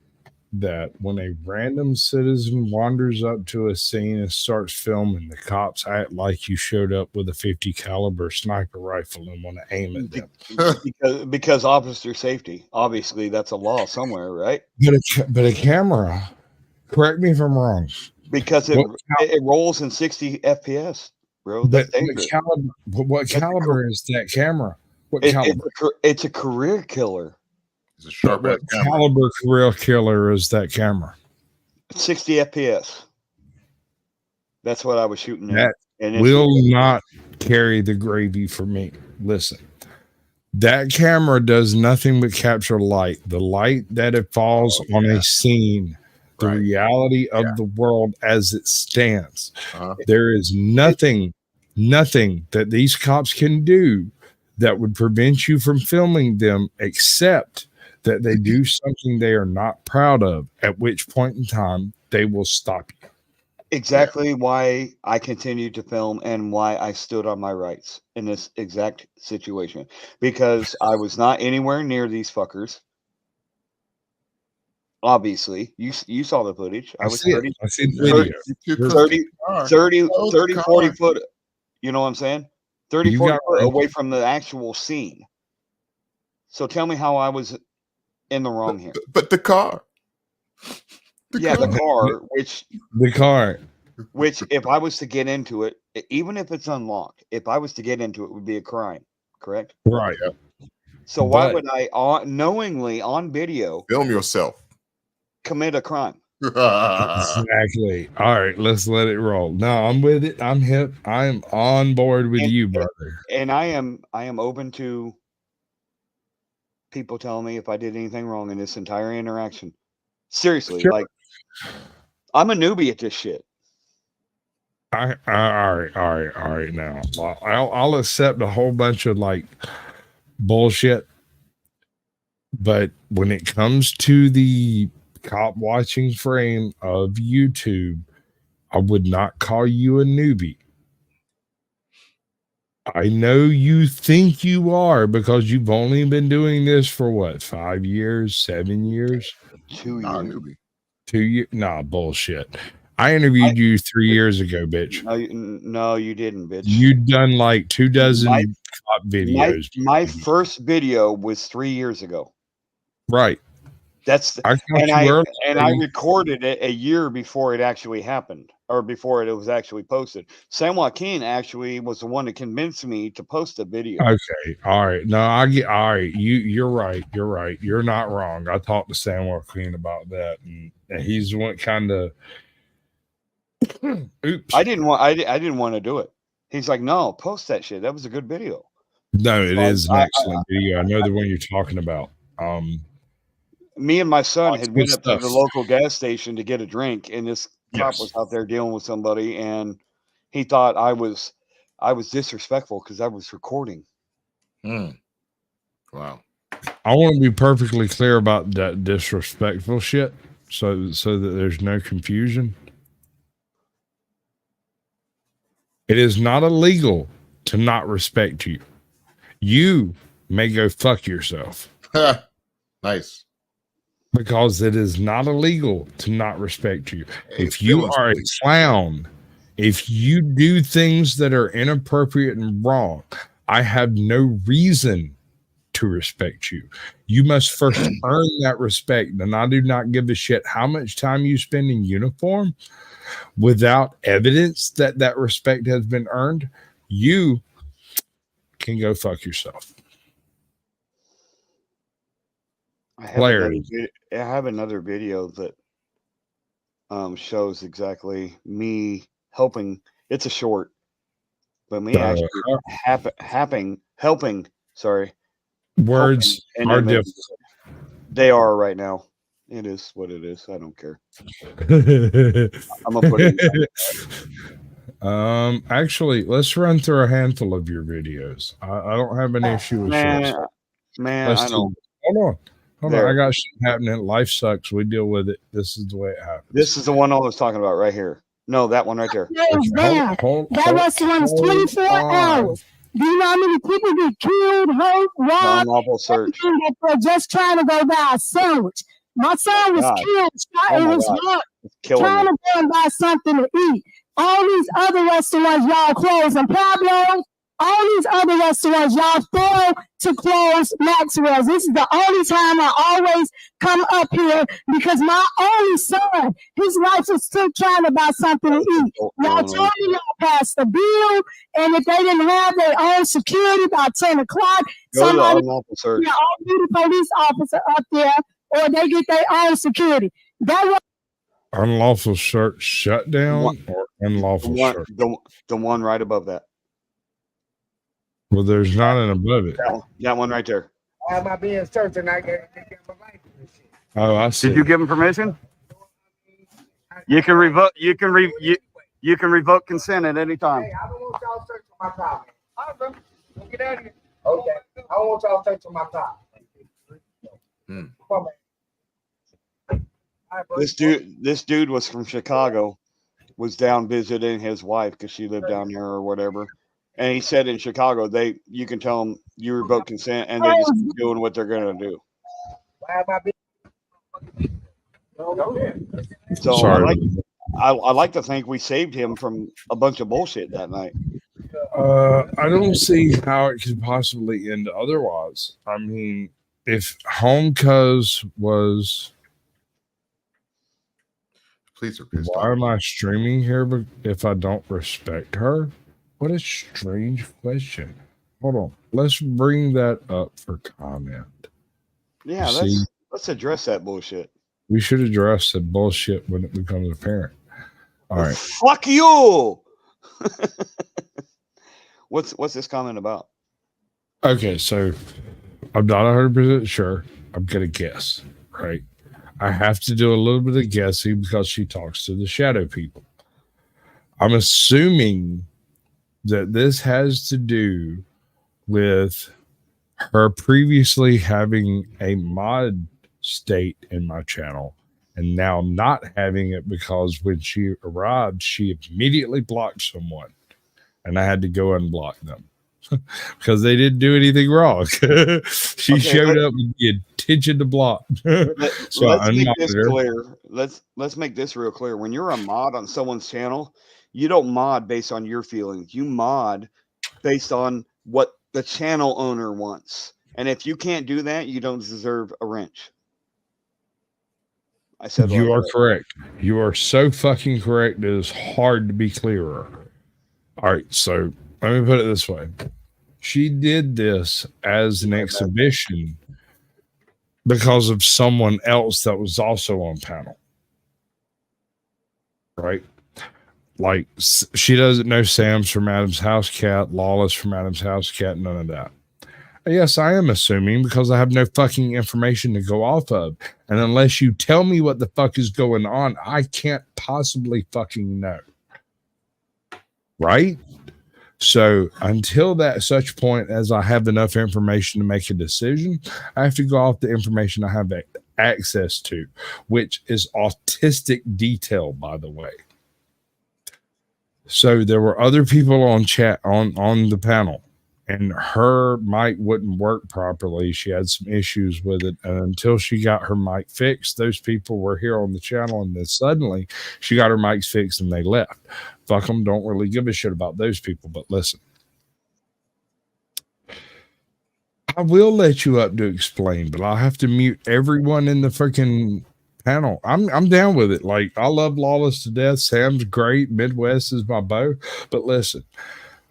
that when a random citizen wanders up to a scene and starts filming, the cops act like you showed up with a 50 caliber sniper rifle and want to aim at them? Because officer safety. Obviously, that's a law somewhere, right? But a camera. Correct me if I'm wrong. Because it rolls in 60 FPS, bro. That's dangerous. What caliber is that camera? What caliber? It's a career killer. It's a sharp What caliber career killer is that camera? 60 FPS. That's what I was shooting That at. will not carry the gravy for me. Listen, that camera does nothing but capture light. The light that it falls on a scene, the reality of the world as it stands. There is nothing that these cops can do that would prevent you from filming them, except that they do something they are not proud of, at which point in time they will stop you. Exactly why I continued to film and why I stood on my rights in this exact situation, because I was not anywhere near these fuckers. Obviously, you saw the footage. I was 30, I see the video. 30, 40 foot. You know what I'm saying? 30, 40 foot away from the actual scene. So tell me how I was in the wrong here. But the car. The car, which if I was to get into it, even if it's unlocked, if I was to get into it, would be a crime, correct? Right. So why would I knowingly on video film yourself commit a crime? Exactly. All right, let's let it roll. No, I'm with it. I'm hip. I'm on board with you, brother. And I am open to people telling me if I did anything wrong in this entire interaction. Seriously, like I'm a newbie at this shit. All right. Now I'll accept a whole bunch of like bullshit, but when it comes to the cop watching frame of YouTube, I would not call you a newbie. I know you think you are because you've only been doing this for what, 5 years, 7 years? 2 years. 2 years? Nah, bullshit. I interviewed you 3 years ago, bitch. No, you didn't, bitch. You've done like 24 cop videos. My first video was 3 years ago. Right. I recorded it a year before it actually happened, or before it was actually posted. San Joaquin actually was the one that convinced me to post the video. Okay, all right. No, I get all right. You're right. You're right. You're not wrong. I talked to San Joaquin about that, and he's the one kind of. Oops. I didn't want to do it. He's like, no, post that shit. That was a good video. No, it is an excellent video. I know the one you're talking about. Me and my son had went up to the local gas station to get a drink, and this cop was out there dealing with somebody, and he thought I was disrespectful because I was recording. Wow. I want to be perfectly clear about that disrespectful shit, so that there's no confusion. It is not illegal to not respect you. You may go fuck yourself. Nice. Because it is not illegal to not respect you. If you are a clown, if you do things that are inappropriate and wrong, I have no reason to respect you. You must first earn that respect. And I do not give a shit how much time you spend in uniform without evidence that that respect has been earned. You can go fuck yourself. I have another video that shows exactly me helping. It's a short, but me actually helping. Sorry, words are different. They are right now. It is what it is. I don't care. I'm gonna put it in. Actually, let's run through a handful of your videos. I don't have an issue with shorts. Man, I don't. Hold on. I got shit happening. Life sucks. We deal with it. This is the way it happens. This is the one I was talking about right here. No, that one right there. That restaurant is 24 hours. Do you know how many people get killed, hurt, robbed? Unlawful search. That they're just trying to go buy a sandwich. My son was killed. It was hard trying to go and buy something to eat. All these other restaurants y'all close, and Pablo, all these other restaurants y'all fail to close Maxwell's. This is the only time I always come up here because my only son, his wife is still trying to buy something to eat. Y'all told me y'all passed the bill, and if they didn't have their own security by 10 o'clock, somebody, all the police officer up there, or they get their own security. That was unlawful search shutdown or unlawful search? The one right above that. Well, there's not an above it. That one right there. Why am I being searched and I get my life? Oh, I see. Did you give him permission? You can revoke. You can revoke consent at any time. Hey, I don't want y'all searching my car. Awesome. Get out of here. Okay. I don't want y'all searching my car. Come on, man. This dude was from Chicago, was down visiting his wife because she lived down here or whatever. And he said in Chicago, you can tell them you revoke consent and they just keep doing what they're gonna do. So I like to think we saved him from a bunch of bullshit that night. I don't see how it could possibly end otherwise. I mean, if Homecuz was, police are pissed why am I streaming here if I don't respect her? What a strange question. Hold on. Let's bring that up for comment. Yeah, let's address that bullshit. We should address the bullshit when it becomes apparent. All right. Fuck you. What's this comment about? Okay, so I'm not 100% sure. I'm gonna guess, right? I have to do a little bit of guessing because she talks to the shadow people. I'm assuming that this has to do with her previously having a mod state in my channel and now not having it because when she arrived, she immediately blocked someone and I had to go unblock them because they didn't do anything wrong. She showed up with the intention to block. So let's make this clear. Let's make this real clear. When you're a mod on someone's channel, you don't mod based on your feelings. You mod based on what the channel owner wants. And if you can't do that, you don't deserve a wrench. I said you are correct. You are so fucking correct. It is hard to be clearer. All right, so let me put it this way. She did this as an exhibition because of someone else that was also on panel. Right? Like, she doesn't know Sam's from Adam's House Cat, Lawless from Adam's House Cat, none of that. Yes, I am assuming because I have no fucking information to go off of. And unless you tell me what the fuck is going on, I can't possibly fucking know. Right? So until that such point as I have enough information to make a decision, I have to go off the information I have access to, which is autistic detail, by the way. So there were other people on chat on the panel, and her mic wouldn't work properly. She had some issues with it, and until she got her mic fixed, those people were here on the channel, and then suddenly she got her mics fixed and they left. Fuck them, don't really give a shit about those people. But listen, I will let you up to explain, but I'll have to mute everyone in the freaking panel. I'm down with it. Like, I love Lawless to death. Sam's great. Midwest is my beau. But listen,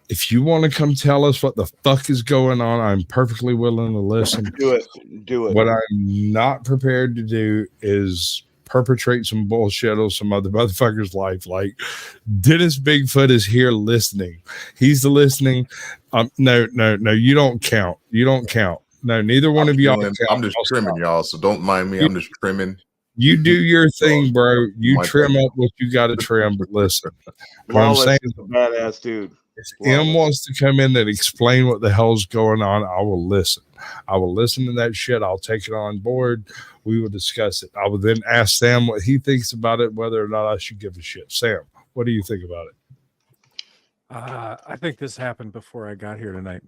if you want to come tell us what the fuck is going on, I'm perfectly willing to listen. Do it. Do it. What I'm not prepared to do is perpetrate some bullshit on some other motherfucker's life. Like, Dennis Bigfoot is here listening. He's the listening. No, you don't count. You don't count. No, neither one of y'all. I'm just trimming, y'all, so don't mind me. I'm just trimming. You do your thing, bro. You trim up what you got to trim. But listen, what I'm saying is a badass dude. If M wants to come in and explain what the hell's going on, I will listen. I will listen to that shit. I'll take it on board. We will discuss it. I will then ask Sam what he thinks about it, whether or not I should give a shit. Sam, what do you think about it? I think this happened before I got here tonight.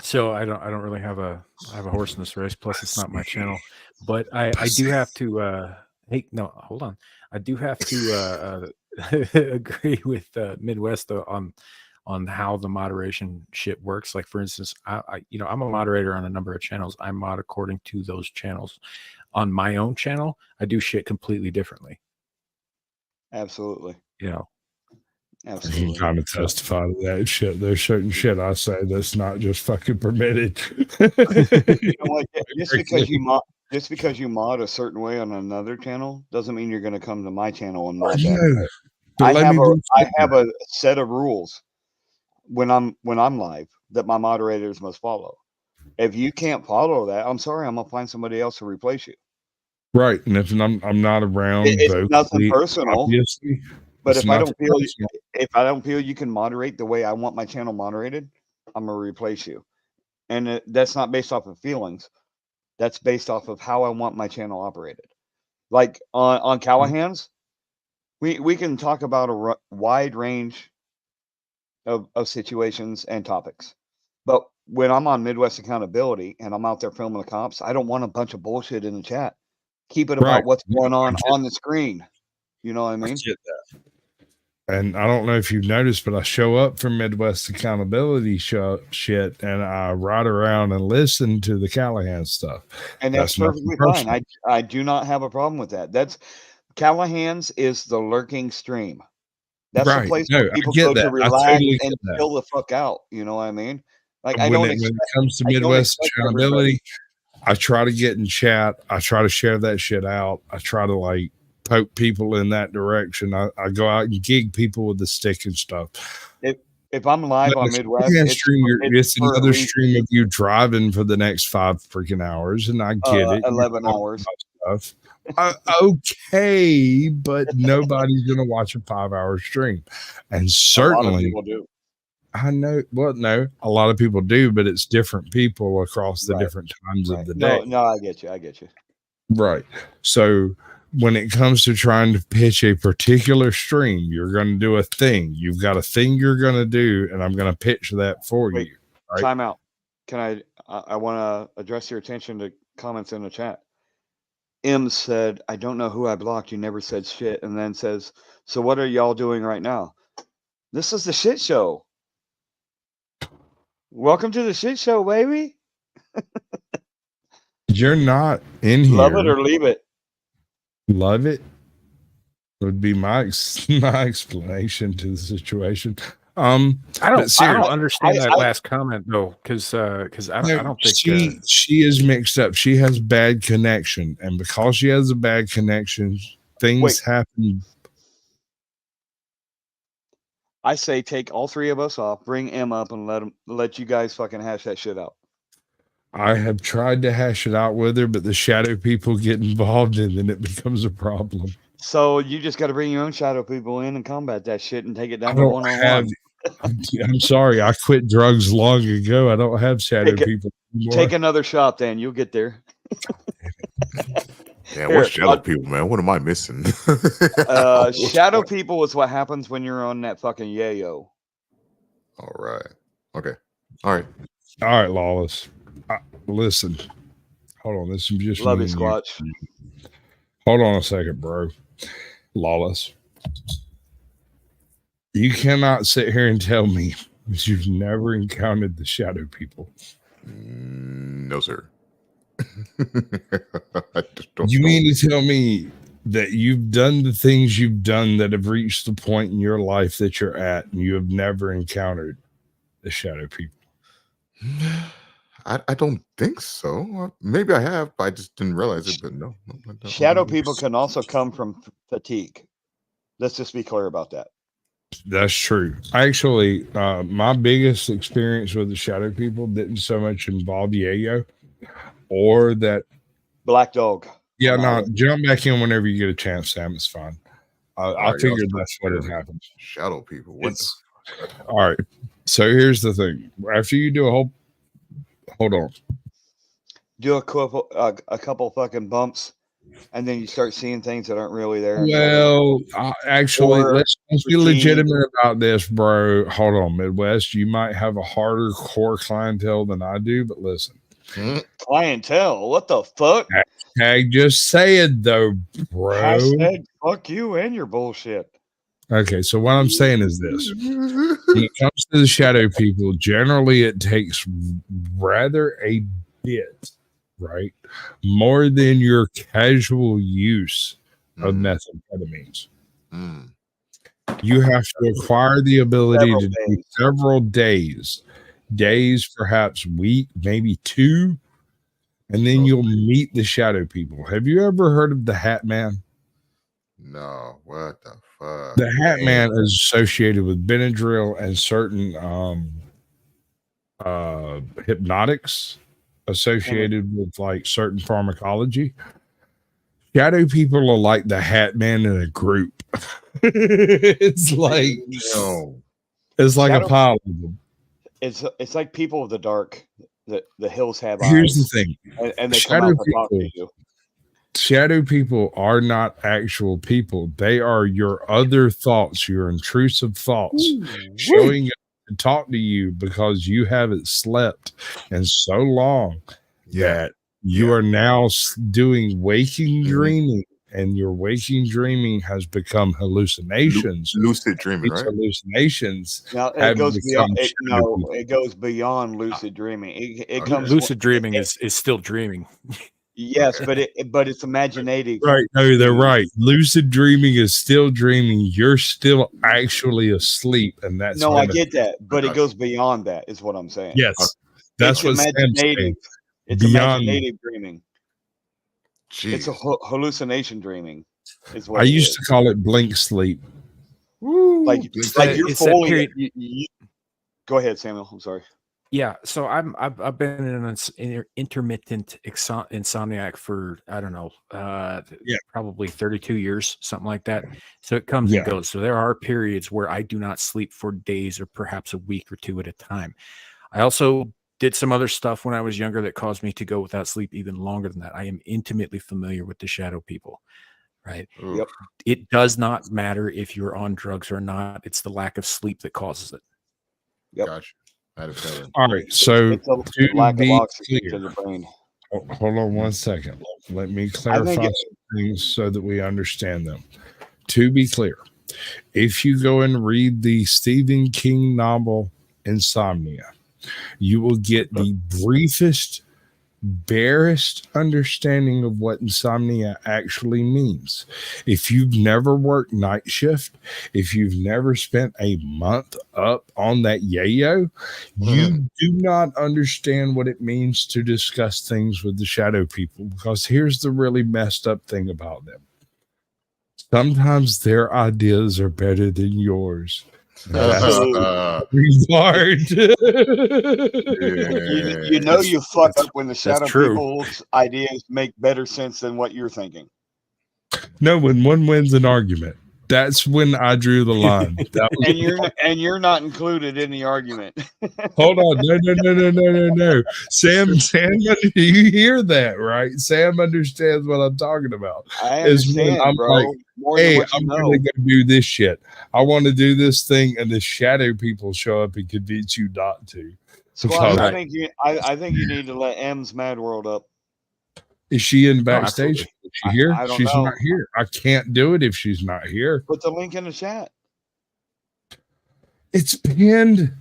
So I don't really have a horse in this race. Plus, it's not my channel. But I do have to. Hey, no, hold on. I do have to agree with Midwest on how the moderation shit works. Like, for instance, I'm a moderator on a number of channels. I mod according to those channels. On my own channel, I do shit completely differently. Absolutely. Absolutely. You kind of testify to that shit. There's certain shit I say that's not just fucking permitted. Just because you mod a certain way on another channel doesn't mean you're going to come to my channel and mod that. I have a set of rules when I'm live that my moderators must follow. If you can't follow that, I'm sorry, I'm gonna find somebody else to replace you. Right, and if I'm not around, it's nothing personal. Obviously, but if I don't feel you can moderate the way I want my channel moderated, I'm gonna replace you. And that's not based off of feelings. That's based off of how I want my channel operated. Like on Callahan's, we can talk about a wide range of situations and topics. But when I'm on Midwest Accountability and I'm out there filming the cops, I don't want a bunch of bullshit in the chat. Keep it about what's going on the screen. You know what I mean? And I don't know if you've noticed, but I show up for Midwest Accountability shit, and I ride around and listen to the Callahan stuff. And that's perfectly fine. I do not have a problem with that. That's Callahan's is the lurking stream. That's the place where people go to relax and chill the fuck out. You know what I mean? Like, when it comes to Midwest Accountability, I try to get in chat. I try to share that shit out. I try to like poke people in that direction. I go out and gig people with the stick and stuff. If I'm live on Midwest, it's another stream of you driving for the next 5 freaking hours, and I get it. 11 hours. Stuff. Okay, but nobody's gonna watch a 5-hour stream, and certainly a lot of people do. I know. Well, no, a lot of people do, but it's different people across the different times of the day. No, I get you. Right. So when it comes to trying to pitch a particular stream, you're going to do a thing. You've got a thing you're going to do, and I'm going to pitch that for you. Right? Time out. Can I want to address your attention to comments in the chat. M said, I don't know who I blocked. You never said shit. And then says, so what are y'all doing right now? This is the shit show. Welcome to the shit show, baby. You're not in here. Love it or leave it. Love it would be my explanation to the situation. I don't understand that last comment though, because I don't think she is mixed up. She has bad connection, and because she has a bad connection, things happen. I say take all three of us off, bring M up, and let you guys fucking hash that shit out. I have tried to hash it out with her, but the shadow people get involved, and then it becomes a problem. So you just got to bring your own shadow people in and combat that shit and take it down to one-on-one. I'm sorry. I quit drugs long ago. I don't have shadow people anymore. Take another shot, then you'll get there. Yeah, what's shadow people, man? What am I missing? Shadow people is what happens when you're on that fucking yayo. All right. Okay. All right. All right, Lawless. Listen. Hold on. This is just Love me you, and Squatch. Hold on a second, bro. Lawless. You cannot sit here and tell me that you've never encountered the shadow people. No, sir. You mean to tell me that you've done the things you've done that have reached the point in your life that you're at and you have never encountered the shadow people? I don't think so. Maybe I have, but I just didn't realize it. But no. Shadow people can also come from fatigue. Let's just be clear about that. That's true. Actually, my biggest experience with the shadow people didn't so much involve yayo or that black dog. Yeah, no, jump back in whenever you get a chance, Sam. It's fine. I figured that's what had happened. Shadow people. All right. So here's the thing. After you do hold on. Do a couple fucking bumps, and then you start seeing things that aren't really there. Well, actually, let's be legitimate about this, bro. Hold on, Midwest. You might have a harder core clientele than I do, but listen. Clientele? What the fuck? Hashtag just say it though, bro. Hashtag fuck you and your bullshit. Okay, so what I'm saying is this. When it comes to the shadow people, generally it takes rather a bit, right? More than your casual use of methamphetamines. You have to acquire the ability to do several days, perhaps week, maybe 2, and then you'll meet the shadow people. Have you ever heard of the Hat Man? No, what the fuck? The Hat Man is associated with Benadryl and certain hypnotics associated with like certain pharmacology. Shadow people are like the Hat Man in a group. It's like it's like a pile of them. It's like people of the dark. The hills have Here's eyes. the thing. And they come out to talk to you. Shadow people are not actual people. They are your other thoughts, your intrusive thoughts, showing up to talk to you because you haven't slept in so long that you are now doing waking dreaming, and your waking dreaming has become hallucinations. Lucid dreaming, right? Hallucinations. Now it goes beyond. It goes beyond lucid dreaming. It comes. Lucid dreaming is still dreaming. Yes, but it's imaginative. Right. No, they're right. Lucid dreaming is still dreaming. You're still actually asleep. And that's no, I get that. But it goes beyond that, is what I'm saying. Yes. That's what Sam's saying. It's imaginative dreaming. Jeez. It's a hallucination dreaming. Is what I used to call it blink sleep. Like you're fully. Go ahead, Samuel. I'm sorry. Yeah, so I've been an intermittent insomniac for I don't know, probably 32 years, something like that. So it comes and goes. So there are periods where I do not sleep for days or perhaps a week or 2 at a time. I also did some other stuff when I was younger that caused me to go without sleep even longer than that. I am intimately familiar with the shadow people, right? Yep. It does not matter if you're on drugs or not. It's the lack of sleep that causes it. Yep. Gotcha. All right, so it's a lack of oxygen to the brain. Hold on 1 second. Let me clarify some things so that we understand them. To be clear, if you go and read the Stephen King novel Insomnia, you will get the briefest, barest understanding of what insomnia actually means. If you've never worked night shift, if you've never spent a month up on that yayo, you do not understand what it means to discuss things with the shadow people, because here's the really messed up thing about them. Sometimes their ideas are better than yours. Regard. You know you fuck up when the shadow people's ideas make better sense than what you're thinking. No, when one wins an argument. That's when I drew the line. That was and you're not included in the argument. Hold on. No. Sam, do you hear that, right? Sam understands what I'm talking about. I Is when understand, I'm bro. like, More than hey, what you I'm know. going to go do this shit. I want to do this thing, and the shadow people show up and convince you not to. Squash, I think you need to let M's Mad World up. Is she in backstage? Is she here? I don't She's know. not here. I can't do it if she's not here. Put the link in the chat. It's pinned.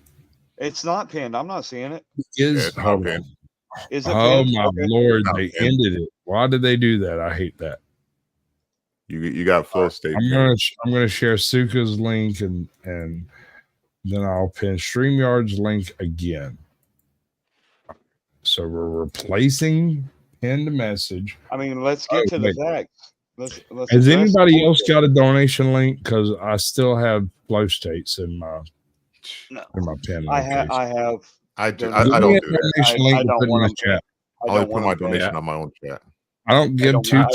It's not pinned. I'm not seeing it. Is Is it oh pinned? my Okay. Lord, they ended it. Why did they do that? I hate that. You got flow state. I'm gonna share Suka's link and then I'll pin StreamYard's link again. So we're replacing pinned message. I mean, let's get to the facts. Let's Has address anybody the else bullshit. got a donation link? Because I still have flow states in my pin. I have. I Give don't me a do that. donation link to put in the chat. I only put my donation on my own chat. I don't give two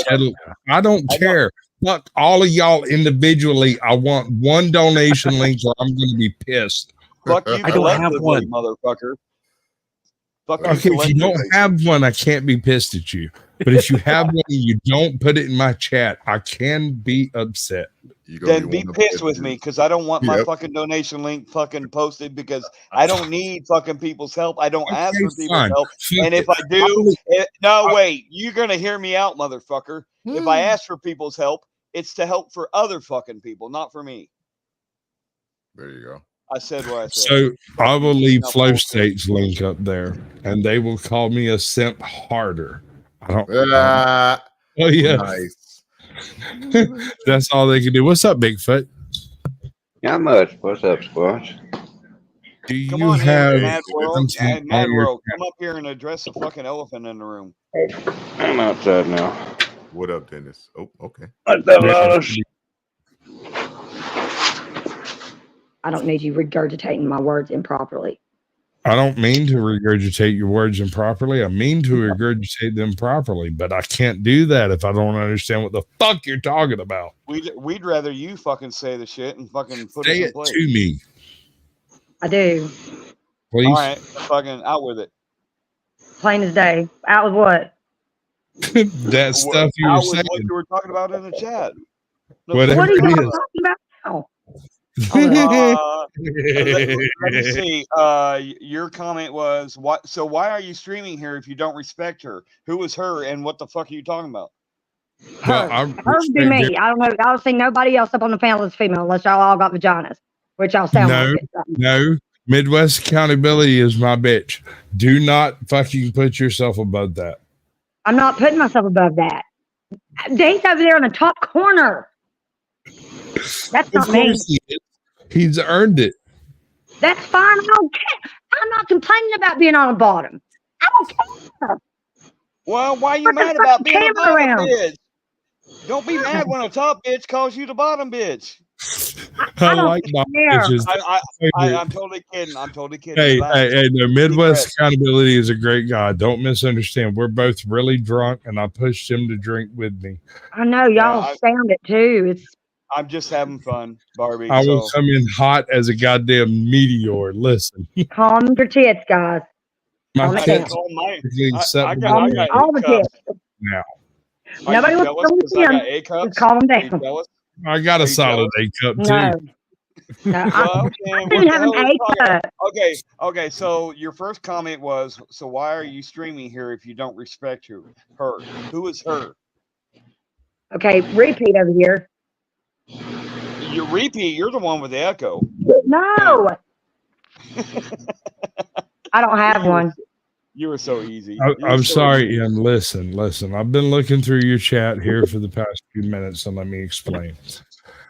I don't care. Fuck all of y'all individually. I want one donation link or I'm going to be pissed. Fuck you, I don't have collectively, one. motherfucker. Fuck Okay, you, if you don't collectively. have one, I can't be pissed at you. But if you have one and you don't put it in my chat, I can be upset. Then be pissed with me because I don't want my fucking donation link fucking posted because I don't need fucking people's help. I don't ask for people's fine. help. Fuck And if it. I do, no, wait, you're going to hear me out, motherfucker. If I ask for people's help, it's to help for other fucking people, not for me. There you go. I said what I said. So I will leave Flow State's link up there and they will call me a simp harder. I don't oh yeah. Nice. That's all they can do. What's up, Bigfoot? Not much. What's up, Squash? Do you Come on have in, Mad World. content Mad on your World, come up here and address the fucking elephant in the room. I'm outside now. What up, Dennis? Oh, okay. I don't need you regurgitating my words improperly. I don't mean to regurgitate your words improperly. I mean to regurgitate them properly, but I can't do that if I don't understand what the fuck you're talking about. We'd rather you fucking say the shit and fucking put Say it in it place. to me, I do. please. All right, fucking out with it. Plain as day. Out with what? That stuff you Out were with saying. what you were talking about in the chat. Whatever What are you it talking is. about now? Let me see. Your comment was what? So why are you streaming here if you don't respect her? Who was her, and what the fuck are you talking about? Hers be me. I don't know. I don't see nobody else up on the panel that's female unless y'all all got vaginas, which y'all sound No, like it. So. no. Midwest accountability is my bitch. Do not fucking put yourself above that. I'm not putting myself above that. Dane's over there in the top corner. That's Of not me. course he is. He's earned it. That's fine. I don't care. I'm not complaining about being on the bottom. I don't care. Well, why are you Put the mad about being a camera bottom around. bitch? Don't be mad when a top bitch calls you the bottom bitch. I like my bitches. I'm totally kidding. I'm totally kidding. Hey, Relax. hey, no, Deep Midwest breath. accountability is a great guy. Don't misunderstand. We're both really drunk, and I pushed him to drink with me. I know y'all sound it too. I'm just having fun, Barbie. I will So come in hot as a goddamn meteor. Listen, calm your tits, guys. my Calm it tits down. I got all the cups. tits. now. Are Nobody you wants jealous to 'cause I come got in. A cups? Just calm them Are you down. jealous? I got Are a you solid jealous? A cup No. too. No, Well, okay, I what didn't the have hell an are we A talking cup. Okay. So your first comment was, so why are you streaming here if you don't respect her? Who is her? Okay, repeat over here. You repeat. You're the one with the echo. No. I don't have one. You were so easy. I'm sorry, Ian. Listen. I've been looking through your chat here for the past few minutes, and let me explain.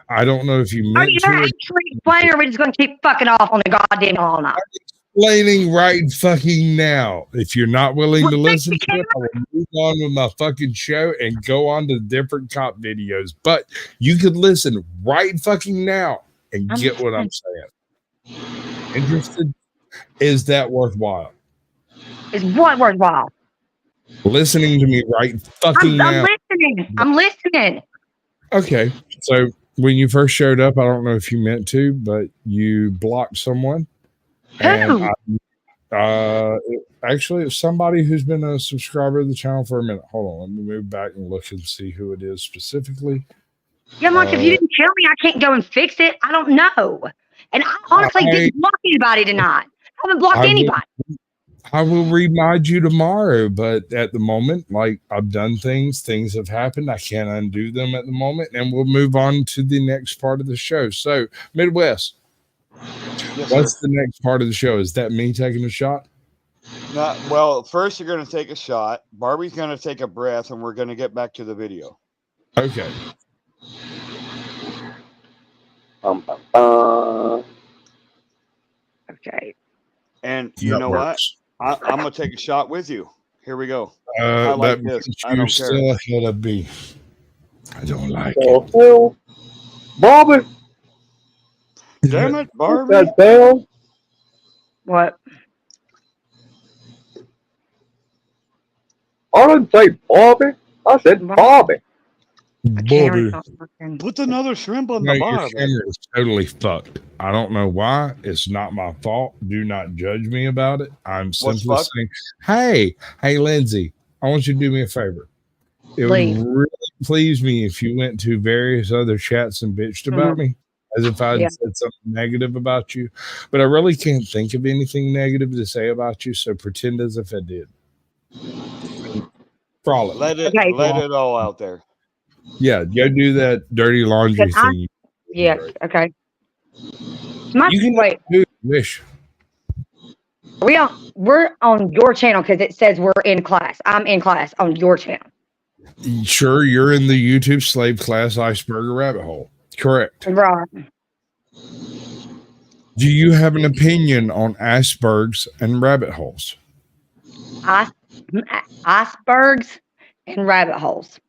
I don't know if you Are meant you to. going to actually explain or are we just going to keep fucking off on the goddamn all night? Explaining right fucking now. If you're not willing to listen to it, I will move on with my fucking show and go on to different cop videos. But you could listen right fucking now and get what I'm saying. Interested? Is that worthwhile? Is what worthwhile? Listening to me right fucking now. I'm listening. I'm listening. Okay, so when you first showed up, I don't know if you meant to, but you blocked someone. And actually, it's somebody who's been a subscriber to the channel for a minute. Hold on, let me move back and look and see who it is specifically. Yeah, Mark, if you didn't tell me, I can't go and fix it. I don't know. And I honestly didn't block anybody tonight. I haven't blocked anybody. I will remind you tomorrow, but at the moment, like I've done things have happened. I can't undo them at the moment, and we'll move on to the next part of the show. So, Midwest, what's the next part of the show? Is that me taking a shot? Well, first you're going to take a shot. Barbie's going to take a breath, and we're going to get back to the video. Okay. Okay. And you know what? I'm going to take a shot with you. Here we go. I like this. I don't care. Still ahead of me. I don't like it. Bobby. Damn it, Barbie. That bell. What? I didn't say Bobby. I said Bobby. Bobby. Put another shrimp on No, the your bottom. camera is totally fucked. I don't know why. It's not my fault. Do not judge me about it. I'm simply saying, hey, Lindsay, I want you to do me a favor. It would really please me if you went to various other chats and bitched about me as if I'd said something negative about you. But I really can't think of anything negative to say about you, so pretend as if I did. Frolic. Let it all out there. Yeah, go do that dirty laundry thing. Yeah, okay. You can wait. Wish. We're on your channel because it says we're in class. I'm in class on your channel. Sure, you're in the YouTube slave class Iceberg and Rabbit Hole. Correct. Right. Do you have an opinion on icebergs and rabbit holes? Icebergs and rabbit holes.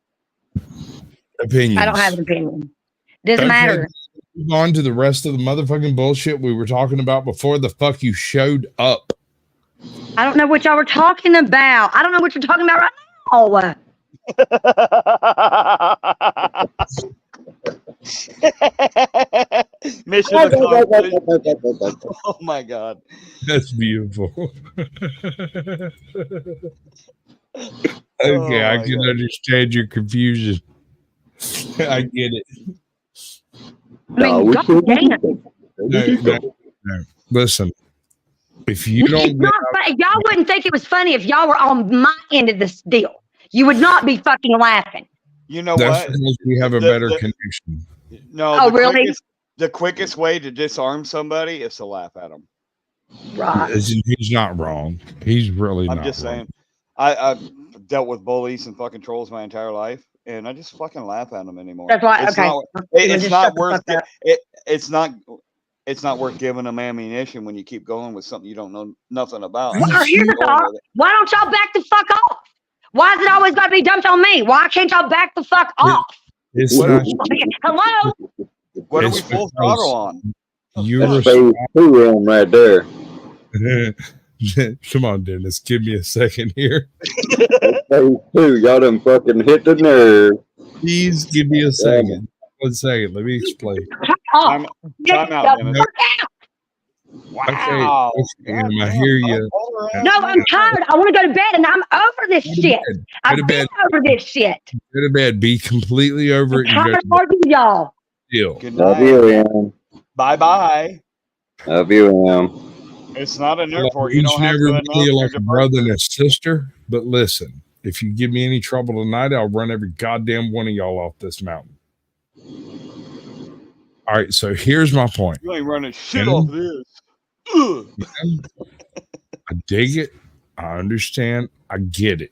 Opinions. I don't have an opinion. Doesn't matter. Move on to the rest of the motherfucking bullshit we were talking about before the fuck you showed up. I don't know what y'all were talking about. I don't know what you're talking about right now. Mission accomplished. Oh my god. That's beautiful. Okay, I can understand your confusion. I get it. No, Listen, if you don't, y'all wouldn't think it was funny if y'all were on my end of this deal. You would not be fucking laughing. You know that's what? Because we have a better connection. No. Really? The quickest way to disarm somebody is to laugh at them. Right. He's not wrong. He's really not. I'm just wrong. saying. I've dealt with bullies and fucking trolls my entire life, and I just fucking laugh at them anymore. That's why. It's not worth it. It's not worth giving them ammunition when you keep going with something you don't know nothing about. Why don't y'all back the fuck off? Why is it always got to be dumped on me? Why can't y'all back the fuck off? Hello? What are we full throttle on? You're phase 2 on right there. Come on, Dennis. Give me a second here. Phase 2, y'all done fucking hit the nerve. Please give me a second. 1 second. Let me explain. Time out, Dennis. Wow. Okay. I hear you. No, I'm tired. I want to go to bed, and I'm over this shit. I've been over this shit. Go to bed. Be completely over it. I'm tired of y'all. Good Love night. you, Em. Bye. Love you, Em. It's not an airport. You don't have never to feel announce like a brother and a sister. But listen, if you give me any trouble tonight, I'll run every goddamn one of y'all off this mountain. All right, so here's my point. You ain't running shit off this. I dig it. I understand. I get it.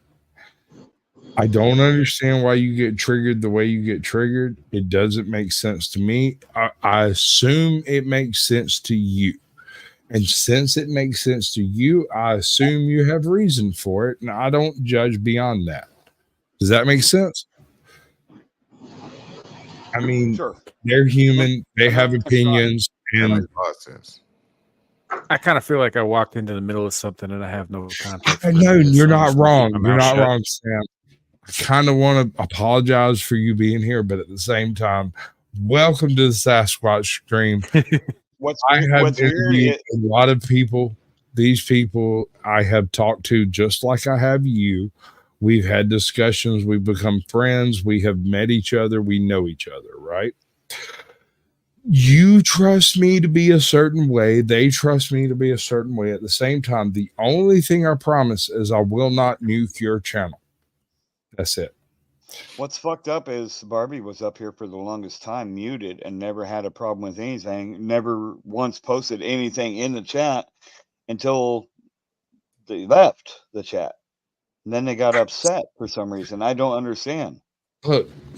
I don't understand why you get triggered the way you get triggered. It doesn't make sense to me. I assume it makes sense to you. And since it makes sense to you, I assume you have reason for it. And I don't judge beyond that. Does that make sense? I mean, sure. They're human. They have opinions. And I kind of feel like I walked into the middle of something and I have no context. I know you're not wrong. You're not wrong, Sam. I kind of want to apologize for you being here, but at the same time, welcome to the Sasquatch Stream. I have interviewed a lot of people. These people I have talked to just like I have you. We've had discussions. We've become friends. We have met each other. We know each other, right? You trust me to be a certain way. They trust me to be a certain way. At the same time, the only thing I promise is I will not nuke your channel. That's it. What's fucked up is Barbie was up here for the longest time, muted, and never had a problem with anything. Never once posted anything in the chat until they left the chat. And then they got upset for some reason. I don't understand.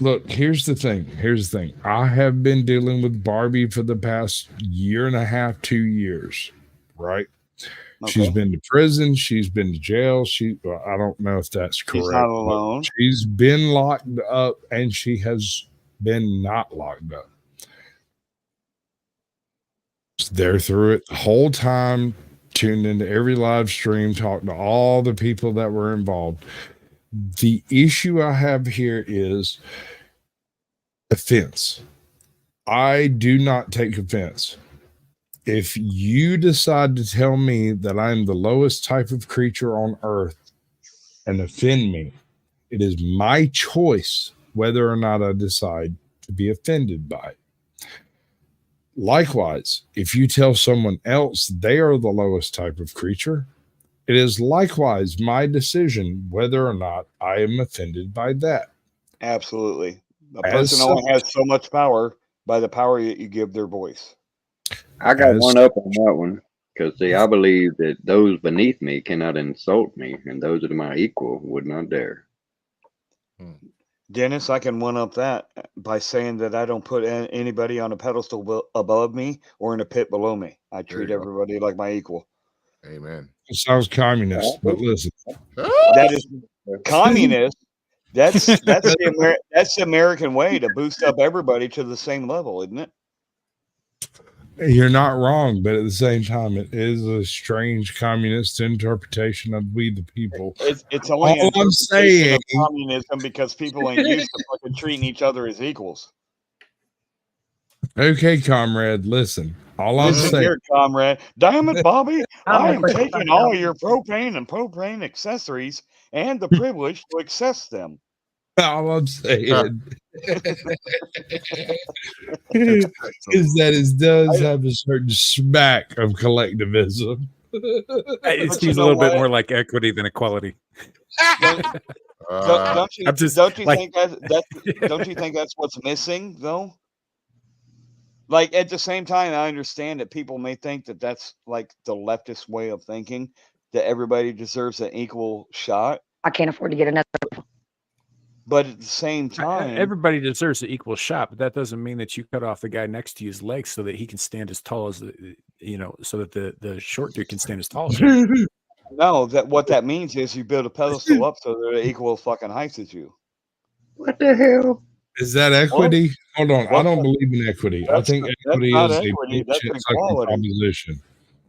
Look, here's the thing. I have been dealing with Barbie for the past year and a half, 2 years, right? Okay. She's been to prison. She's been to jail. I don't know if that's correct. She's not alone. She's been locked up and she has been not locked up. They're through it the whole time, tuned into every live stream, talking to all the people that were involved. The issue I have here is offense. I do not take offense. If you decide to tell me that I'm the lowest type of creature on earth and offend me, it is my choice whether or not I decide to be offended by it. Likewise, if you tell someone else they are the lowest type of creature, it is likewise my decision whether or not I am offended by that. Absolutely. A person only has so much power by the power that you give their voice. I got one up on that one because, see, I believe that those beneath me cannot insult me, and those that are my equal would not dare. Dennis, I can one up that by saying that I don't put anybody on a pedestal above me or in a pit below me. I treat everybody like my equal. Amen. It sounds communist, but listen. That is communist. That's the American way to boost up everybody to the same level, isn't it? You're not wrong, but at the same time, it is a strange communist interpretation of we the people. It's only all I'm saying of communism because people ain't used to fucking treating each other as equals. Okay, comrade, listen. All I'm saying here, comrade. Damn it, Bobby. I am taking all your propane and propane accessories and the privilege to access them. All I'm saying is that it does have a certain smack of collectivism. It seems a little bit more like equity than equality. Don't you think that's what's missing, though? Like, at the same time, I understand that people may think that that's like the leftist way of thinking, that everybody deserves an equal shot. I can't afford to get another. But at the same time, everybody deserves an equal shot, but that doesn't mean that you cut off the guy next to you's legs so that he can stand as tall as so that the short dude can stand as tall as you. No, what that means is you build a pedestal up so they're equal fucking height as you. What the hell? Is that equity? Hold on. I don't believe in equity. I think equity is equity. That's equality. Proposition.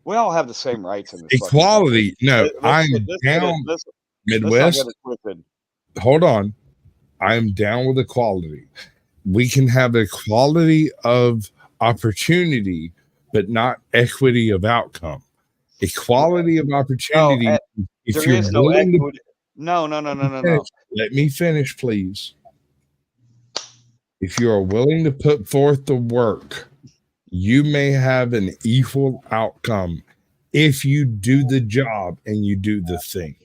We all have the same rights in this equality. No, I'm down. Midwest. Hold on. I'm down with equality. We can have equality of opportunity, but not equity of outcome. Equality of opportunity. If you're willing to, no. Let me finish, please. If you are willing to put forth the work, you may have an equal outcome if you do the job and you do the thing.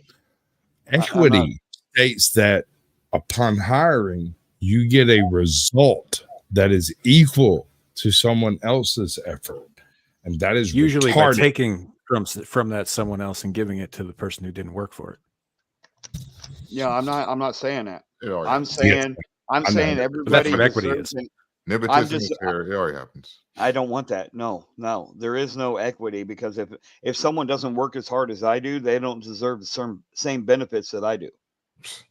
Equity states that upon hiring, you get a result that is equal to someone else's effort. And that is usually retarded. By taking from that someone else and giving it to the person who didn't work for it. Yeah, I'm not saying that. I'm saying everybody. That's what equity is. Nepotism is here. It already happens. I don't want that. No. There is no equity because if someone doesn't work as hard as I do, they don't deserve the same benefits that I do.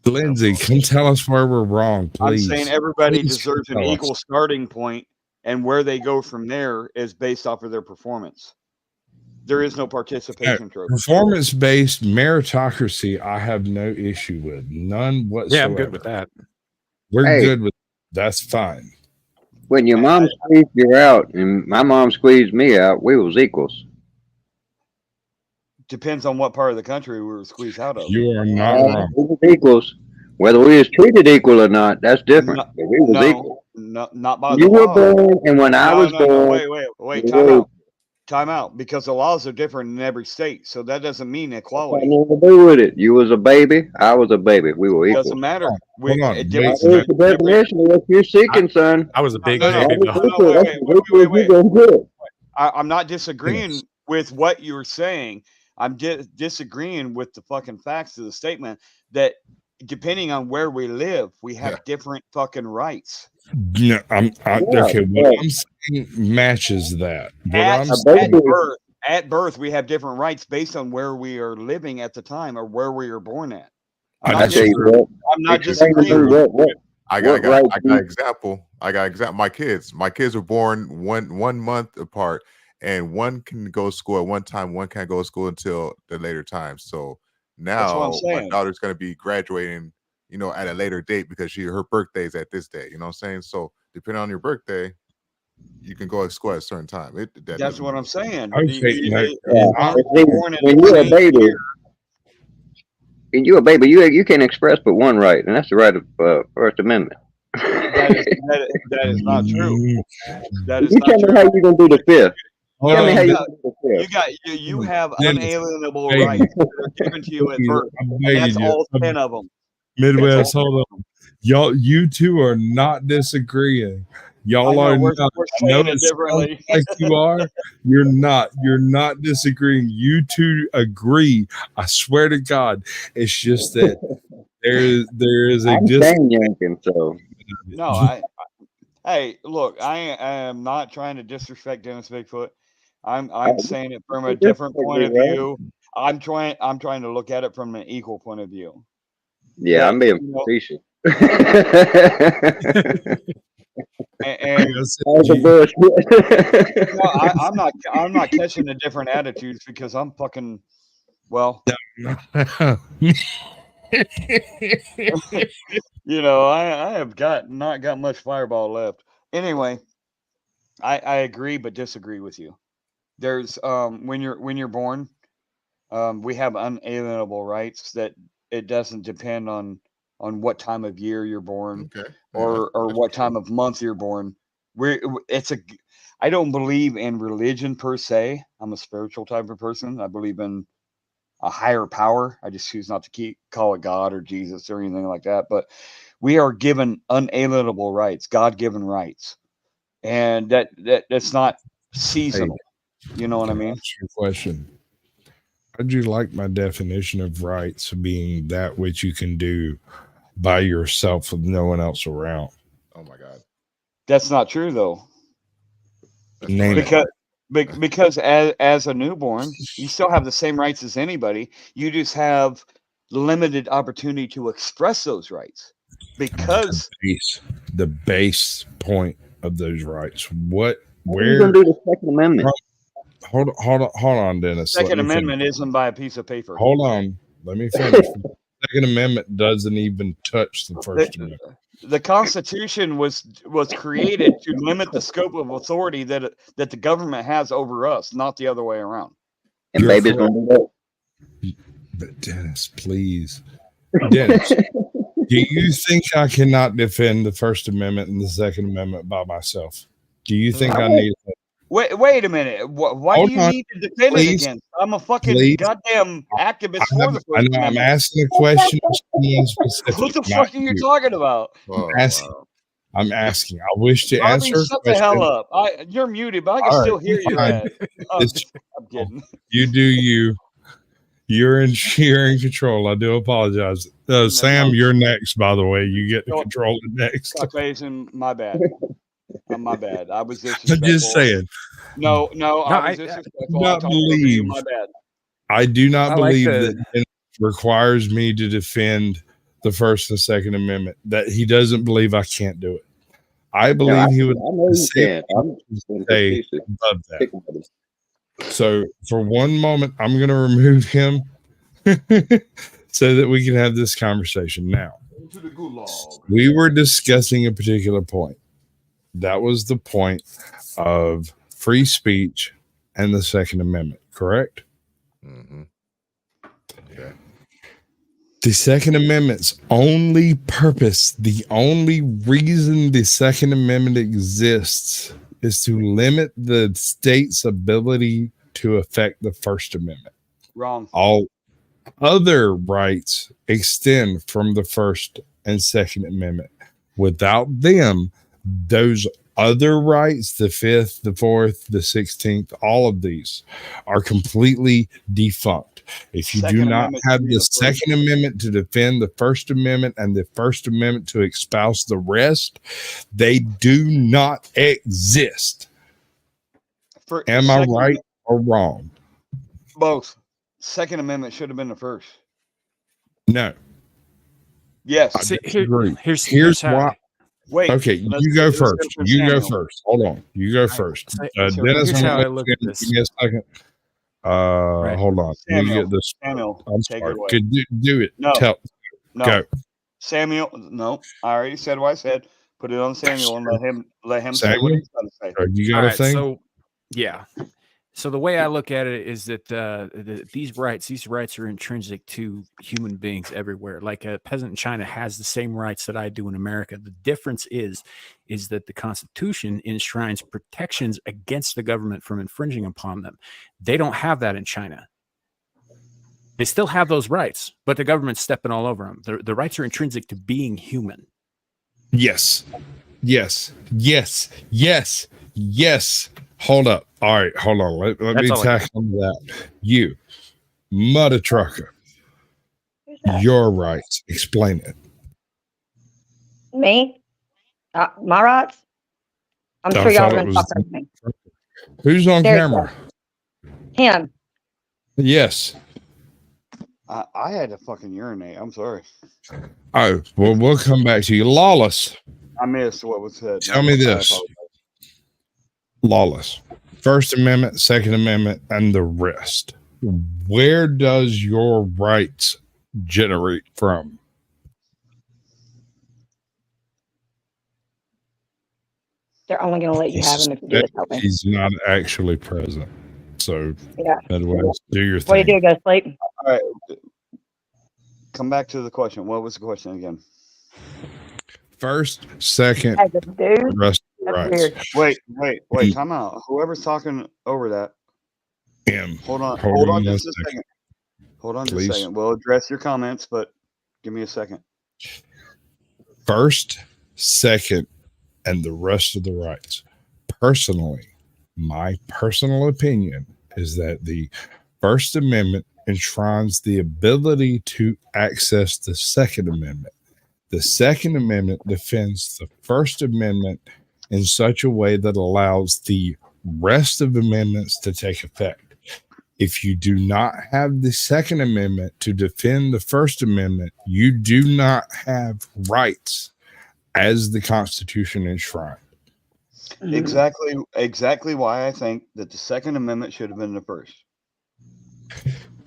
Lindsay, can tell us where we're wrong, please. I'm saying everybody deserves an equal starting point, and where they go from there is based off of their performance. There is no participation trophy. Performance-based meritocracy, I have no issue with. None whatsoever. Yeah, I'm good with that. We're good with that's fine. When your mom squeezed you out and my mom squeezed me out, we was equals. Depends on what part of the country we were squeezed out of. You are not wrong. We was equals. Whether we was treated equal or not, that's different. No, But we was equal. not by the You were law. born, and when I was born, Wait, we time were out. Time out, because the laws are different in every state, so that doesn't mean equality. nothing to do with it. You was a baby, I was a baby. We were It equal. doesn't matter. Hold on. That's the definition of what you're seeking, son. I was a big No, baby. wait. I'm not disagreeing with what you're saying. I'm disagreeing with the fucking facts of the statement that depending on where we live, we have different fucking rights. No, okay. What I'm saying matches that. At birth, we have different rights based on where we are living at the time or where we are born at. I I'm not disagreeing. I got example. My kids were born one month apart, and one can go to school at one time. One can't go to school until the later time. So now my daughter's going to be graduating, at a later date because her birthday's at this day. You know what I'm saying? So depending on your birthday, you can go to school at a certain time. That's what I'm saying. When you're a baby, you can express but one right, and that's the right of First Amendment. That is not true. That is You not tell me true. how you gonna do the fifth. Tell me how you gonna do the fifth. You have unalienable rights that are given to you at birth. And that's all 10 of them. Midwest, hold on. You two are not disagreeing. Y'all are not. I know it sounds like you are. You're not. You're not disagreeing. You two agree. I swear to God. It's just that there is a disagreement. So no, hey, look, I am not trying to disrespect Dennis Bigfoot. I'm saying it from a different point of view. I'm trying to look at it from an equal point of view. Yeah, I'm being facetious. I'm not catching the different attitudes because I'm fucking I have not got much fireball left. Anyway, I agree but disagree with you. There's when you're born, we have unalienable rights that it doesn't depend on what time of year you're born or what time of month you're born. I don't believe in religion per se. I'm a spiritual type of person. I believe in a higher power. I just choose not to call it God or Jesus or anything like that. But we are given unalienable rights, God-given rights, and that's not seasonal. You know what I mean? That's your question. How'd you like my definition of rights being that which you can do by yourself with no one else around? Oh my God, that's not true though. Because as a newborn, you still have the same rights as anybody. You just have limited opportunity to express those rights because the base point of those rights. Where you gonna do the Second Amendment? Hold on, Dennis. Second Amendment isn't by a piece of paper. Hold on, let me finish. Second Amendment doesn't even touch the First Amendment. The Constitution was created to limit the scope of authority that the government has over us, not the other way around. And babies gonna do that. But Dennis, please, Dennis, do you think I cannot defend the First Amendment and the Second Amendment by myself? Do you think I need it? Wait a minute. Why do you need to defend it against? I'm a fucking goddamn activist for the First Amendment. I'm asking a question. What the fuck are you talking about? I'm asking. I wish to answer. Shut the hell up. You're muted, but I can still hear you. I'm kidding. You do you. You're in control. I do apologize. Sam, you're next, by the way. You get to control it next. My bad. My bad. I was disrespectful. I'm just saying. No, I was disrespectful. My bad. I do not believe that it requires me to defend the First and Second Amendment. That he doesn't believe I can't do it. I believe he would say above that. So for one moment, I'm going to remove him so that we can have this conversation. Now, we were discussing a particular point. That was the point of free speech and the Second Amendment, correct? Mm-hmm. Okay. The Second Amendment's only purpose, the only reason the Second Amendment exists is to limit the state's ability to affect the First Amendment. Wrong. All other rights extend from the First and Second Amendment. Without them, those other rights, the Fifth, the Fourth, the 16th, all of these are completely defunct. If you do not have the Second Amendment to defend the First Amendment and the First Amendment to espouse the rest, they do not exist. Am I right or wrong? Both. Second Amendment should have been the first. No. Yes. I disagree. Here's why. Wait. Okay, you go first. You go first. Hold on. You go first. Dennis, here's how I give look at this. me a second. Hold on. Let me get this. Samuel, I'm take sorry. it away. Could do it. No. No. Go. Samuel, no. I already said what I said. Put it on Samuel and let him say what Samuel? he's going to say. You got a thing? So, yeah. So the way I look at it is that these rights are intrinsic to human beings everywhere. Like a peasant in China has the same rights that I do in America. The difference is that the Constitution enshrines protections against the government from infringing upon them. They don't have that in China. They still have those rights, but the government's stepping all over them. The rights are intrinsic to being human. Yes. Yes. Yes. Yes. Yes. Hold up. All right. Hold on. Let me tackle that. You, mother trucker. Your rights. Explain it. Me? My rights? I'm sure y'all are going to talk about me. Who's on camera? Him. Yes. I had to fucking urinate. I'm sorry. Oh, well, we'll come back to you. Lawless. I missed what was said. Tell me this. Lawless. First Amendment, Second Amendment, and the rest. Where does your rights generate from? They're only going to let you have them if you do it. He's not actually present. So, yeah. Anyways, do your thing. What do you do? Go sleep? All right. Come back to the question. What was the question again? First, second, rest of the rights. Wait. Time out. Whoever's talking over that. Him. Hold on just a second. Hold on just a second. We'll address your comments, but give me a second. First, second, and the rest of the rights. Personally, my personal opinion is that the First Amendment enshrines the ability to access the Second Amendment. The Second Amendment defends the First Amendment in such a way that allows the rest of amendments to take effect. If you do not have the Second Amendment to defend the First Amendment, you do not have rights as the Constitution enshrined. Exactly why I think that the Second Amendment should have been the first.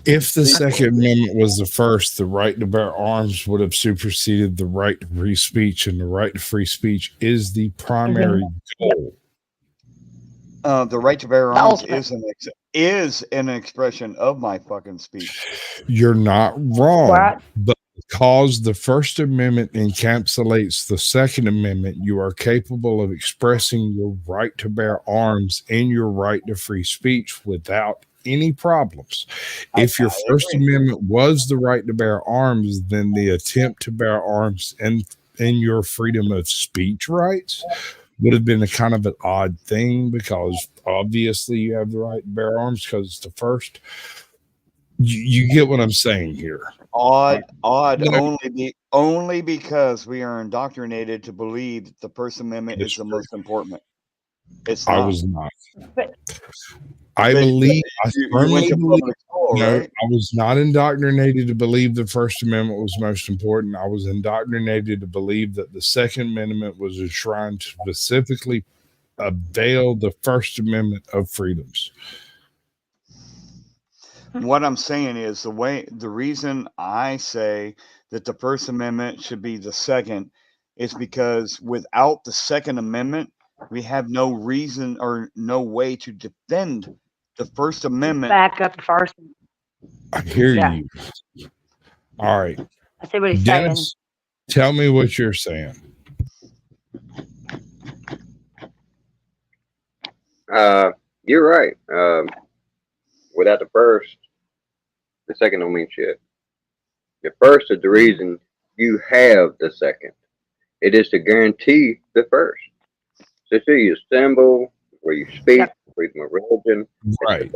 If the Second Amendment was the first, the right to bear arms would have superseded the right to free speech, and the right to free speech is the primary goal. The right to bear arms is an expression of my fucking speech. You're not wrong, but because the First Amendment encapsulates the Second Amendment, you are capable of expressing your right to bear arms and your right to free speech without any problems. If your First Amendment was the right to bear arms, then the attempt to bear arms and your freedom of speech rights would have been a kind of an odd thing, because obviously you have the right to bear arms because it's the first. You get what I'm saying here. Odd only because we are indoctrinated to believe that the First Amendment is the most important. It's not. I was not. I believe I firmly believe. No, I was not indoctrinated to believe the First Amendment was most important. I was indoctrinated to believe that the Second Amendment was enshrined to specifically avail the First Amendment of freedoms. What I'm saying is the reason I say that the First Amendment should be the second is because without the Second Amendment, We have no reason or no way to defend the First Amendment. Back up the first. I hear Yeah. you. All right. I see what he's Dennis, tell me what you're saying. You're right. Without the first, the second don't mean shit. The first is the reason you have the second. It is to guarantee the first. So it's your symbol, where you speak, freedom of religion. Right.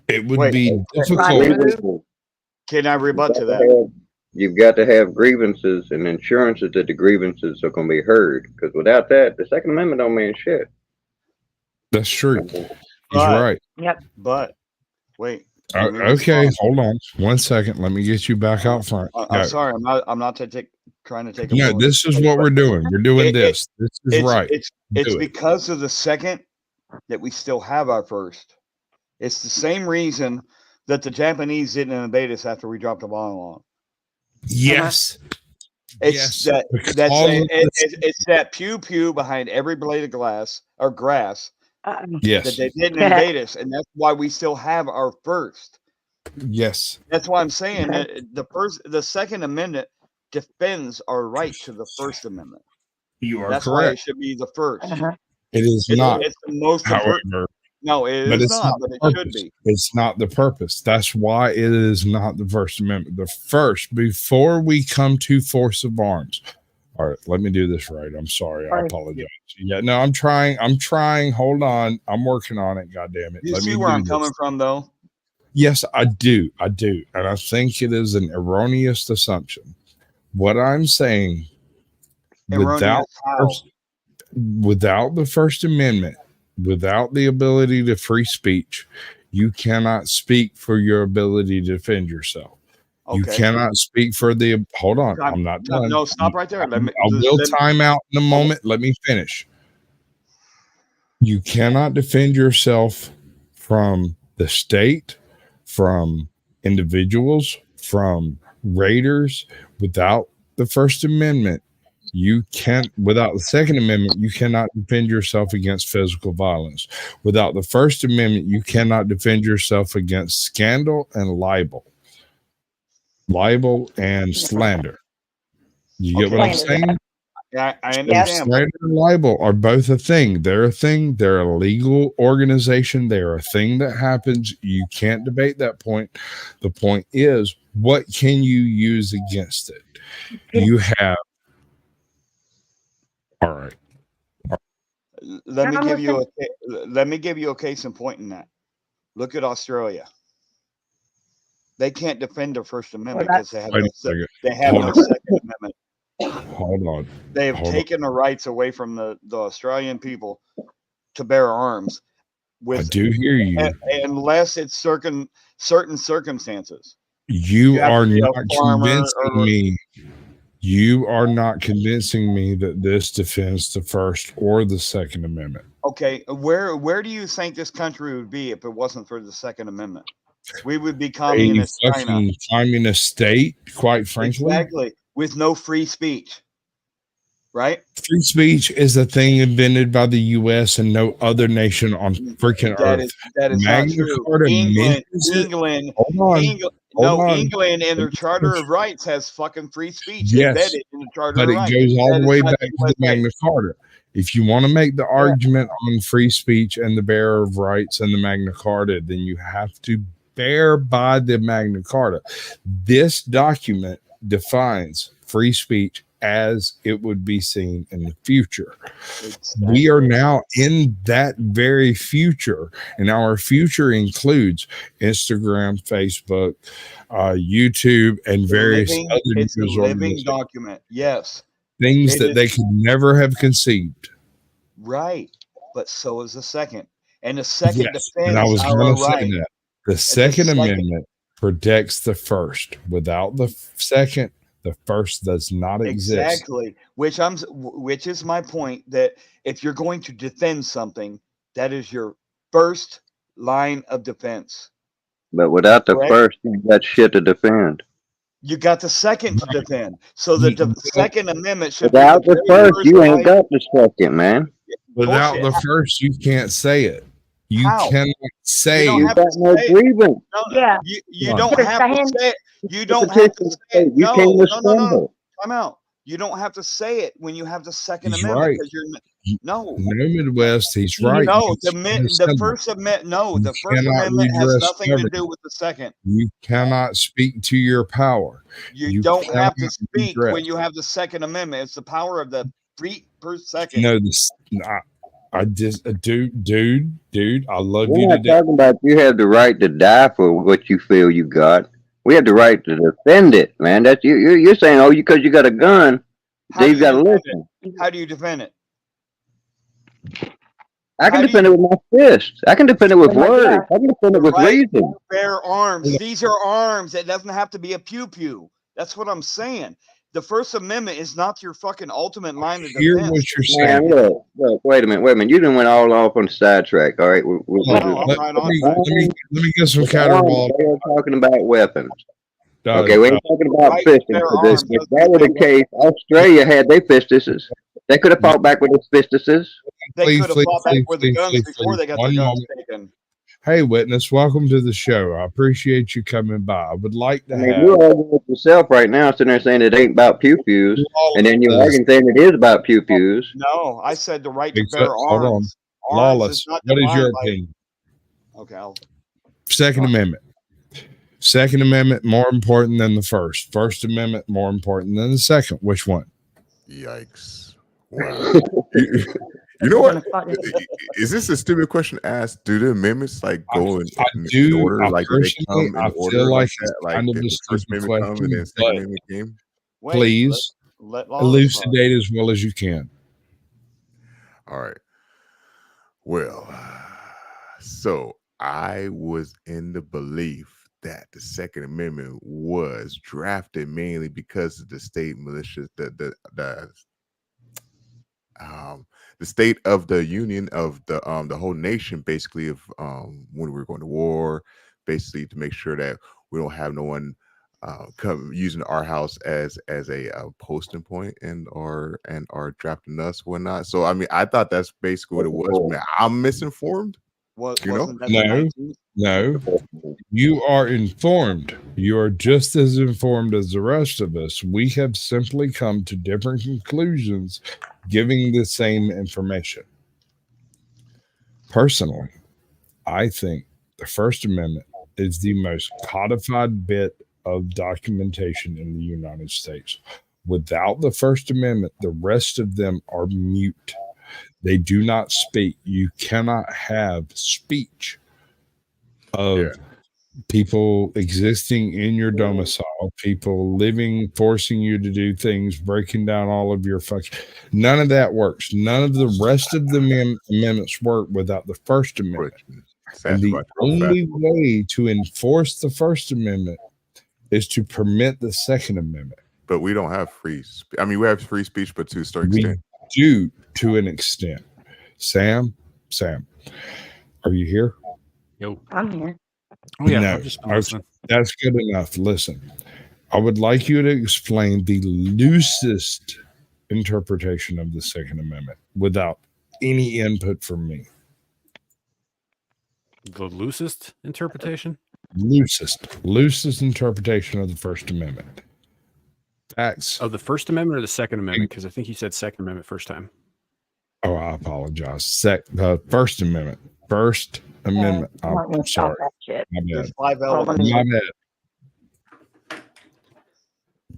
It would be difficult. Grievances. Can I rebut to that? You've got to have grievances and insurances that the grievances are going to be heard. Because without that, the Second Amendment don't mean shit. That's true. He's right. Yep. But wait. Okay, hold on 1 second. Let me get you back out front. I'm sorry. I'm not trying to take. No, this is what we're doing. We're doing this. This is right. It's because of the second that we still have our first. It's the same reason that the Japanese didn't invade us after we dropped a bomb on them. Yes. It's it's that pew pew behind every blade of glass or grass. Yes. That they didn't invade us, and that's why we still have our first. Yes. That's why I'm saying that the Second Amendment defends our right to the First Amendment. You are that's correct. Why it should be the first. It is not. It's the most. However, no, it is not. But it should be. It's not the purpose. That's why it is not the First Amendment. The first, before we come to force of arms. All right, let me do this right. I'm sorry. I apologize. Yeah, no, I'm trying. Hold on. I'm working on it. God damn it. You see where I'm coming from, though? Yes, I do. And I think it is an erroneous assumption. What I'm saying, without the First Amendment, without the ability to free speech, you cannot speak for your ability to defend yourself. Okay. You cannot speak for the. Hold on, I'm not done. No, stop right there. I will time out in a moment. Let me finish. You cannot defend yourself from the state, from individuals, from raiders without the First Amendment. You can't, without the Second Amendment, you cannot defend yourself against physical violence. Without the First Amendment, you cannot defend yourself against scandal and libel and slander. You get what I'm saying? Yeah, I understand. Slander and libel are both a thing. They're a thing. They're a legal organization. They're a thing that happens. You can't debate that point. The point is, what can you use against it? You have. All right. Let me give you a case in point in that. Look at Australia. They can't defend their First Amendment because they have no Second Amendment. Hold on. They have taken the rights away from the Australian people to bear arms. I do hear you. Unless it's certain circumstances. You are not convincing me. You are not convincing me that this defends the First or the Second Amendment. Okay, where do you think this country would be if it wasn't for the Second Amendment? We would be communist China. Communist state, quite frankly. Exactly, with no free speech. Right? Free speech is a thing invented by the U.S. and no other nation on freaking earth. That is not true. England in their Charter of Rights has fucking free speech embedded in the Charter of Rights. But it goes all the way back to the Magna Carta. If you want to make the argument on free speech and the Bearer of Rights and the Magna Carta, then you have to bear by the Magna Carta. This document defines free speech as it would be seen in the future. Exactly. We are now in that very future, and our future includes Instagram, Facebook, YouTube, and various other news living document. Yes, things that they could never have conceived. Right, but so is the second, and the second defends and I was going to say that the Second Amendment protects the First. Without the Second, the First does not exist. Exactly. Which is my point, that if you're going to defend something, that is your first line of defense. But without the first, you got shit to defend. You got the second to defend. So the Second Amendment should without the first, you ain't got the second, man. Without Bullshit. the first, you can't say it. You How? cannot say You don't it. have to say it. grievance. No, Yeah. you don't have to say it. You don't petition have to say it. you No, can't no. assemble. Time out. You don't have to say it when you have the Second He's Amendment right. because you're no. No, Midwest, he's right. No, You can't the assemble. First Amendment. No, You the First cannot Amendment has redress nothing to government. do with the Second. You cannot speak to your power. You don't have to cannot speak redress. when you have the Second Amendment. It's the power of the feet per second. No, this. I just, dude. I love We're you not to death. talking about you have the right to die for what you feel you got. We have the right to defend it, man. That's you're saying, oh, because you got a gun, How you do got to you defend listen. it? How do you defend it? I can How do defend it with my fists. I can defend it with words. I can defend it with Right? reason. Bear arms. These are arms. It doesn't have to be a pew pew. That's what I'm saying. The First Amendment is not your fucking ultimate line of Hear defense. what you're Man, saying. look, wait a minute. You done went all off on the sidetrack. All right, Let me get some counterball. They are talking about weapons. Dog, Okay, we ain't talking about fisting for this. If that were the case, Australia had their fistises. They could have fought back with their fistises. They could have fought back with the guns before they got their guns taken. Hey, witness, welcome to the show. I appreciate you coming by. I would like to I mean, have. you're arguing with yourself right now, sitting there saying it ain't about pew pews, and then you're arguing saying it is about pew pews. No, I said the right to Except, bear hold on. arms. Lawless. What is your opinion? Okay. Second Amendment. Second Amendment more important than the first. First Amendment more important than the second. Which one? Yikes! Wow. You know what? Is this a stupid question asked? Do the amendments like go in order? Like do they come in order feel like that? it's Like kind of did a the First stupid Amendment come and then question, Second but Amendment came? please let Lawless talk. elucidate as well as you can. All right. Well, so I was in the belief that the Second Amendment was drafted mainly because of the state militias, the state of the union of the whole nation, basically, of when we were going to war, basically to make sure that we don't have no one come using our house as a posting point and are drafting us whatnot. So I mean, I thought that's basically what it was. Man, I'm misinformed. You know? No, you are informed. You are just as informed as the rest of us. We have simply come to different conclusions giving the same information. Personally, I think the First Amendment is the most codified bit of documentation in the United States. Without the First Amendment, the rest of them are mute. They do not speak. You cannot have speech of people existing in your domicile, people living, forcing you to do things, breaking down all of your fucking. None of that works. None of the rest of the amendments work without the First Amendment. And the only way to enforce the First Amendment is to permit the Second Amendment. But we don't have free speech. I mean, we have free speech, but to a certain extent. We do to an extent. Sam, are you here? Yo, I'm here. Oh yeah, No, I'm just listening. that's good enough. Listen, I would like you to explain the loosest interpretation of the Second Amendment without any input from me. The loosest interpretation? Loosest interpretation of the First Amendment. Facts. Of the First Amendment or the Second Amendment? Because I think you said Second Amendment first time. Oh, I apologize. First Amendment. First Amendment. I'm sorry. My bad. There's 5 elements. My bad.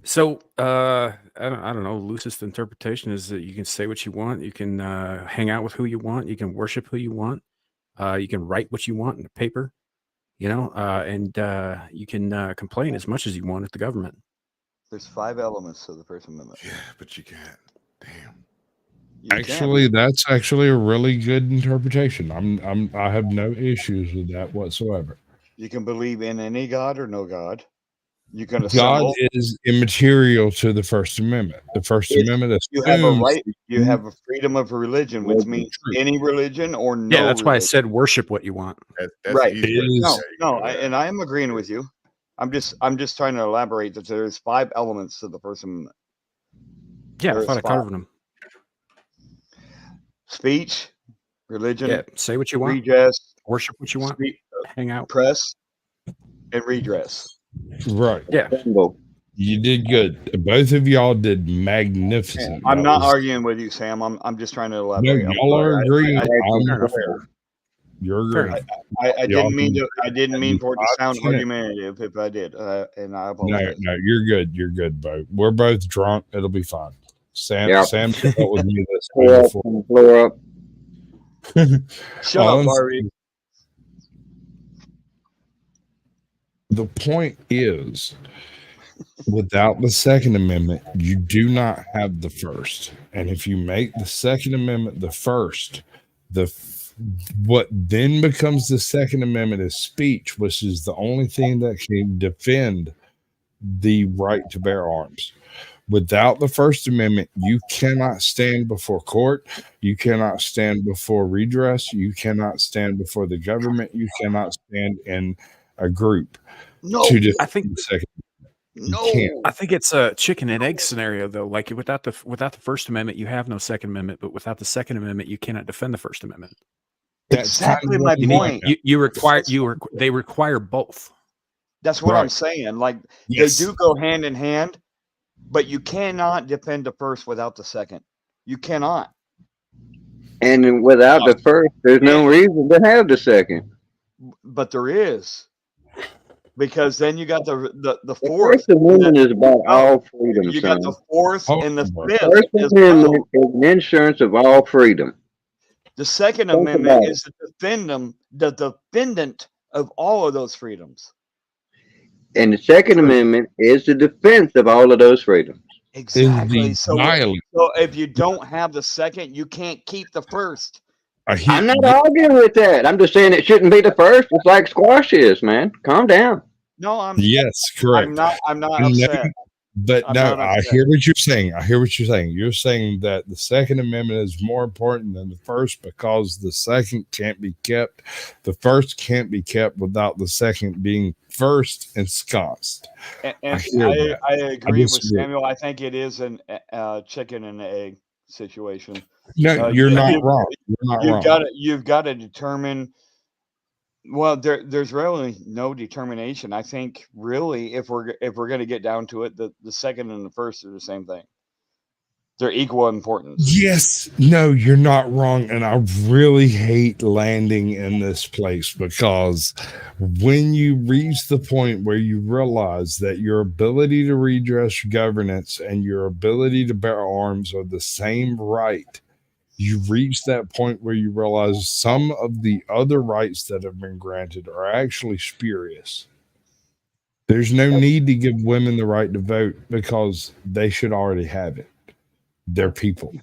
So I don't know. Loosest interpretation is that you can say what you want. You can hang out with who you want. You can worship who you want. You can write what you want in the paper, and you can complain as much as you want at the government. There's 5 elements to the First Amendment. Yeah, but you can't. Damn. Actually, that's actually a really good interpretation. I have no issues with that whatsoever. You can believe in any God or no God. You can God assemble. is immaterial to the First Amendment. The First Amendment is You have a right. You have a freedom of religion, which means any religion or no. Yeah, that's why I religion. said worship what you want. That's Right. easy. And I am agreeing with you. I'm just trying to elaborate that there's 5 elements to the First Amendment. Yeah, I There's thought I 5. covered them. speech, religion, Yeah, say what you want, redress, worship what you want, hang out, press, and redress. Right. Yeah. You did good. Both of y'all did magnificent. I'm That not was- arguing with you, Sam. I'm just trying to No, elaborate. I'm y'all are sorry. agreeing. Fair enough. You're Fair agreeing. I Y'all didn't mean can- to. I didn't mean for it to sound 5%. argumentative. If I did, and I No, apologize. no, you're good. You're good, Bo. We're both drunk. It'll be fine. Sam, Yep. Sam dealt with me this Blow way up before. and blow up. Shut All up, I'm Barbie. saying- The point is, without the Second Amendment, you do not have the First. And if you make the Second Amendment the first, what then becomes the Second Amendment is speech, which is the only thing that can defend the right to bear arms. Without the First Amendment, you cannot stand before court. You cannot stand before redress. You cannot stand before the government. You cannot stand in a group. No, I think the Second no. I think it's a chicken and egg scenario though. Like without the First Amendment, you have no Second Amendment, but without the Second Amendment, you cannot defend the First Amendment. Exactly my point. They require both. That's what Right. I'm saying. Like Yes. they do go hand in hand, but you cannot defend the first without the second. You cannot. And without the first, there's no reason to have the second. But there is. Because then you got the The fourth. First Amendment is about all freedom, You got son. the fourth and the The fifth First as well. Amendment is an insurance of all freedom. The Second Think Amendment about is the defendant of all of those freedoms. And the Second Amendment is the defense of all of those freedoms. Exactly. So if you don't have the second, you can't keep the first. I'm not arguing with that. I'm just saying it shouldn't be the first. It's like squash is, man. Calm down. No, I'm Yes, correct. I'm not No, upset. But I'm no, not I upset. hear what you're saying. I hear what you're saying. You're saying that the Second Amendment is more important than the first because the second can't be kept. The first can't be kept without the second being first ensconced. And I hear that. I agree with disagree. Samuel. I think it is an chicken and egg situation. No, you're not wrong. You're not wrong. You've got to determine. Well, there's really no determination. I think really, if we're going to get down to it, the second and the first are the same thing. They're equal importance. Yes, no, you're not wrong. And I really hate landing in this place because when you reach the point where you realize that your ability to redress governance and your ability to bear arms are the same right, you reach that point where you realize some of the other rights that have been granted are actually spurious. There's no need to give women the right to vote because they should already have it. They're people.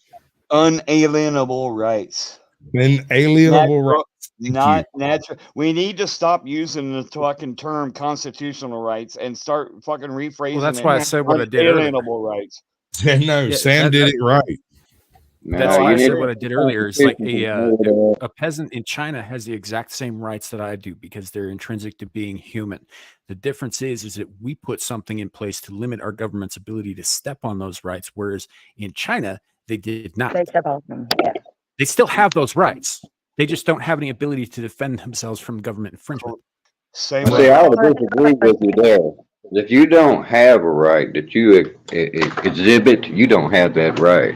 Unalienable rights. Inalienable rights. Not natural. We need to stop using the fucking term constitutional rights and start fucking rephrasing. Well, that's why I said what I did earlier. Unalienable rights. No, Yeah, Sam did it right. That's No, why you I said need what I did earlier. It's like to- a peasant in China has the exact same rights that I do because they're intrinsic to being human. The difference is that we put something in place to limit our government's ability to step on those rights, whereas in China they did not. They step on them. Yeah. They still have those rights. They just don't have any ability to defend themselves from government infringement. Same. See, I would disagree with you there. If you don't have a right that you exhibit, you don't have that right.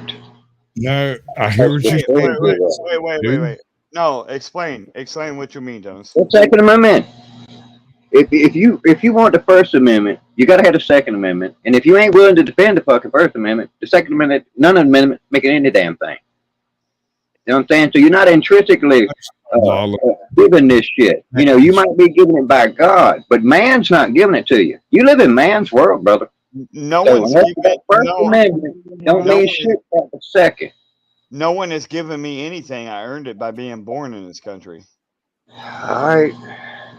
No, I hear what you're saying. Wait. No, explain what you mean, Dennis. The Second Amendment. If you want the First Amendment, you got to have the Second Amendment. And if you ain't willing to defend the fucking First Amendment, the Second Amendment, none of the amendment making any damn thing. You know what I'm saying? So you're not intrinsically giving this shit. You know, you might be giving it by God, but man's not giving it to you. You live in man's world, brother. No So one's that giving First Amendment don't mean shit about the second. No one has given me anything. I earned it by being born in this country. All right.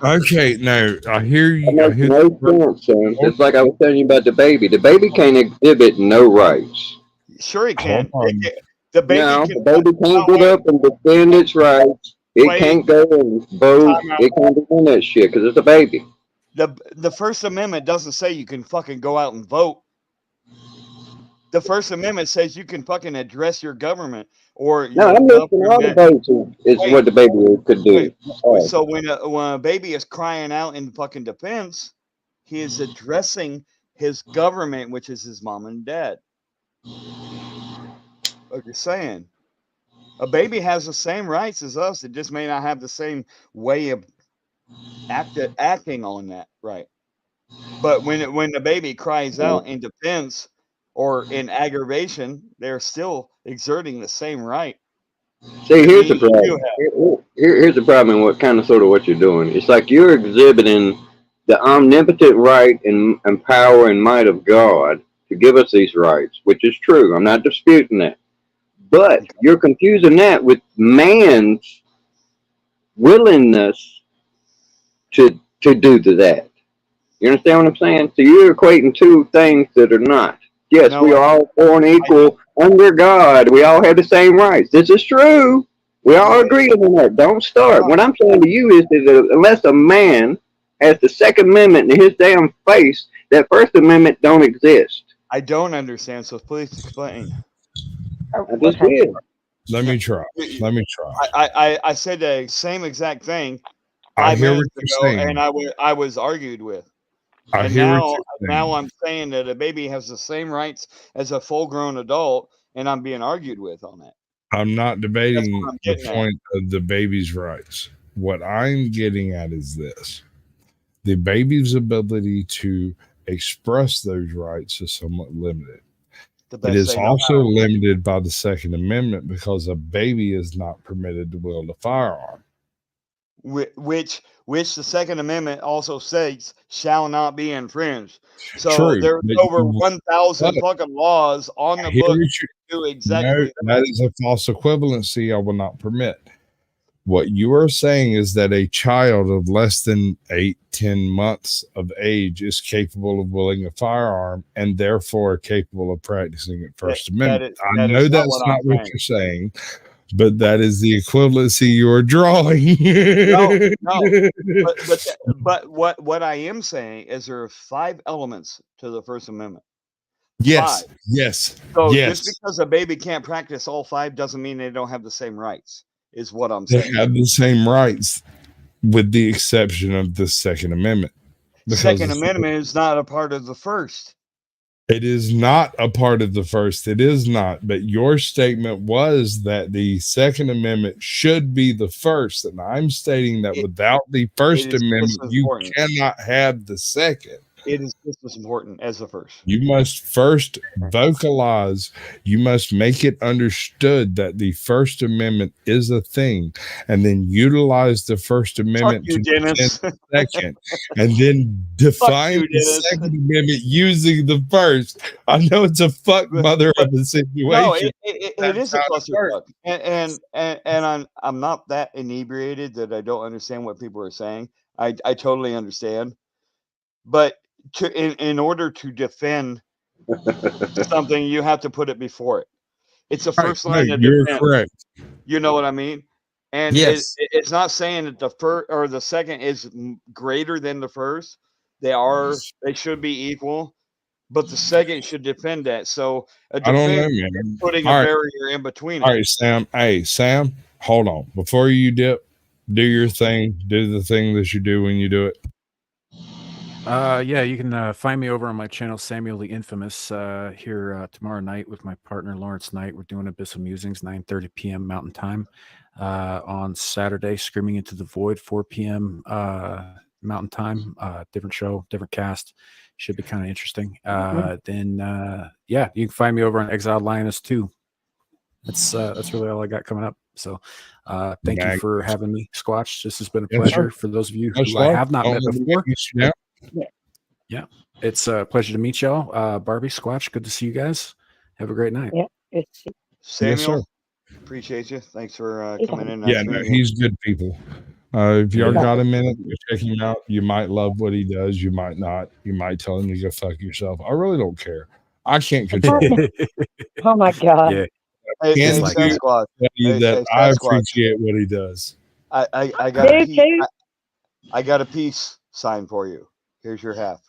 Okay, no, I hear you. That makes no sense, son. Just like I was telling you about the baby. The baby can't exhibit no rights. Sure, he can. The baby can't get up and defend its rights. It can't go and vote. It can't do that shit because it's a baby. The First Amendment doesn't say you can fucking go out and vote. The First Amendment says you can fucking address your government or No, your I'm listening. All the government. baby is what the baby could do. So when a baby is crying out in fucking defense, he is addressing his government, which is his mom and dad. Like you're saying, a baby has the same rights as us. It just may not have the same way of acting on that, right? But when the baby cries out in defense or in aggravation, they're still exerting the same right. See, here's the problem. Here's the problem, and what kind of sort of what you're doing. It's like you're exhibiting the omnipotent right and power and might of God to give us these rights, which is true. I'm not disputing that. But you're confusing that with man's willingness to do that. You understand what I'm saying? So you're equating two things that are not. Yes, we are all born equal under God. We all have the same rights. This is true. We all agree on that. Don't start. What I'm saying to you is that unless a man has the Second Amendment in his damn face, that First Amendment don't exist. I don't understand, so please explain. I just did. Let me try. I said the same exact thing I 5 hear what minutes you're ago, saying. and I was argued with. I And hear what now, you're saying. now I'm saying that a baby has the same rights as a full-grown adult, and I'm being argued with on that. I'm not debating I'm the getting at. point of the baby's rights. What I'm getting at is this: the baby's ability to express those rights is somewhat limited. It is also limited by the Second Amendment because a baby is not permitted to wield a firearm. Which the Second Amendment also states shall not be infringed. So True, there's but over 1,000 fucking laws on the Hear book what to do exactly No, that is a false equivalency I will not permit. What you are saying is that a child of less than 8-10 months of age is capable of wielding a firearm and therefore capable of practicing at First Amendment. I know that's not what you're saying, but that is the equivalency you are drawing. No. But what I am saying is there are 5 elements to the First Amendment. Yes, 5. yes, So yes. just because a baby can't practice all 5 doesn't mean they don't have the same rights, is what I'm They saying. have the same rights with the exception of the Second Amendment. The Second Amendment is not a part of the First. It is not a part of the First. It is not. But your statement was that the Second Amendment should be the first. And I'm stating that without the First Amendment, you cannot have the Second. It is just as important as the First. You must first vocalize, you must make it understood that the First Amendment is a thing, and then utilize the First Amendment to defend the Second, and then define the Second Amendment using the First. I know it's a fuck mother of a situation. No, it is a clusterfuck. And I'm not that inebriated that I don't understand what people are saying. I totally understand. But in order to defend something, you have to put it before it. It's the first line of you're defense. correct. You know what I mean? And Yes. it's not saying that the first or the second is greater than the first. They should be equal, but the second should defend that. So a I don't know, defense man. is putting All a right. barrier in between All it. right, Sam. Hey, Sam, hold on. Before you dip, do your thing. Do the thing that you do when you do it. Yeah, you can find me over on my channel, Samuel the Infamous, here tomorrow night with my partner Lawrence Knight. We're doing Abyssal Musings, 9:30 p.m. Mountain Time. On Saturday, Screaming into the Void, 4 p.m. Mountain Time. Different show, different cast. Should be kind of interesting. Then, yeah, you can find me over on Exiled Lioness 2. That's really all I got coming up. So, thank you for having me, Squatch. This has been a pleasure. For those of you who I have not met before. Yeah, it's a pleasure to meet y'all. Barbie, Squatch, good to see you guys. Have a great night. Yeah, Samuel, appreciate you. Thanks for coming in. Yeah, no, he's good people. If y'all got a minute, check him out. You might love what he does. You might not. You might tell him to go fuck yourself. I really don't care. I can't control it. Oh my God. Yeah. Hey, Like Sasquatch. I appreciate what he does. I got a piece. I got a peace sign for you. Here's your half.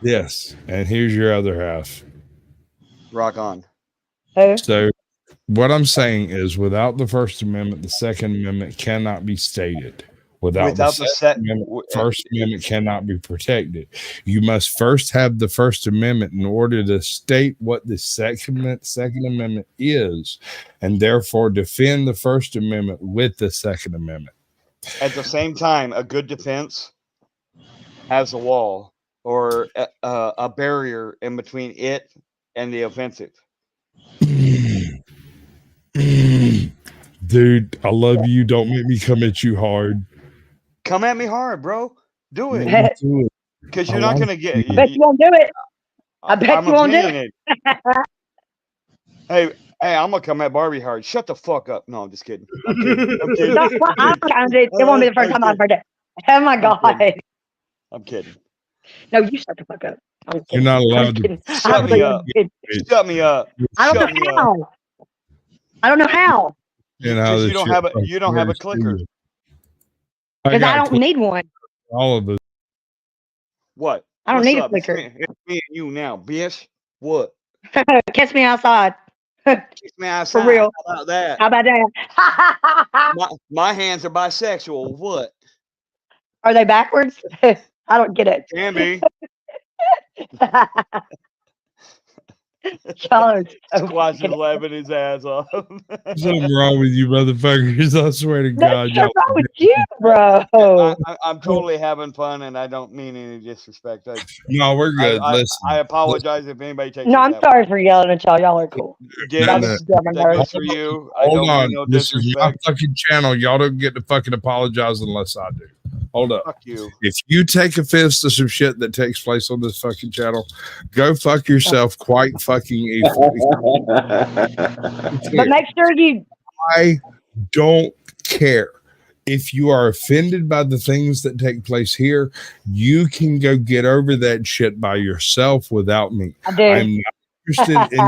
Yes, and here's your other half. Rock on. So what I'm saying is, without the First Amendment, the Second Amendment cannot be stated. Without the Second Amendment, First Amendment cannot be protected. You must first have the First Amendment in order to state what the Second Amendment is, and therefore defend the First Amendment with the Second Amendment. At the same time, a good defense has a wall or a barrier in between it and the offensive. Dude, I love you. Don't make me come at you hard. Come at me hard, bro. Do it. No, do it. Because you're not going to get. I bet you won't do it. I bet you won't do it. Hey, I'm going to come at Barbie hard. Shut the fuck up. No, I'm just kidding. I'm kidding. I'm kidding. It won't be the first time I've heard it. Oh my God. I'm kidding. No, you shut the fuck up. You're not allowed to. Shut me up. Shut me up. I don't know how. I don't know how. Because you don't have a clicker. Because I don't need one. All of us. What? I don't need a clicker. It's me and you now, bitch. What? Kiss me outside. Kiss me outside. For real. How about that? How about that? my hands are bisexual. What? Are they backwards? I don't get it. Can be. Squashing laughing his ass off. Something wrong with you, motherfuckers. I swear to God. What's wrong with you, bro? I'm totally having fun, and I don't mean any disrespect. No, we're good. Listen. I apologize if anybody takes No, I'm sorry for yelling at y'all. Y'all are cool. That was for you. Hold on. This is my fucking channel. Y'all don't get to fucking apologize unless I do. Hold up. Fuck you. If you take offense to some shit that takes place on this fucking channel, go fuck yourself quite fucking evil. But make sure you. I don't care. If you are offended by the things that take place here, you can go get over that shit by yourself without me. I do. I'm not interested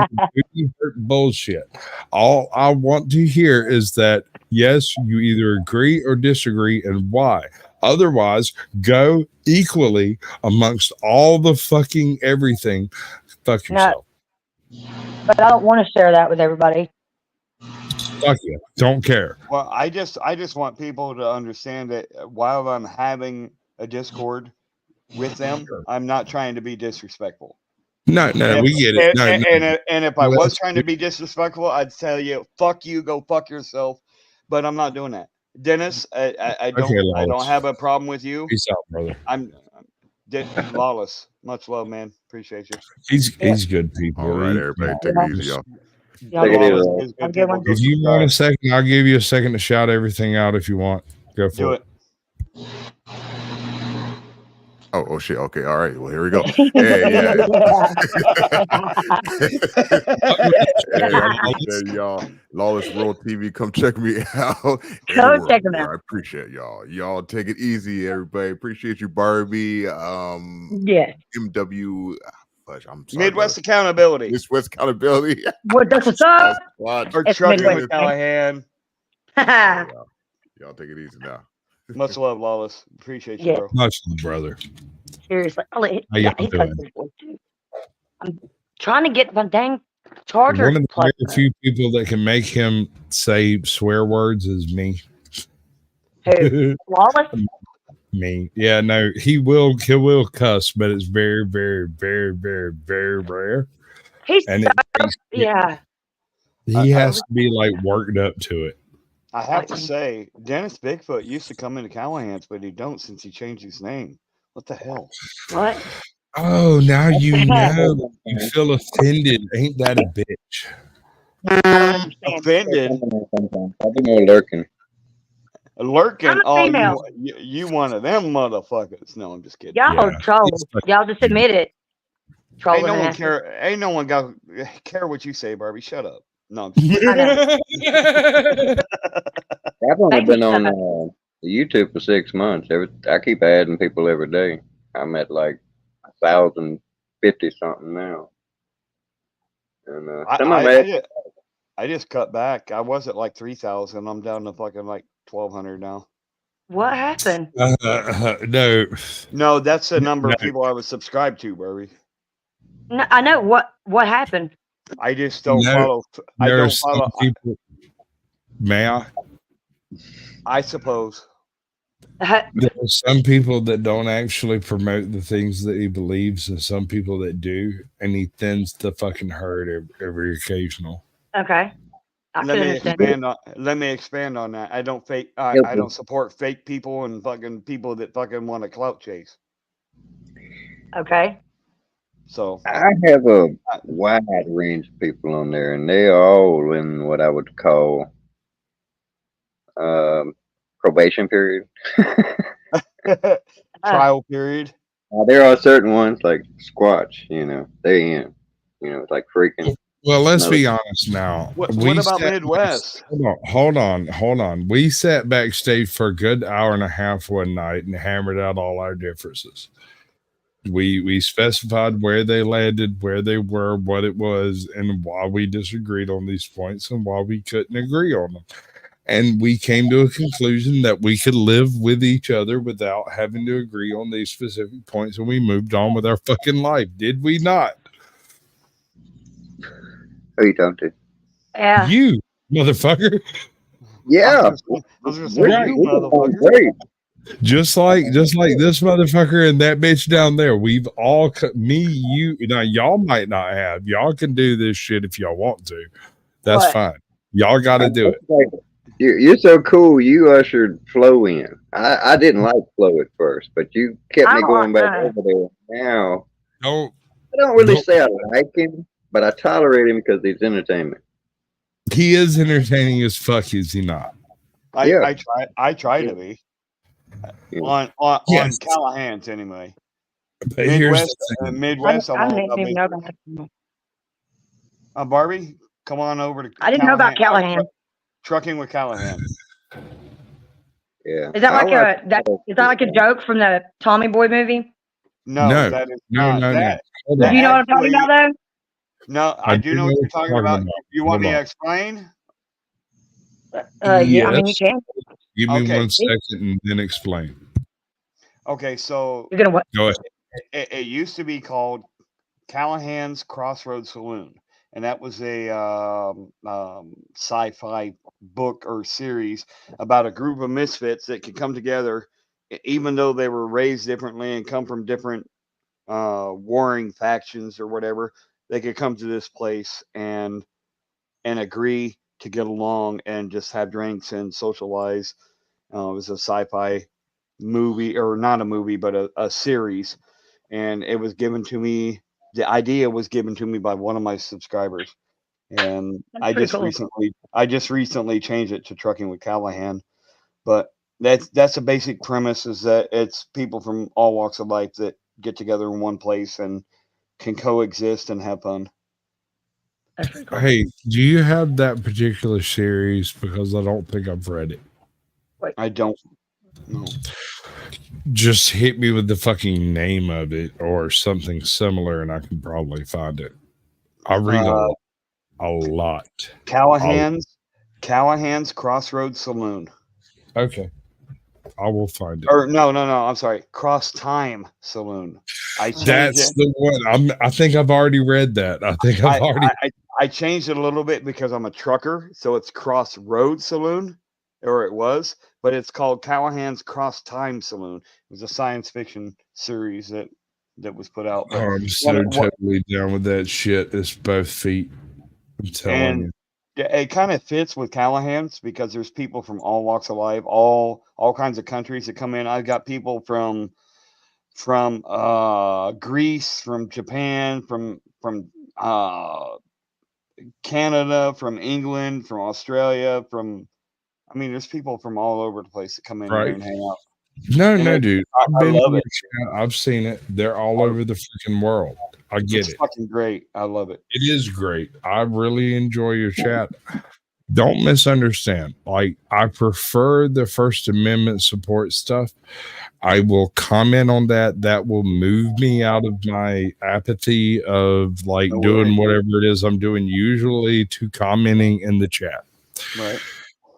in bullshit. All I want to hear is that, yes, you either agree or disagree, and why. Otherwise, go equally amongst all the fucking everything. Fuck yourself. No, but I don't want to share that with everybody. Fuck you. Don't care. Well, I just want people to understand that while I'm having a Discord with them, I'm not trying to be disrespectful. No, we get it. And if I was trying to be disrespectful, I'd tell you, fuck you, go fuck yourself. But I'm not doing that. Dennis, I don't have a problem with you. Peace out, brother. I'm Lawless. Much love, man. Appreciate you. He's good people. All right, everybody, take it easy, y'all. If you want a second, I'll give you a second to shout everything out if you want. Go for it. Oh shit. Okay. All right. Well, here we go. Yeah. Y'all, Lawless World TV, come check me out. Go check them out. I appreciate y'all. Y'all take it easy, everybody. Appreciate you, Barbie. Yeah. MW. I'm sorry, Midwest Accountability. Midwest Accountability. What does it say? Or Trucking with Callahan. Y'all take it easy now. Much love, Lawless. Appreciate you, bro. Much love, brother. Seriously. How y'all doing? I'm trying to get my dang charger. One of the very few people that can make him say swear words is me. Who? Lawless? Me. Yeah, no, he will cuss, but it's very, very, very, very, very rare. He has to be like worked up to it. I have to say, Dennis Bigfoot used to come into Callahan's, but he don't since he changed his name. What the hell? What? Oh, now you know. You feel offended. Ain't that a bitch? Offended? Probably more lurking. Lurking? Oh, you one of them motherfuckers. No, I'm just kidding. Y'all are trolls. Y'all just admit it. Ain't no one care. Ain't no one care what you say, Barbie. Shut up. No, I'm just kidding. I've only been on YouTube for 6 months. I keep adding people every day. I'm at like 1,050 something now. And I just cut back. I was at like 3,000. I'm down to fucking like 1,200 now. What happened? No, that's the number of people I was subscribed to, Barbie. No, I know what happened. I just don't No, follow. I there are don't some follow. people. May I? I suppose. There are some people that don't actually promote the things that he believes, and some people that do, and he thins the fucking herd every occasional. Okay. Let me expand on that. I don't fake. I don't support fake people and fucking people that fucking want to clout chase. Okay. So I have a wide range of people on there, and they are all in what I would call probation period. Trial period. There are certain ones like Squatch, they in, it's like freaking. Well, let's be honest now. What about Midwest? Hold on. We sat backstage for a good hour and a half one night and hammered out all our differences. We specified where they landed, where they were, what it was, and why we disagreed on these points and why we couldn't agree on them. And we came to a conclusion that we could live with each other without having to agree on these specific points, and we moved on with our fucking life. Did we not? Who you talking to? Yeah. You, motherfucker. Yeah. Right. Just like this motherfucker and that bitch down there. We've all you now. Y'all might not have. Y'all can do this shit if y'all want to. That's fine. Y'all got to do it. You're so cool. You ushered Flo in. I didn't like Flo at first, but you kept me going back over there. Now, I don't really say I like him, but I tolerate him because he's entertainment. He is entertaining as fuck, is he not? I try to be. On Callahan's anyway. But Midwest. I didn't even know about that. Barbie, come on over to. I didn't know about Callahan. Trucking with Callahan. Yeah. Is that like a joke from the Tommy Boy movie? No, that is not. Do you know what I'm talking about though? No, I do know what you're talking about. You want me to explain? Yeah, I mean you can. Give me 1 second and then explain. Okay, so you're gonna what? Go ahead. It used to be called Callahan's Crossroads Saloon, and that was a sci-fi book or series about a group of misfits that could come together, even though they were raised differently and come from different warring factions or whatever. They could come to this place and agree to get along and just have drinks and socialize. It was a sci-fi movie, or not a movie, but a series. And it was given to me. The idea was given to me by one of my subscribers. And I just recently changed it to Trucking with Callahan. But that's the basic premise, is that it's people from all walks of life that get together in one place and can coexist and have fun. Cool. Hey, do you have that particular series? Because I don't think I've read it. I don't know. Just hit me with the fucking name of it or something similar, and I can probably find it. I read a lot. Callahan's Crossroads Saloon. Okay, I will find it. Or no. I'm sorry, Cross Time Saloon. That's the one. I think I've already read that. I changed it a little bit because I'm a trucker, so it's Crossroads Saloon, or it was, but it's called Callahan's Cross Time Saloon. It was a science fiction series that was put out. But I'm so totally down with that shit. It's both feet. I'm telling you. It kind of fits with Callahan's because there's people from all walks of life, all kinds of countries that come in. I've got people from Greece, from Japan, from Canada, from England, from Australia, there's people from all over the place that come in here and hang out. No, dude. I love it. I've seen it. They're all over the freaking world. I get it. It's fucking great. I love it. It is great. I really enjoy your chat. Don't misunderstand. Like, I prefer the First Amendment support stuff. I will comment on that. That will move me out of my apathy of doing whatever it is I'm doing, usually to commenting in the chat. Right.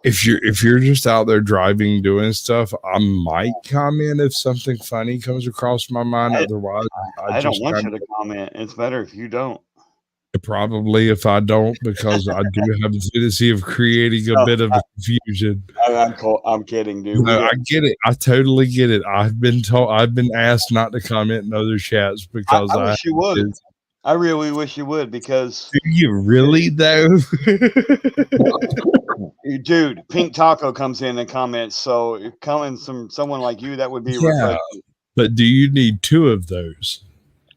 If you're just out there driving, doing stuff, I might comment if something funny comes across my mind. Otherwise, I don't want you to comment. It's better if you don't. Probably if I don't, because I do have a tendency of creating a bit of a confusion. I'm kidding, dude. No, I get it. I totally get it. I've been asked not to comment in other chats because I wish you would. is- I really wish you would because Do you really though? dude, Pink Taco comes in and comments. So coming from someone like you, that would be refreshing. But do you need 2 of those?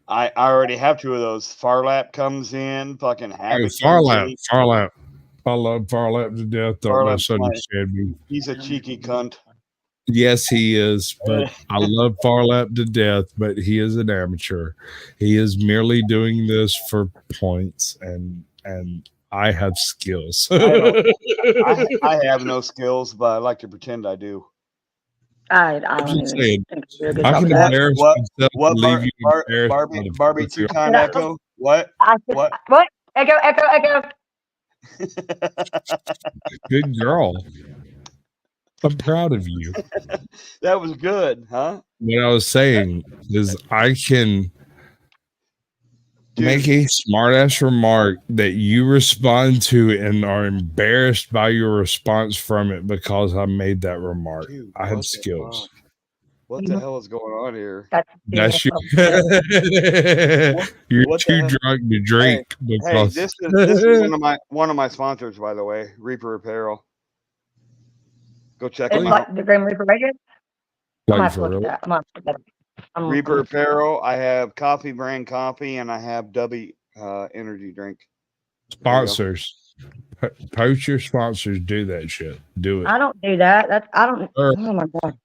I already have 2 of those. Farlap comes in, fucking Habit. Farlap. I love Farlap to death. Don't Farlap's misunderstand me. He's a cheeky cunt. Yes, he is, but I love Farlap to death, but he is an amateur. He is merely doing this for points, and I have skills. I have no skills, but I like to pretend I do. I don't even saying, think you're good I about can that. embarrass myself and leave you embarrassed. Barbie 2-time echo. What? What? What? Echo. Good girl. I'm proud of you. That was good, huh? What I was saying is I can make a smart-ass remark that you respond to and are embarrassed by your response from it because I made that remark. Dude, I have skills. What the hell is going on here? That's you. You're too drunk to drink. Hey, because this is one of my sponsors, by the way, Reaper Apparel. Go check It's them like out. the Grim Reaper right here. I'm Like gonna for look real? at that. I'm gonna look at that. Reaper Apparel. I have Coffee Brand Coffee, and I have Dubby Energy Drink. Sponsors. Poach your sponsors. Do that shit. Do it. I don't do that. That's I don't. Oh my god.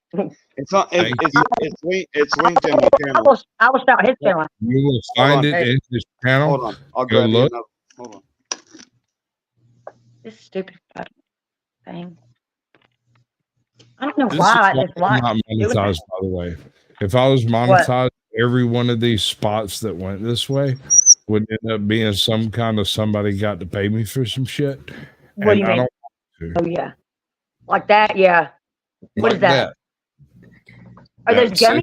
It's not. It's linked in my channel. I will start his channel. You will find it in his channel. Hold on. I'll Go grab you look. another. Hold on. This stupid fucking thing. I don't know This why I is just why I'm watched. not monetized, by the way. If I was monetized, every one of these spots that went this way would end up being some kind of somebody got to pay me for some shit. What do you I mean? don't want to. Oh yeah, like that. Yeah. What Like is that? Are That those gummies?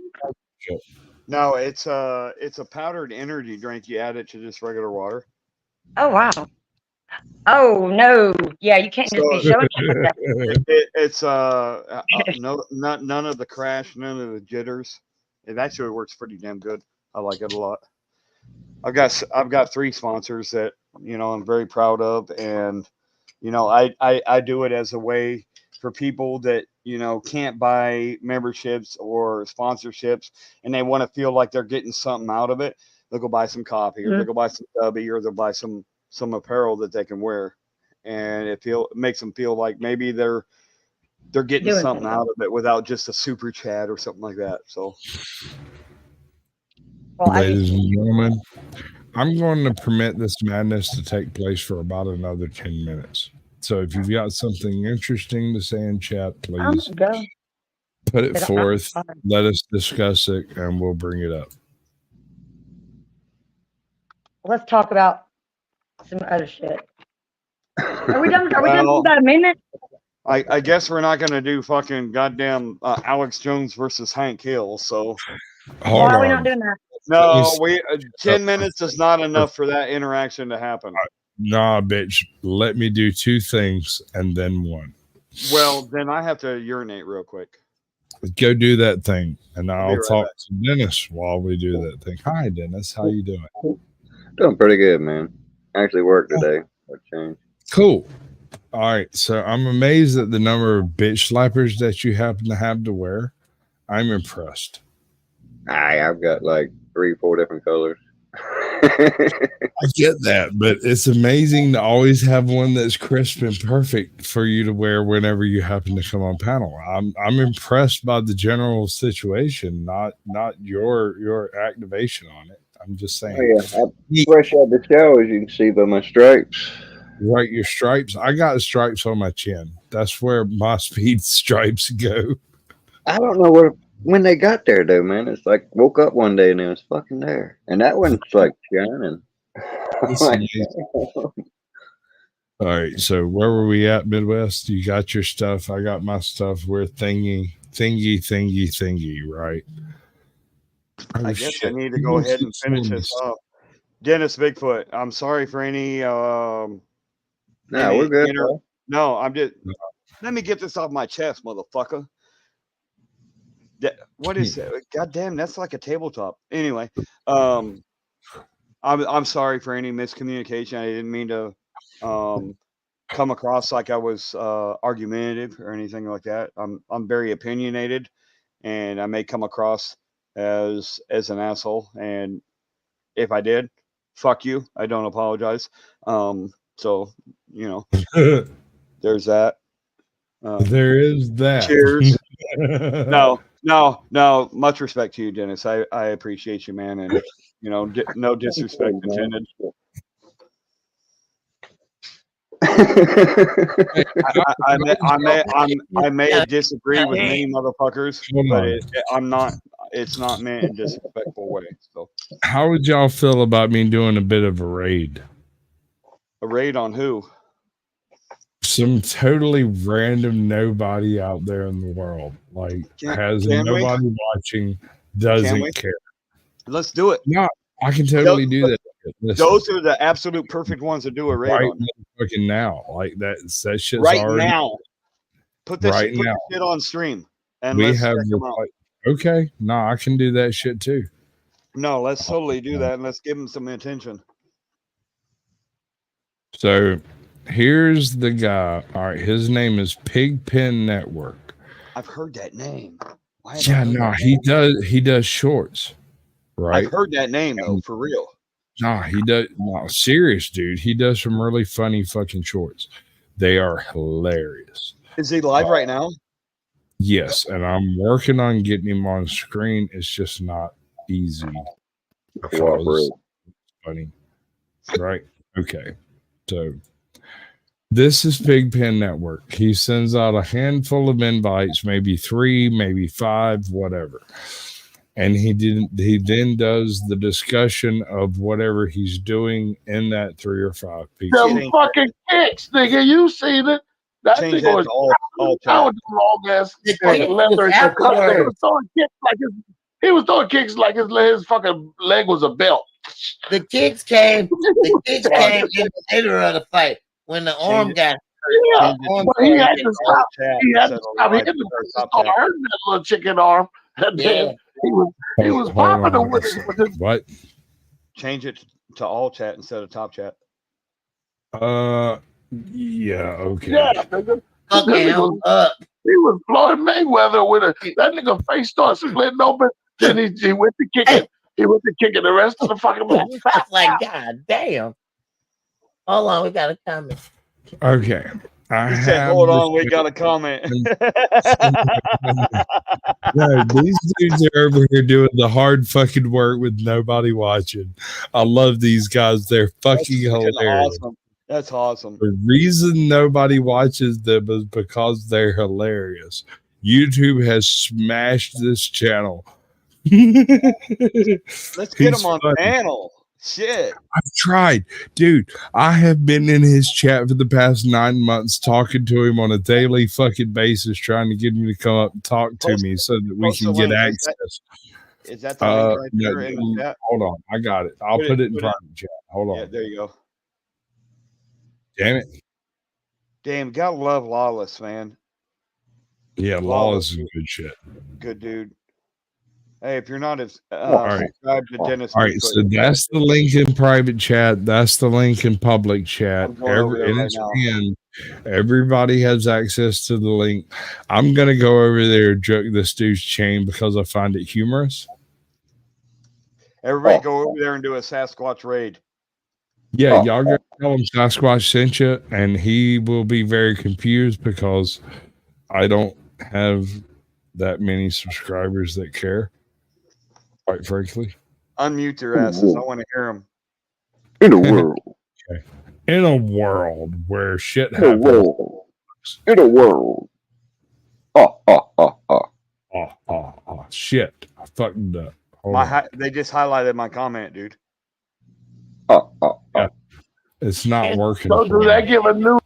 shit. No, it's a powdered energy drink. You add it to just regular water. Oh wow. Oh no. Yeah, you can't just be showing shit like that. It's none of the crash, none of the jitters. It actually works pretty damn good. I like it a lot. I've got 3 sponsors that I'm very proud of, and I do it as a way for people that can't buy memberships or sponsorships, and they want to feel like they're getting something out of it. They'll go buy some coffee, or they'll go buy some Dubby, or they'll buy some apparel that they can wear, and it makes them feel like maybe they're getting Doing something out of it without just a super chat or something like that. So, Ladies and gentlemen, I'm going to permit this madness to take place for about another 10 minutes. So if you've got something interesting to say in chat, please Go. put it forth. Let us discuss it, and we'll bring it up. Let's talk about some other shit. Are we done? Are we done Well, in about a minute? I guess we're not going to do fucking goddamn Alex Jones versus Hank Hill. So Why are we not doing that? no, 10 minutes is not enough for that interaction to happen. Nah, bitch. Let me do 2 things and then 1. Well, then I have to urinate real quick. Go do that thing, and I'll right talk back. to Dennis while we do that thing. Hi, Dennis. How you doing? Doing pretty good, man. Actually worked today. What changed? Cool. All right. So I'm amazed at the number of bitch slappers that you happen to have to wear. I'm impressed. I've got like 3-4 different colors. I get that, but it's amazing to always have one that's crisp and perfect for you to wear whenever you happen to come on panel. I'm impressed by the general situation, not your activation on it. I'm just saying. Oh, yeah. I'm fresh out the shower, as you can see by my stripes. Right, your stripes. I got stripes on my chin. That's where my speed stripes go. I don't know when they got there, though, man. It's like woke up one day and it was fucking there, and that one's like shining. All right, so where were we at, Midwest? You got your stuff. I got my stuff. We're thingy, right? I guess I need to go ahead and finish this off. Dennis Bigfoot. I'm sorry for any. No, we're good. No, I'm just. Let me get this off my chest, motherfucker. What is that? God damn, that's like a tabletop. Anyway, I'm sorry for any miscommunication. I didn't mean to come across like I was argumentative or anything like that. I'm very opinionated, and I may come across as an asshole. And if I did, fuck you. I don't apologize. So there's that. There is that. Cheers. No. Much respect to you, Dennis. I appreciate you, man, and no disrespect intended. I may disagree with many motherfuckers, but I'm not. It's not meant in a disrespectful way. So, how would y'all feel about me doing a bit of a raid? A raid on who? Some totally random nobody out there in the world, like has nobody watching, doesn't care. Let's do it. No, I can totally do that. Listen, those are the absolute perfect ones to do a raid on. Fucking now, like that shit's right already, now. Put this right now. Shit on stream, and We let's have check them out. okay. No, I can do that shit too. No, let's totally do that, and let's give them some attention. So here's the guy. All right, his name is Pigpen Network. I've heard that name. Yeah, no, he does shorts, right? I've heard that name though, for real. Nah, he does. No, serious, dude. He does some really funny fucking shorts. They are hilarious. Is he live right now? Yes, and I'm working on getting him on screen. It's just not easy. Because funny, right? Okay, so this is Pigpen Network. He sends out a handful of invites, maybe 3, maybe 5, whatever. And he then does the discussion of whatever he's doing in that 3 or 5 people. Them fucking kicks, nigga. You seen it? That Change nigga that was to all long ass leather. He was throwing kicks like his fucking leg was a belt. The kicks came in the later of the fight when the arm got hurt. Yeah, but he had to stop. He had to stop. He had to start hurting that little chicken arm. And then he was popping him with his. What? Change it to all chat instead of top chat. Yeah, okay. Yeah, nigga. He was Floyd Mayweather with that nigga face started splitting open. Then he went to kicking. He went to kicking the rest of the fucking match. It's like, God damn. Hold on, we got a comment. Okay. He said, hold on, we got a comment. No, these dudes are over here doing the hard fucking work with nobody watching. I love these guys. They're fucking hilarious. Awesome. That's awesome. The reason nobody watches them is because they're hilarious. YouTube has smashed this channel. Let's get him on panel. Shit. I've tried. Dude, I have been in his chat for the past 9 months talking to him on a daily fucking basis, trying to get him to come up and talk to me so that we can get access. Is that the link right there in the chat? Hold on. I got it. I'll put it in private chat. Hold on. Yeah, there you go. Damn it. Damn, gotta love Lawless, man. Yeah, Lawless is good shit. Good dude. Hey, if you're not as right. subscribed to Dennis. All right, so that's the link in private chat. That's the link in public chat. Everybody has access to the link. I'm gonna go over there and joke this dude's chain because I find it humorous. Everybody go over there and do a Sasquatch raid. Yeah, y'all go tell him Sasquatch sent you, and he will be very confused because I don't have that many subscribers that care. Quite frankly, unmute their asses. I want to hear them. In a world, okay. In a world where shit happens. In a world. Shit! I fucked up. They just highlighted my comment, dude. Yeah. It's not working. So do that give a new?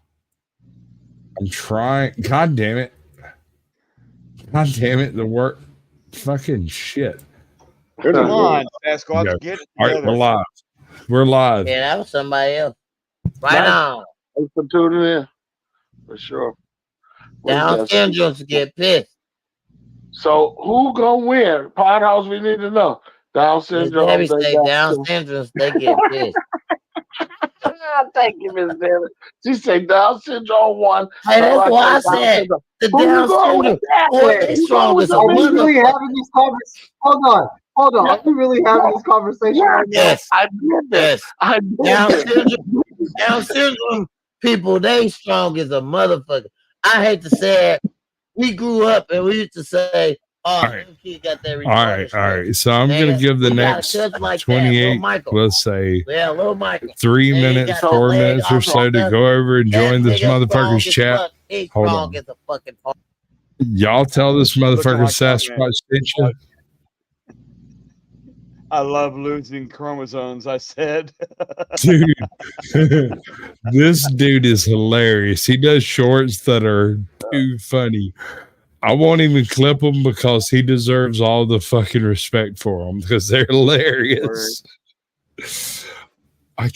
I'm trying. God damn it! God damn it! The work. Fucking shit. Come on, Sasquatch, get it All right, together. we're live. We're live. Yeah, that was somebody else. Right on. Thanks for tuning in. For sure. Down syndromes get pissed. So who gonna win? Podhouse, we need to know. Down syndrome. Debbie say Down syndromes, they get pissed. Thank you, Miss Davis. She said Down syndrome won. Hey, that's why I said the Down syndrome. Boy, they strong as a really motherfucker. having this conversation. Hold on. Are we really having this conversation right now? Yes, I did this. I did Down syndrome people, they strong as a motherfucker. I hate to say it. We grew up and we used to say, "Oh, them kids got that retarded." All right. So I'm gonna give the next 28, let's say, Yeah, little Michael. 3 minutes, 4 minutes or so to go over and join this motherfucker's chat. Hold on. Y'all tell this motherfucker Sasquatch sent you. I love losing chromosomes, I said. Dude, this dude is hilarious. He does shorts that are too funny. I won't even clip them because he deserves all the fucking respect for them because they're hilarious. I'm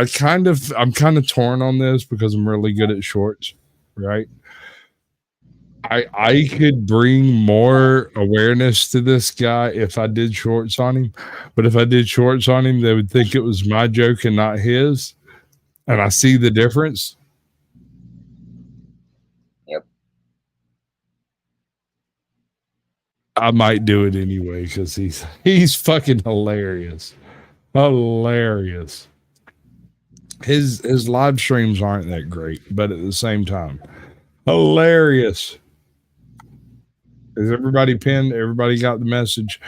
kind of torn on this because I'm really good at shorts, right? I could bring more awareness to this guy if I did shorts on him. But if I did shorts on him, they would think it was my joke and not his. And I see the difference. Yep. I might do it anyway because he's fucking hilarious. Hilarious. His live streams aren't that great, but at the same time, hilarious. Is everybody pinned? Everybody got the message?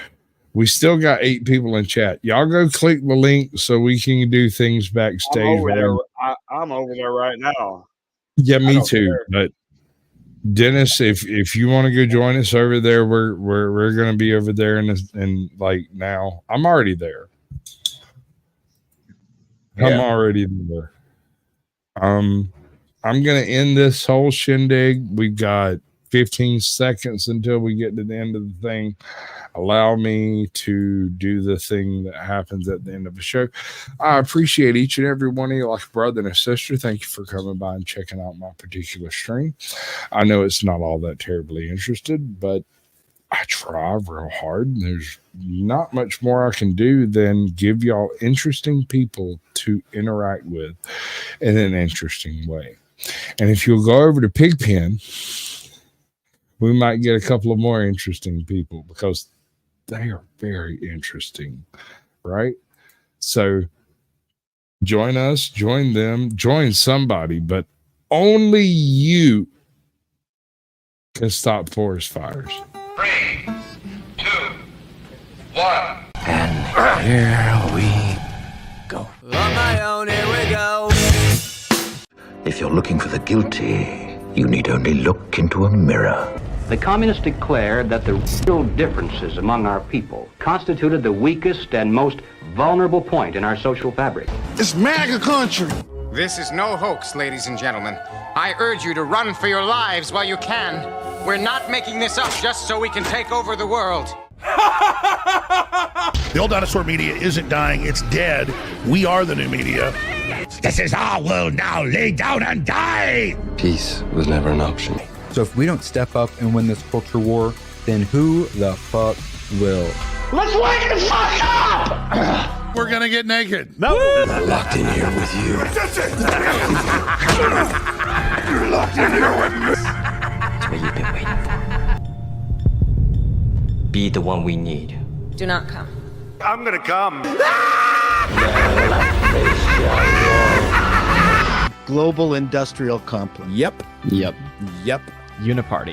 We still got 8 people in chat. Y'all go click the link so we can do things backstage. I'm over there right now. Yeah, me too. But Dennis, if you want to go join us over there, we're gonna be over there and like now. I'm already there. I'm already there. I'm gonna end this whole shindig. We've got 15 seconds until we get to the end of the thing. Allow me to do the thing that happens at the end of the show. I appreciate each and every one of you like a brother and a sister. Thank you for coming by and checking out my particular stream. I know it's not all that terribly interested, but I try real hard. There's not much more I can do than give y'all interesting people to interact with in an interesting way. And if you'll go over to Pigpen, we might get a couple of more interesting people because they are very interesting, right? So join us, join them, join somebody, but only you can stop forest fires. 3, 2, 1. And here we go. On my own, here we go. If you're looking for the guilty, you need only look into a mirror. The communists declared that the real differences among our people constituted the weakest and most vulnerable point in our social fabric. It's MAGA country. This is no hoax, ladies and gentlemen. I urge you to run for your lives while you can. We're not making this up just so we can take over the world. The old dinosaur media isn't dying, it's dead. We are the new media. This is our world now. Lay down and die. Peace was never an option. So if we don't step up and win this culture war, then who the fuck will? Let's wake the fuck up! We're gonna get naked. No. I'm locked in here with you. You're locked in here with me. It's what you've been waiting for. Be the one we need. Do not come. I'm gonna come. Global industrial complex. Yep. Uniparty.